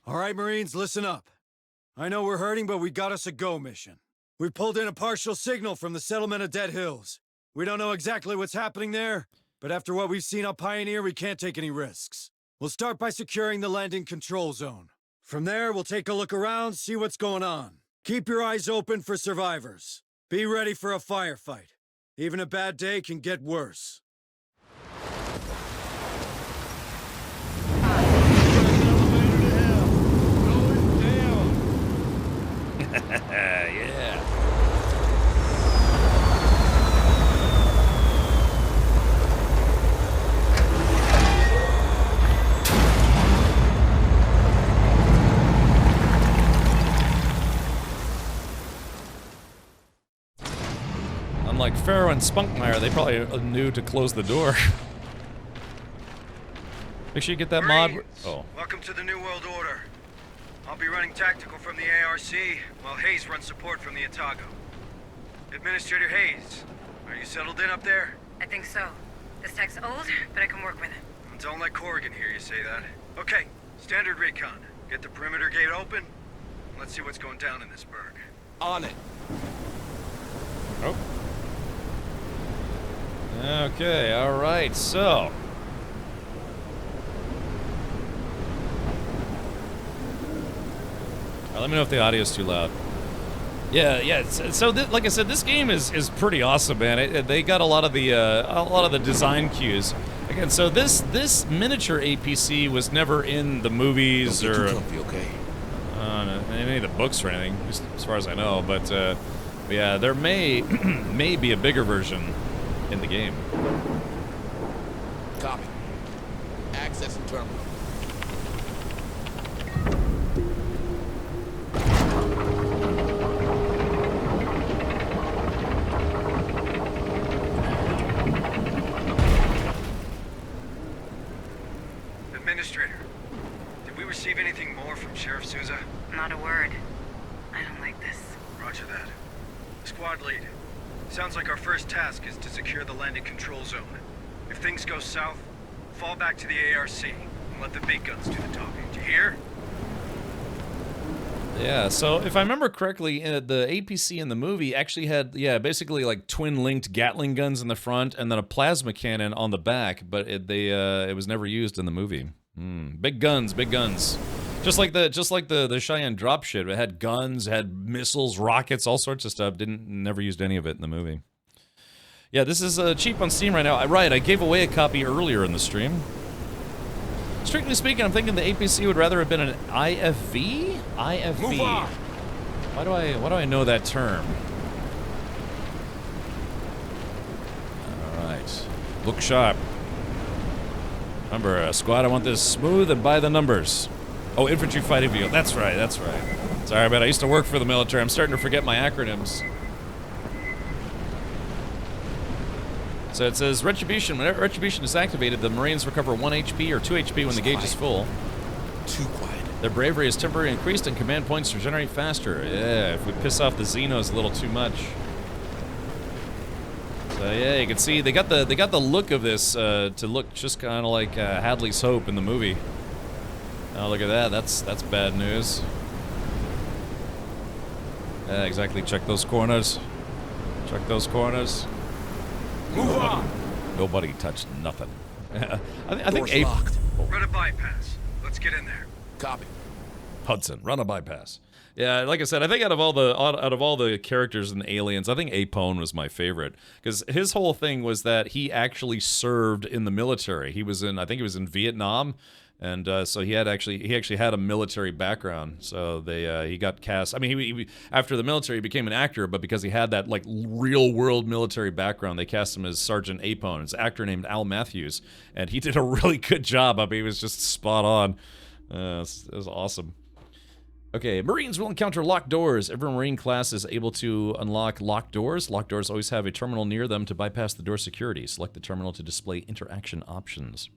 S19: All right, Marines, listen up. I know we're hurting, but we got us a go mission. We pulled in a partial signal from the settlement of Dead Hills. We don't know exactly what's happening there, but after what we've seen on Pioneer, we can't take any risks. We'll start by securing the landing control zone. From there, we'll take a look around, see what's going on. Keep your eyes open for survivors. Be ready for a firefight. Even a bad day can get worse.
S1: Yeah. Unlike Pharaoh and Spunkmeyer, they probably knew to close the door. Make sure you get that mod. Oh.
S20: Welcome to the New World Order. I'll be running tactical from the ARC, while Hayes runs support from the Atago. Administrator Hayes, are you settled in up there?
S18: I think so. This tech's old, but I can work with it.
S20: Don't let Corrigan hear you say that. Okay, standard recon. Get the perimeter gate open. Let's see what's going down in this burg.
S9: On it.
S1: Oh. Okay, alright, so. Let me know if the audio is too loud. Yeah. So like I said, this game is pretty awesome, man. They got a lot of the design cues. Again, so this miniature APC was never in the movies or
S9: okay?
S1: any of the books or anything, as far as I know. But yeah, there may be a bigger version in the game.
S9: Copy. Access the terminal.
S20: Sheriff Souza?
S18: Not a word. I don't like this.
S20: Roger that. Squad lead. Sounds like our first task is to secure the landing control zone. If things go south, fall back to the ARC and let the big guns do the talking. Do you hear?
S1: Yeah, so if I remember correctly, the APC in the movie actually had, yeah, basically like twin-linked Gatling guns in the front and then a plasma cannon on the back, but it was never used in the movie. Big guns, big guns. Just like the Cheyenne dropship, it had guns, had missiles, rockets, all sorts of stuff. Never used any of it in the movie. Yeah, this is cheap on Steam right now. Right, I gave away a copy earlier in the stream. Strictly speaking, I'm thinking the APC would rather have been an IFV? IFV.
S2: Move on.
S1: Why do I know that term? All right. Look sharp. Remember, squad, I want this smooth and by the numbers. Oh, infantry fighting vehicle. That's right, that's right. Sorry, man, I used to work for the military. I'm starting to forget my acronyms. So it says Retribution. Whenever Retribution is activated, the Marines recover 1 HP or 2 HP when the gauge is full.
S15: Too quiet.
S1: Their bravery is temporarily increased and command points regenerate faster. Yeah, if we piss off the Xenos a little too much. So yeah, you can see they got the look of this to look just kind of like Hadley's Hope in the movie. Oh, look at that. That's bad news. Yeah, exactly. Check those corners. Check those corners.
S2: Move on.
S1: Nobody touched nothing. I think Ape.
S15: Locked.
S20: Run a bypass. Let's get in there.
S15: Copy.
S1: Hudson, run a bypass. Yeah, like I said, I think out of all the characters and aliens, I think Apone was my favorite because his whole thing was that he actually served in the military. He was in, I think he was in Vietnam, and so he actually had a military background. So he got cast. I mean, he after the military he became an actor, but because he had that like real world military background, they cast him as Sergeant Apone. It's an actor named Al Matthews, and he did a really good job. I mean, he was just spot on. It was awesome. Okay, Marines will encounter locked doors. Every Marine class is able to unlock locked doors. Locked doors always have a terminal near them to bypass the door security. Select the terminal to display interaction options.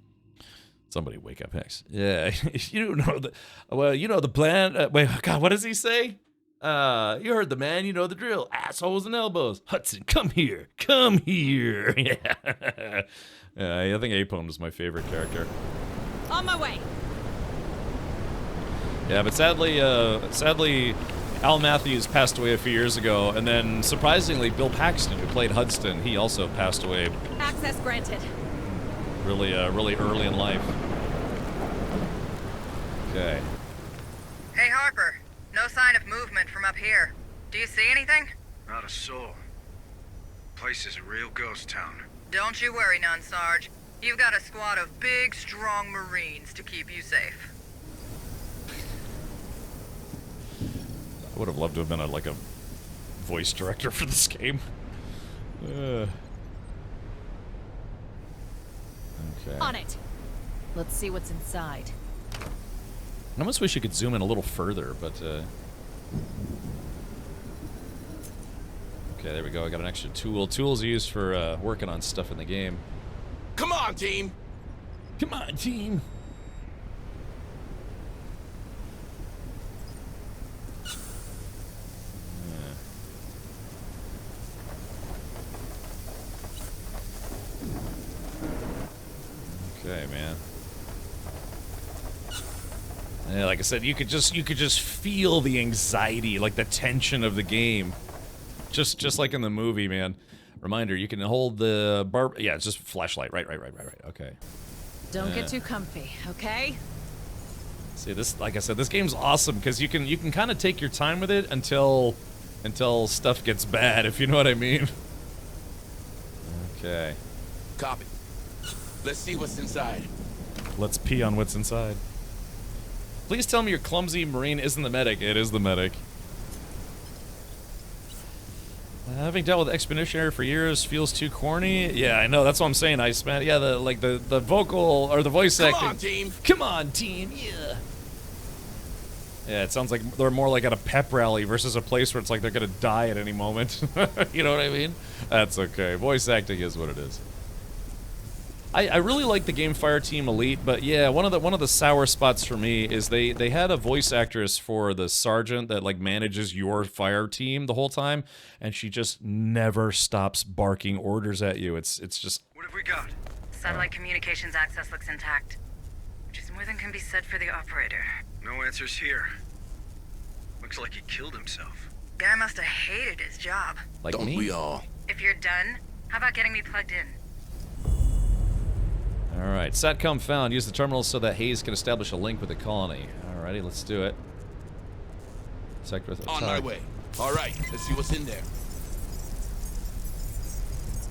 S1: Somebody wake up, Hex. Yeah, you know the plan. Wait, God, what does he say? You heard the man, you know the drill. Assholes and elbows. Hudson, come here. Come here. Yeah. I think Apone was my favorite character.
S11: On my way.
S1: Yeah, but sadly, Al Matthews passed away a few years ago, and then surprisingly, Bill Paxton, who played Hudson, he also passed away.
S11: Access granted.
S1: Really early in life. Okay.
S18: Hey, Harper. No sign of movement from up here. Do you see anything?
S20: Not a soul. Place is a real ghost town.
S18: Don't you worry none, Sarge. You've got a squad of big, strong Marines to keep you safe.
S1: I would have loved to have been a voice director for this game. Okay.
S11: On it. Let's see what's inside.
S1: I almost wish you could zoom in a little further, but okay, there we go. I got an extra tool. Tools used for working on stuff in the game.
S2: Come on, team.
S1: Come on, team. Okay, man. Yeah, like I said, you could just feel the anxiety, like the tension of the game, just like in the movie, man. Reminder: you can hold the bar. Yeah, it's just flashlight. Right. Okay.
S11: Don't get too comfy, okay?
S1: See this? Like I said, this game's awesome because you can kind of take your time with it until stuff gets bad, if you know what I mean. Okay.
S2: Copy. Let's see what's inside.
S1: Let's pee on what's inside. Please tell me your clumsy Marine isn't the medic. It is the medic. Having dealt with Expeditionary for years feels too corny. Yeah, I know. That's what I'm saying, Iceman. Yeah, the vocal or the voice acting.
S2: Come on, team.
S1: Come on, team. Yeah. Yeah, it sounds like they're more like at a pep rally versus a place where it's like they're gonna die at any moment. You know what I mean? That's okay. Voice acting is what it is. I really like the game Fireteam Elite, but yeah, one of the sour spots for me is they had a voice actress for the sergeant that like manages your fire team the whole time, and she just never stops barking orders at you. It's just.
S20: What have we got?
S18: Satellite communications access looks intact, which is more than can be said for the operator.
S20: No answers here. Looks like he killed himself.
S18: Guy must have hated his job.
S1: Like
S4: Don't
S1: me?
S4: we all?
S18: If you're done, how about getting me plugged in?
S1: Alright, SATCOM found. Use the terminal so that Hayes can establish a link with the colony. Alrighty, let's do it. Sector with
S4: On my way. Alright, let's see what's in there.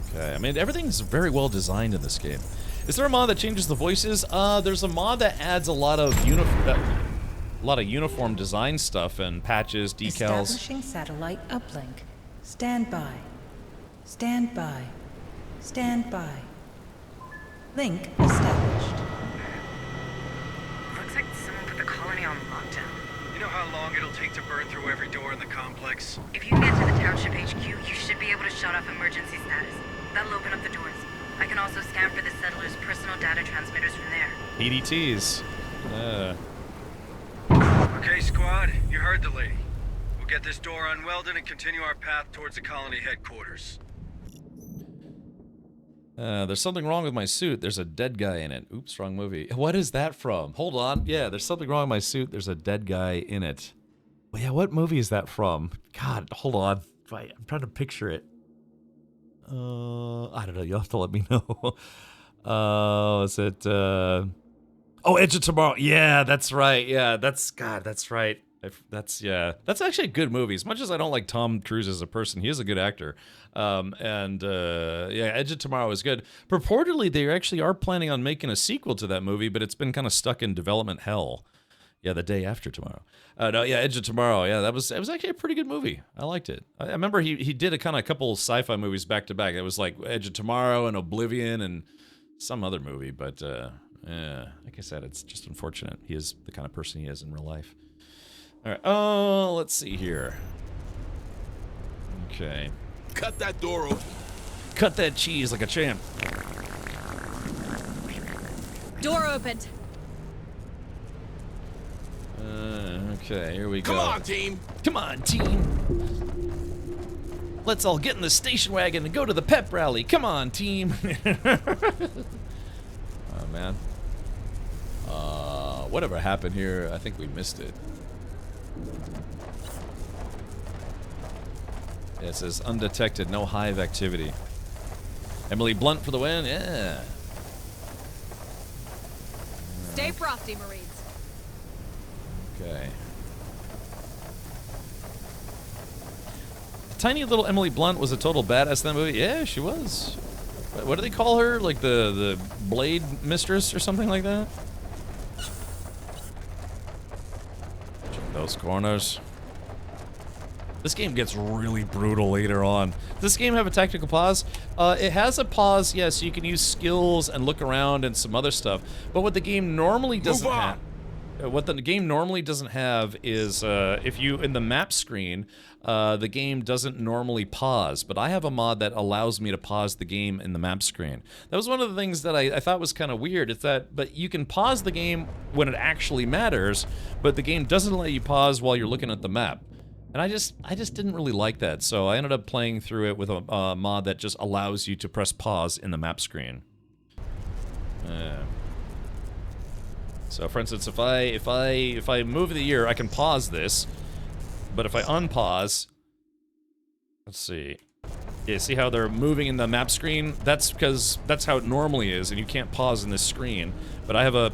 S1: Okay, I mean, everything's very well designed in this game. Is there a mod that changes the voices? There's a mod that adds a lot of uniform design stuff and patches, decals.
S13: Establishing satellite uplink. Stand by. Stand by. Stand by. Link established.
S18: Looks like someone put the colony on lockdown.
S20: You know how long it'll take to burn through every door in the complex?
S18: If you can get to the township HQ, you should be able to shut off emergency status. That'll open up the doors. I can also scan for the settlers' personal data transmitters from there.
S1: EDTs.
S20: Okay, squad, you heard the lady. We'll get this door unwelded and continue our path towards the colony headquarters.
S1: There's something wrong with my suit. There's a dead guy in it. Oops, wrong movie. What is that from? Hold on. Yeah, there's something wrong with my suit. There's a dead guy in it. Well, yeah, what movie is that from? God, hold on. I'm trying to picture it. I don't know. You'll have to let me know. Is it, Oh, Edge of Tomorrow. Yeah, that's right. Yeah, that's right. That's actually a good movie. As much as I don't like Tom Cruise as a person, he is a good actor. Yeah, Edge of Tomorrow is good. Purportedly, they actually are planning on making a sequel to that movie, but it's been kind of stuck in development hell. Yeah, The Day After Tomorrow. No, yeah, Edge of Tomorrow. Yeah, it was actually a pretty good movie. I liked it. I remember he did a couple sci-fi movies back to back. It was like Edge of Tomorrow and Oblivion and some other movie. But yeah, like I said, it's just unfortunate. He is the kind of person he is in real life. All right. Oh, let's see here. Okay.
S4: Cut that door open.
S1: Cut that cheese like a champ.
S11: Door opened.
S1: Okay, here we go.
S4: Come on, team.
S1: Come on, team. Let's all get in the station wagon and go to the pep rally. Come on, team. Oh, man. Whatever happened here, I think we missed it. Yeah, it says undetected, no hive activity. Emily Blunt for the win, yeah.
S11: Stay frosty, Marines.
S1: Okay. Tiny little Emily Blunt was a total badass in that movie. Yeah, she was. What do they call her? Like the Blade Mistress or something like that? Check those corners. This game gets really brutal later on. Does this game have a tactical pause? It has a pause, yes, you can use skills and look around and some other stuff. But what the game normally doesn't have... What the game normally doesn't have is, if you, in the map screen, the game doesn't normally pause, but I have a mod that allows me to pause the game in the map screen. That was one of the things that I thought was kind of weird, is that, but you can pause the game when it actually matters, but the game doesn't let you pause while you're looking at the map. And I just didn't really like that, so I ended up playing through it with a mod that just allows you to press pause in the map screen. So, for instance, if I move the year, I can pause this, but if I unpause, let's see. Yeah, see how they're moving in the map screen? That's because that's how it normally is, and you can't pause in this screen. But I have a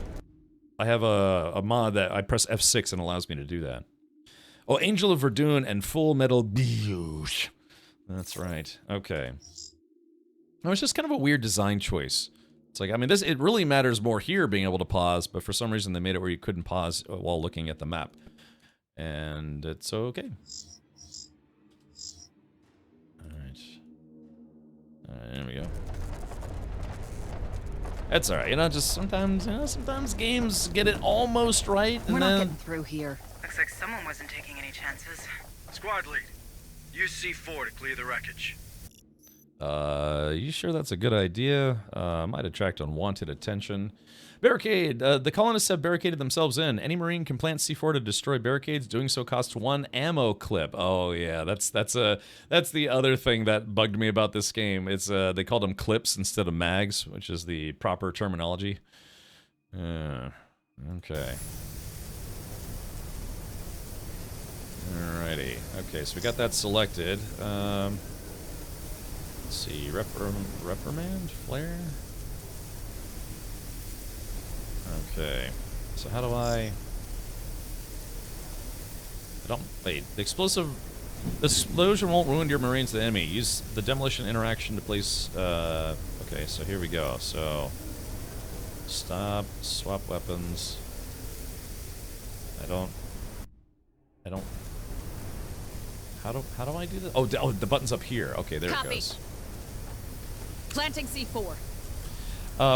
S1: mod that I press F6 and allows me to do that. Oh, Angel of Verdun and Full Metal Biouche. That's right. Okay. No, it's just kind of a weird design choice. It's like, I mean, it really matters more here being able to pause, but for some reason they made it where you couldn't pause while looking at the map. And it's okay. Alright. Alright, there we go. That's alright, you know, just sometimes games get it almost right, and
S11: We're
S1: then...
S11: not getting through here.
S18: Looks like someone wasn't taking any chances.
S20: Squad lead, use C4 to clear the wreckage.
S1: You sure that's a good idea? Might attract unwanted attention. Barricade! The colonists have barricaded themselves in. Any Marine can plant C4 to destroy barricades. Doing so costs 1 ammo clip. Oh yeah, that's the other thing that bugged me about this game. It's they called them clips instead of mags, which is the proper terminology. Okay. Alrighty. Okay, so we got that selected. Let's see, reprimand? Flare? Okay. So how do I don't... Wait, the explosion won't wound your Marines to the enemy. Use the demolition interaction to place... okay, so here we go. So... Stop, swap weapons. I don't... How do I do this? Oh, the button's up here. Okay, there it goes.
S11: Planting C4.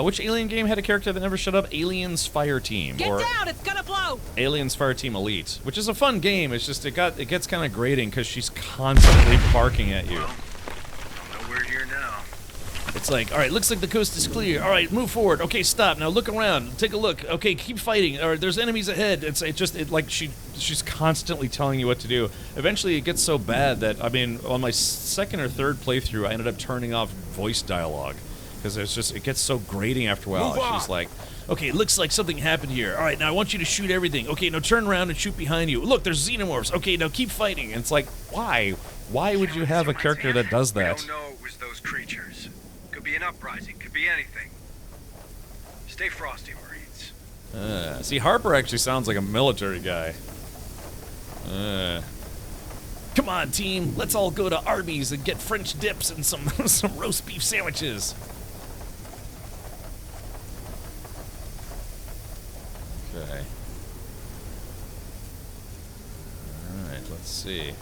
S1: Which Alien game had a character that never shut up? Aliens Fire Team.
S11: Get down! It's gonna blow!
S1: Aliens Fire Team Elite, which is a fun game. It's just it gets kind of grating because she's constantly barking at you.
S20: No, we're here now.
S1: It's like, all right, looks like the coast is clear. All right, move forward. Okay, stop. Now look around. Take a look. Okay, keep fighting. Or there's enemies ahead. She's constantly telling you what to do. Eventually, it gets so bad that on my second or third playthrough, I ended up turning off voice dialogue because it gets so grating after a while. She's like, okay, it looks like something happened here. All right, now I want you to shoot everything. Okay, now turn around and shoot behind you. Look, there's xenomorphs. Okay, now keep fighting. And it's like, why? Why would you have a character that does that?
S20: We don't know it was those creatures. Could be an uprising, could be anything. Stay frosty, Marines.
S1: See, Harper actually sounds like a military guy. Come on, team. Let's all go to Arby's and get French dips and some some roast beef sandwiches. Okay. Alright, let's see.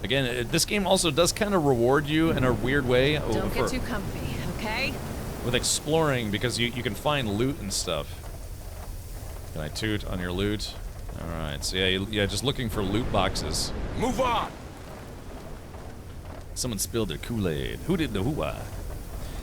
S1: Again, this game also does kind of reward you in a weird way.
S11: Don't get too comfy, okay?
S1: With exploring, because you can find loot and stuff. Can I toot on your loot? Alright, so yeah, just looking for loot boxes.
S4: Move on!
S1: Someone spilled their Kool-Aid. Who did the hoo-ah?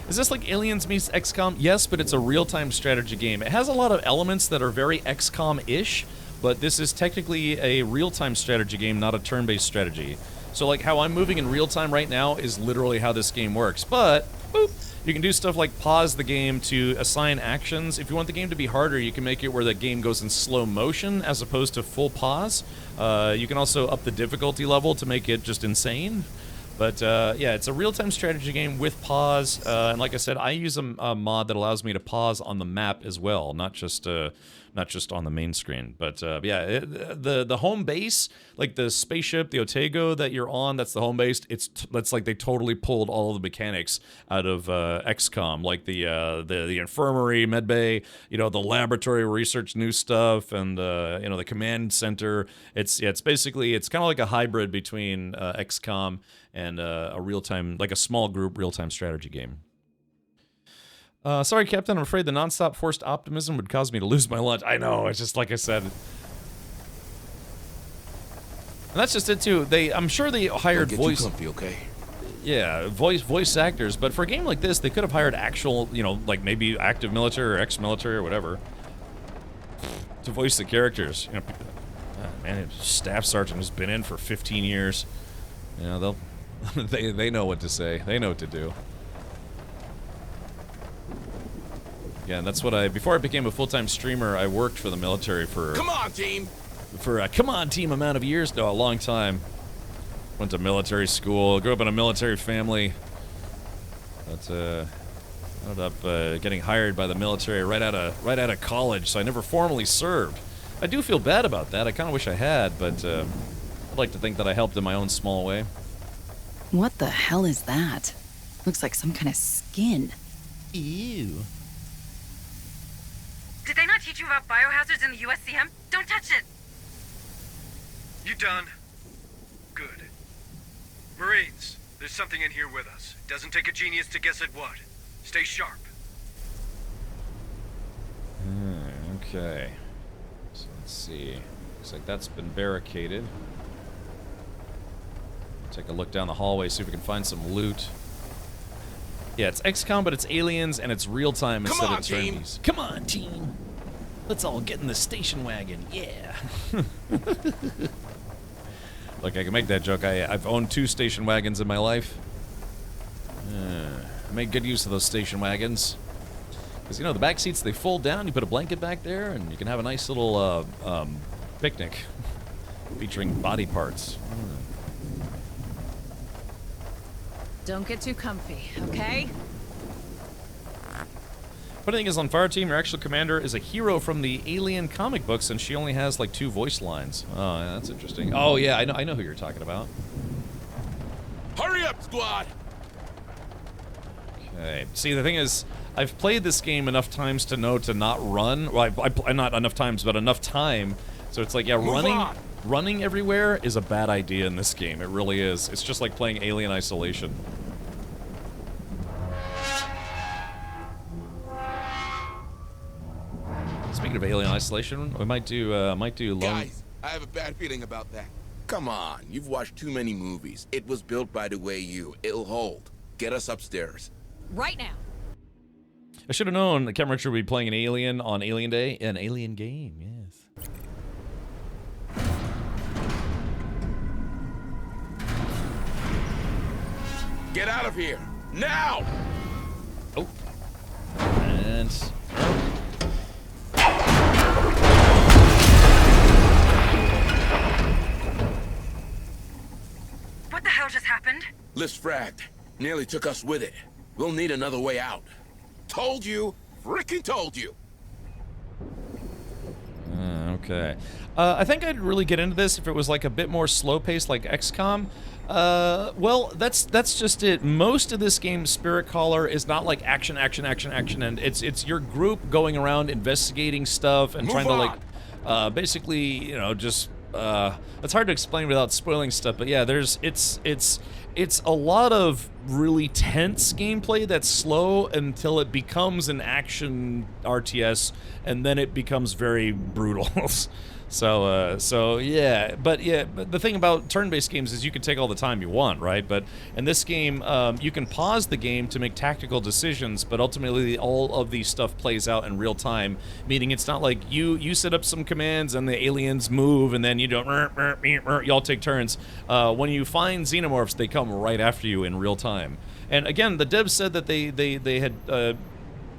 S1: Is this like Aliens meets XCOM? Yes, but it's a real-time strategy game. It has a lot of elements that are very XCOM-ish, but this is technically a real-time strategy game, not a turn-based strategy. So like how I'm moving in real time right now is literally how this game works. But, boop, you can do stuff like pause the game to assign actions. If you want the game to be harder, you can make it where the game goes in slow motion as opposed to full pause. You can also up the difficulty level to make it just insane. But yeah, it's a real-time strategy game with pause. And like I said, I use a mod that allows me to pause on the map as well, not just on the main screen. But yeah, the home base, like the spaceship, the Otago that you're on, that's the home base. That's like they totally pulled all of the mechanics out of XCOM, like the infirmary, medbay, the laboratory research new stuff, and the command center. It's basically kind of like a hybrid between XCOM and a real-time, like a small group real-time strategy game. Sorry, Captain, I'm afraid the non-stop forced optimism would cause me to lose my lunch. I know, it's just like I said. And that's just it, too. I'm sure they hired voice...
S4: Don't get too comfy, okay?
S1: Yeah, voice actors, but for a game like this, they could have hired actual, like maybe active military or ex-military or whatever to voice the characters. Man, staff sergeant has been in for 15 years. They'll... they know what to say. They know what to do. Yeah, that's what before I became a full-time streamer, I worked for the military for...
S4: Come on, team!
S1: For a come-on-team amount of years. No, a long time. Went to military school, grew up in a military family. But, ended up getting hired by the military right out of college, so I never formally served. I do feel bad about that. I kind of wish I had, but I'd like to think that I helped in my own small way.
S3: What the hell is that? Looks like some kind of skin.
S1: Ew.
S18: Did they not teach you about biohazards in the USCM? Don't touch it!
S20: You done? Good. Marines, there's something in here with us. It doesn't take a genius to guess at what. Stay sharp.
S1: Okay. So let's see. Looks like that's been barricaded. Take a look down the hallway, see if we can find some loot. Yeah, it's XCOM, but it's aliens and it's real time instead
S4: on,
S1: of turn-based. Come on, team. Let's all get in the station wagon. Yeah. Look, I can make that joke. I've owned 2 station wagons in my life. I make good use of those station wagons. Because, you know, the back seats, they fold down, you put a blanket back there, and you can have a nice little picnic featuring body parts.
S11: Don't get too comfy, okay?
S1: Funny thing is, on Fireteam, your actual commander is a hero from the Alien comic books, and she only has like 2 voice lines. Oh, yeah, that's interesting. Oh, yeah, I know who you're talking about.
S4: Hurry up, squad!
S1: Okay. See, the thing is, I've played this game enough times to know to not run. Well, not enough times, but enough time. So it's like, yeah, running everywhere is a bad idea in this game. It really is. It's just like playing Alien Isolation. Speaking of Alien Isolation, we might do long.
S4: Guys, I have a bad feeling about that. Come on, you've watched too many movies. It was built by the way you. It'll hold. Get us upstairs.
S11: Right now.
S1: I should have known that Cameron would be playing an Alien on Alien Day. An Alien game, yes.
S4: Get out of here! Now!
S1: Oh. And...
S18: What the hell just happened?
S4: Lift fragged. Nearly took us with it. We'll need another way out. Told you! Frickin' told you!
S1: Okay. I think I'd really get into this if it was like a bit more slow-paced like XCOM. Well, that's just it. Most of this game, Spirit Caller, is not like action, and it's your group going around investigating stuff and trying to like, basically, you know, just, it's hard to explain without spoiling stuff, but yeah, it's a lot of really tense gameplay that's slow until it becomes an action RTS, and then it becomes very brutal. So yeah, but the thing about turn-based games is you can take all the time you want, right? But in this game, you can pause the game to make tactical decisions, but ultimately all of the stuff plays out in real time, meaning it's not like you set up some commands and the aliens move and then you don't, you all take turns. When you find xenomorphs, they come right after you in real time. And again, the devs said that they had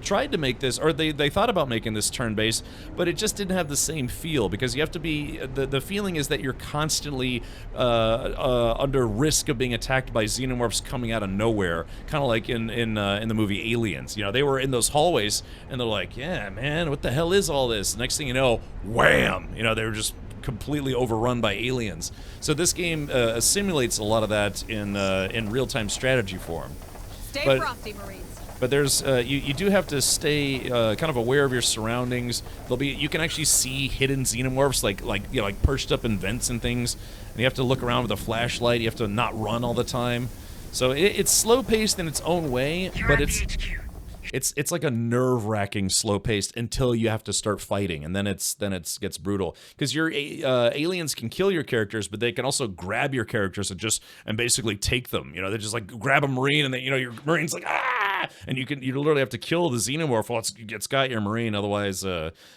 S1: tried to make this, or they thought about making this turn-based, but it just didn't have the same feel, because you have to be, the feeling is that you're constantly under risk of being attacked by xenomorphs coming out of nowhere, kind of like in the movie Aliens. You know, they were in those hallways, and they're like, yeah, man, what the hell is all this? Next thing you know, wham! You know, they were just completely overrun by aliens. So this game simulates a lot of that in real-time strategy form.
S11: Stay frosty, Marines.
S1: But there's you do have to stay kind of aware of your surroundings. You can actually see hidden xenomorphs like perched up in vents and things, and you have to look around with a flashlight. You have to not run all the time. So it's slow paced in its own way, but it's like a nerve-wracking slow paced until you have to start fighting, and then it gets brutal, because your aliens can kill your characters, but they can also grab your characters and basically take them. You know, they just like grab a Marine, and then, you know, your Marine's like, ah! And you literally have to kill the xenomorph while it's got your Marine, otherwise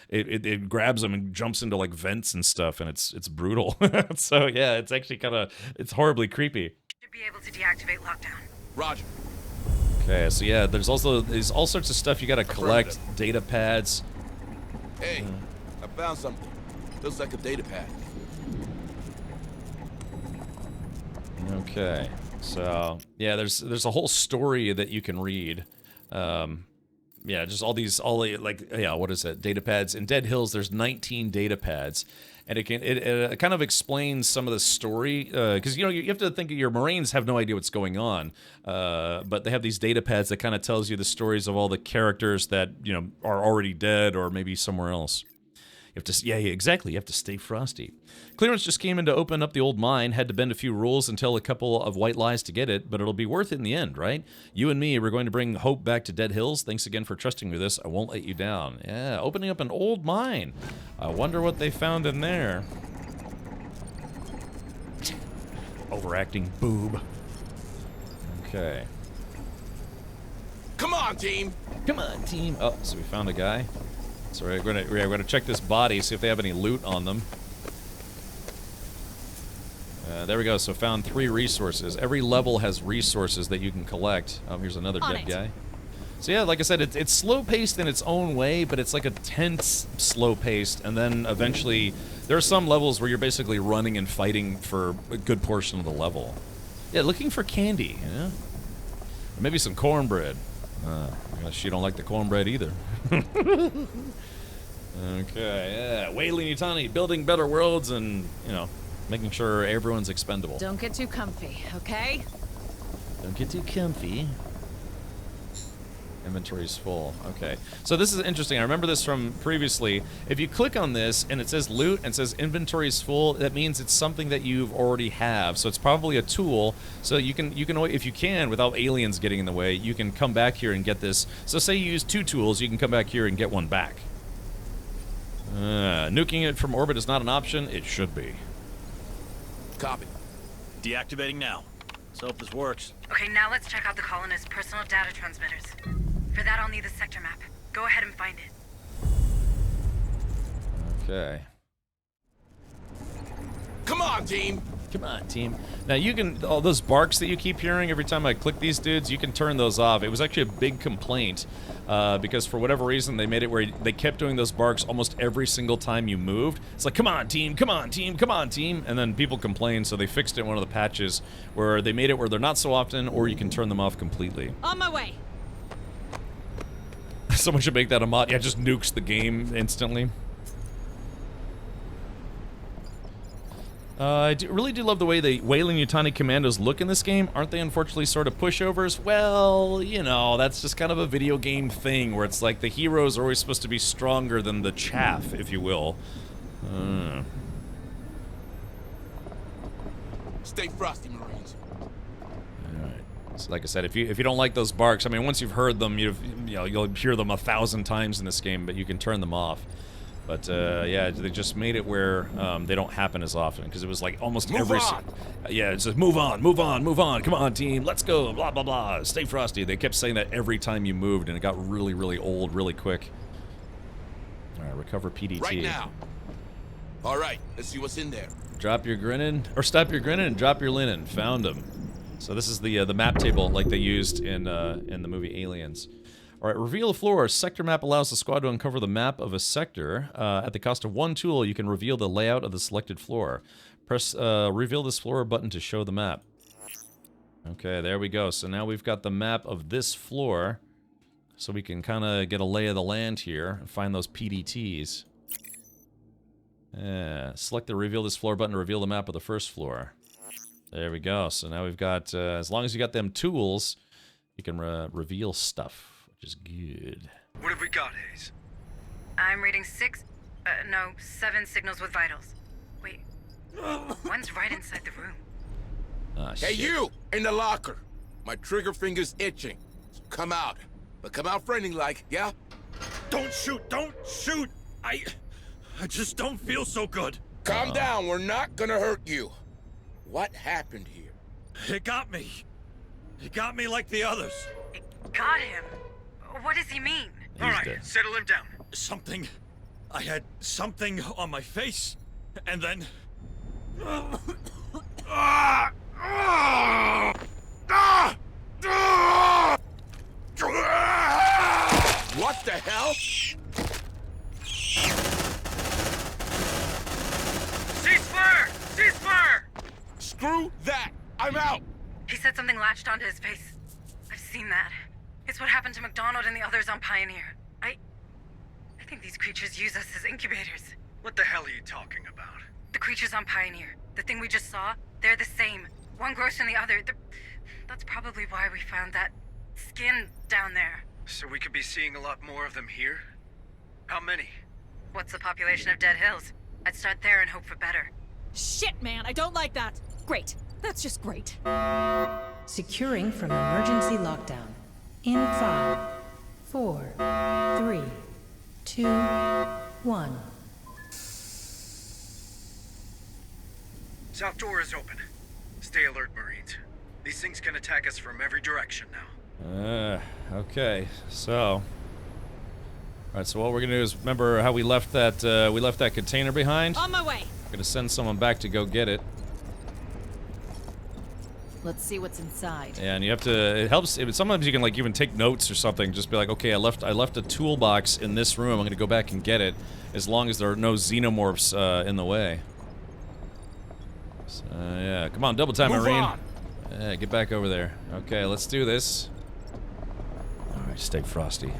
S1: it grabs them and jumps into like vents and stuff, and it's brutal. So yeah, it's actually it's horribly creepy.
S18: Should be able to deactivate lockdown.
S4: Roger.
S1: Okay, so yeah, there's all sorts of stuff you gotta collect, data pads.
S4: Hey, I found something. Looks like a data pad.
S1: Okay, so yeah, there's a whole story that you can read. Yeah, just what is it? Data pads. In Dead Hills, there's 19 data pads, and it kind of explains some of the story, because you know you have to think your Marines have no idea what's going on, but they have these data pads that kind of tells you the stories of all the characters that, you know, are already dead or maybe somewhere else. You have to, exactly. You have to stay frosty. Clearance just came in to open up the old mine, had to bend a few rules and tell a couple of white lies to get it, but it'll be worth it in the end, right? You and me, we're going to bring hope back to Dead Hills. Thanks again for trusting me with this. I won't let you down. Yeah, opening up an old mine. I wonder what they found in there. Overacting boob. Okay.
S4: on, team.
S1: Come on, team. Oh, so we found a guy. So we're gonna check this body, see if they have any loot on them. There we go. So found 3 resources. Every level has resources that you can collect. Oh, here's another dead guy. So yeah, like I said, it's slow-paced in its own way, but it's like a tense slow-paced, and then eventually there are some levels where you're basically running and fighting for a good portion of the level. Yeah, looking for candy, you know? Or maybe some cornbread. I guess you don't like the cornbread either. Okay, yeah. Weyland-Yutani, building better worlds and, you know, making sure everyone's expendable.
S11: Don't get too comfy, okay?
S1: Don't get too comfy. Inventory's full. Okay. So this is interesting. I remember this from previously. If you click on this and it says loot and says inventory's full, that means it's something that you've already have. So it's probably a tool. So you can if you can, without aliens getting in the way, you can come back here and get this. So say you use 2 tools, you can come back here and get one back. Nuking it from orbit is not an option. It should be.
S4: Copy.
S17: Deactivating now. Let's hope this works.
S18: Okay, now let's check out the colonists' personal data transmitters. For that, I'll need the sector map. Go ahead and find it.
S1: Okay.
S4: Come on, team.
S1: Come on, team. Now you can, all those barks that you keep hearing every time I click these dudes, you can turn those off. It was actually a big complaint because for whatever reason they made it where they kept doing those barks almost every single time you moved. It's like, come on, team, come on, team, come on, team. And then people complained, so they fixed it in one of the patches where they made it where they're not so often, or you can turn them off completely.
S11: On my way.
S1: Someone should make that a mod. Yeah, it just nukes the game instantly. I really do love the way the Weyland-Yutani commandos look in this game. Aren't they unfortunately sort of pushovers? Well, you know, that's just kind of a video game thing where it's like the heroes are always supposed to be stronger than the chaff, if you will.
S4: Stay frosty, Marines.
S1: Alright. So like I said, if you don't like those barks, I mean, once you've heard them, you'll hear them 1,000 times in this game, but you can turn them off. But yeah, they just made it where they don't happen as often because it was like almost
S4: move
S1: every.
S4: On.
S1: Yeah, it's just move on, move on, move on. Come on, team, let's go. Blah blah blah. Stay frosty. They kept saying that every time you moved, and it got really, really old, really quick. All right, recover PDT.
S4: Right now. All right, let's see what's in there.
S1: Drop your grinning, or stop your grinning and drop your linen. Found them. So this is the map table like they used in the movie Aliens. All right, reveal a floor. A sector map allows the squad to uncover the map of a sector. At the cost of 1 tool, you can reveal the layout of the selected floor. Press reveal this floor button to show the map. Okay, there we go. So now we've got the map of this floor. So we can kind of get a lay of the land here and find those PDTs. Yeah, select the reveal this floor button to reveal the map of the first floor. There we go. So now we've got, as long as you got them tools, you can reveal stuff. Which is good.
S20: What have we got, Hayes?
S18: I'm reading 7 signals with vitals. Wait, one's right inside the room.
S1: Ah,
S4: hey, you! In the locker! My trigger finger's itching. So come out. But come out friendly-like, yeah?
S20: Don't shoot! Don't shoot! I just don't feel so good.
S4: Calm down, we're not gonna hurt you. What happened here?
S20: It got me. It got me like the others.
S18: It got him? What does he mean?
S20: All right, settle him down. Something. I had something on my face, and then.
S4: What the hell?
S20: Ceasefire! Ceasefire!
S4: Screw that! I'm out!
S18: He said something latched onto his face. I've seen that. It's what happened to McDonald and the others on Pioneer. I think these creatures use us as incubators.
S20: What the hell are you talking about?
S18: The creatures on Pioneer. The thing we just saw, they're the same. One grows from the other. That's probably why we found that skin down there.
S20: So we could be seeing a lot more of them here? How many?
S18: What's the population of Dead Hills? I'd start there and hope for better.
S11: Shit, man, I don't like that. Great. That's just great.
S13: Securing from emergency lockdown. In 5, 4, 3, 2, 1.
S20: South door is open. Stay alert, Marines. These things can attack us from every direction now.
S1: Okay, so... Alright, so what we're gonna do is remember how we left that container behind?
S11: On my way.
S1: We're gonna send someone back to go get it.
S11: Let's see what's inside.
S1: Yeah, and you have to, it helps, sometimes you can like even take notes or something, just be like, okay, I left a toolbox in this room, I'm gonna go back and get it, as long as there are no xenomorphs in the way. So, yeah, come on, double time,
S4: Move
S1: Marine.
S4: on.
S1: Yeah, get back over there. Okay, let's do this. Alright, stay frosty.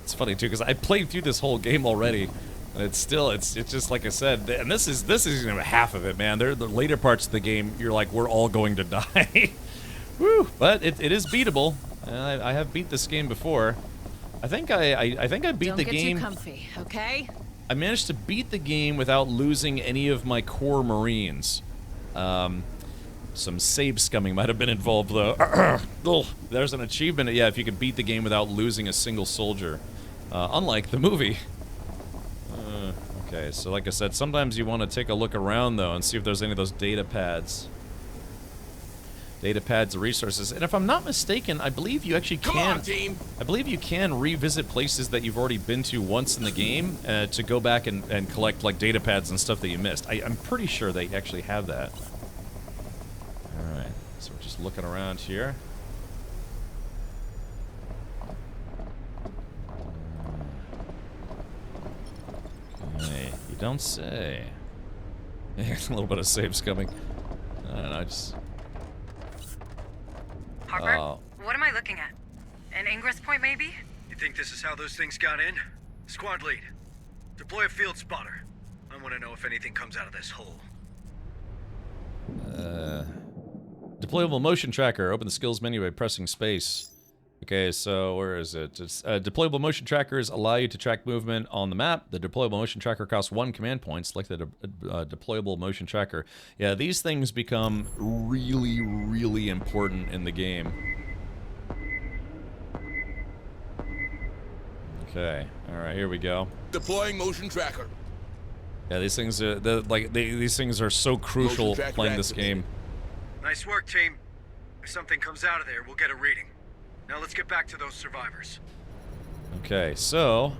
S1: It's funny too, because I played through this whole game already, and it's just like I said, and this is even half of it, man. The later parts of the game, you're like, we're all going to die. Woo! But it is beatable. I have beat this game before. I think I beat the game.
S11: Don't get too comfy, okay?
S1: I managed to beat the game without losing any of my core Marines. Some save scumming might have been involved, though. There's an achievement, yeah, if you can beat the game without losing a single soldier. Unlike the movie. Okay, so like I said, sometimes you want to take a look around, though, and see if there's any of those data pads. Data pads, resources. And if I'm not mistaken, I believe you actually can...
S4: Come on, team!
S1: I believe you can revisit places that you've already been to once in the game to go back and collect, like, data pads and stuff that you missed. I'm pretty sure they actually have that. Alright, so we're just looking around here. Okay, you don't say. A little bit of saves coming. I don't know, just...
S18: Harper, what am I looking at? An ingress point, maybe?
S20: You think this is how those things got in? Squad lead, deploy a field spotter. I want to know if anything comes out of this hole.
S1: Deployable motion tracker. Open the skills menu by pressing space. Okay, so where is it? It's, deployable motion trackers allow you to track movement on the map. The deployable motion tracker costs 1 command point. Select the deployable motion tracker. Yeah, these things become really, really important in the game. Okay, all right, here we go.
S4: Deploying motion tracker.
S1: Yeah, these things are these things are so crucial playing this game.
S20: Nice work, team. If something comes out of there, we'll get a reading. Now let's get back to those survivors.
S1: Okay, so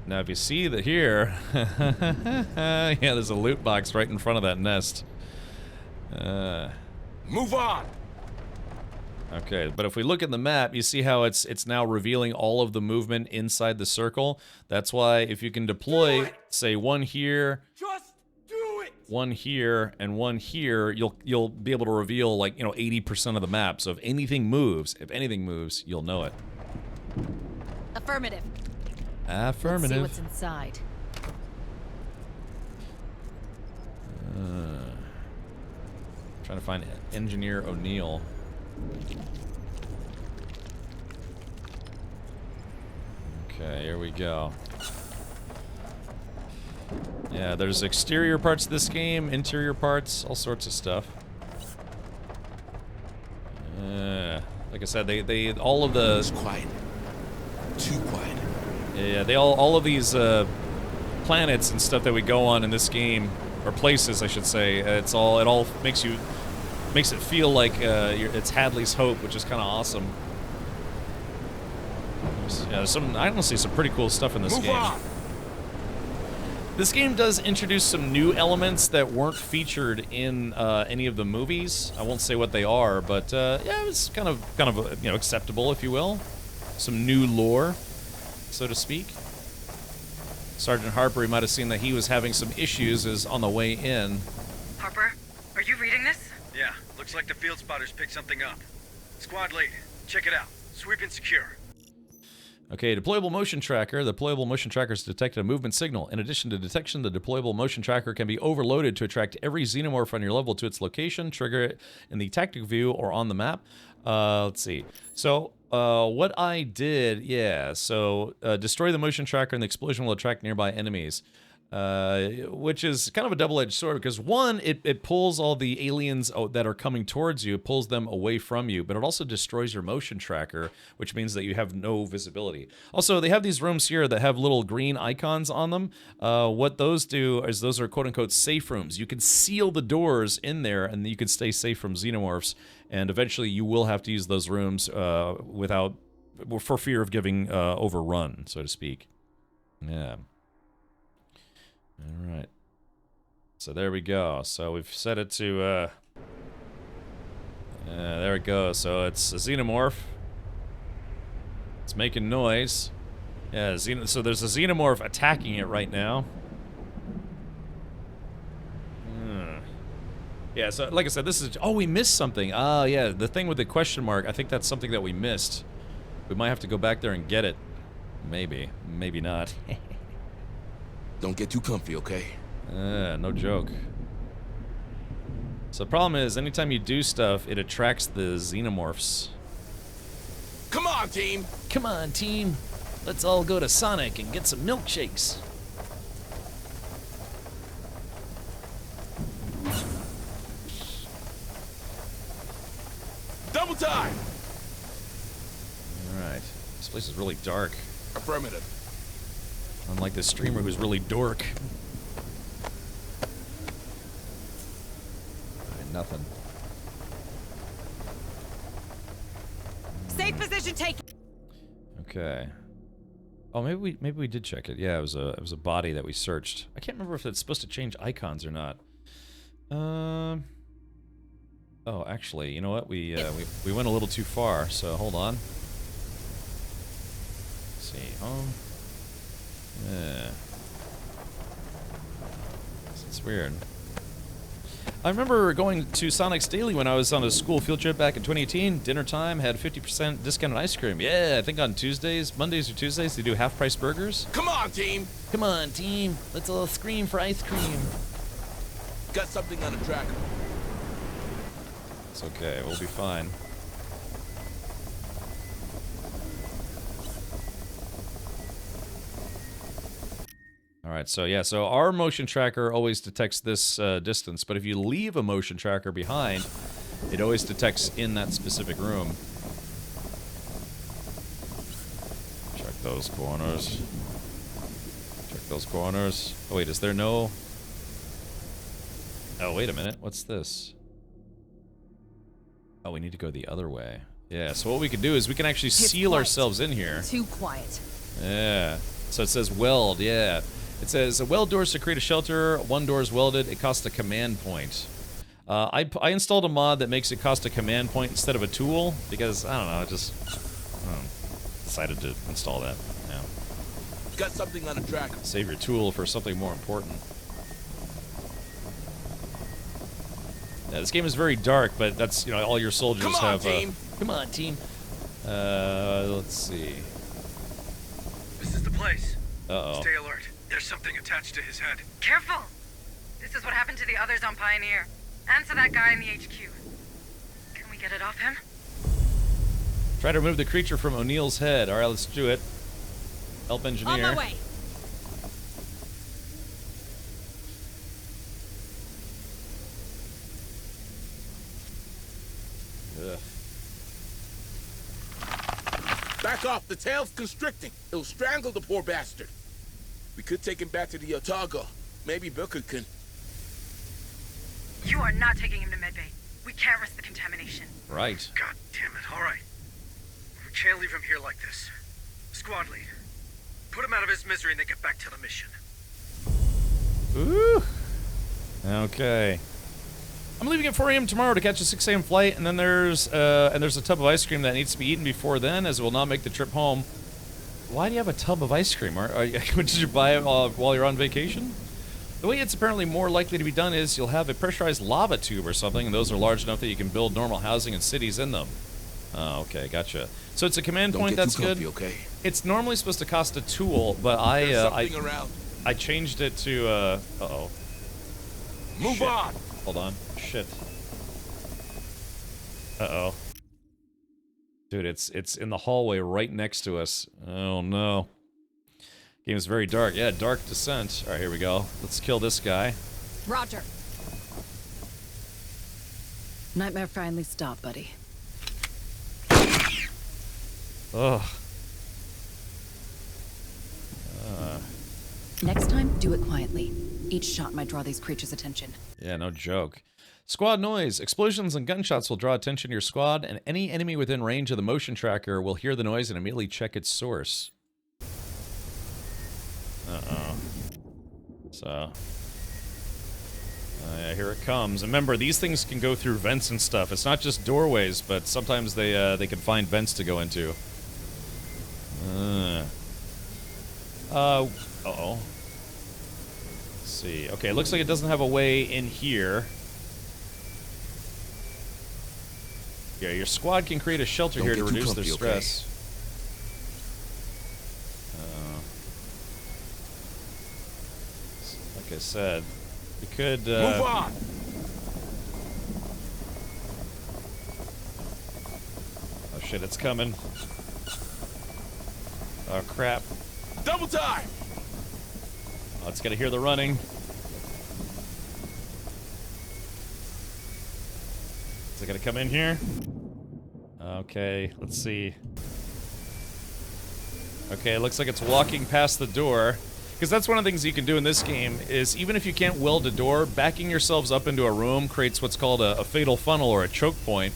S1: now if you see that here, yeah, there's a loot box right in front of that nest.
S4: Move on.
S1: Okay, but if we look at the map, you see how it's now revealing all of the movement inside the circle. That's why if you can deploy, say, one here,
S4: just do it.
S1: One here, and one here, you'll be able to reveal, like, you know, 80% of the map. So if anything moves, you'll know it.
S11: Affirmative.
S1: Affirmative.
S11: Let's see what's inside.
S1: Trying to find Engineer O'Neill. Okay, here we go. Yeah, there's exterior parts of this game, interior parts, all sorts of stuff. Like I said, they all of the...
S4: It's quiet. Too quiet.
S1: Yeah, they all of these planets and stuff that we go on in this game, or places, I should say, it all makes it feel like it's Hadley's Hope, which is kind of awesome. Yeah, I honestly some pretty cool stuff in this game.
S4: On.
S1: This game does introduce some new elements that weren't featured in any of the movies. I won't say what they are, but yeah, it's kind of you know, acceptable, if you will. Some new lore, so to speak. Sergeant Harper, you might have seen that he was having some issues on the way in.
S18: Harper, are you reading this?
S20: Yeah, looks like the field spotters picked something up. Squad lead, check it out. Sweep and secure.
S1: Okay, deployable motion tracker. The deployable motion tracker has detected a movement signal. In addition to detection, the deployable motion tracker can be overloaded to attract every xenomorph on your level to its location, trigger it in the tactic view or on the map. Let's see. So, what I did, yeah, so destroy the motion tracker and the explosion will attract nearby enemies. which is kind of a double-edged sword because one, it pulls all the aliens that are coming towards you, it pulls them away from you, but it also destroys your motion tracker, which means that you have no visibility. Also, they have these rooms here that have little green icons on them. What those do is those are quote-unquote safe rooms. You can seal the doors in there and you can stay safe from xenomorphs, and eventually you will have to use those rooms for fear of getting overrun, so to speak. Yeah. All right. So there we go. So we've set it to, there it goes. So it's a xenomorph. It's making noise. Yeah, so there's a xenomorph attacking it right now. Yeah, so like I said, this is... Oh, we missed something. Ah, yeah, the thing with the question mark, I think that's something that we missed. We might have to go back there and get it. Maybe. Maybe not.
S4: Don't get too comfy, okay?
S1: No joke. So the problem is, anytime you do stuff, it attracts the xenomorphs.
S4: Come on, team!
S1: Come on, team! Let's all go to Sonic and get some milkshakes.
S4: Double time!
S1: Alright. This place is really dark.
S4: Affirmative.
S1: Unlike the streamer who's really dork. Alright, nothing.
S11: Safe position taken.
S1: Okay. Oh, maybe we did check it. Yeah, it was a body that we searched. I can't remember if it's supposed to change icons or not. Oh, actually, you know what? We went a little too far. So hold on. Let's see, home. Yeah. It's weird. I remember going to Sonic's Daily when I was on a school field trip back in 2018. Dinner time, had 50% discounted ice cream. Yeah, I think on Mondays or Tuesdays, they do half-price burgers.
S4: Come on, team!
S1: Come on, team. Let's all scream for ice cream.
S4: Got something on the tracker.
S1: It's okay, we'll be fine. Alright, so yeah, so our motion tracker always detects this distance, but if you leave a motion tracker behind, it always detects in that specific room. Check those corners. Check those corners. Oh wait, is there no... Oh, wait a minute, what's this? Oh, we need to go the other way. Yeah, so what we can do is we can actually seal ourselves in here.
S11: Too quiet.
S1: Yeah, so it says weld, yeah. It says, weld doors to create a shelter. One door is welded. It costs a command point. I installed a mod that makes it cost a command point instead of a tool because, I don't know, I just decided to install that. Yeah.
S4: Got something on the track.
S1: Save your tool for something more important. Yeah, this game is very dark, but that's, you know, all your soldiers have... Come on, team. Let's see.
S20: This is the place.
S1: Uh-oh.
S20: Stay alert. There's something attached to his head.
S18: Careful! This is what happened to the others on Pioneer. And to that guy in the HQ. Can we get it off him?
S1: Try to remove the creature from O'Neill's head. Alright, let's do it. Help engineer.
S11: On my way.
S1: Ugh.
S4: Back off! The tail's constricting. It'll strangle the poor bastard. We could take him back to the Otago. Maybe Booker can...
S18: You are not taking him to medbay. We can't risk the contamination.
S1: Right.
S20: God damn it. All right. We can't leave him here like this. Squad lead. Put him out of his misery and then get back to the mission.
S1: Ooh. Okay. I'm leaving at 4 a.m. tomorrow to catch a 6 a.m. flight, and then there's a tub of ice cream that needs to be eaten before then, as it will not make the trip home. Why do you have a tub of ice cream? Did you buy it while you're on vacation? The way it's apparently more likely to be done is you'll have a pressurized lava tube or something, and those are large enough that you can build normal housing and cities in them. Oh, okay, gotcha. So it's a command point, that's good.
S4: Okay?
S1: It's normally supposed to cost a tool, but I changed it to, uh-oh.
S4: Move on!
S1: Hold on. Shit. Uh-oh. Dude, it's in the hallway right next to us. Oh, no. Game is very dark. Yeah, Dark Descent. All right, here we go. Let's kill this guy.
S11: Roger.
S3: Nightmare finally stopped, buddy.
S1: Ugh.
S3: Next time, do it quietly. Each shot might draw these creatures' attention.
S1: Yeah, no joke. Squad noise. Explosions and gunshots will draw attention to your squad, and any enemy within range of the motion tracker will hear the noise and immediately check its source. Uh-oh. So... yeah, here it comes. And remember, these things can go through vents and stuff. It's not just doorways, but sometimes they can find vents to go into. Uh-oh. Let's see. Okay, it looks like it doesn't have a way in here. Yeah, your squad can create a shelter here to reduce their stress. Like I said, we could...
S4: Move on!
S1: Oh shit, it's coming. Oh crap.
S4: Double time!
S1: Oh, it's gotta hear the running. Is it gonna come in here? Okay, let's see. Okay, it looks like it's walking past the door. Because that's one of the things you can do in this game, is even if you can't weld a door, backing yourselves up into a room creates what's called a fatal funnel or a choke point.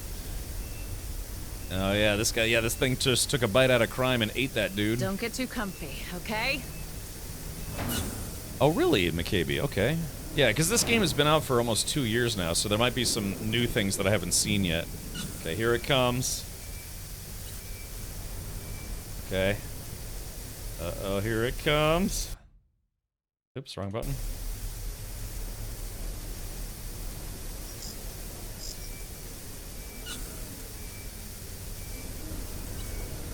S1: Oh yeah, this guy, yeah, this thing just took a bite out of crime and ate that dude.
S11: Don't get too comfy, okay?
S1: Oh really, McCabe? Okay. Yeah, because this game has been out for almost 2 years now, so there might be some new things that I haven't seen yet. Okay, here it comes. Okay. Uh-oh, here it comes. Oops, wrong button.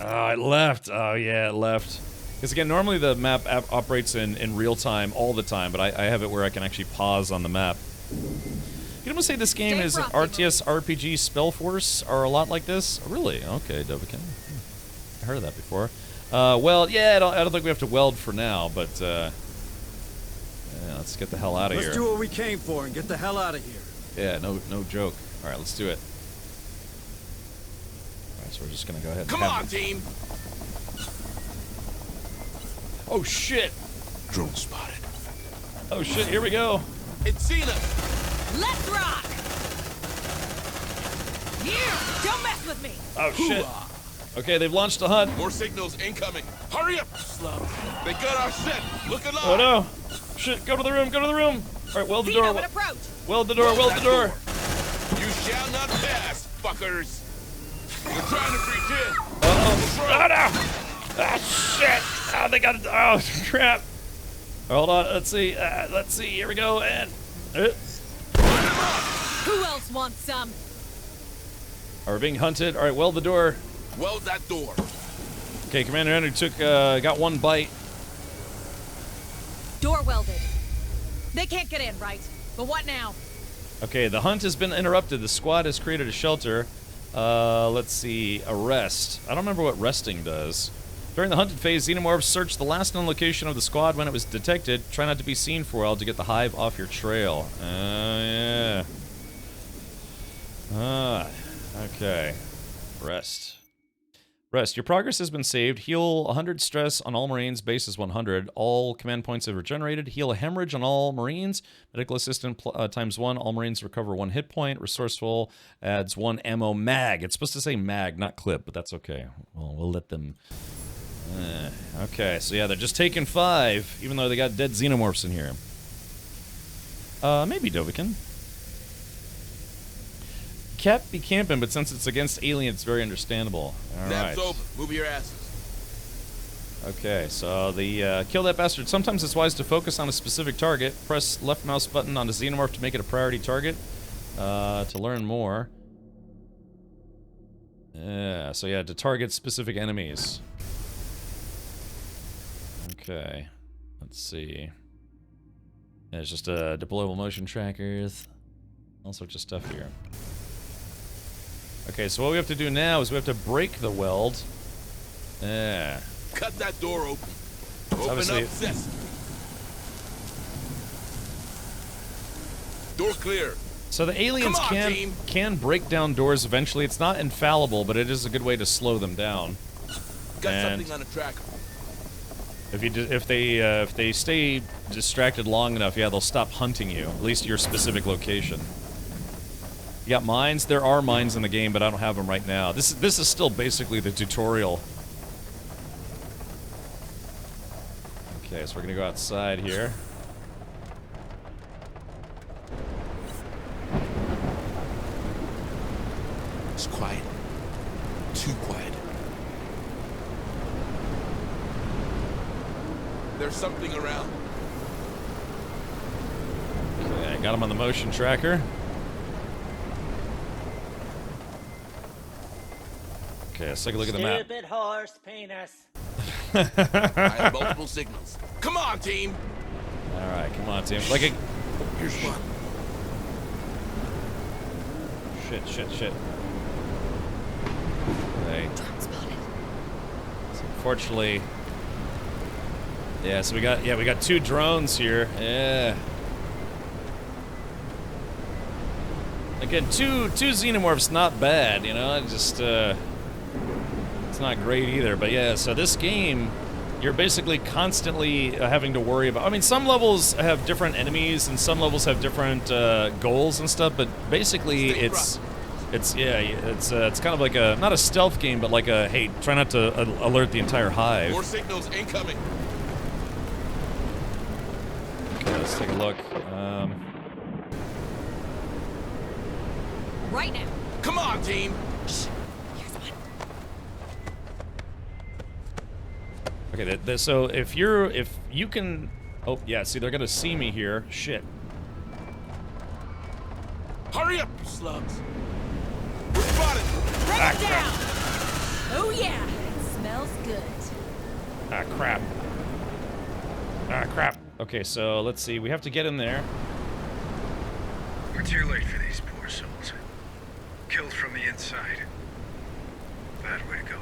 S1: Oh, it left. Oh, yeah, it left. Because again, normally the map operates in real time all the time, but I have it where I can actually pause on the map. You can almost say this game is an RTS RPG Spellforce or a lot like this. Really? Okay, Dovikin. I heard of that before. Well, yeah, I don't think we have to weld for now, but yeah, let's get the hell out of here.
S19: Let's do what we came for and get the hell out of here.
S1: Yeah, no joke. All right, let's do it. All right, so we're just gonna go ahead. And
S4: Come on, team.
S1: Oh shit!
S4: Drone spotted.
S1: Oh shit! Here we go.
S4: It's seen us.
S11: Let's rock! You! Don't mess with me!
S1: Oh shit! Okay, they've launched a hunt.
S4: More signals incoming. Hurry up! Slow. They got our scent. Look alive.
S1: Oh no! Shit! Go to the room! Go to the room! All right, weld the door.
S11: Approach.
S1: Weld the door! Weld the door!
S4: You shall not pass, fuckers. They're trying to breach in.
S1: Oh no! Ah shit! Oh, they got it! Oh crap! Hold on. Let's see. Let's see. Here we go. And.
S11: Who else wants some?
S1: Are we being hunted? All right, weld the door.
S4: Weld that door.
S1: Okay, Commander Andrew got one bite.
S11: Door welded. They can't get in, right? But what now?
S1: Okay, the hunt has been interrupted. The squad has created a shelter. Let's see. Arrest. I don't remember what resting does. During the hunted phase, Xenomorphs searched the last known location of the squad when it was detected. Try not to be seen for a while to get the hive off your trail. Yeah. Okay. Rest. Rest. Your progress has been saved. Heal 100 stress on all Marines. Base is 100. All command points have regenerated. Heal a hemorrhage on all Marines. Medical assistant ×1. All Marines recover 1 hit point. Resourceful adds 1 ammo mag. It's supposed to say mag, not clip, but that's okay. We'll let them... okay, so yeah, they're just taking 5, even though they got dead Xenomorphs in here. Maybe Dovikin. Can't be camping, but since it's against aliens, it's very understandable. Alright.
S4: Nap's open. Move your asses.
S1: Okay, so the kill that bastard. Sometimes it's wise to focus on a specific target. Press left mouse button on the Xenomorph to make it a priority target. To learn more. Yeah, so yeah, to target specific enemies. Okay, let's see. There's just deployable motion trackers. All sorts of stuff here. Okay, so what we have to do now is we have to break the weld. Yeah.
S4: Cut that door open. Open
S1: obviously.
S4: up, Cess. Door clear.
S1: So the aliens
S4: Come on,
S1: can break down doors eventually. It's not infallible, but it is a good way to slow them down.
S4: Got
S1: And
S4: something on the tracker.
S1: if they stay distracted long enough, yeah, they'll stop hunting you. At least your specific location. You got mines? There are mines in the game, but I don't have them right now. This is still basically the tutorial. Okay, so we're gonna go outside here.
S4: It's quiet. Too quiet. There's something around.
S1: Okay, got him on the motion tracker. Okay, let's take a look at the map.
S5: Stupid horse penis.
S4: I have multiple signals. Come on, team.
S1: All right, come on, team. Like a
S4: Here's one.
S1: shit. Okay. So unfortunately, yeah. So we got 2 drones here. Yeah. Again, two xenomorphs, not bad. You know, just it's not great either. But yeah, so this game, you're basically constantly having to worry about. I mean, some levels have different enemies and some levels have different goals and stuff. But basically, it's kind of like a not a stealth game, but like a hey, try not to alert the entire hive.
S4: More signals incoming.
S1: Okay, let's take a look.
S11: Right now.
S4: Come on, team.
S1: Okay, so if you can, oh yeah, see they're gonna see me here. Shit.
S4: Hurry up, you slugs. We're spotted.
S11: Bring it down. Oh yeah, it smells good.
S1: Ah crap. Ah crap. Okay, so let's see. We have to get in there.
S20: We're too late for these poor souls. Killed from the inside. Bad way to go.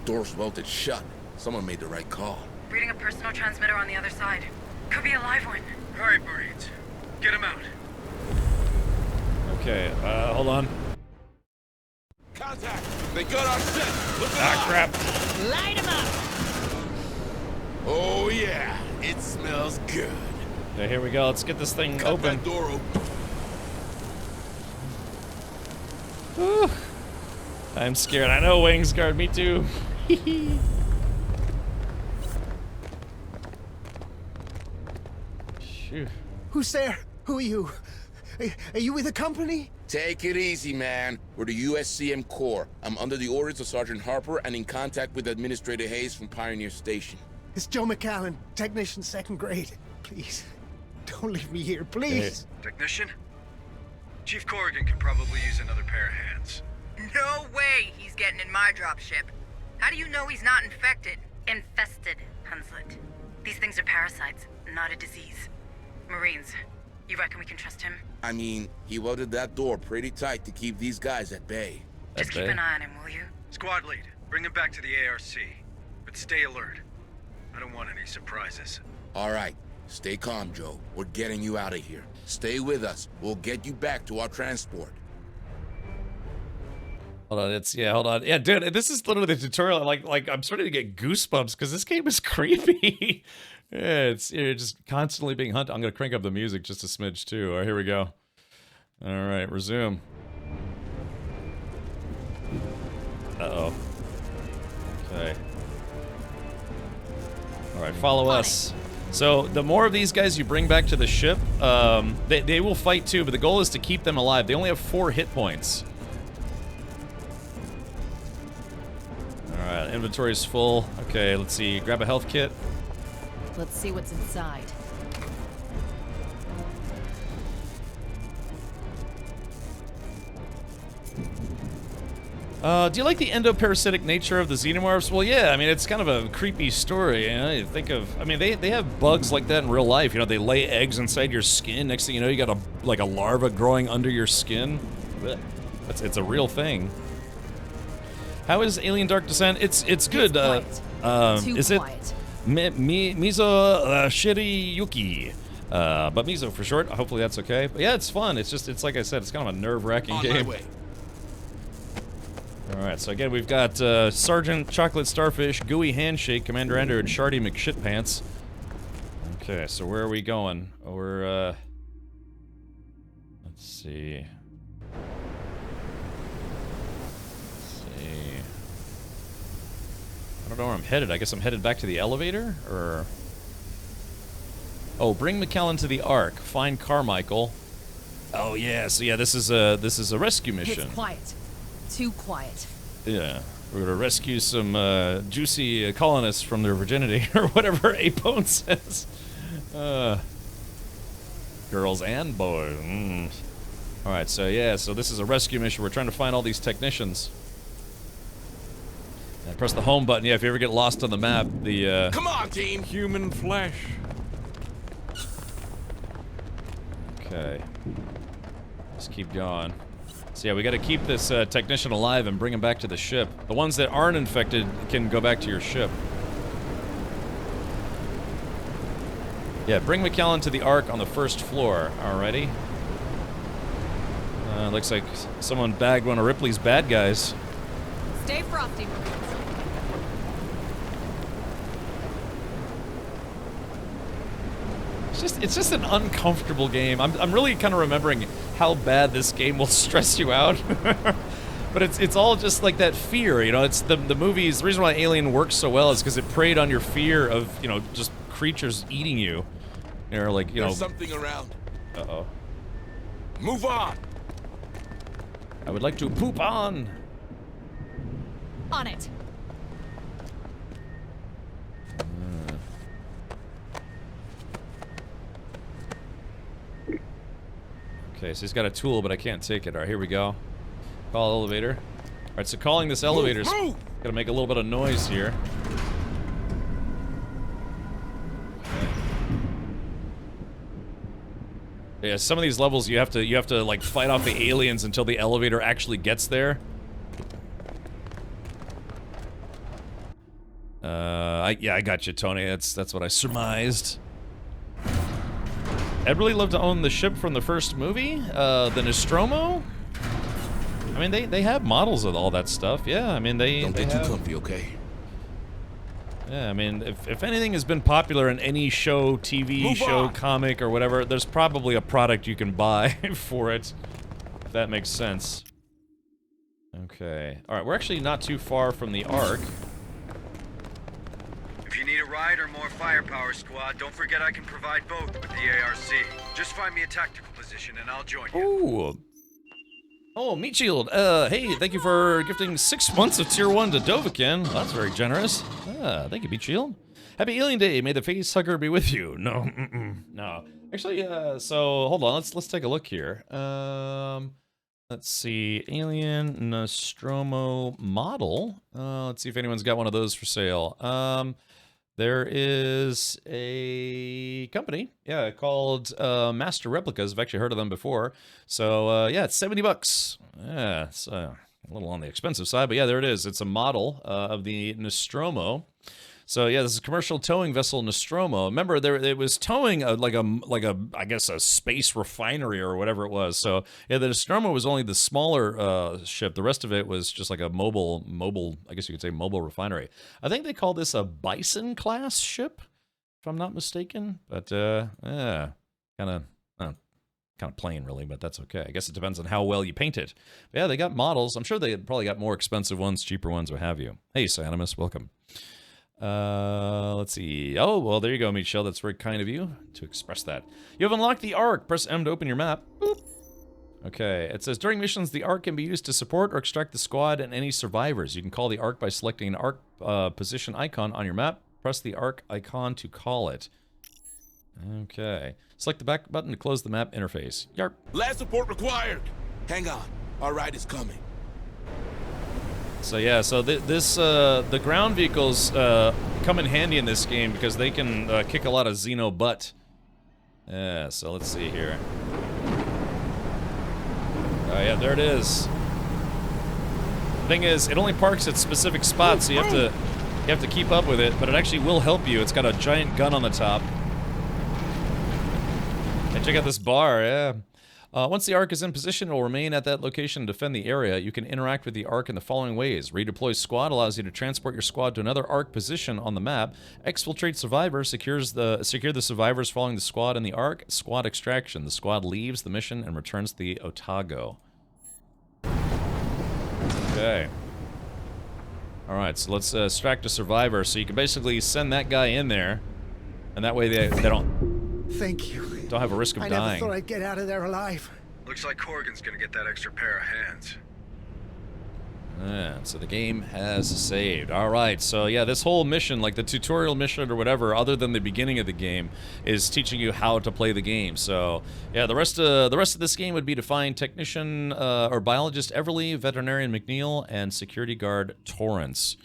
S4: Doors welded shut. Someone made the right call.
S18: Reading a personal transmitter on the other side. Could be a live one.
S20: All right, Marines. Get him out.
S1: Okay, hold on.
S4: Contact. They got our set. Look
S1: Ah crap.
S11: Light him up.
S4: Oh yeah, it smells good.
S1: Okay, here we go. Let's get this thing
S4: Cut
S1: open.
S4: that door open.
S1: Whew. I'm scared. I know, Wingsguard. Me too. Phew.
S10: Who's there? Who are you? Are you with the company?
S4: Take it easy, man. We're the USCM Corps. I'm under the orders of Sergeant Harper and in contact with Administrator Hayes from Pioneer Station.
S10: It's Joe McAllen, technician 2nd grade. Please, don't leave me here, please.
S20: Technician? Chief Corrigan could probably use another pair of hands.
S18: No way he's getting in my dropship. How do you know he's not infected? Infested, Hunslet. These things are parasites, not a disease. Marines, you reckon we can trust him?
S4: I mean, he welded that door pretty tight to keep these guys at bay.
S18: Just keep an eye on him, will you?
S20: Squad lead, bring him back to the ARC. But stay alert. I don't want any surprises.
S4: All right. Stay calm, Joe. We're getting you out of here. Stay with us. We'll get you back to our transport.
S1: Hold on, hold on. Yeah, dude, this is literally the tutorial. Like I'm starting to get goosebumps because this game is creepy. Yeah, you're just constantly being hunted. I'm gonna crank up the music just a smidge too. All right, here we go. All right, resume. Uh-oh. Okay. All right, follow us. So the more of these guys you bring back to the ship, they will fight too, but the goal is to keep them alive. They only have 4 hit points. Alright, inventory is full. Okay, let's see. Grab a health kit.
S11: Let's see what's inside.
S1: Do you like the endoparasitic nature of the xenomorphs? Well, yeah, I mean, it's kind of a creepy story, you know? You think of, I mean, they have bugs like that in real life, you know, they lay eggs inside your skin, next thing you know, you got a larva growing under your skin. It's a real thing. How is Alien Dark Descent? It's good.
S11: Too
S1: Is
S11: quiet.
S1: Mizo Shiriyuki. But Mizo for short. Hopefully that's okay. But yeah, it's fun. It's like I said, it's kind of a nerve-wracking game. Alright, so again, we've got Sergeant Chocolate Starfish, Gooey Handshake, Commander Ender, and Shardy McShitpants. Okay, so where are we going? We're, let's see. I don't know where I'm headed. I guess I'm headed back to the elevator, or... Oh, bring McKellen to the Ark. Find Carmichael. Oh yeah, so yeah, this is a rescue mission.
S11: It's quiet. Too quiet.
S1: Yeah, we're gonna rescue some juicy colonists from their virginity, or whatever Apone says. Girls and boys. All right, so yeah, so this is a rescue mission. We're trying to find all these technicians. And press the home button. Yeah, if you ever get lost on the map, the
S4: Come on, team.
S1: Human flesh. Okay. Let's keep going. So yeah, we gotta keep this technician alive and bring him back to the ship. The ones that aren't infected can go back to your ship. Yeah, bring McKellen to the Ark on the first floor. Alrighty. Looks like someone bagged one of Ripley's bad guys.
S11: Stay frosty, Marines.
S1: It's just an uncomfortable game. I'm really kind of remembering how bad this game will stress you out. But it's all just like that fear, you know. It's the movies. The reason why Alien works so well is because it preyed on your fear of, you know, just creatures eating you. Or like, you know.
S4: There's something around.
S1: Uh-oh.
S4: Move on.
S1: I would like to poop on.
S11: On it.
S1: Okay, so he's got a tool, but I can't take it. All right, here we go. Call elevator. All right, so calling this elevator's gonna make a little bit of noise here. Okay. Yeah, some of these levels you have to like fight off the aliens until the elevator actually gets there. Yeah, I got you, Tony. That's what I surmised. I'd really love to own the ship from the first movie, the Nostromo. I mean, they have models of all that stuff. Yeah, I mean, they
S4: Don't get
S1: have...
S4: too comfy, okay?
S1: Yeah, I mean, if anything has been popular in any show, TV show, comic, or whatever, there's probably a product you can buy for it, if that makes sense. Okay. Alright, we're actually not too far from the Ark.
S20: If you need a ride or more firepower, squad, don't forget I can provide both with the ARC. Just find me a tactical position and I'll join you.
S1: Ooh. Oh, Meat Shield. Hey, thank you for gifting 6 months of Tier 1 to Dovahkiin. Well, that's very generous. Thank you, Meat Shield. Happy Alien Day. May the face hugger be with you. No, no. Actually, so hold on. Let's take a look here. Let's see. Alien Nostromo model. Let's see if anyone's got one of those for sale. There is a company, yeah, called Master Replicas. I've actually heard of them before. So, yeah, it's $70. Yeah, it's a little on the expensive side, but yeah, there it is. It's a model of the Nostromo. So yeah, this is a commercial towing vessel Nostromo. Remember, it was towing like a I guess a space refinery or whatever it was. So yeah, the Nostromo was only the smaller ship. The rest of it was just like a mobile. I guess you could say mobile refinery. I think they call this a Bison class ship, if I'm not mistaken. But yeah, kind of plain really, but that's okay. I guess it depends on how well you paint it. But yeah, they got models. I'm sure they probably got more expensive ones, cheaper ones, what have you. Hey, Cyanimus, welcome. Let's see. Oh, well, there you go, Michelle. That's very kind of you to express that. You have unlocked the Ark. Press M to open your map. Boop. Okay, it says, during missions, the Ark can be used to support or extract the squad and any survivors. You can call the Ark by selecting an Ark position icon on your map. Press the Ark icon to call it. Okay. Select the back button to close the map interface. Yarp.
S4: Last support required. Hang on. Our ride is coming.
S1: So yeah, so the ground vehicles come in handy in this game because they can kick a lot of Xeno butt. Yeah, so let's see here. Oh yeah, there it is. Thing is, it only parks at specific spots, so you have to You have to keep up with it, but it actually will help you. It's got a giant gun on the top. And check out this bar, yeah. Once the Ark is in position, it will remain at that location and defend the area. You can interact with the Ark in the following ways. Redeploy squad allows you to transport your squad to another Ark position on the map. Exfiltrate survivors secure the survivors following the squad in the Ark. Squad extraction. The squad leaves the mission and returns to the Otago. Okay. Alright, so let's extract a survivor. So you can basically send that guy in there, and that way they don't...
S10: Thank you.
S1: Don't have a risk of dying.
S10: I never thought I'd get out of there alive.
S20: Looks like Corrigan's gonna get that extra pair of hands.
S1: Yeah, so the game has saved. Alright, so yeah, this whole mission, like the tutorial mission or whatever, other than the beginning of the game, is teaching you how to play the game. So, yeah, the rest of this game would be to find technician or biologist Everly, veterinarian McNeil, and security guard Torrance.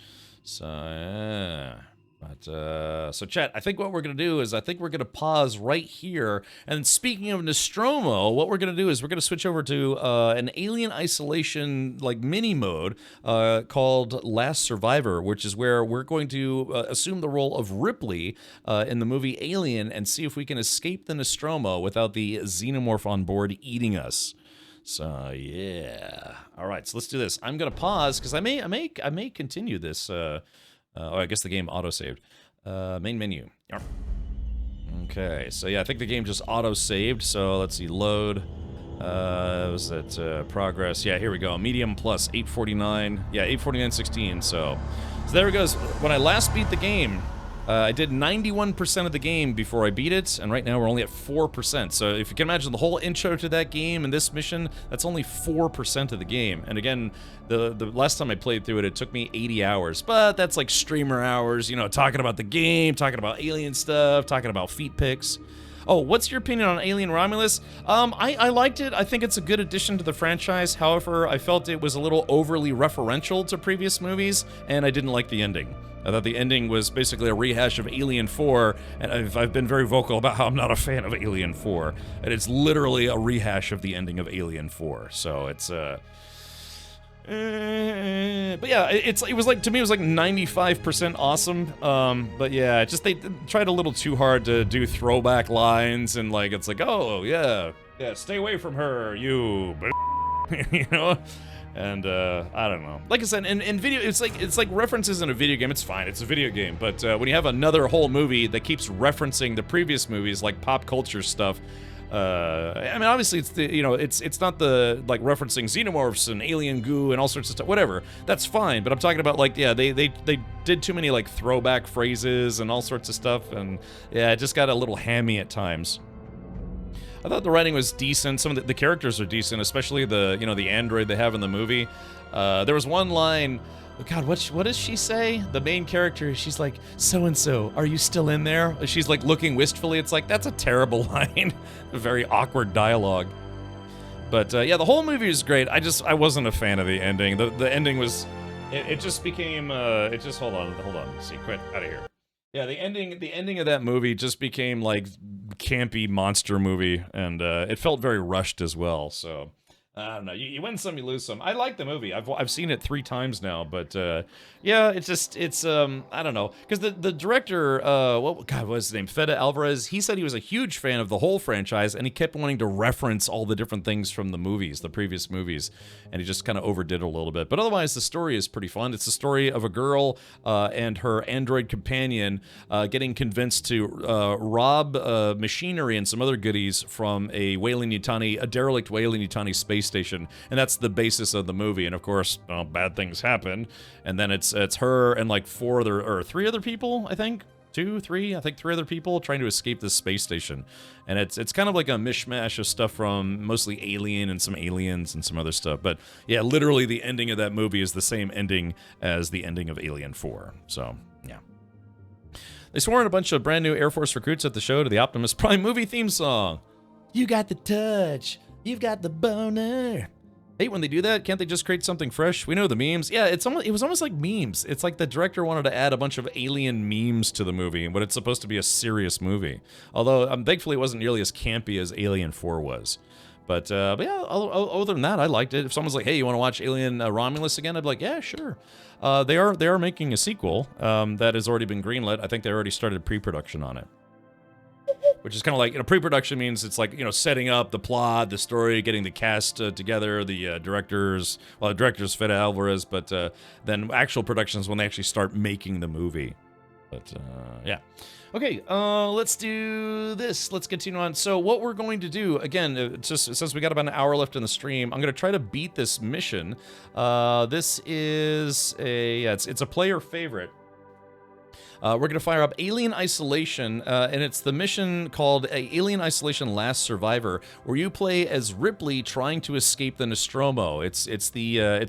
S1: So, yeah. But, so chat, I think what we're going to do is I think we're going to pause right here. And speaking of Nostromo, what we're going to do is we're going to switch over to an Alien Isolation, like, mini mode called Last Survivor, which is where we're going to assume the role of Ripley in the movie Alien and see if we can escape the Nostromo without the xenomorph on board eating us. So, yeah. All right, so let's do this. I'm going to pause because I may continue this... oh, I guess the game auto-saved. Main menu. Okay, so yeah, I think the game just auto-saved, so let's see, load. Was that progress? Yeah, here we go. Medium plus 849. Yeah, 849.16, so there it goes. When I last beat the game, I did 91% of the game before I beat it, and right now we're only at 4%. So if you can imagine the whole intro to that game and this mission, that's only 4% of the game. And again, the last time I played through it, it took me 80 hours. But that's like streamer hours, you know, talking about the game, talking about alien stuff, talking about feet pics. Oh, what's your opinion on Alien Romulus? I liked it. I think it's a good addition to the franchise. However, I felt it was a little overly referential to previous movies, and I didn't like the ending. I thought the ending was basically a rehash of Alien 4, and I've been very vocal about how I'm not a fan of Alien 4, and it's literally a rehash of the ending of Alien 4. So it's but yeah, it was like, to me, it was like 95% awesome. But yeah, just they tried a little too hard to do throwback lines, and like it's like, oh yeah, stay away from her, you, you know. And I don't know. Like I said, in video, it's like references in a video game. It's fine. It's a video game. But when you have another whole movie that keeps referencing the previous movies, like pop culture stuff, I mean, obviously it's the, you know, it's not the like referencing xenomorphs and alien goo and all sorts of stuff. Whatever. That's fine. But I'm talking about like, yeah, they did too many like throwback phrases and all sorts of stuff, and yeah, it just got a little hammy at times. I thought the writing was decent. Some of the characters are decent, especially the, you know, the android they have in the movie. There was one line, God, what does she say? The main character, she's like, so-and-so, are you still in there? She's like looking wistfully. It's like, that's a terrible line. A very awkward dialogue. But yeah, the whole movie is great. I wasn't a fan of the ending. The ending was, it just became, hold on, let's see, quit, out of here. Yeah, the ending of that movie just became like campy monster movie, and it felt very rushed as well. So I don't know. You win some, you lose some. I like the movie. I've seen it 3 times now, but yeah, it's I don't know, because the director, what was his name? Fede Alvarez. He said he was a huge fan of the whole franchise, and he kept wanting to reference all the different things from the movies, the previous movies, and he just kind of overdid it a little bit. But otherwise, the story is pretty fun. It's the story of a girl and her android companion getting convinced to rob machinery and some other goodies from a derelict Weyland-Yutani space station, and that's the basis of the movie. And of course, bad things happen, and then it's her and like 3 other people, I think. 2, 3, I think 3 other people trying to escape this space station. And it's kind of like a mishmash of stuff from mostly Alien and some Aliens and some other stuff. But yeah, literally the ending of that movie is the same ending as the ending of Alien 4. So, yeah. They swore in a bunch of brand new Air Force recruits at the show to the Optimus Prime movie theme song. You got the touch. You've got the boner. Hey, when they do that, can't they just create something fresh? We know the memes. Yeah, it was almost like memes. It's like the director wanted to add a bunch of alien memes to the movie, but it's supposed to be a serious movie. Although, thankfully, it wasn't nearly as campy as Alien 4 was. But yeah, other than that, I liked it. If someone's like, "Hey, you want to watch Alien Romulus again?" I'd be like, "Yeah, sure." They are making a sequel that has already been greenlit. I think they already started pre-production on it. Which is kind of like, pre-production means it's like, setting up the plot, the story, getting the cast together, the directors. Well, the director's Fede Alvarez, but then actual production is when they actually start making the movie. But yeah. Okay, let's do this. Let's continue on. So what we're going to do, again, just since we got about an hour left in the stream, I'm going to try to beat this mission. This is it's a player favorite. We're going to fire up Alien Isolation, and it's the mission called Alien Isolation Last Survivor, where you play as Ripley trying to escape the Nostromo. It's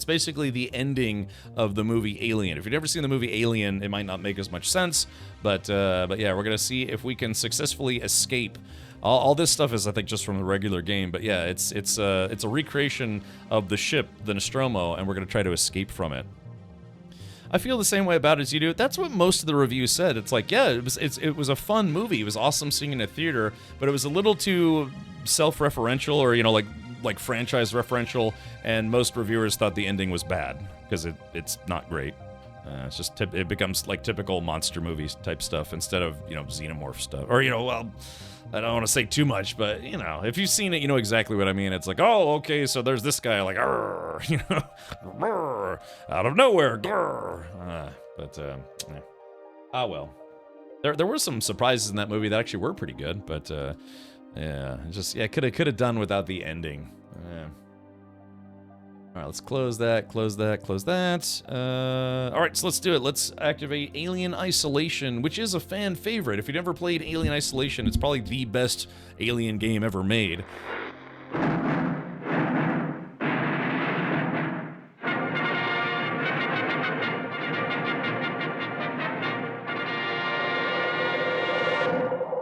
S1: basically the ending of the movie Alien. If you've never seen the movie Alien, it might not make as much sense, but yeah, we're going to see if we can successfully escape. All this stuff is, I think, just from the regular game, but yeah, it's a recreation of the ship, the Nostromo, and we're going to try to escape from it. I feel the same way about it as you do. That's what most of the reviews said. It's like, yeah, it was a fun movie. It was awesome seeing it in a theater, but it was a little too self-referential, or like franchise referential. And most reviewers thought the ending was bad because it's not great. It's just it becomes like typical monster movies type stuff instead of xenomorph stuff, or well. I don't want to say too much, but, if you've seen it, you know exactly what I mean. It's like, oh, okay, so there's this guy, like, out of nowhere, yeah. Ah, well. There were some surprises in that movie that actually were pretty good, but, yeah, could have done without the ending. All right, let's close that. All right, so let's do it. Let's activate Alien Isolation, which is a fan favorite. If you've never played Alien Isolation, it's probably the best Alien game ever made.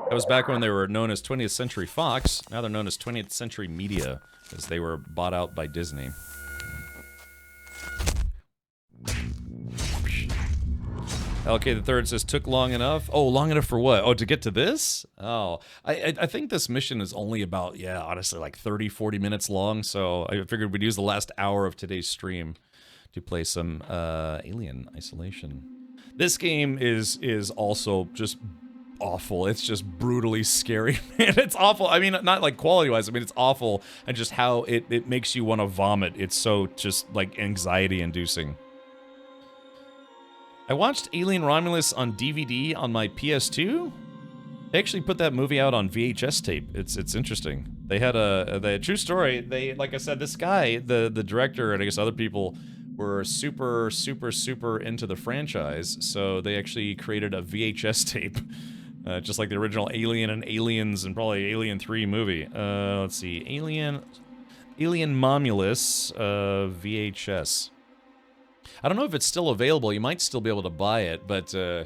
S1: That was back when they were known as 20th Century Fox. Now they're known as 20th Century Media, as they were bought out by Disney. Okay, the third says, took long enough. Oh, long enough for what? Oh, to get to this? Oh, I think this mission is only about, honestly, like 30, 40 minutes long. So I figured we'd use the last hour of today's stream to play some Alien Isolation. This game is also just awful. It's just brutally scary, man. It's awful. I mean, not like quality-wise. I mean, it's awful. And just how it makes you want to vomit. It's so just like anxiety-inducing. I watched Alien Romulus on DVD on my PS2. They actually put that movie out on VHS tape. It's interesting. They had a true story. They, like I said, this guy, the director, and I guess other people were super into the franchise, so they actually created a VHS tape, just like the original Alien and Aliens and probably Alien 3 movie. Let's see, Alien Romulus VHS. I don't know if it's still available. You might still be able to buy it, but yeah,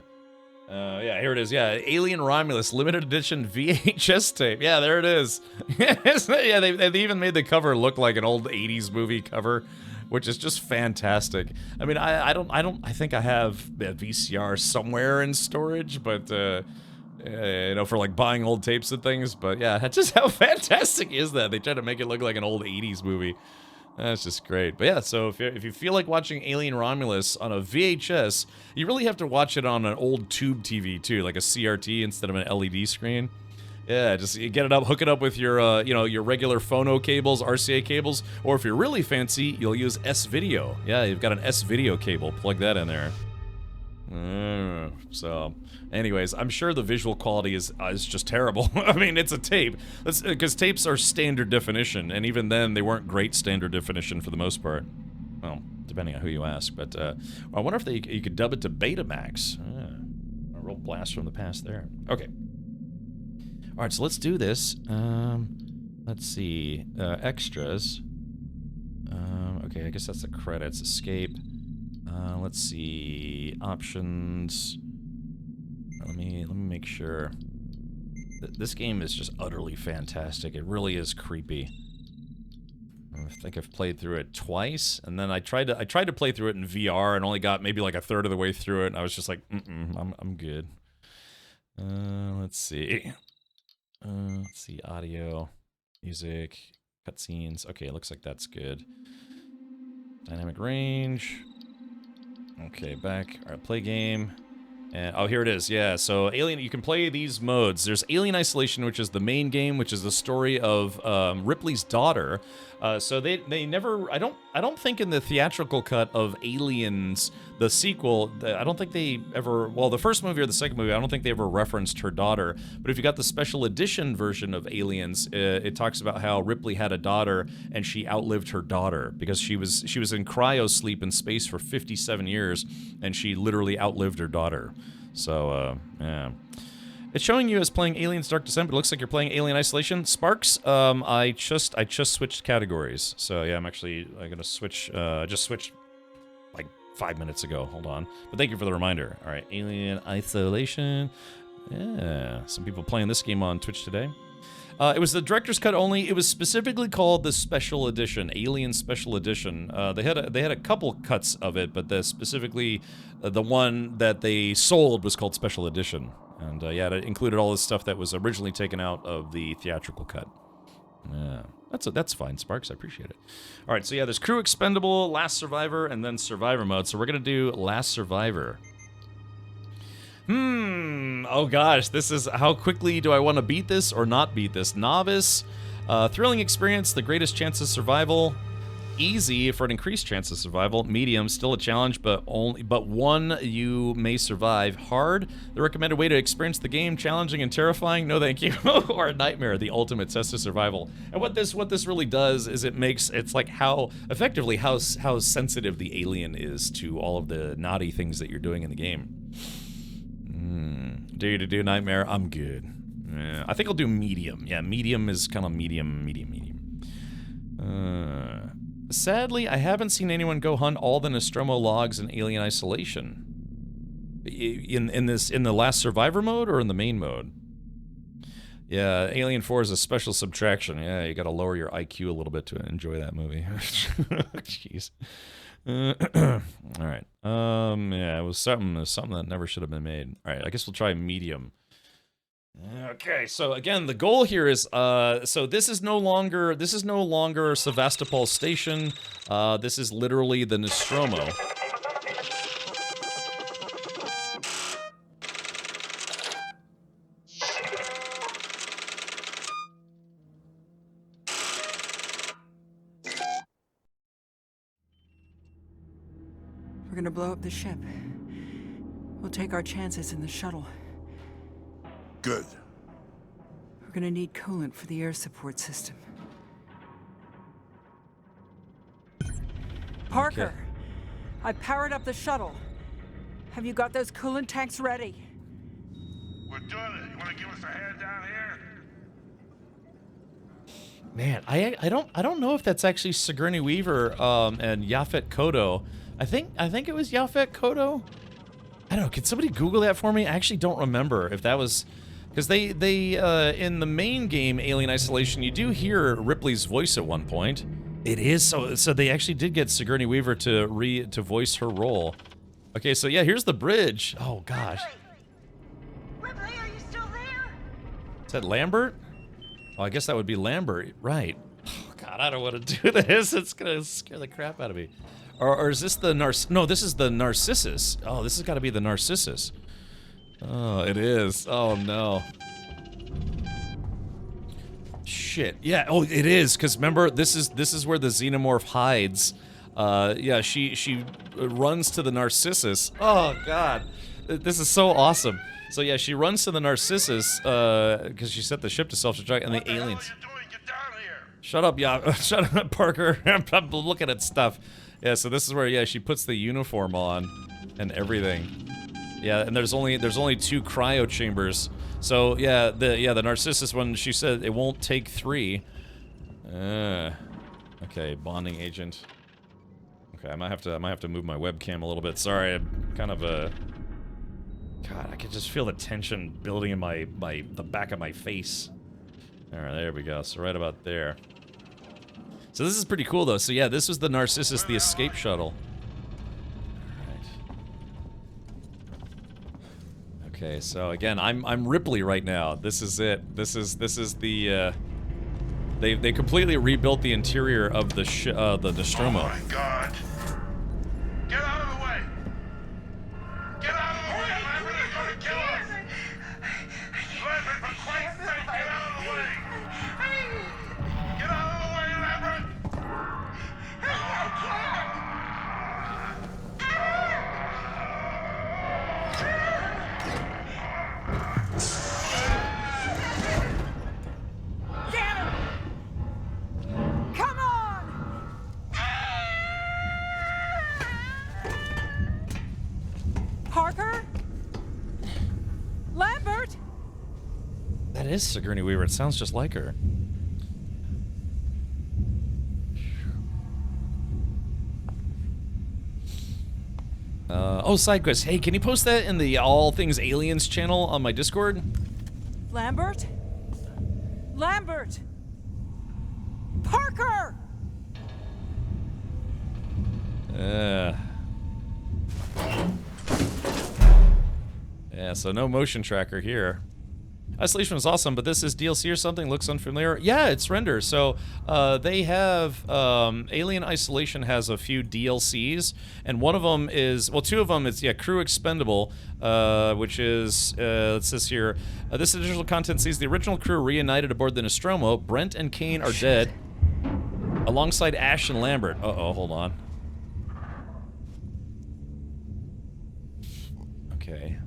S1: here it is. Yeah, Alien Romulus limited edition VHS tape. Yeah, there it is. Yeah, they even made the cover look like an old 80s movie cover, which is just fantastic. I mean, I think I have a VCR somewhere in storage, but for like buying old tapes and things. But yeah, just how fantastic is that? They try to make it look like an old 80s movie. That's just great. But yeah, so if you feel like watching Alien Romulus on a VHS, you really have to watch it on an old tube TV too, like a CRT instead of an LED screen. Yeah, just you get it up, hook it up with your your regular phono cables, RCA cables, or if you're really fancy, you'll use S-Video. Yeah, you've got an S-Video cable. Plug that in there. So, anyways, I'm sure the visual quality is just terrible. I mean, it's a tape. Because tapes are standard definition, and even then, they weren't great standard definition for the most part. Well, depending on who you ask. But I wonder if you could dub it to Betamax. A real blast from the past there. Okay. All right, so let's do this. Let's see. Extras. Okay, I guess that's the credits. Escape. Let's see, options. Let me make sure. This game is just utterly fantastic. It really is creepy. I think I've played through it twice, and then I tried to play through it in VR and only got maybe like a third of the way through it, and I was just like, I'm good. Let's see. Audio, music, Cutscenes. Okay, it looks like that's good. Dynamic range. Okay, back. All right, play game. And, oh, here it is. Yeah, so Alien, you can play these modes. There's Alien Isolation, which is the main game, which is the story of Ripley's daughter. So they never, I don't think in the theatrical cut of Aliens, the sequel, I don't think they ever, well, the first movie or the second movie, I don't think they ever referenced her daughter. But if you got the special edition version of Aliens, it talks about how Ripley had a daughter and she outlived her daughter because she was in cryo sleep in space for 57 years and she literally outlived her daughter. So, yeah. It's showing you as playing Aliens Dark Descent, but it looks like you're playing Alien Isolation. Sparks, I just switched categories. So, yeah, I'm gonna switch, just switched like 5 minutes ago. Hold on. But thank you for the reminder. All right, Alien Isolation. Yeah, some people playing this game on Twitch today. It was the director's cut only. It was specifically called the Special Edition, Alien Special Edition. They had a couple cuts of it, but specifically the one that they sold was called Special Edition. And yeah, it included all this stuff that was originally taken out of the theatrical cut. Yeah, that's fine, Sparks. I appreciate it. All right, so yeah, there's Crew Expendable, Last Survivor, and then Survivor mode. So we're gonna do Last Survivor. Oh gosh, this is how quickly do I want to beat this or not beat this? Novice, thrilling experience, the greatest chance of survival. Easy for an increased chance of survival. Medium, still a challenge, but one you may survive. Hard, the recommended way to experience the game. Challenging and terrifying, no thank you. Or a nightmare, the ultimate test of survival. And what this really does is it's like how sensitive the alien is to all of the naughty things that you're doing in the game. Dare you to do Nightmare? I'm good. Yeah, I think I'll do Medium. Yeah, Medium is kind of medium. Sadly, I haven't seen anyone go hunt all the Nostromo logs in Alien Isolation. In the Last Survivor mode or in the main mode? Yeah, Alien 4 is a special subtraction. Yeah, you gotta lower your IQ a little bit to enjoy that movie. Jeez. Alright. Yeah, it was something that never should have been made. Alright, I guess we'll try Medium. Okay, so again, the goal here is, so this is no longer Sevastopol Station. This is literally the Nostromo.
S16: We're gonna blow up the ship. We'll take our chances in the shuttle.
S15: Good.
S16: We're gonna need coolant for the air support system. Parker!
S1: Okay.
S16: I powered up the shuttle. Have you got those coolant tanks ready?
S2: We're doing it. You wanna give us a hand down here?
S1: Man, I don't know if that's actually Sigourney Weaver and Yaphet Kotto. I think it was Yaphet Kotto. I don't know. Can somebody Google that for me? I actually don't remember if that was, because they in the main game Alien Isolation, you do hear Ripley's voice at one point. It is so they actually did get Sigourney Weaver to voice her role. Okay, so yeah, here's the bridge. Oh gosh.
S22: Ripley, are you still there?
S1: Is that Lambert? Oh, I guess that would be Lambert, right? Oh God, I don't want to do this. It's gonna scare the crap out of me. Or is this the No, this is the Narcissus. Oh, this has got to be the Narcissus. Oh, it is. Oh, no. Shit. Yeah, oh, it is, because remember, this is where the Xenomorph hides. Yeah, she runs to the Narcissus. Oh, God. This is so awesome. So, yeah, she runs to the Narcissus, because she set the ship to self-destruct, and the aliens... Shut up, yeah. Shut up, Parker. I'm looking at stuff. Yeah, so this is where, yeah, she puts the uniform on and everything. Yeah, and there's only 2 cryo chambers. So yeah, the Narcissus one, she said it won't take 3. Okay, bonding agent. Okay, I might have to move my webcam a little bit. Sorry, I'm kind of God, I can just feel the tension building in the back of my face. All right, there we go. So right about there. So this is pretty cool, though. So yeah, this was the Narcissus, the escape shuttle. All right. Okay, so again, I'm Ripley right now. This is it. This is the They completely rebuilt the interior of the Nostromo.
S5: Oh my God! Get out of the way! Get out of the way! Lambert is going to kill us! Lambert, for Christ's sake, get out of the way! Get out of the way, Lambert!
S11: Get him! Come on! Parker? Lambert?
S1: That is Sigourney Weaver. It sounds just like her. Oh, side quest. Hey, can you post that in the All Things Aliens channel on my Discord?
S11: Lambert? Lambert! Parker!
S1: Yeah, so no motion tracker here. Isolation was awesome, but this is DLC or something? Looks unfamiliar. Yeah, it's render. So they have Alien Isolation has a few DLCs, and one of them is, well, two of them is Crew Expendable, which is it says here this additional content sees the original crew reunited aboard the Nostromo. Brent and Kane are dead, alongside Ash and Lambert. Uh-oh, hold on. Okay.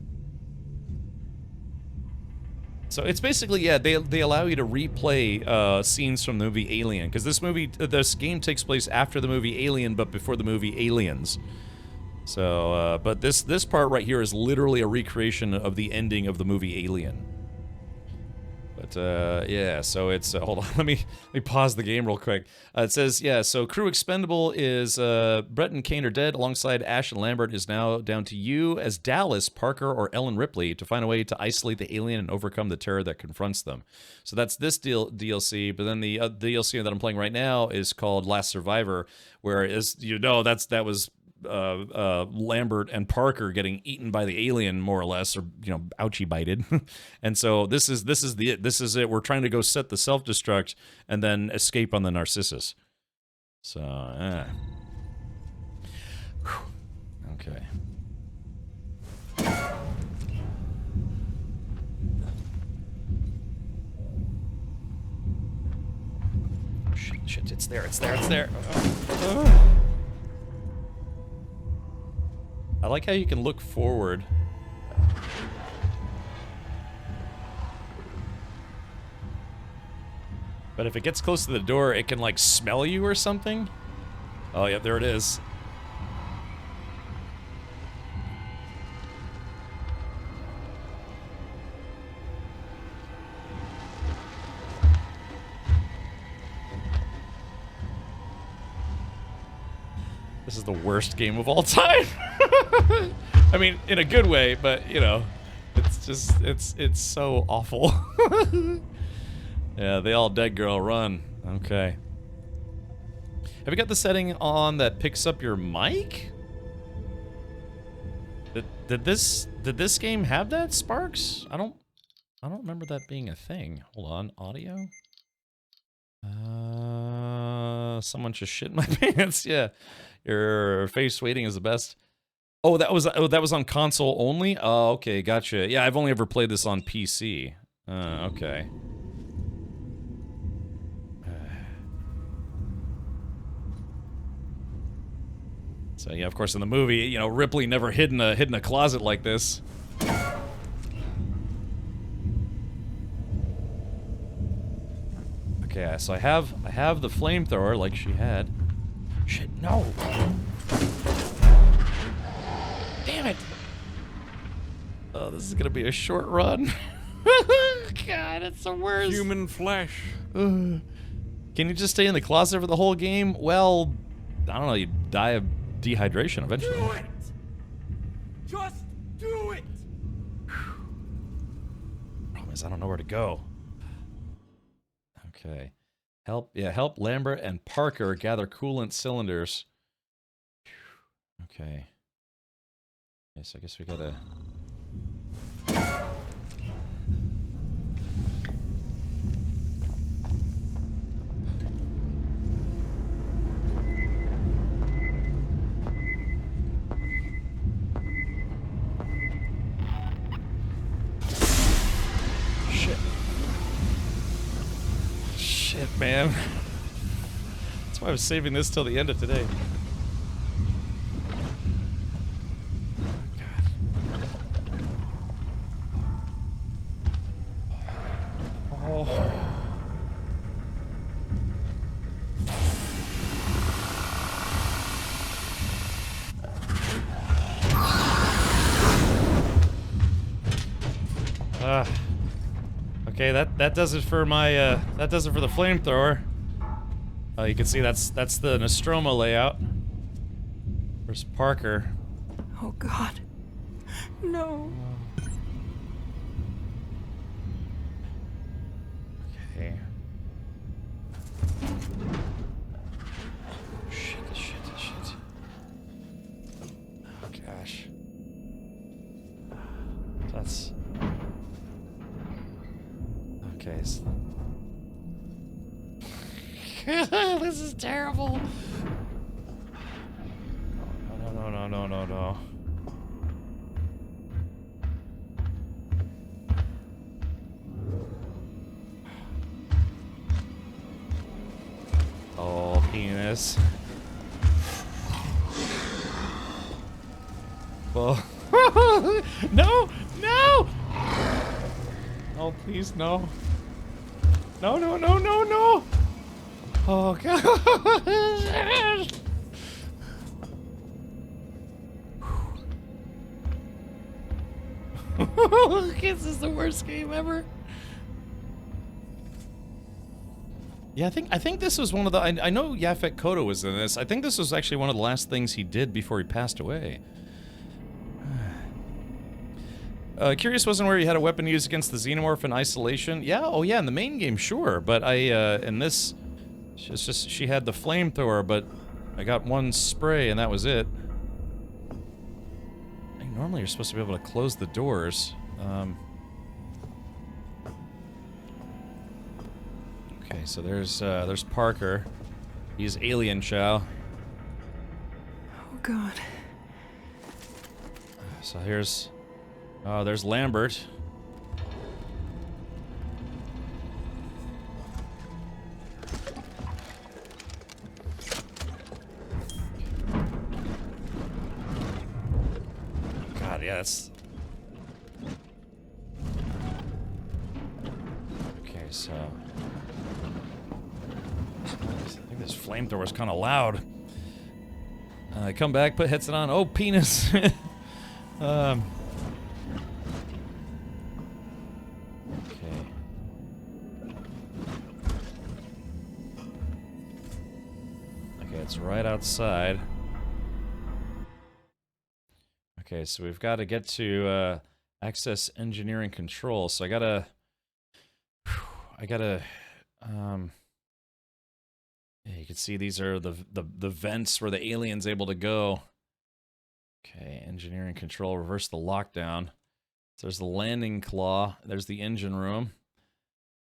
S1: So it's basically, yeah, they allow you to replay scenes from the movie Alien, because this game takes place after the movie Alien, but before the movie Aliens. So, but this part right here is literally a recreation of the ending of the movie Alien. But yeah, so it's hold on, let me pause the game real quick. It says, yeah, so Crew Expendable is Brett and Kane are dead, alongside Ash and Lambert. Is now down to you as Dallas, Parker, or Ellen Ripley to find a way to isolate the alien and overcome the terror that confronts them. So that's this DLC, but then the DLC that I'm playing right now is called Last Survivor, where, as you know, that was Lambert and Parker getting eaten by the alien, more or less, or, you know, ouchie bited. And so this is it. We're trying to go set the self-destruct and then escape on the Narcissus. So okay. Shit, it's there. I like how you can look forward. But if it gets close to the door, it can, like, smell you or something? Oh, yeah, there it is. This is the worst game of all time. I mean, in a good way, but, you know, it's just, it's so awful. Yeah, they all dead, girl, run. Okay. Have you got the setting on that picks up your mic? Did this game have that, Sparks? I don't remember that being a thing. Hold on, audio? Someone just shit in my pants. Yeah. Your face waiting is the best. Oh, that was on console only? Oh, okay, gotcha. Yeah, I've only ever played this on PC. Okay. So yeah, of course in the movie, you know, Ripley never hid in a closet like this. Okay, so I have the flamethrower like she had. Shit, no. Damn it. Oh, this is gonna be a short run. God, it's the worst.
S7: Human flesh.
S1: Can you just stay in the closet for the whole game? Well, I don't know, you die of dehydration eventually.
S2: Do it! Just do it!
S1: Problem is, I don't know where to go. Okay. Help Lambert and Parker gather coolant cylinders. Okay. Yes, I guess we gotta... man. That's why I was saving this till the end of today. Oh. Okay, that does it for my that does it for the flamethrower. You can see that's the Nostromo layout. Where's Parker?
S6: Oh God, no.
S1: Okay. Shit. Oh gosh. That's okay. This is terrible. No. Oh, penis. Well, no! Oh, please, no. No. Oh, God. This is the worst game ever. Yeah, I think this was one of the... I know Yaphet Kotto was in this. I think this was actually one of the last things he did before he passed away. Curious wasn't where you had a weapon used against the Xenomorph in isolation. Yeah, oh yeah, in the main game, sure. But in this, it's just she had the flamethrower, but I got one spray and that was it. I think normally you're supposed to be able to close the doors. Okay, so there's Parker. He's Alien Chow.
S6: Oh God.
S1: So there's Lambert. God, yeah, that's... Okay, so... I think this flamethrower is kind of loud. Come back, put headset on. Oh, penis! Okay, it's right outside. Okay, so we've got to get to access engineering control. So I gotta yeah, you can see these are the vents where the alien's able to go. Okay, engineering control, reverse the lockdown. So there's the landing claw, there's the engine room.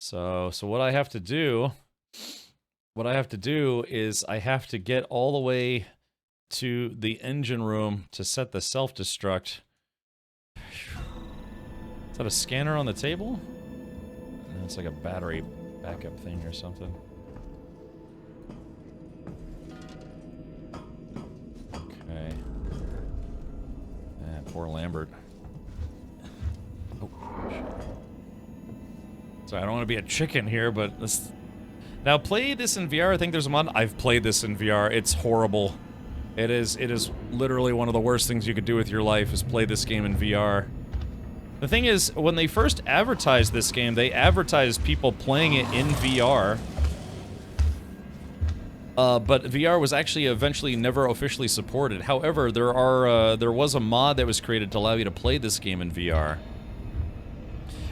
S1: So what I have to do is I have to get all the way to the engine room to set the self-destruct. Is that a scanner on the table? No, it's like a battery backup thing or something. Okay. Poor Lambert. Oh, shit. Sorry, I don't want to be a chicken here, but this... Now, play this in VR. I think there's a mod. I've played this in VR. It's horrible. It is literally one of the worst things you could do with your life is play this game in VR. The thing is, when they first advertised this game, they advertised people playing it in VR. But VR was actually eventually never officially supported. However, there was a mod that was created to allow you to play this game in VR.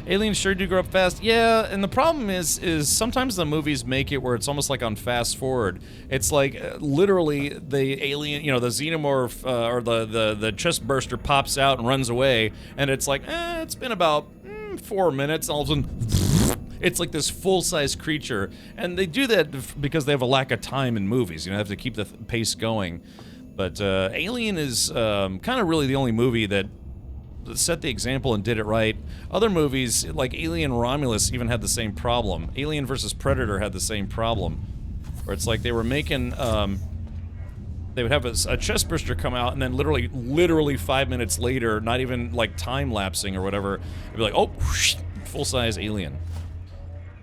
S1: Aliens sure do grow up fast. Yeah, and the problem is sometimes the movies make it where it's almost like on fast forward. It's like literally the alien, you know, the xenomorph or the chest burster pops out and runs away, and it's like, it's been about 4 minutes. All of a sudden, it's like this full-size creature, and they do that because they have a lack of time in movies. You know, they have to keep the pace going. But Alien is kind of really the only movie that set the example and did it right. Other movies, like Alien Romulus, even had the same problem. Alien vs. Predator had the same problem. Where it's like they were making, they would have a chest burster come out, and then literally 5 minutes later, not even like time-lapsing or whatever, it'd be like, oh, whoosh, full-size Alien.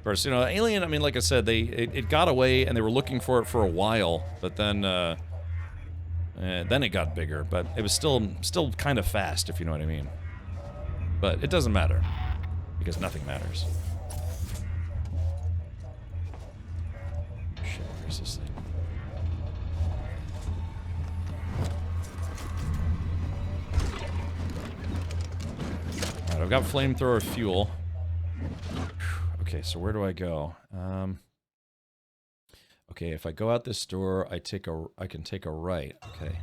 S1: First, you know, Alien, I mean, like I said, it got away, and they were looking for it for a while, but then it got bigger, but it was still kind of fast, if you know what I mean. But it doesn't matter, because nothing matters. Shit, where's this thing? Alright, I've got flamethrower fuel. Okay, so where do I go? Okay, if I go out this door, I can take a right. Okay.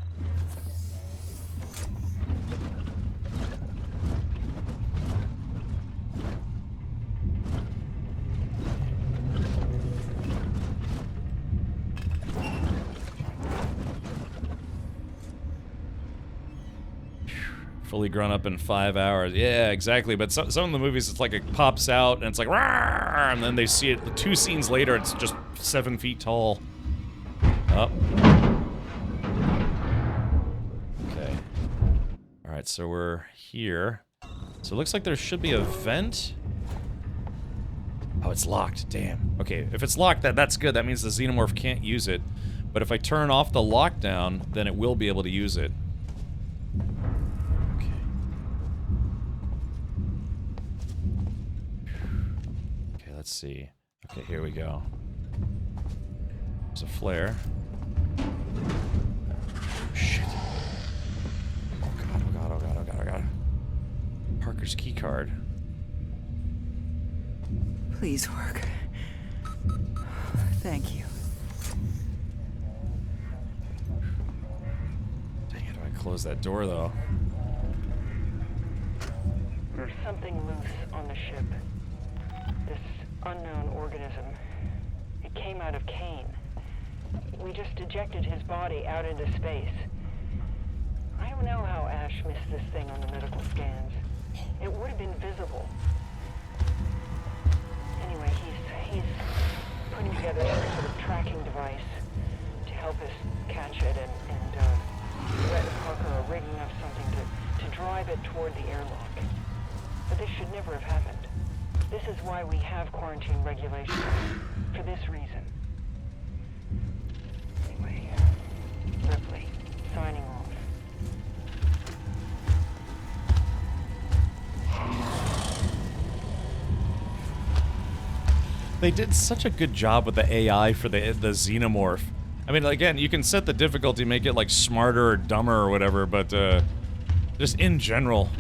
S1: Fully grown up in 5 hours. Yeah, exactly. But some of the movies, it's like it pops out and it's like, rawr, and then they see it 2 scenes later, it's just 7 feet tall. Up. Okay. Alright, so we're here. So it looks like there should be a vent. Oh, it's locked. Damn. Okay, if it's locked, that's good. That means the Xenomorph can't use it. But if I turn off the lockdown, then it will be able to use it. Let's see. Okay, here we go. There's a flare. Shit. Oh god, oh god, oh god, oh god, oh god. Parker's key card.
S7: Please work. Thank you.
S1: Dang it, I close that door though.
S8: There's something loose on the ship. This unknown organism. It came out of Kane. We just ejected his body out into space. I don't know how Ash missed this thing on the medical scans. It would have been visible. Anyway, he's putting together some sort of tracking device to help us catch it, and Brett and Parker are rigging up something to drive it toward the airlock. But this should never have happened. This is why we have quarantine regulations. For this reason. Anyway, Ripley, signing off.
S1: They did such a good job with the AI for the Xenomorph. I mean, again, you can set the difficulty, make it like smarter or dumber or whatever, but just in general.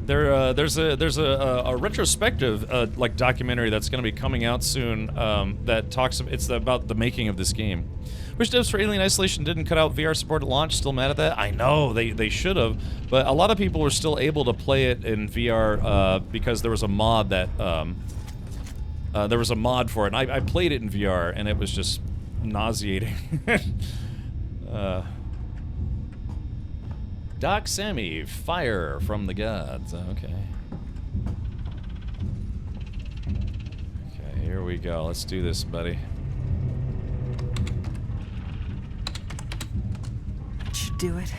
S1: There's a retrospective like documentary that's going to be coming out soon that talks. It's about the making of this game. Which devs for Alien Isolation didn't cut out VR support at launch. Still mad at that? I know they should have, but a lot of people were still able to play it in VR because there was a mod that there was a mod for it. And I played it in VR and it was just nauseating. Doc Sammy, fire from the gods. Okay. Okay, here we go. Let's do this, buddy.
S7: Should do it.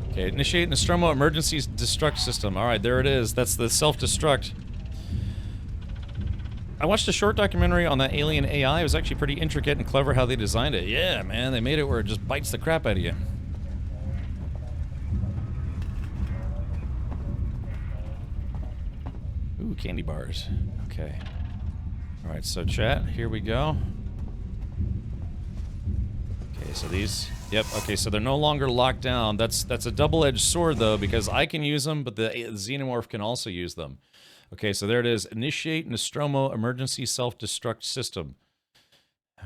S1: Okay, initiate Nostromo emergency destruct system. Alright, there it is. That's the self-destruct. I watched a short documentary on that alien AI. It was actually pretty intricate and clever how they designed it. Yeah, man, they made it where it just bites the crap out of you. Ooh, candy bars. Okay. Alright, so chat, here we go. Okay, so these... Yep, okay, so they're no longer locked down. That's a double-edged sword, though, because I can use them, but the Xenomorph can also use them. Okay, so there it is. Initiate Nostromo emergency self-destruct system.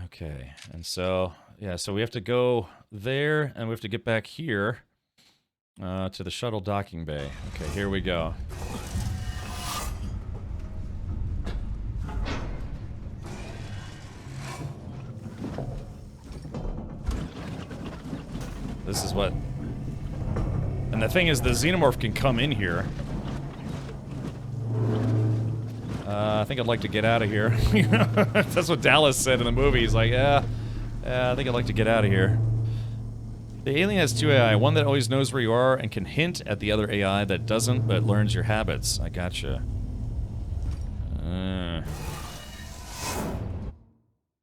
S1: Okay, and so, yeah, so we have to go there, and we have to get back here to the shuttle docking bay. Okay, here we go. This is what And the thing is, the Xenomorph can come in here. I think I'd like to get out of here. That's what Dallas said in the movie. He's like, yeah, I think I'd like to get out of here. The alien has two AI, one that always knows where you are and can hint at the other AI that doesn't, but learns your habits. I gotcha.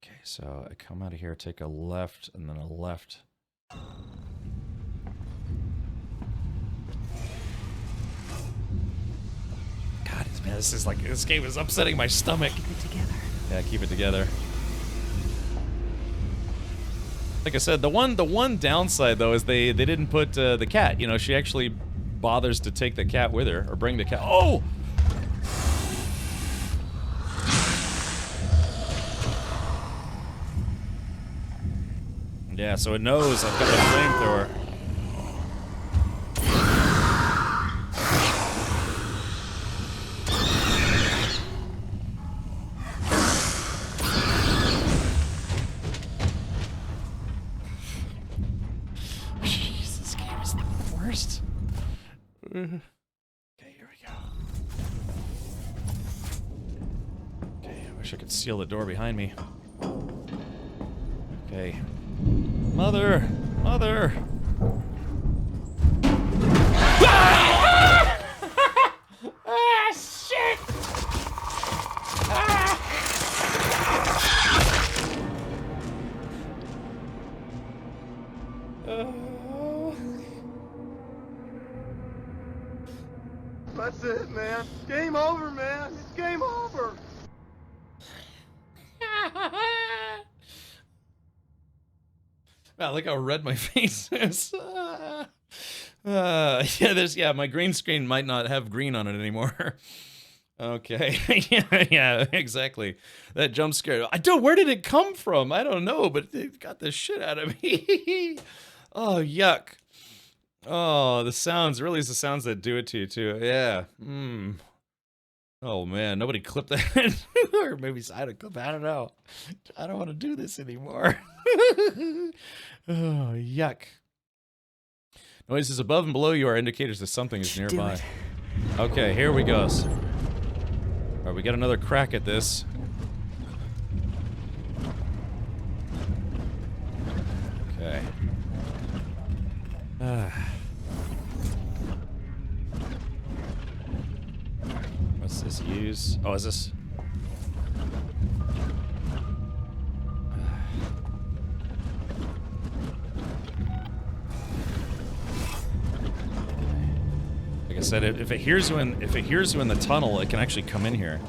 S1: Okay, so I come out of here, take a left, and then a left. God, man, this is like, this game is upsetting my stomach.
S7: Keep it together.
S1: Yeah, keep it together. Like I said, the one downside though is they didn't put the cat. You know, she actually bothers to take the cat with her or bring the cat. Oh! Yeah, so it knows I've got the flamethrower. Jeez, this game is the worst. Okay, here we go. Okay, I wish I could seal the door behind me. Okay. Mother! Mother! Ah! Ah, shit! Ah!
S2: That's it, man. Game over, man. It's game over.
S1: Wow, look how red my face is. Yeah, my green screen might not have green on it anymore. Okay, yeah, exactly. That jump scare. Where did it come from? I don't know, but it got the shit out of me. Oh, yuck. Oh, the sounds, really is the sounds that do it to you, too. Yeah, Oh, man, nobody clipped that. Or maybe I don't clip, I don't know. I don't want to do this anymore. Oh, yuck. Noises above and below you are indicators that something is nearby. Okay, here we go. Alright, we got another crack at this. Okay. What's this use? Oh, is this? Like I said, if it hears you in the tunnel, it can actually come in here.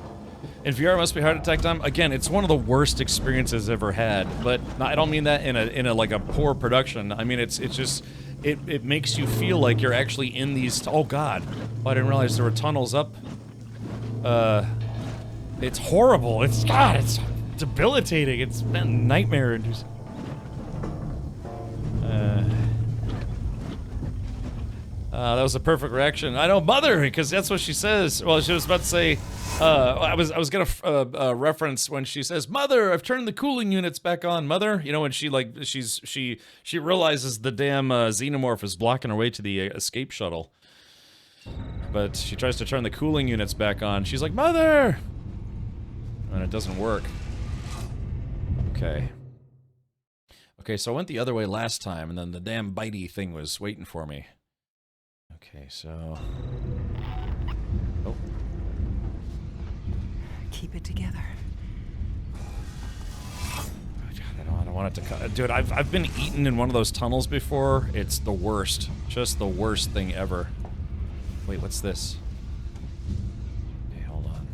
S1: In VR, it must be heart attack time. Again, it's one of the worst experiences I've ever had. But I don't mean that in a like a poor production. I mean it's just it makes you feel like you're actually in these. Oh God! Oh, I didn't realize there were tunnels up. It's horrible. It's debilitating. It's been nightmare inducing. That was a perfect reaction. I know, mother, because that's what she says. Well, she was about to say. I was gonna reference when she says, "Mother, I've turned the cooling units back on, mother." You know, when she she realizes the damn xenomorph is blocking her way to the escape shuttle. But she tries to turn the cooling units back on. She's like, "Mother!" And it doesn't work. Okay. Okay, so I went the other way last time, and then the damn bitey thing was waiting for me. Okay, so... Oh.
S7: Keep it together.
S1: Oh, God, I don't want it to cut. Dude, I've been eaten in one of those tunnels before. It's the worst. Just the worst thing ever. Wait, what's this? Okay, hold on.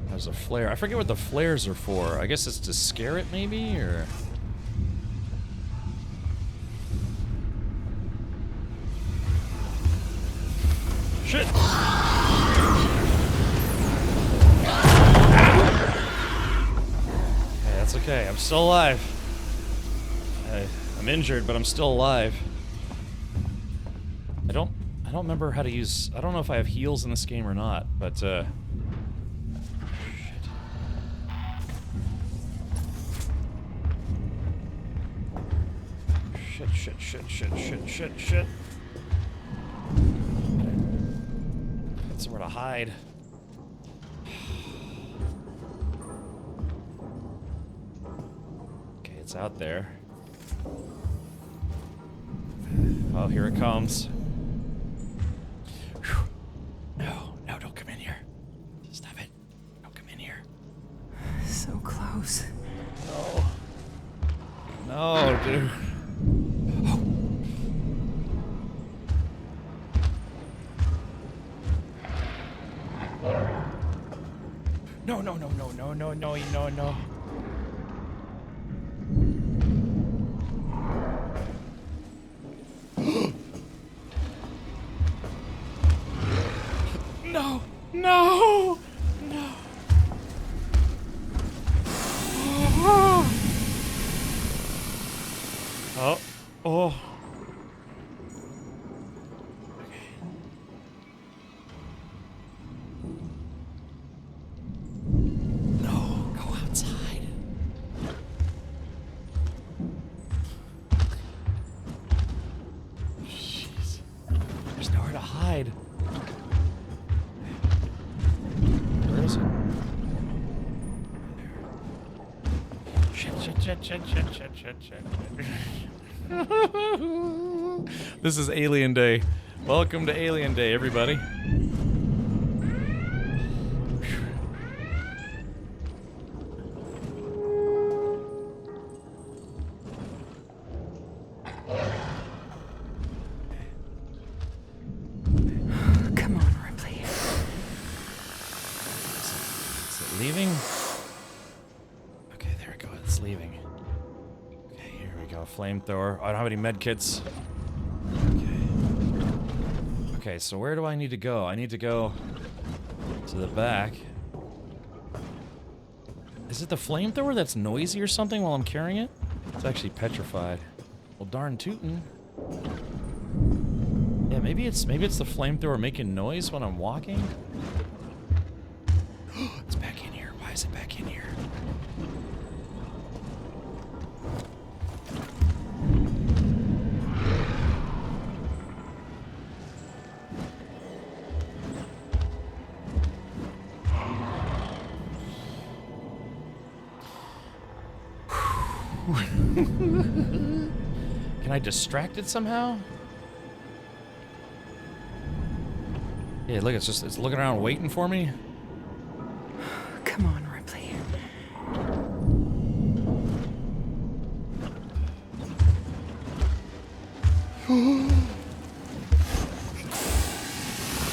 S1: There's a flare. I forget what the flares are for. I guess it's to scare it, maybe, or... Shit! Okay, that's okay. I'm still alive. I'm injured, but I'm still alive. I don't remember how to use... I don't know if I have heals in this game or not, but, Shit. Shit. Got somewhere to hide. Okay, it's out there. Oh, here it comes. Whew. No, don't come in here. Stop it. Don't come in here.
S7: So close.
S1: No, dude. No. No. Oh. No, go outside. Jeez. There's nowhere to hide. Where is it? Shit. This is Alien Day. Welcome to Alien Day, everybody.
S7: Come on, Ripley.
S1: Is it leaving? Okay, there we go. It's leaving. Okay, here we go. Flamethrower. I don't have any med kits. Okay, so where do I need to go? I need to go to the back. Is it the flamethrower that's noisy or something while I'm carrying it? It's actually petrified. Well, darn tootin'. Yeah, maybe it's the flamethrower making noise when I'm walking. It's back in here. Why is it back in here? Can I distract it somehow? Yeah, look, it's looking around waiting for me.
S7: Come on, Ripley.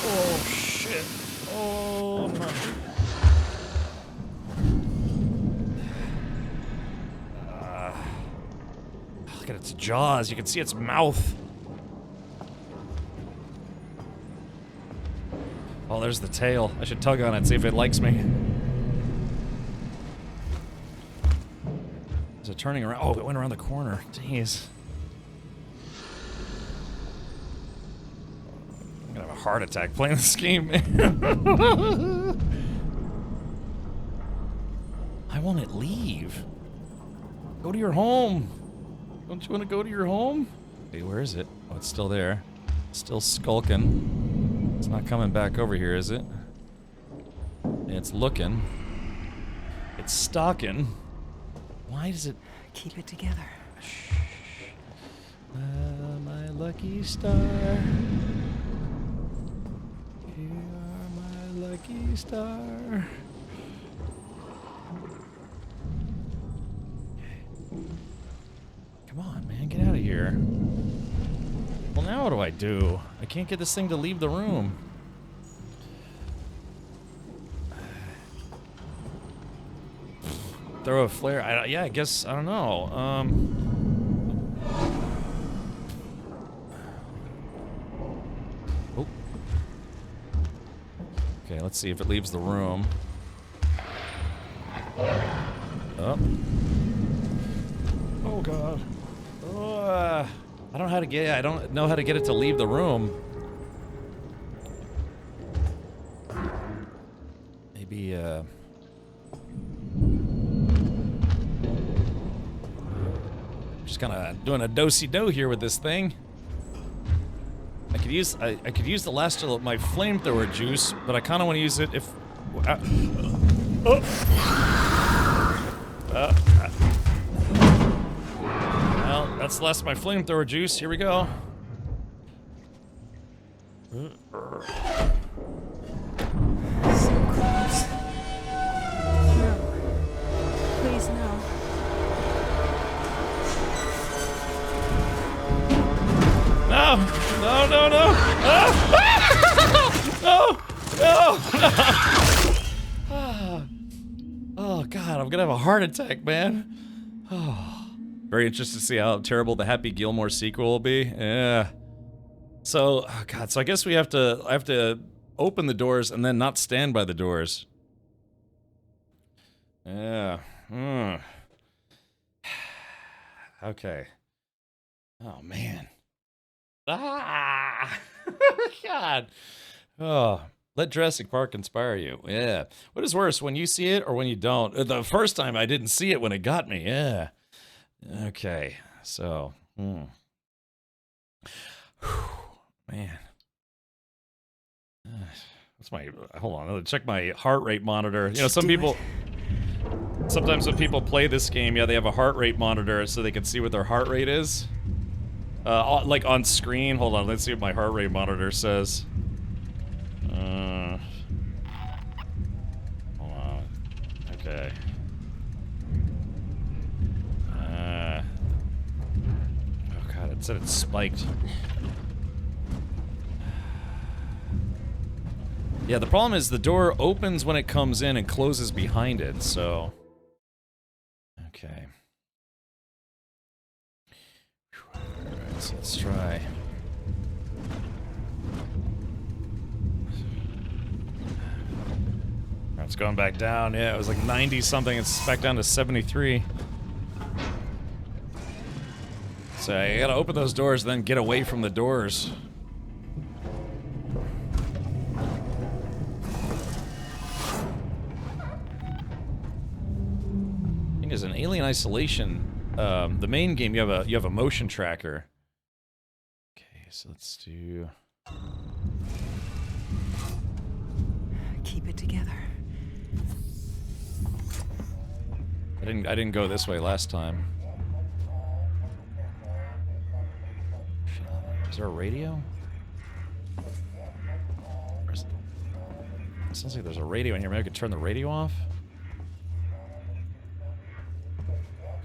S1: Oh shit. Oh my. Look at its jaws. You can see its mouth. Oh, there's the tail. I should tug on it, see if it likes me. Is it turning around? Oh, it went around the corner. Jeez. I'm gonna have a heart attack playing this game, man. Why won't it leave? Go to your home. Don't you want to go to your home? Okay, where is it? Oh, it's still there. Still skulking. It's not coming back over here, is it? It's looking. It's stalking. Why does it...
S7: Keep it together.
S1: My lucky star. You are my lucky star. Come on, man, get out of here. Well, now what do I do? I can't get this thing to leave the room. Throw a flare. Yeah, I guess, I don't know. Oh. Okay, let's see if it leaves the room. Oh. Oh, God. Oh, I don't know how to get. I don't know how to get it to leave the room. Maybe. Just kind of doing a do-si-do here with this thing. I could use the last of my flamethrower juice, but I kind of want to use it if. Well, that's the last of my flamethrower juice. Here we go.
S7: So close. No. Please, no.
S1: No! No, no, no! Ah! No! No! Oh, God, I'm gonna have a heart attack, man. Oh. Very interested to see how terrible the Happy Gilmore sequel will be. Yeah. So, oh God, so I guess I have to open the doors and then not stand by the doors. Yeah. Okay. Oh, man. Ah! God. Oh, let Jurassic Park inspire you. Yeah. What is worse, when you see it or when you don't? The first time I didn't see it when it got me. Yeah. Okay. So, man. What's my, hold on, I'll check my heart rate monitor. You know, some people, sometimes when people play this game, yeah, they have a heart rate monitor so they can see what their heart rate is. Like on screen. Hold on, let's see what my heart rate monitor says. Hold on. Okay. Oh God, it said it spiked. Yeah, the problem is the door opens when it comes in and closes behind it, so... Okay. Alright, so let's try. Alright, it's going back down. Yeah, it was like 90-something. It's back down to 73. So you gotta open those doors, then get away from the doors. Is an Alien Isolation. The main game, you have a motion tracker. Okay, so let's do.
S7: Keep it together.
S1: I didn't go this way last time. Is there a radio? It sounds like there's a radio in here. Maybe I could turn the radio off.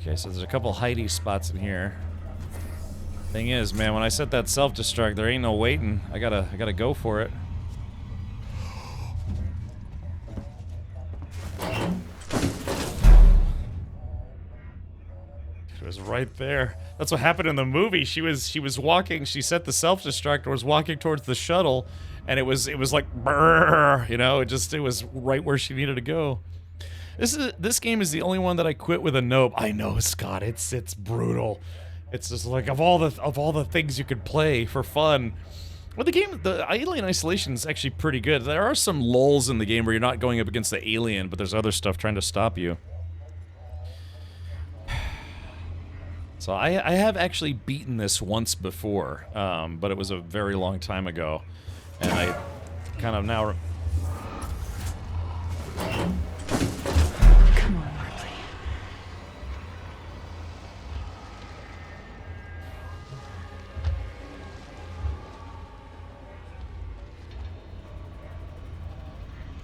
S1: Okay, so there's a couple hidey spots in here. Thing is, man, when I set that self-destruct, there ain't no waiting. I gotta go for it. It was right there. That's what happened in the movie. She was walking. She set the self-destruct, was walking towards the shuttle, and it was like brrr, you know. It was right where she needed to go. This game is the only one that I quit with a nope. I know, Scott. It's brutal. It's just like of all the things you could play for fun. Well, the Alien Isolation is actually pretty good. There are some lulls in the game where you're not going up against the alien, but there's other stuff trying to stop you. So I have actually beaten this once before, but it was a very long time ago, and I kind of now.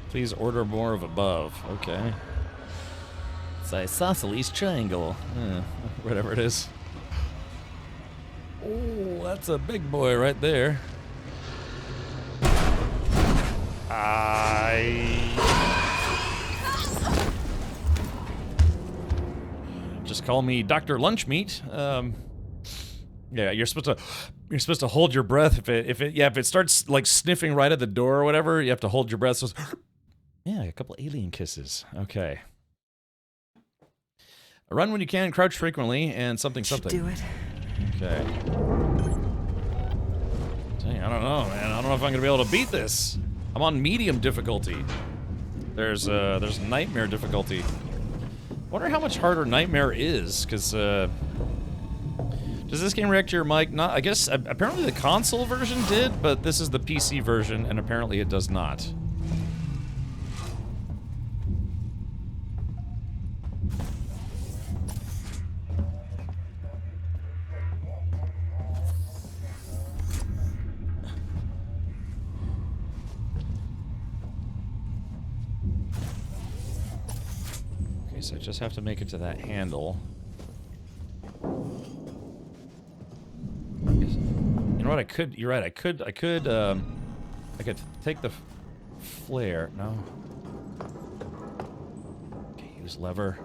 S1: Please order more of above. Okay. It's a isosceles triangle. Whatever it is. Oh, that's a big boy right there. Just call me Dr. Lunchmeat. Yeah, you're supposed to hold your breath if it starts like sniffing right at the door or whatever. You have to hold your breath. So yeah, a couple alien kisses. Okay. Run when you can, crouch frequently, and something.
S7: Do it.
S1: Okay. Dang, I don't know, man. I don't know if I'm gonna be able to beat this. I'm on medium difficulty. There's nightmare difficulty. Wonder how much harder Nightmare is, because Does this game react to your mic? Not. I guess apparently the console version did, but this is the PC version, and apparently it does not. Okay, so I just have to make it to that handle. You know what? I could. You're right. I could take the flare. No. Okay, use lever.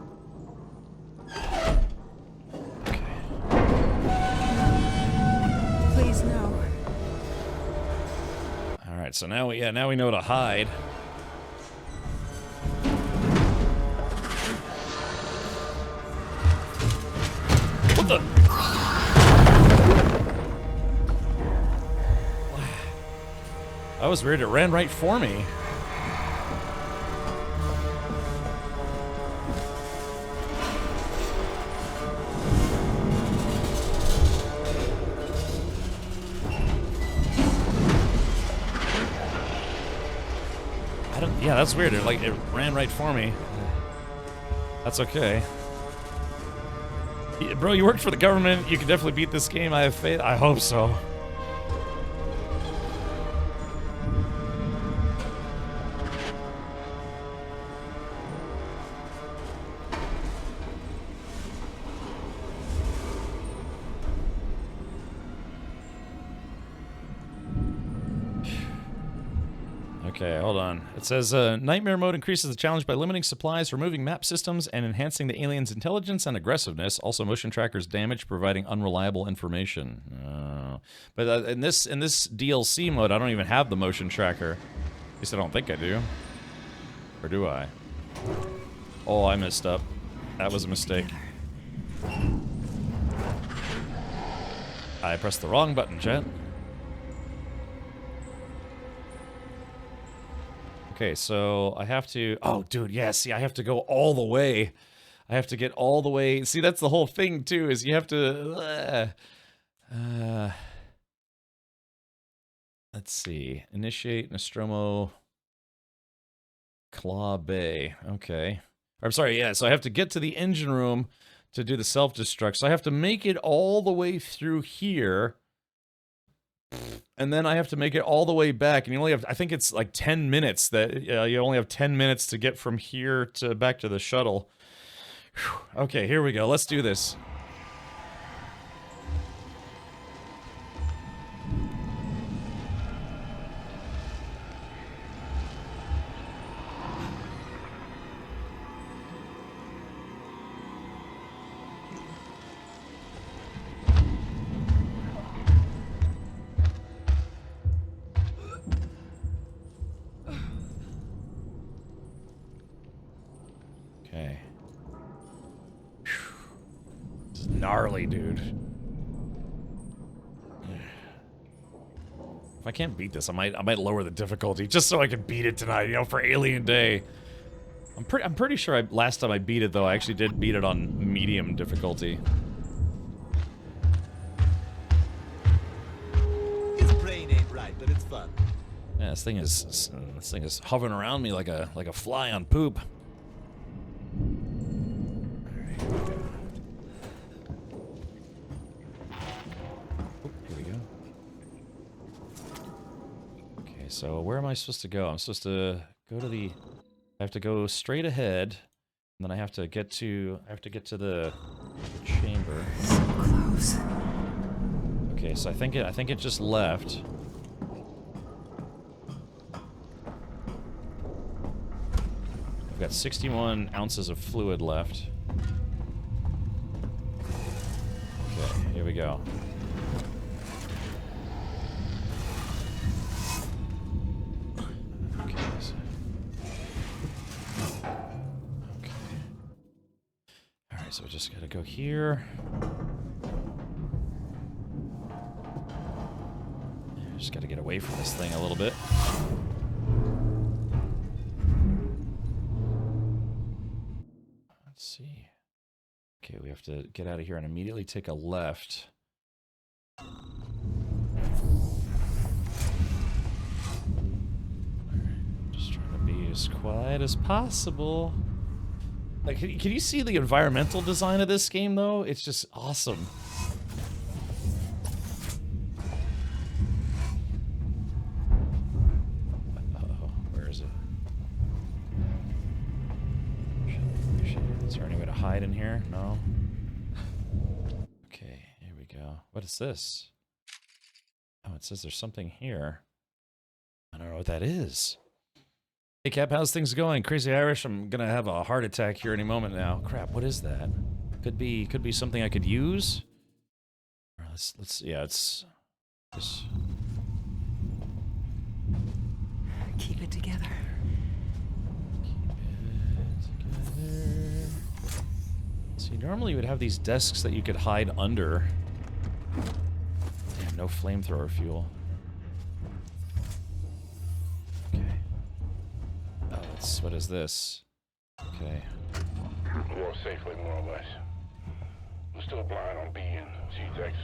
S7: Please, no.
S1: All right. So now we know to hide. What the? That was weird. It ran right for me. Yeah, that's weird. It ran right for me. That's okay. Bro, you worked for the government. You can definitely beat this game. I have faith. I hope so. Okay, hold on. It says, Nightmare Mode increases the challenge by limiting supplies, removing map systems, and enhancing the alien's intelligence and aggressiveness. Also, motion trackers damage, providing unreliable information. But in this DLC mode, I don't even have the motion tracker. At least I don't think I do. Or do I? Oh, I messed up. That was a mistake. I pressed the wrong button, chat. Okay, so I have to... Oh, dude, yeah, see, I have to go all the way. I have to get all the way... See, that's the whole thing, too, is you have to... let's see. Initiate Nostromo... Claw Bay. Okay. I'm sorry, yeah, so I have to get to the engine room to do the self-destruct. So I have to make it all the way through here... And then I have to make it all the way back, and you only have, I think it's like 10 minutes that, you only have 10 minutes to get from here to back to the shuttle. Whew. Okay, here we go, let's do this. Okay. This is gnarly, dude. If I can't beat this, I might lower the difficulty just so I can beat it tonight, you know, for Alien Day. I'm pretty sure last time I beat it though, I actually did beat it on medium difficulty.
S12: His brain ain't right, but it's fun.
S1: Yeah, this thing is hovering around me like a fly on poop. So where am I supposed to go? I'm supposed to go to the... I have to go straight ahead, and then I have to get to the chamber.
S7: So close.
S1: Okay, so I think it just left. I've got 61 ounces of fluid left. Okay, here we go. So we just gotta go here. Just gotta get away from this thing a little bit. Let's see. Okay, we have to get out of here and immediately take a left. Just trying to be as quiet as possible. Like, can you see the environmental design of this game, though? It's just awesome. Uh-oh, where is it? Is there any way to hide in here? No? Okay, here we go. What is this? Oh, it says there's something here. I don't know what that is. Hey Cap, how's things going? Crazy Irish, I'm gonna have a heart attack here any moment now. Crap, what is that? Could be something I could use. Let's yeah, it's just
S7: Keep it together.
S1: See, normally you would have these desks that you could hide under. Damn, no flamethrower fuel. What is this? Okay.
S5: More safely, more or less. We're still blind on B and C-Tex,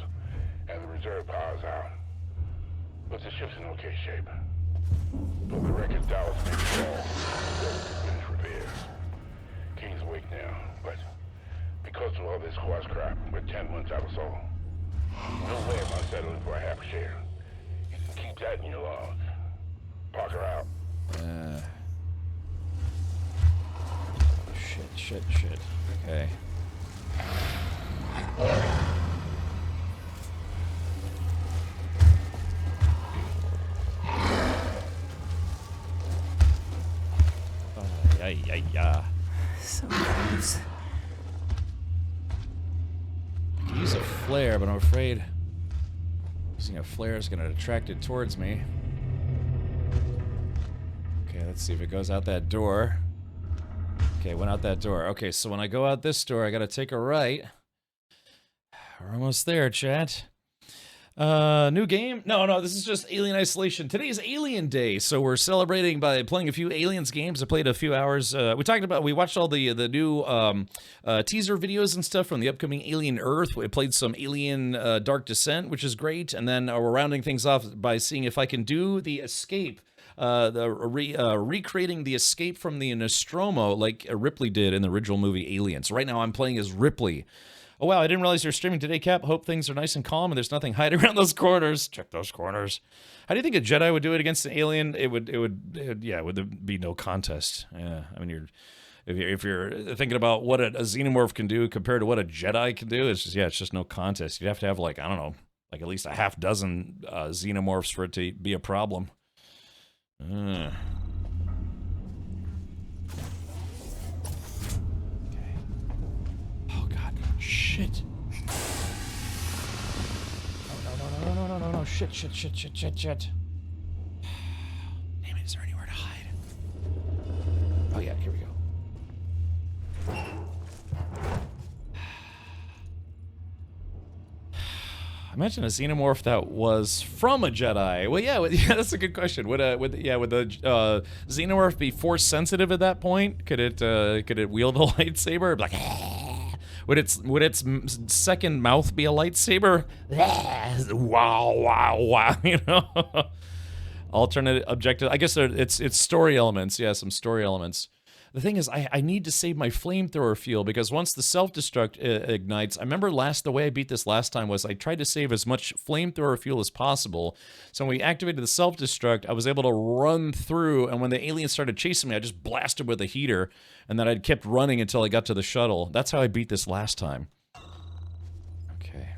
S5: and the reserve power's out. But the ship's in okay shape. For the record, Dallas may fall. Finish repairs. King's awake now, but because of all this squash crap, we're 10 months out of Sol. No way am I settling for a half share. You can keep that in your log. Parker out.
S1: Shit. Okay. Yeah.
S7: So close.
S1: I can use a flare, but I'm afraid using a flare is going to attract it towards me. Okay, let's see if it goes out that door. Okay, went out that door. Okay, so when I go out this door, I gotta take a right. We're almost there, chat. New game? No, this is just Alien Isolation. Today is Alien Day, so we're celebrating by playing a few Aliens games. I played a few hours. We watched all the new teaser videos and stuff from the upcoming Alien Earth. We played some Alien Dark Descent, which is great, and then we're rounding things off by seeing if I can do the escape. Recreating the escape from the Nostromo like Ripley did in the original movie Alien. So right now I'm playing as Ripley. Oh wow, I didn't realize you're streaming today, Cap. Hope things are nice and calm and there's nothing hiding around those corners. Check those corners. How do you think a Jedi would do it against an alien? It would be no contest. Yeah, I mean, if you're thinking about what a xenomorph can do compared to what a Jedi can do, it's just no contest. You'd have to have like, I don't know, like at least a half dozen xenomorphs for it to be a problem. Okay. Oh god. Shit. No. Shit. Damn it, is there anywhere to hide? Oh yeah, here we go. Imagine a xenomorph that was from a Jedi. Well, yeah, that's a good question. Would the xenomorph be force sensitive at that point? Could it wield a lightsaber? Like, would its second mouth be a lightsaber? Wow. You know, alternate objective. I guess it's story elements. Yeah, some story elements. The thing is, I need to save my flamethrower fuel because once the self-destruct ignites, I remember the way I beat this last time was I tried to save as much flamethrower fuel as possible. So when we activated the self-destruct, I was able to run through, and when the aliens started chasing me, I just blasted with a heater, and then I kept running until I got to the shuttle. That's how I beat this last time. Okay.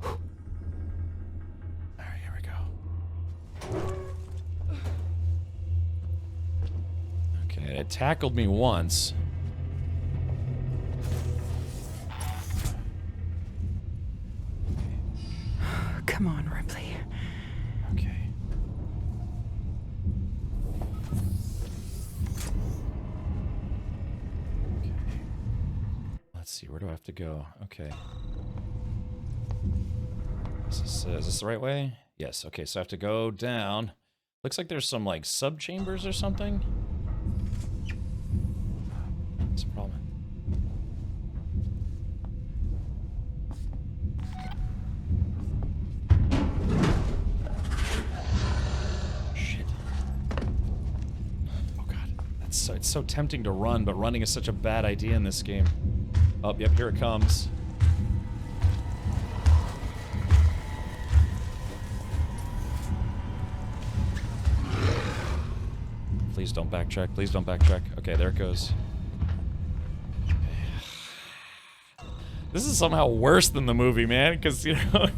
S1: All right, here we go. Okay, it tackled me once.
S7: Come on, Ripley.
S1: Okay. Let's see, where do I have to go? Okay. Is this the right way? Yes, okay, so I have to go down. Looks like there's some, like, sub-chambers or something. What's the problem? it's so tempting to run, but running is such a bad idea in this game. Oh, yep, here it comes. Please don't backtrack. Please don't backtrack. Okay, there it goes. This is somehow worse than the movie, man, because, you know,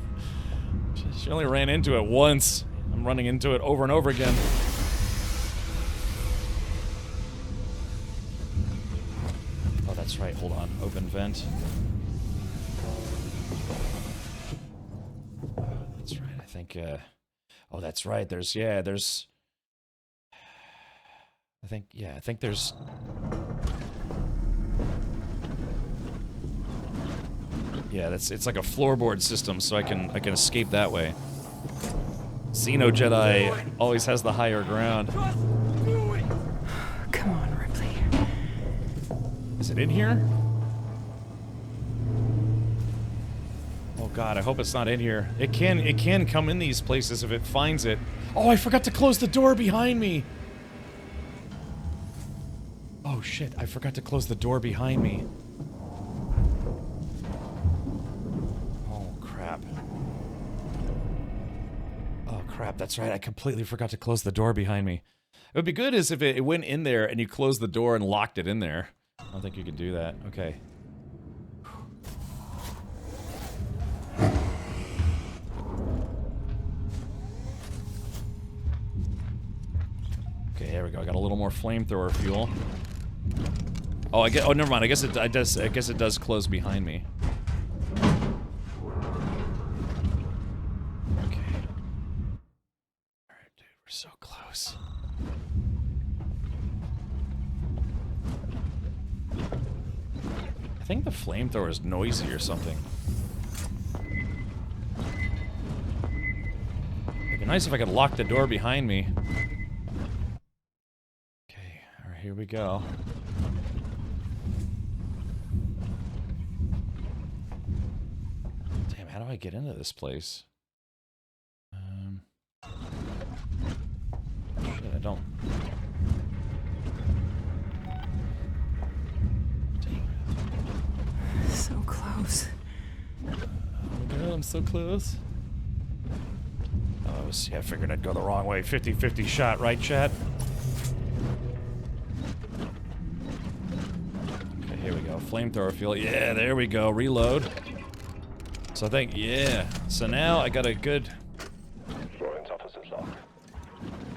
S1: she only ran into it once. I'm running into it over and over again. Oh, that's right. Hold on. Open vent. That's right. I think, oh, that's right. There's, yeah, there's... I think there's... Yeah, it's like a floorboard system, so I can escape that way. Xeno Jedi always has the higher ground.
S7: Come on, Ripley.
S1: Is it in here? Oh god, I hope it's not in here. It can come in these places if it finds it. Oh, I forgot to close the door behind me. Oh shit, I forgot to close the door behind me. Oh crap. Oh crap, that's right, I completely forgot to close the door behind me. It would be good as if it went in there and you closed the door and locked it in there. I don't think you can do that. Okay. Okay, here we go. I got a little more flamethrower fuel. Oh, oh, never mind. I guess it does close behind me. Okay. All right, dude, we're so close. I think the flamethrower is noisy or something. It'd be nice if I could lock the door behind me. Okay, all right, here we go. How do I get into this place? Shit, I don't... Dang.
S7: So close.
S1: Oh my god, I'm so close. Oh, I figured I'd go the wrong way. 50-50 shot, right, chat? Okay, here we go. Flamethrower fuel. Yeah, there we go. Reload. So I think, yeah. So now I got a good...
S14: Warrant officer's log.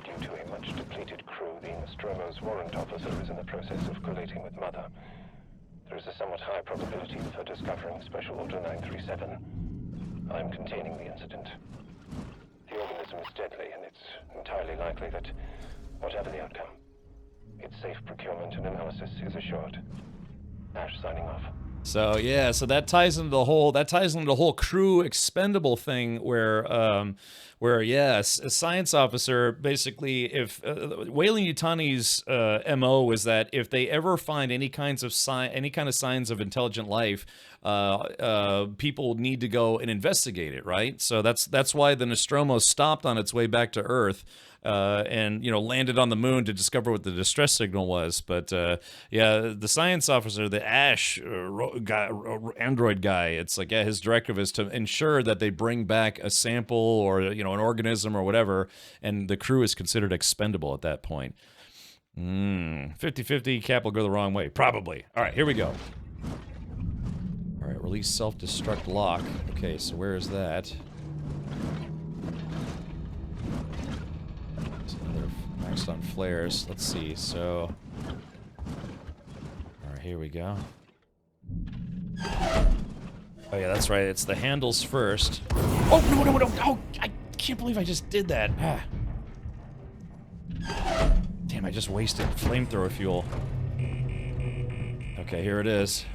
S14: Due to a much depleted crew, the Nostromo's warrant officer is in the process of collating with Mother. There is a somewhat high probability of her discovering Special Order 937. I'm containing the incident. The organism is deadly, and it's entirely likely that, whatever the outcome, its safe procurement and analysis is assured. Ash signing off.
S1: So yeah, so that ties into the whole crew expendable thing where yes, a science officer basically, if Weyland-Yutani's MO was that if they ever find any kind of signs of intelligent life, people need to go and investigate it, right? So that's why the Nostromo stopped on its way back to Earth. And, you know, landed on the moon to discover what the distress signal was. But, yeah, the science officer, the Ash android guy, it's like, yeah, his directive is to ensure that they bring back a sample or, you know, an organism or whatever, and the crew is considered expendable at that point. 50-50, Cap will go the wrong way. Probably. All right, here we go. All right, release self-destruct lock. Okay, so where is that? Maxed on flares. Let's see. So, all right, here we go. Oh yeah, that's right. It's the handles first. Oh no! Oh, I can't believe I just did that. Ah. Damn! I just wasted flamethrower fuel. Okay, here it is.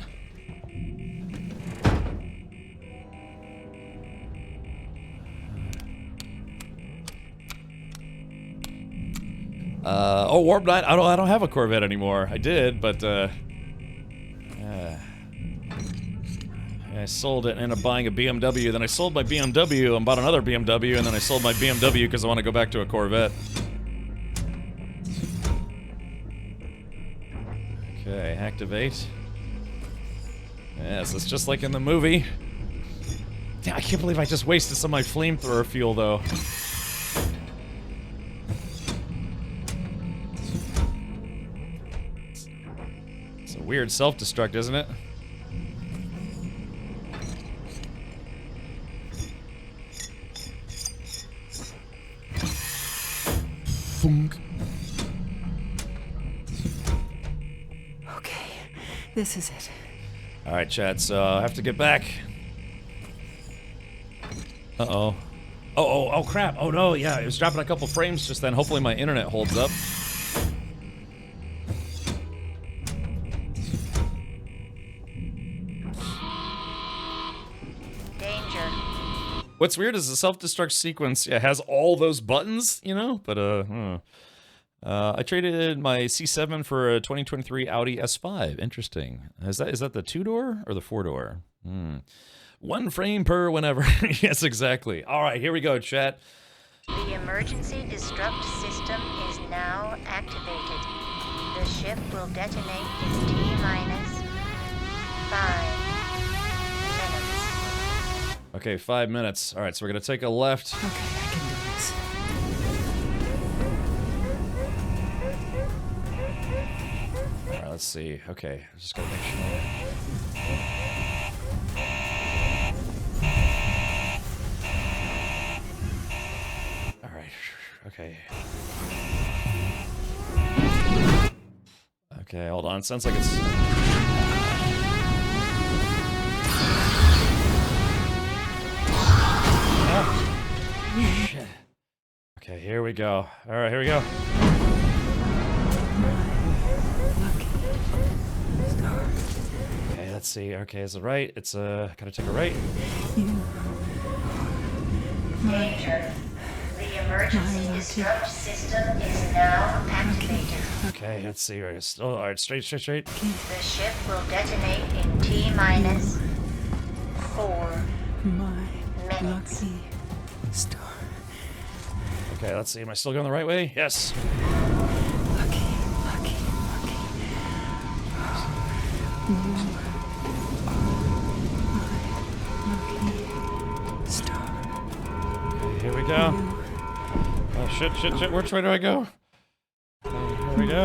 S1: Oh, Warp 9. I don't have a Corvette anymore. I did, but I sold it and ended up buying a BMW. Then I sold my BMW and bought another BMW, and then I sold my BMW because I want to go back to a Corvette. Okay, activate. Yes, it's just like in the movie. Damn, I can't believe I just wasted some of my flamethrower fuel, though. It's a weird self-destruct, isn't it? Funk.
S7: Okay, this is it.
S1: Alright, chat, so I have to get back. Uh-oh. Oh, crap. Oh, no, yeah, it was dropping a couple frames just then. Hopefully my internet holds up.
S22: Danger.
S1: What's weird is the self-destruct sequence has all those buttons, you know? But, I traded my C7 for a 2023 Audi S5. Interesting. Is that the 2-door or the 4-door? One frame per whenever. Yes, exactly. All right, here we go, chat.
S22: The emergency destruct system is now activated. The ship will detonate in T-minus 5 minutes.
S1: Okay, 5 minutes. All right, so we're going to take a left.
S7: Okay, I can do this.
S1: All right, let's see. Okay, just got to make sure. Okay. Okay, hold on. Sounds like it's... Oh. Shit. Okay, here we go. Alright, here we go. Okay, let's see. Okay, is it right? It's, gotta take a right.
S22: Danger. The emergency destruct system is now activated.
S1: Okay, let's see. Oh, alright, straight.
S22: The ship will detonate in T-minus 4 minutes.
S7: Lucky star.
S1: Okay, let's see. Am I still going the right way? Yes.
S7: Lucky. Lucky star.
S1: Okay, here we go. Oh, shit. Which way do I go? Okay, here we go.
S7: I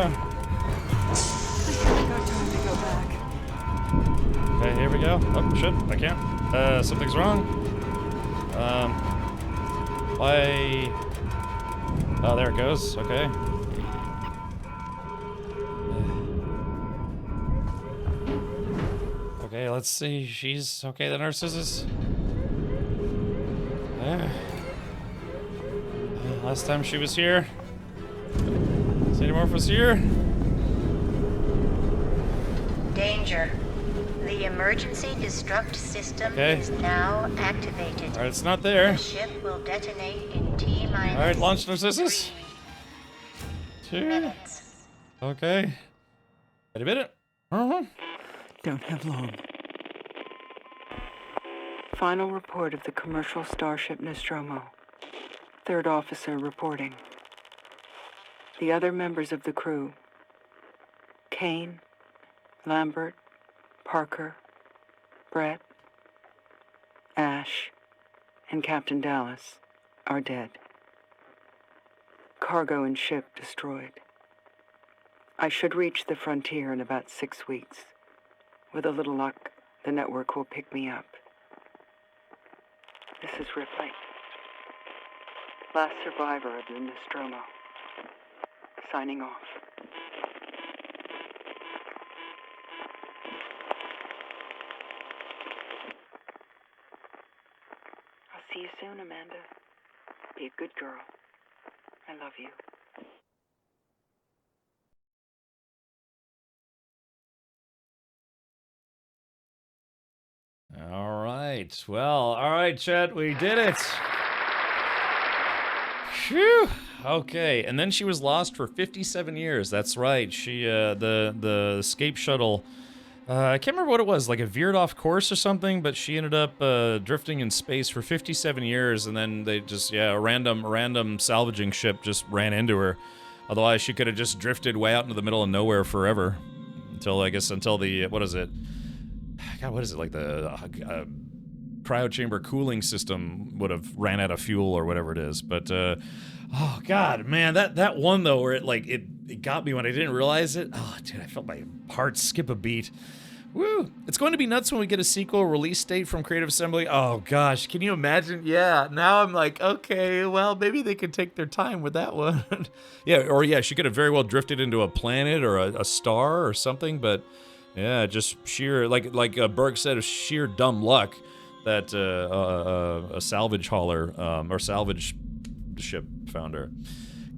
S7: haven't got time to go back.
S1: Okay, here we go. Oh, shit. I can't. Something's wrong. Why? Oh, there it goes. Okay. Okay, let's see. She's okay. The nurse is. There. Last time she was here. Xenomorph was here.
S22: Danger. The emergency destruct system is now activated.
S1: Alright, it's not there.
S22: The ship will detonate in T-minus.
S1: Alright, launch Narcissus. 2
S22: minutes.
S1: Okay. Wait a minute.
S7: Don't have long. Final report of the commercial starship Nostromo. Third officer reporting. The other members of the crew, Kane, Lambert, Parker, Brett, Ash, and Captain Dallas, are dead. Cargo and ship destroyed. I should reach the frontier in about 6 weeks. With a little luck, the network will pick me up. This is Ripley, last survivor of the Nostromo. Signing off. I'll see you soon, Amanda. Be a good girl. I love you.
S1: All right. Well, all right, chat. We did it. Phew. Okay. And then she was lost for 57 years. That's right. She, the escape shuttle, I can't remember what it was, like it veered off course or something, but she ended up drifting in space for 57 years, and then they just, a random salvaging ship just ran into her. Otherwise, she could have just drifted way out into the middle of nowhere forever. until the what is it? God, what is it, like the cryo chamber cooling system would have ran out of fuel or whatever it is. But oh god, man, that one though, where it got me when I didn't realize it. Oh dude, I felt my heart skip a beat. Woo! It's going to be nuts when we get a sequel release date from Creative Assembly. Oh gosh, can you imagine? Yeah, now I'm like, okay, well, maybe they could take their time with that one. Yeah, she could have very well drifted into a planet or a star or something, but yeah, just sheer, like Berg said, sheer dumb luck that a salvage hauler or salvage ship found her.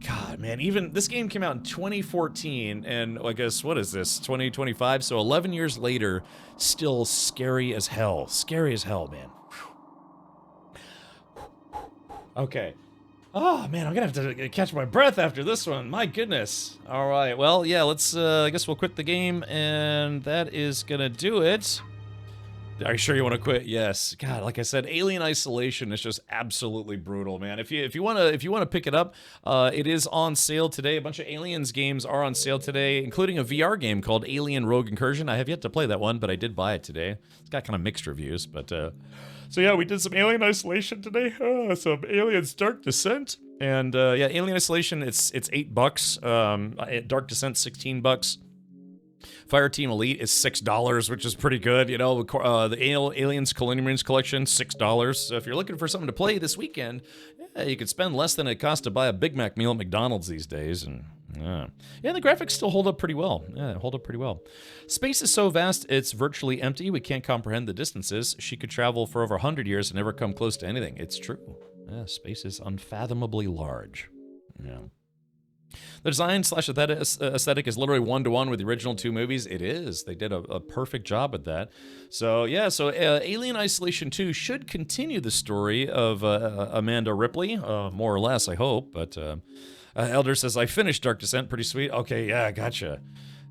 S1: God, man, even this game came out in 2014, and I guess, what is this, 2025? So 11 years later, still scary as hell. Scary as hell, man. Okay. Oh, man, I'm gonna have to catch my breath after this one. My goodness. All right, well, yeah, let's, I guess we'll quit the game, and that is gonna do it. Are you sure you want to quit? Yes. God, like I said, Alien Isolation is just absolutely brutal, man. If you want to pick it up, it is on sale today. A bunch of Aliens games are on sale today, including a VR game called Alien Rogue Incursion. I have yet to play that one, but I did buy it today. It's got kind of mixed reviews, but so yeah, we did some Alien Isolation today. Some Aliens Dark Descent, and yeah, Alien Isolation. It's $8. Dark Descent $16. Fireteam Elite is $6, which is pretty good. You know, the Aliens Colonial Marines collection, $6. So if you're looking for something to play this weekend, yeah, you could spend less than it costs to buy a Big Mac meal at McDonald's these days. And yeah, the graphics still hold up pretty well. Yeah, hold up pretty well. Space is so vast, it's virtually empty. We can't comprehend the distances. She could travel for over 100 years and never come close to anything. It's true. Yeah, space is unfathomably large. Yeah. The design / aesthetic is literally one-to-one with the original two movies. It is. They did a perfect job at that. So, yeah, Alien Isolation 2 should continue the story of Amanda Ripley, more or less, I hope. But Elder says, I finished Dark Descent. Pretty sweet. Okay, yeah, gotcha.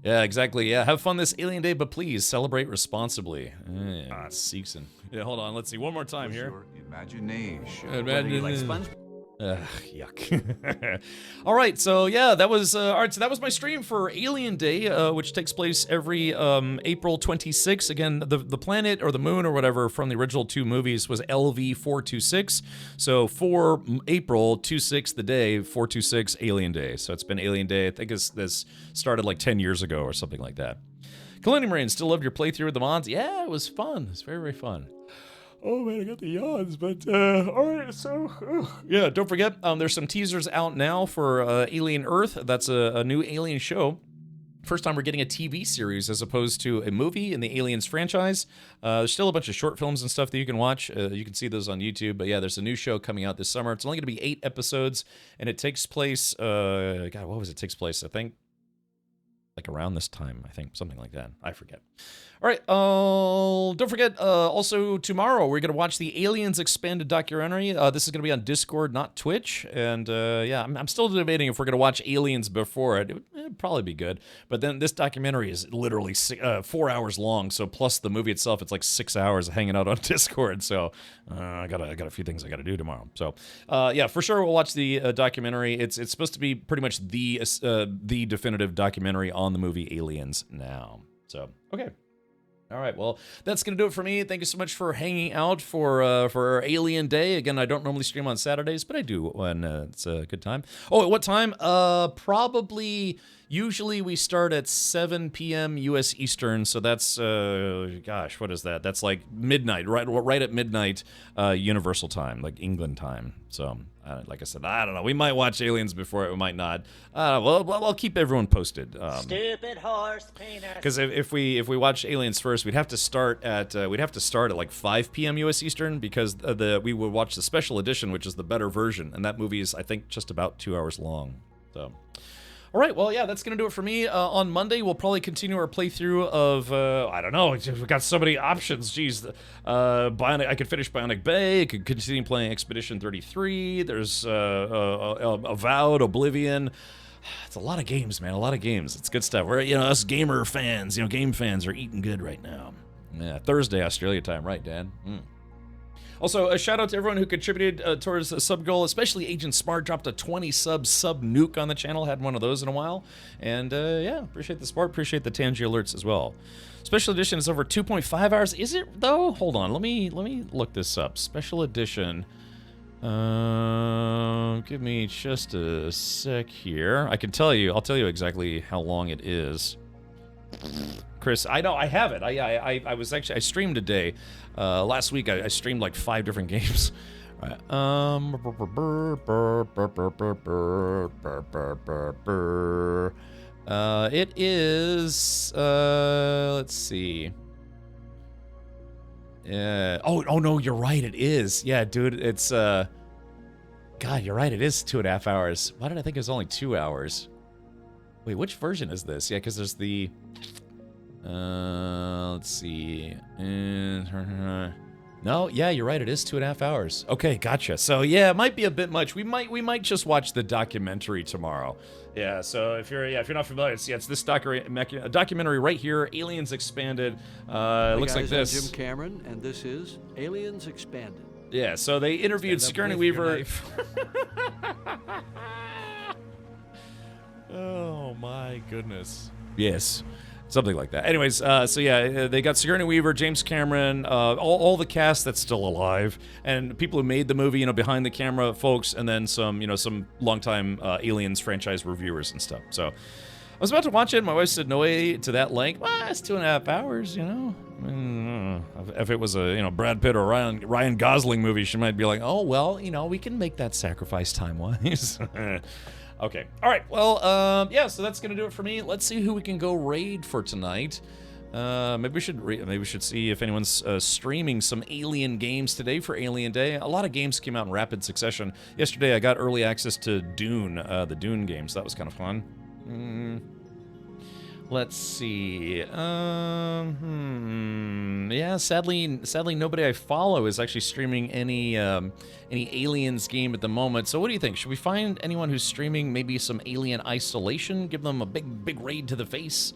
S1: Yeah, exactly. Yeah, have fun this Alien Day, but please celebrate responsibly. Seekson. Yeah, hold on. Let's see. One more time here.
S9: Your imagination.
S1: Whether you like SpongeBob. Yuck. All right, so yeah, that was all right. So that was my stream for Alien Day, which takes place every April 26th. Again, the planet or the moon or whatever from the original two movies was LV-426. So for April 26, the day 426 Alien Day. So it's been Alien Day. I think this started like 10 years ago or something like that. Colonial Marines, still loved your playthrough of the mods. Yeah, it was fun. It's very, very fun. Oh man, I got the yawns, but alright, so, yeah, don't forget, there's some teasers out now for Alien Earth. That's a new Alien show. First time we're getting a TV series as opposed to a movie in the Aliens franchise. There's still a bunch of short films and stuff that you can watch. You can see those on YouTube, but yeah, there's a new show coming out this summer. It's only going to be 8 episodes, and it takes place, God, what was it takes place, I think? Like around this time, I think, something like that. I forget. All right, don't forget, also tomorrow we're going to watch the Aliens Expanded documentary. This is going to be on Discord, not Twitch. And yeah, I'm still debating if we're going to watch Aliens before it. It'd probably be good. But then this documentary is literally 4 hours long. So plus the movie itself, it's like 6 hours hanging out on Discord. So I got a few things I got to do tomorrow. So yeah, for sure we'll watch the documentary. It's supposed to be pretty much the definitive documentary on the movie Aliens now. So okay. All right, well, that's going to do it for me. Thank you so much for hanging out for Alien Day. Again, I don't normally stream on Saturdays, but I do when it's a good time. Oh, at what time? Usually we start at 7 p.m. U.S. Eastern, so that's, gosh, what is that? That's like midnight, right at midnight Universal Time, like England time. So, like I said, I don't know. We might watch Aliens before it, we might not. Well, I'll keep everyone posted.
S21: Stupid horse painter.
S1: Because if we watch Aliens first, we'd have to start at like 5 p.m. U.S. Eastern, because we would watch the special edition, which is the better version, and that movie is, I think, just about 2 hours long. So. All right, well, yeah, that's going to do it for me. On Monday, we'll probably continue our playthrough of, I don't know, we've got so many options. Jeez, I could finish Bionic Bay, I could continue playing Expedition 33, there's Avowed, Oblivion. It's a lot of games, man, a lot of games. It's good stuff. We're, us gamer fans, game fans are eating good right now. Yeah, Thursday, Australia time, right, Dad? Also, a shout out to everyone who contributed towards the sub goal, especially Agent Smart dropped a 20 sub nuke on the channel. Hadn't one of those in a while. And yeah, appreciate the support, appreciate the Tangi alerts as well. Special edition is over 2.5 hours. Is it though? Hold on, let me look this up. Special edition. Give me just a sec here. I can tell you. I'll tell you exactly how long it is. Chris, I know I have it. I was actually I streamed today. Last week I streamed like 5 different games. All right. It is. Let's see. Oh no, you're right. It is. Yeah, dude. It's. God, you're right. It is 2.5 hours. Why did I think it was only 2 hours? Wait, which version is this? Yeah, because there's the. Let's see. No, yeah, you're right. It is 2.5 hours. Okay, gotcha. So yeah, it might be a bit much. We might just watch the documentary tomorrow. Yeah. So if you're not familiar, it's this documentary right here, Aliens Expanded.
S9: Hey
S1: looks
S9: guys,
S1: like this.
S9: I'm Jim Cameron, and this is Aliens Expanded.
S1: Yeah. So they interviewed Sigourney Weaver. Oh my goodness. Yes. Something like that. Anyways, so yeah, they got Sigourney Weaver, James Cameron, all the cast that's still alive, and people who made the movie, behind the camera folks, and then some longtime Aliens franchise reviewers and stuff. So I was about to watch it, and my wife said, no way to that length. Well, it's 2.5 hours, I mean, if it was a, Brad Pitt or Ryan Gosling movie, she might be like, oh, well, we can make that sacrifice time-wise. Okay. All right. Well, yeah. So that's gonna do it for me. Let's see who we can go raid for tonight. Maybe we should see if anyone's streaming some Alien games today for Alien Day. A lot of games came out in rapid succession. Yesterday, I got early access to Dune, the Dune games. That was kind of fun. Let's see. Yeah. Sadly, nobody I follow is actually streaming any Aliens game at the moment. So what do you think? Should we find anyone who's streaming maybe some Alien Isolation? Give them a big raid to the face.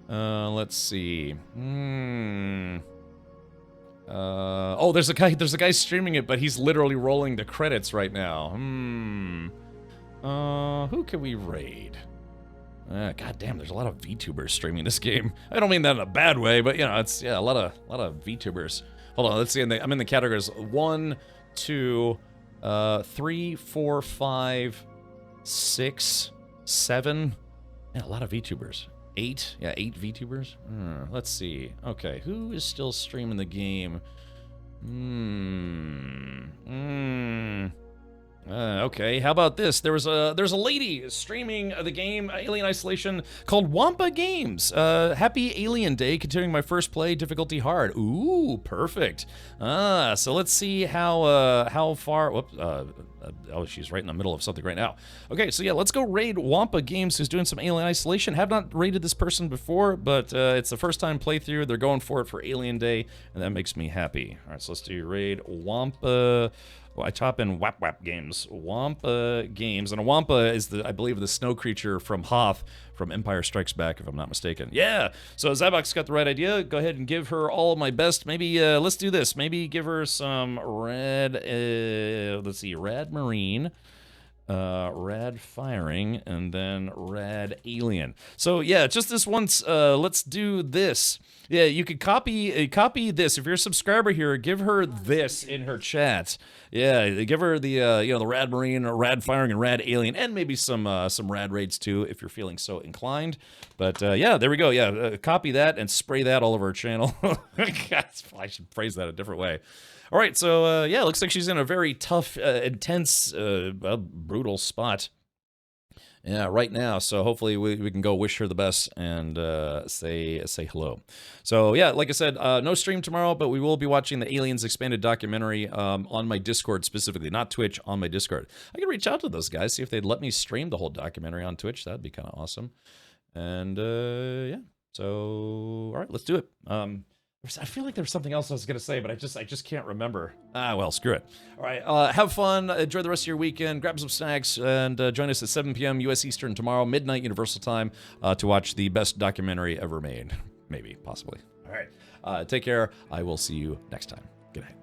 S1: Let's see. Oh, there's a guy streaming it, but he's literally rolling the credits right now. Who can we raid? God damn, there's a lot of VTubers streaming this game. I don't mean that in a bad way, but it's a lot of VTubers. Hold on, let's see. I'm in the categories 1, 2, 3, 4, 5, 6, 7. Yeah, a lot of VTubers. 8, yeah, 8 VTubers. Let's see. Okay, who is still streaming the game? Okay, how about this? There's a lady streaming the game Alien Isolation called Wampa Games. Happy Alien Day, continuing my first play, difficulty hard. Ooh, perfect. So let's see how far. Whoops. Oh, she's right in the middle of something right now. Okay, so yeah, let's go raid Wampa Games, who's doing some Alien Isolation. Have not raided this person before, but it's the first time playthrough. They're going for it for Alien Day, and that makes me happy. All right, so let's do raid Wampa. Well, I chop in Wap Games. Wampa Games. And a Wampa is, I believe, the snow creature from Hoth from Empire Strikes Back, if I'm not mistaken. Yeah! So Zybox got the right idea. Go ahead and give her all my best. Maybe, let's do this. Maybe give her some red, let's see, Rad Marine, Rad Firing, and then Rad Alien. So, yeah, just this once. Let's do this. Yeah, you could copy this. If you're a subscriber here, give her this in her chat. Yeah, give her the the Rad Marine, Rad Firing, and Rad Alien, and maybe some Rad Raids too, if you're feeling so inclined. But yeah, there we go. Yeah, copy that and spray that all over our channel. I should phrase that a different way. All right, so yeah, looks like she's in a very tough, intense, brutal spot. Yeah, right now. So hopefully we can go wish her the best and say hello. So yeah, like I said, no stream tomorrow, but we will be watching the Aliens Expanded documentary on my Discord specifically, not Twitch, on my Discord. I can reach out to those guys, see if they'd let me stream the whole documentary on Twitch. That'd be kind of awesome. And yeah, so all right, let's do it. I feel like there was something else I was going to say, but I just can't remember. Well, screw it. All right, have fun. Enjoy the rest of your weekend. Grab some snacks and join us at 7 p.m. U.S. Eastern tomorrow, midnight Universal Time, to watch the best documentary ever made. Maybe, possibly. All right, take care. I will see you next time. Good night.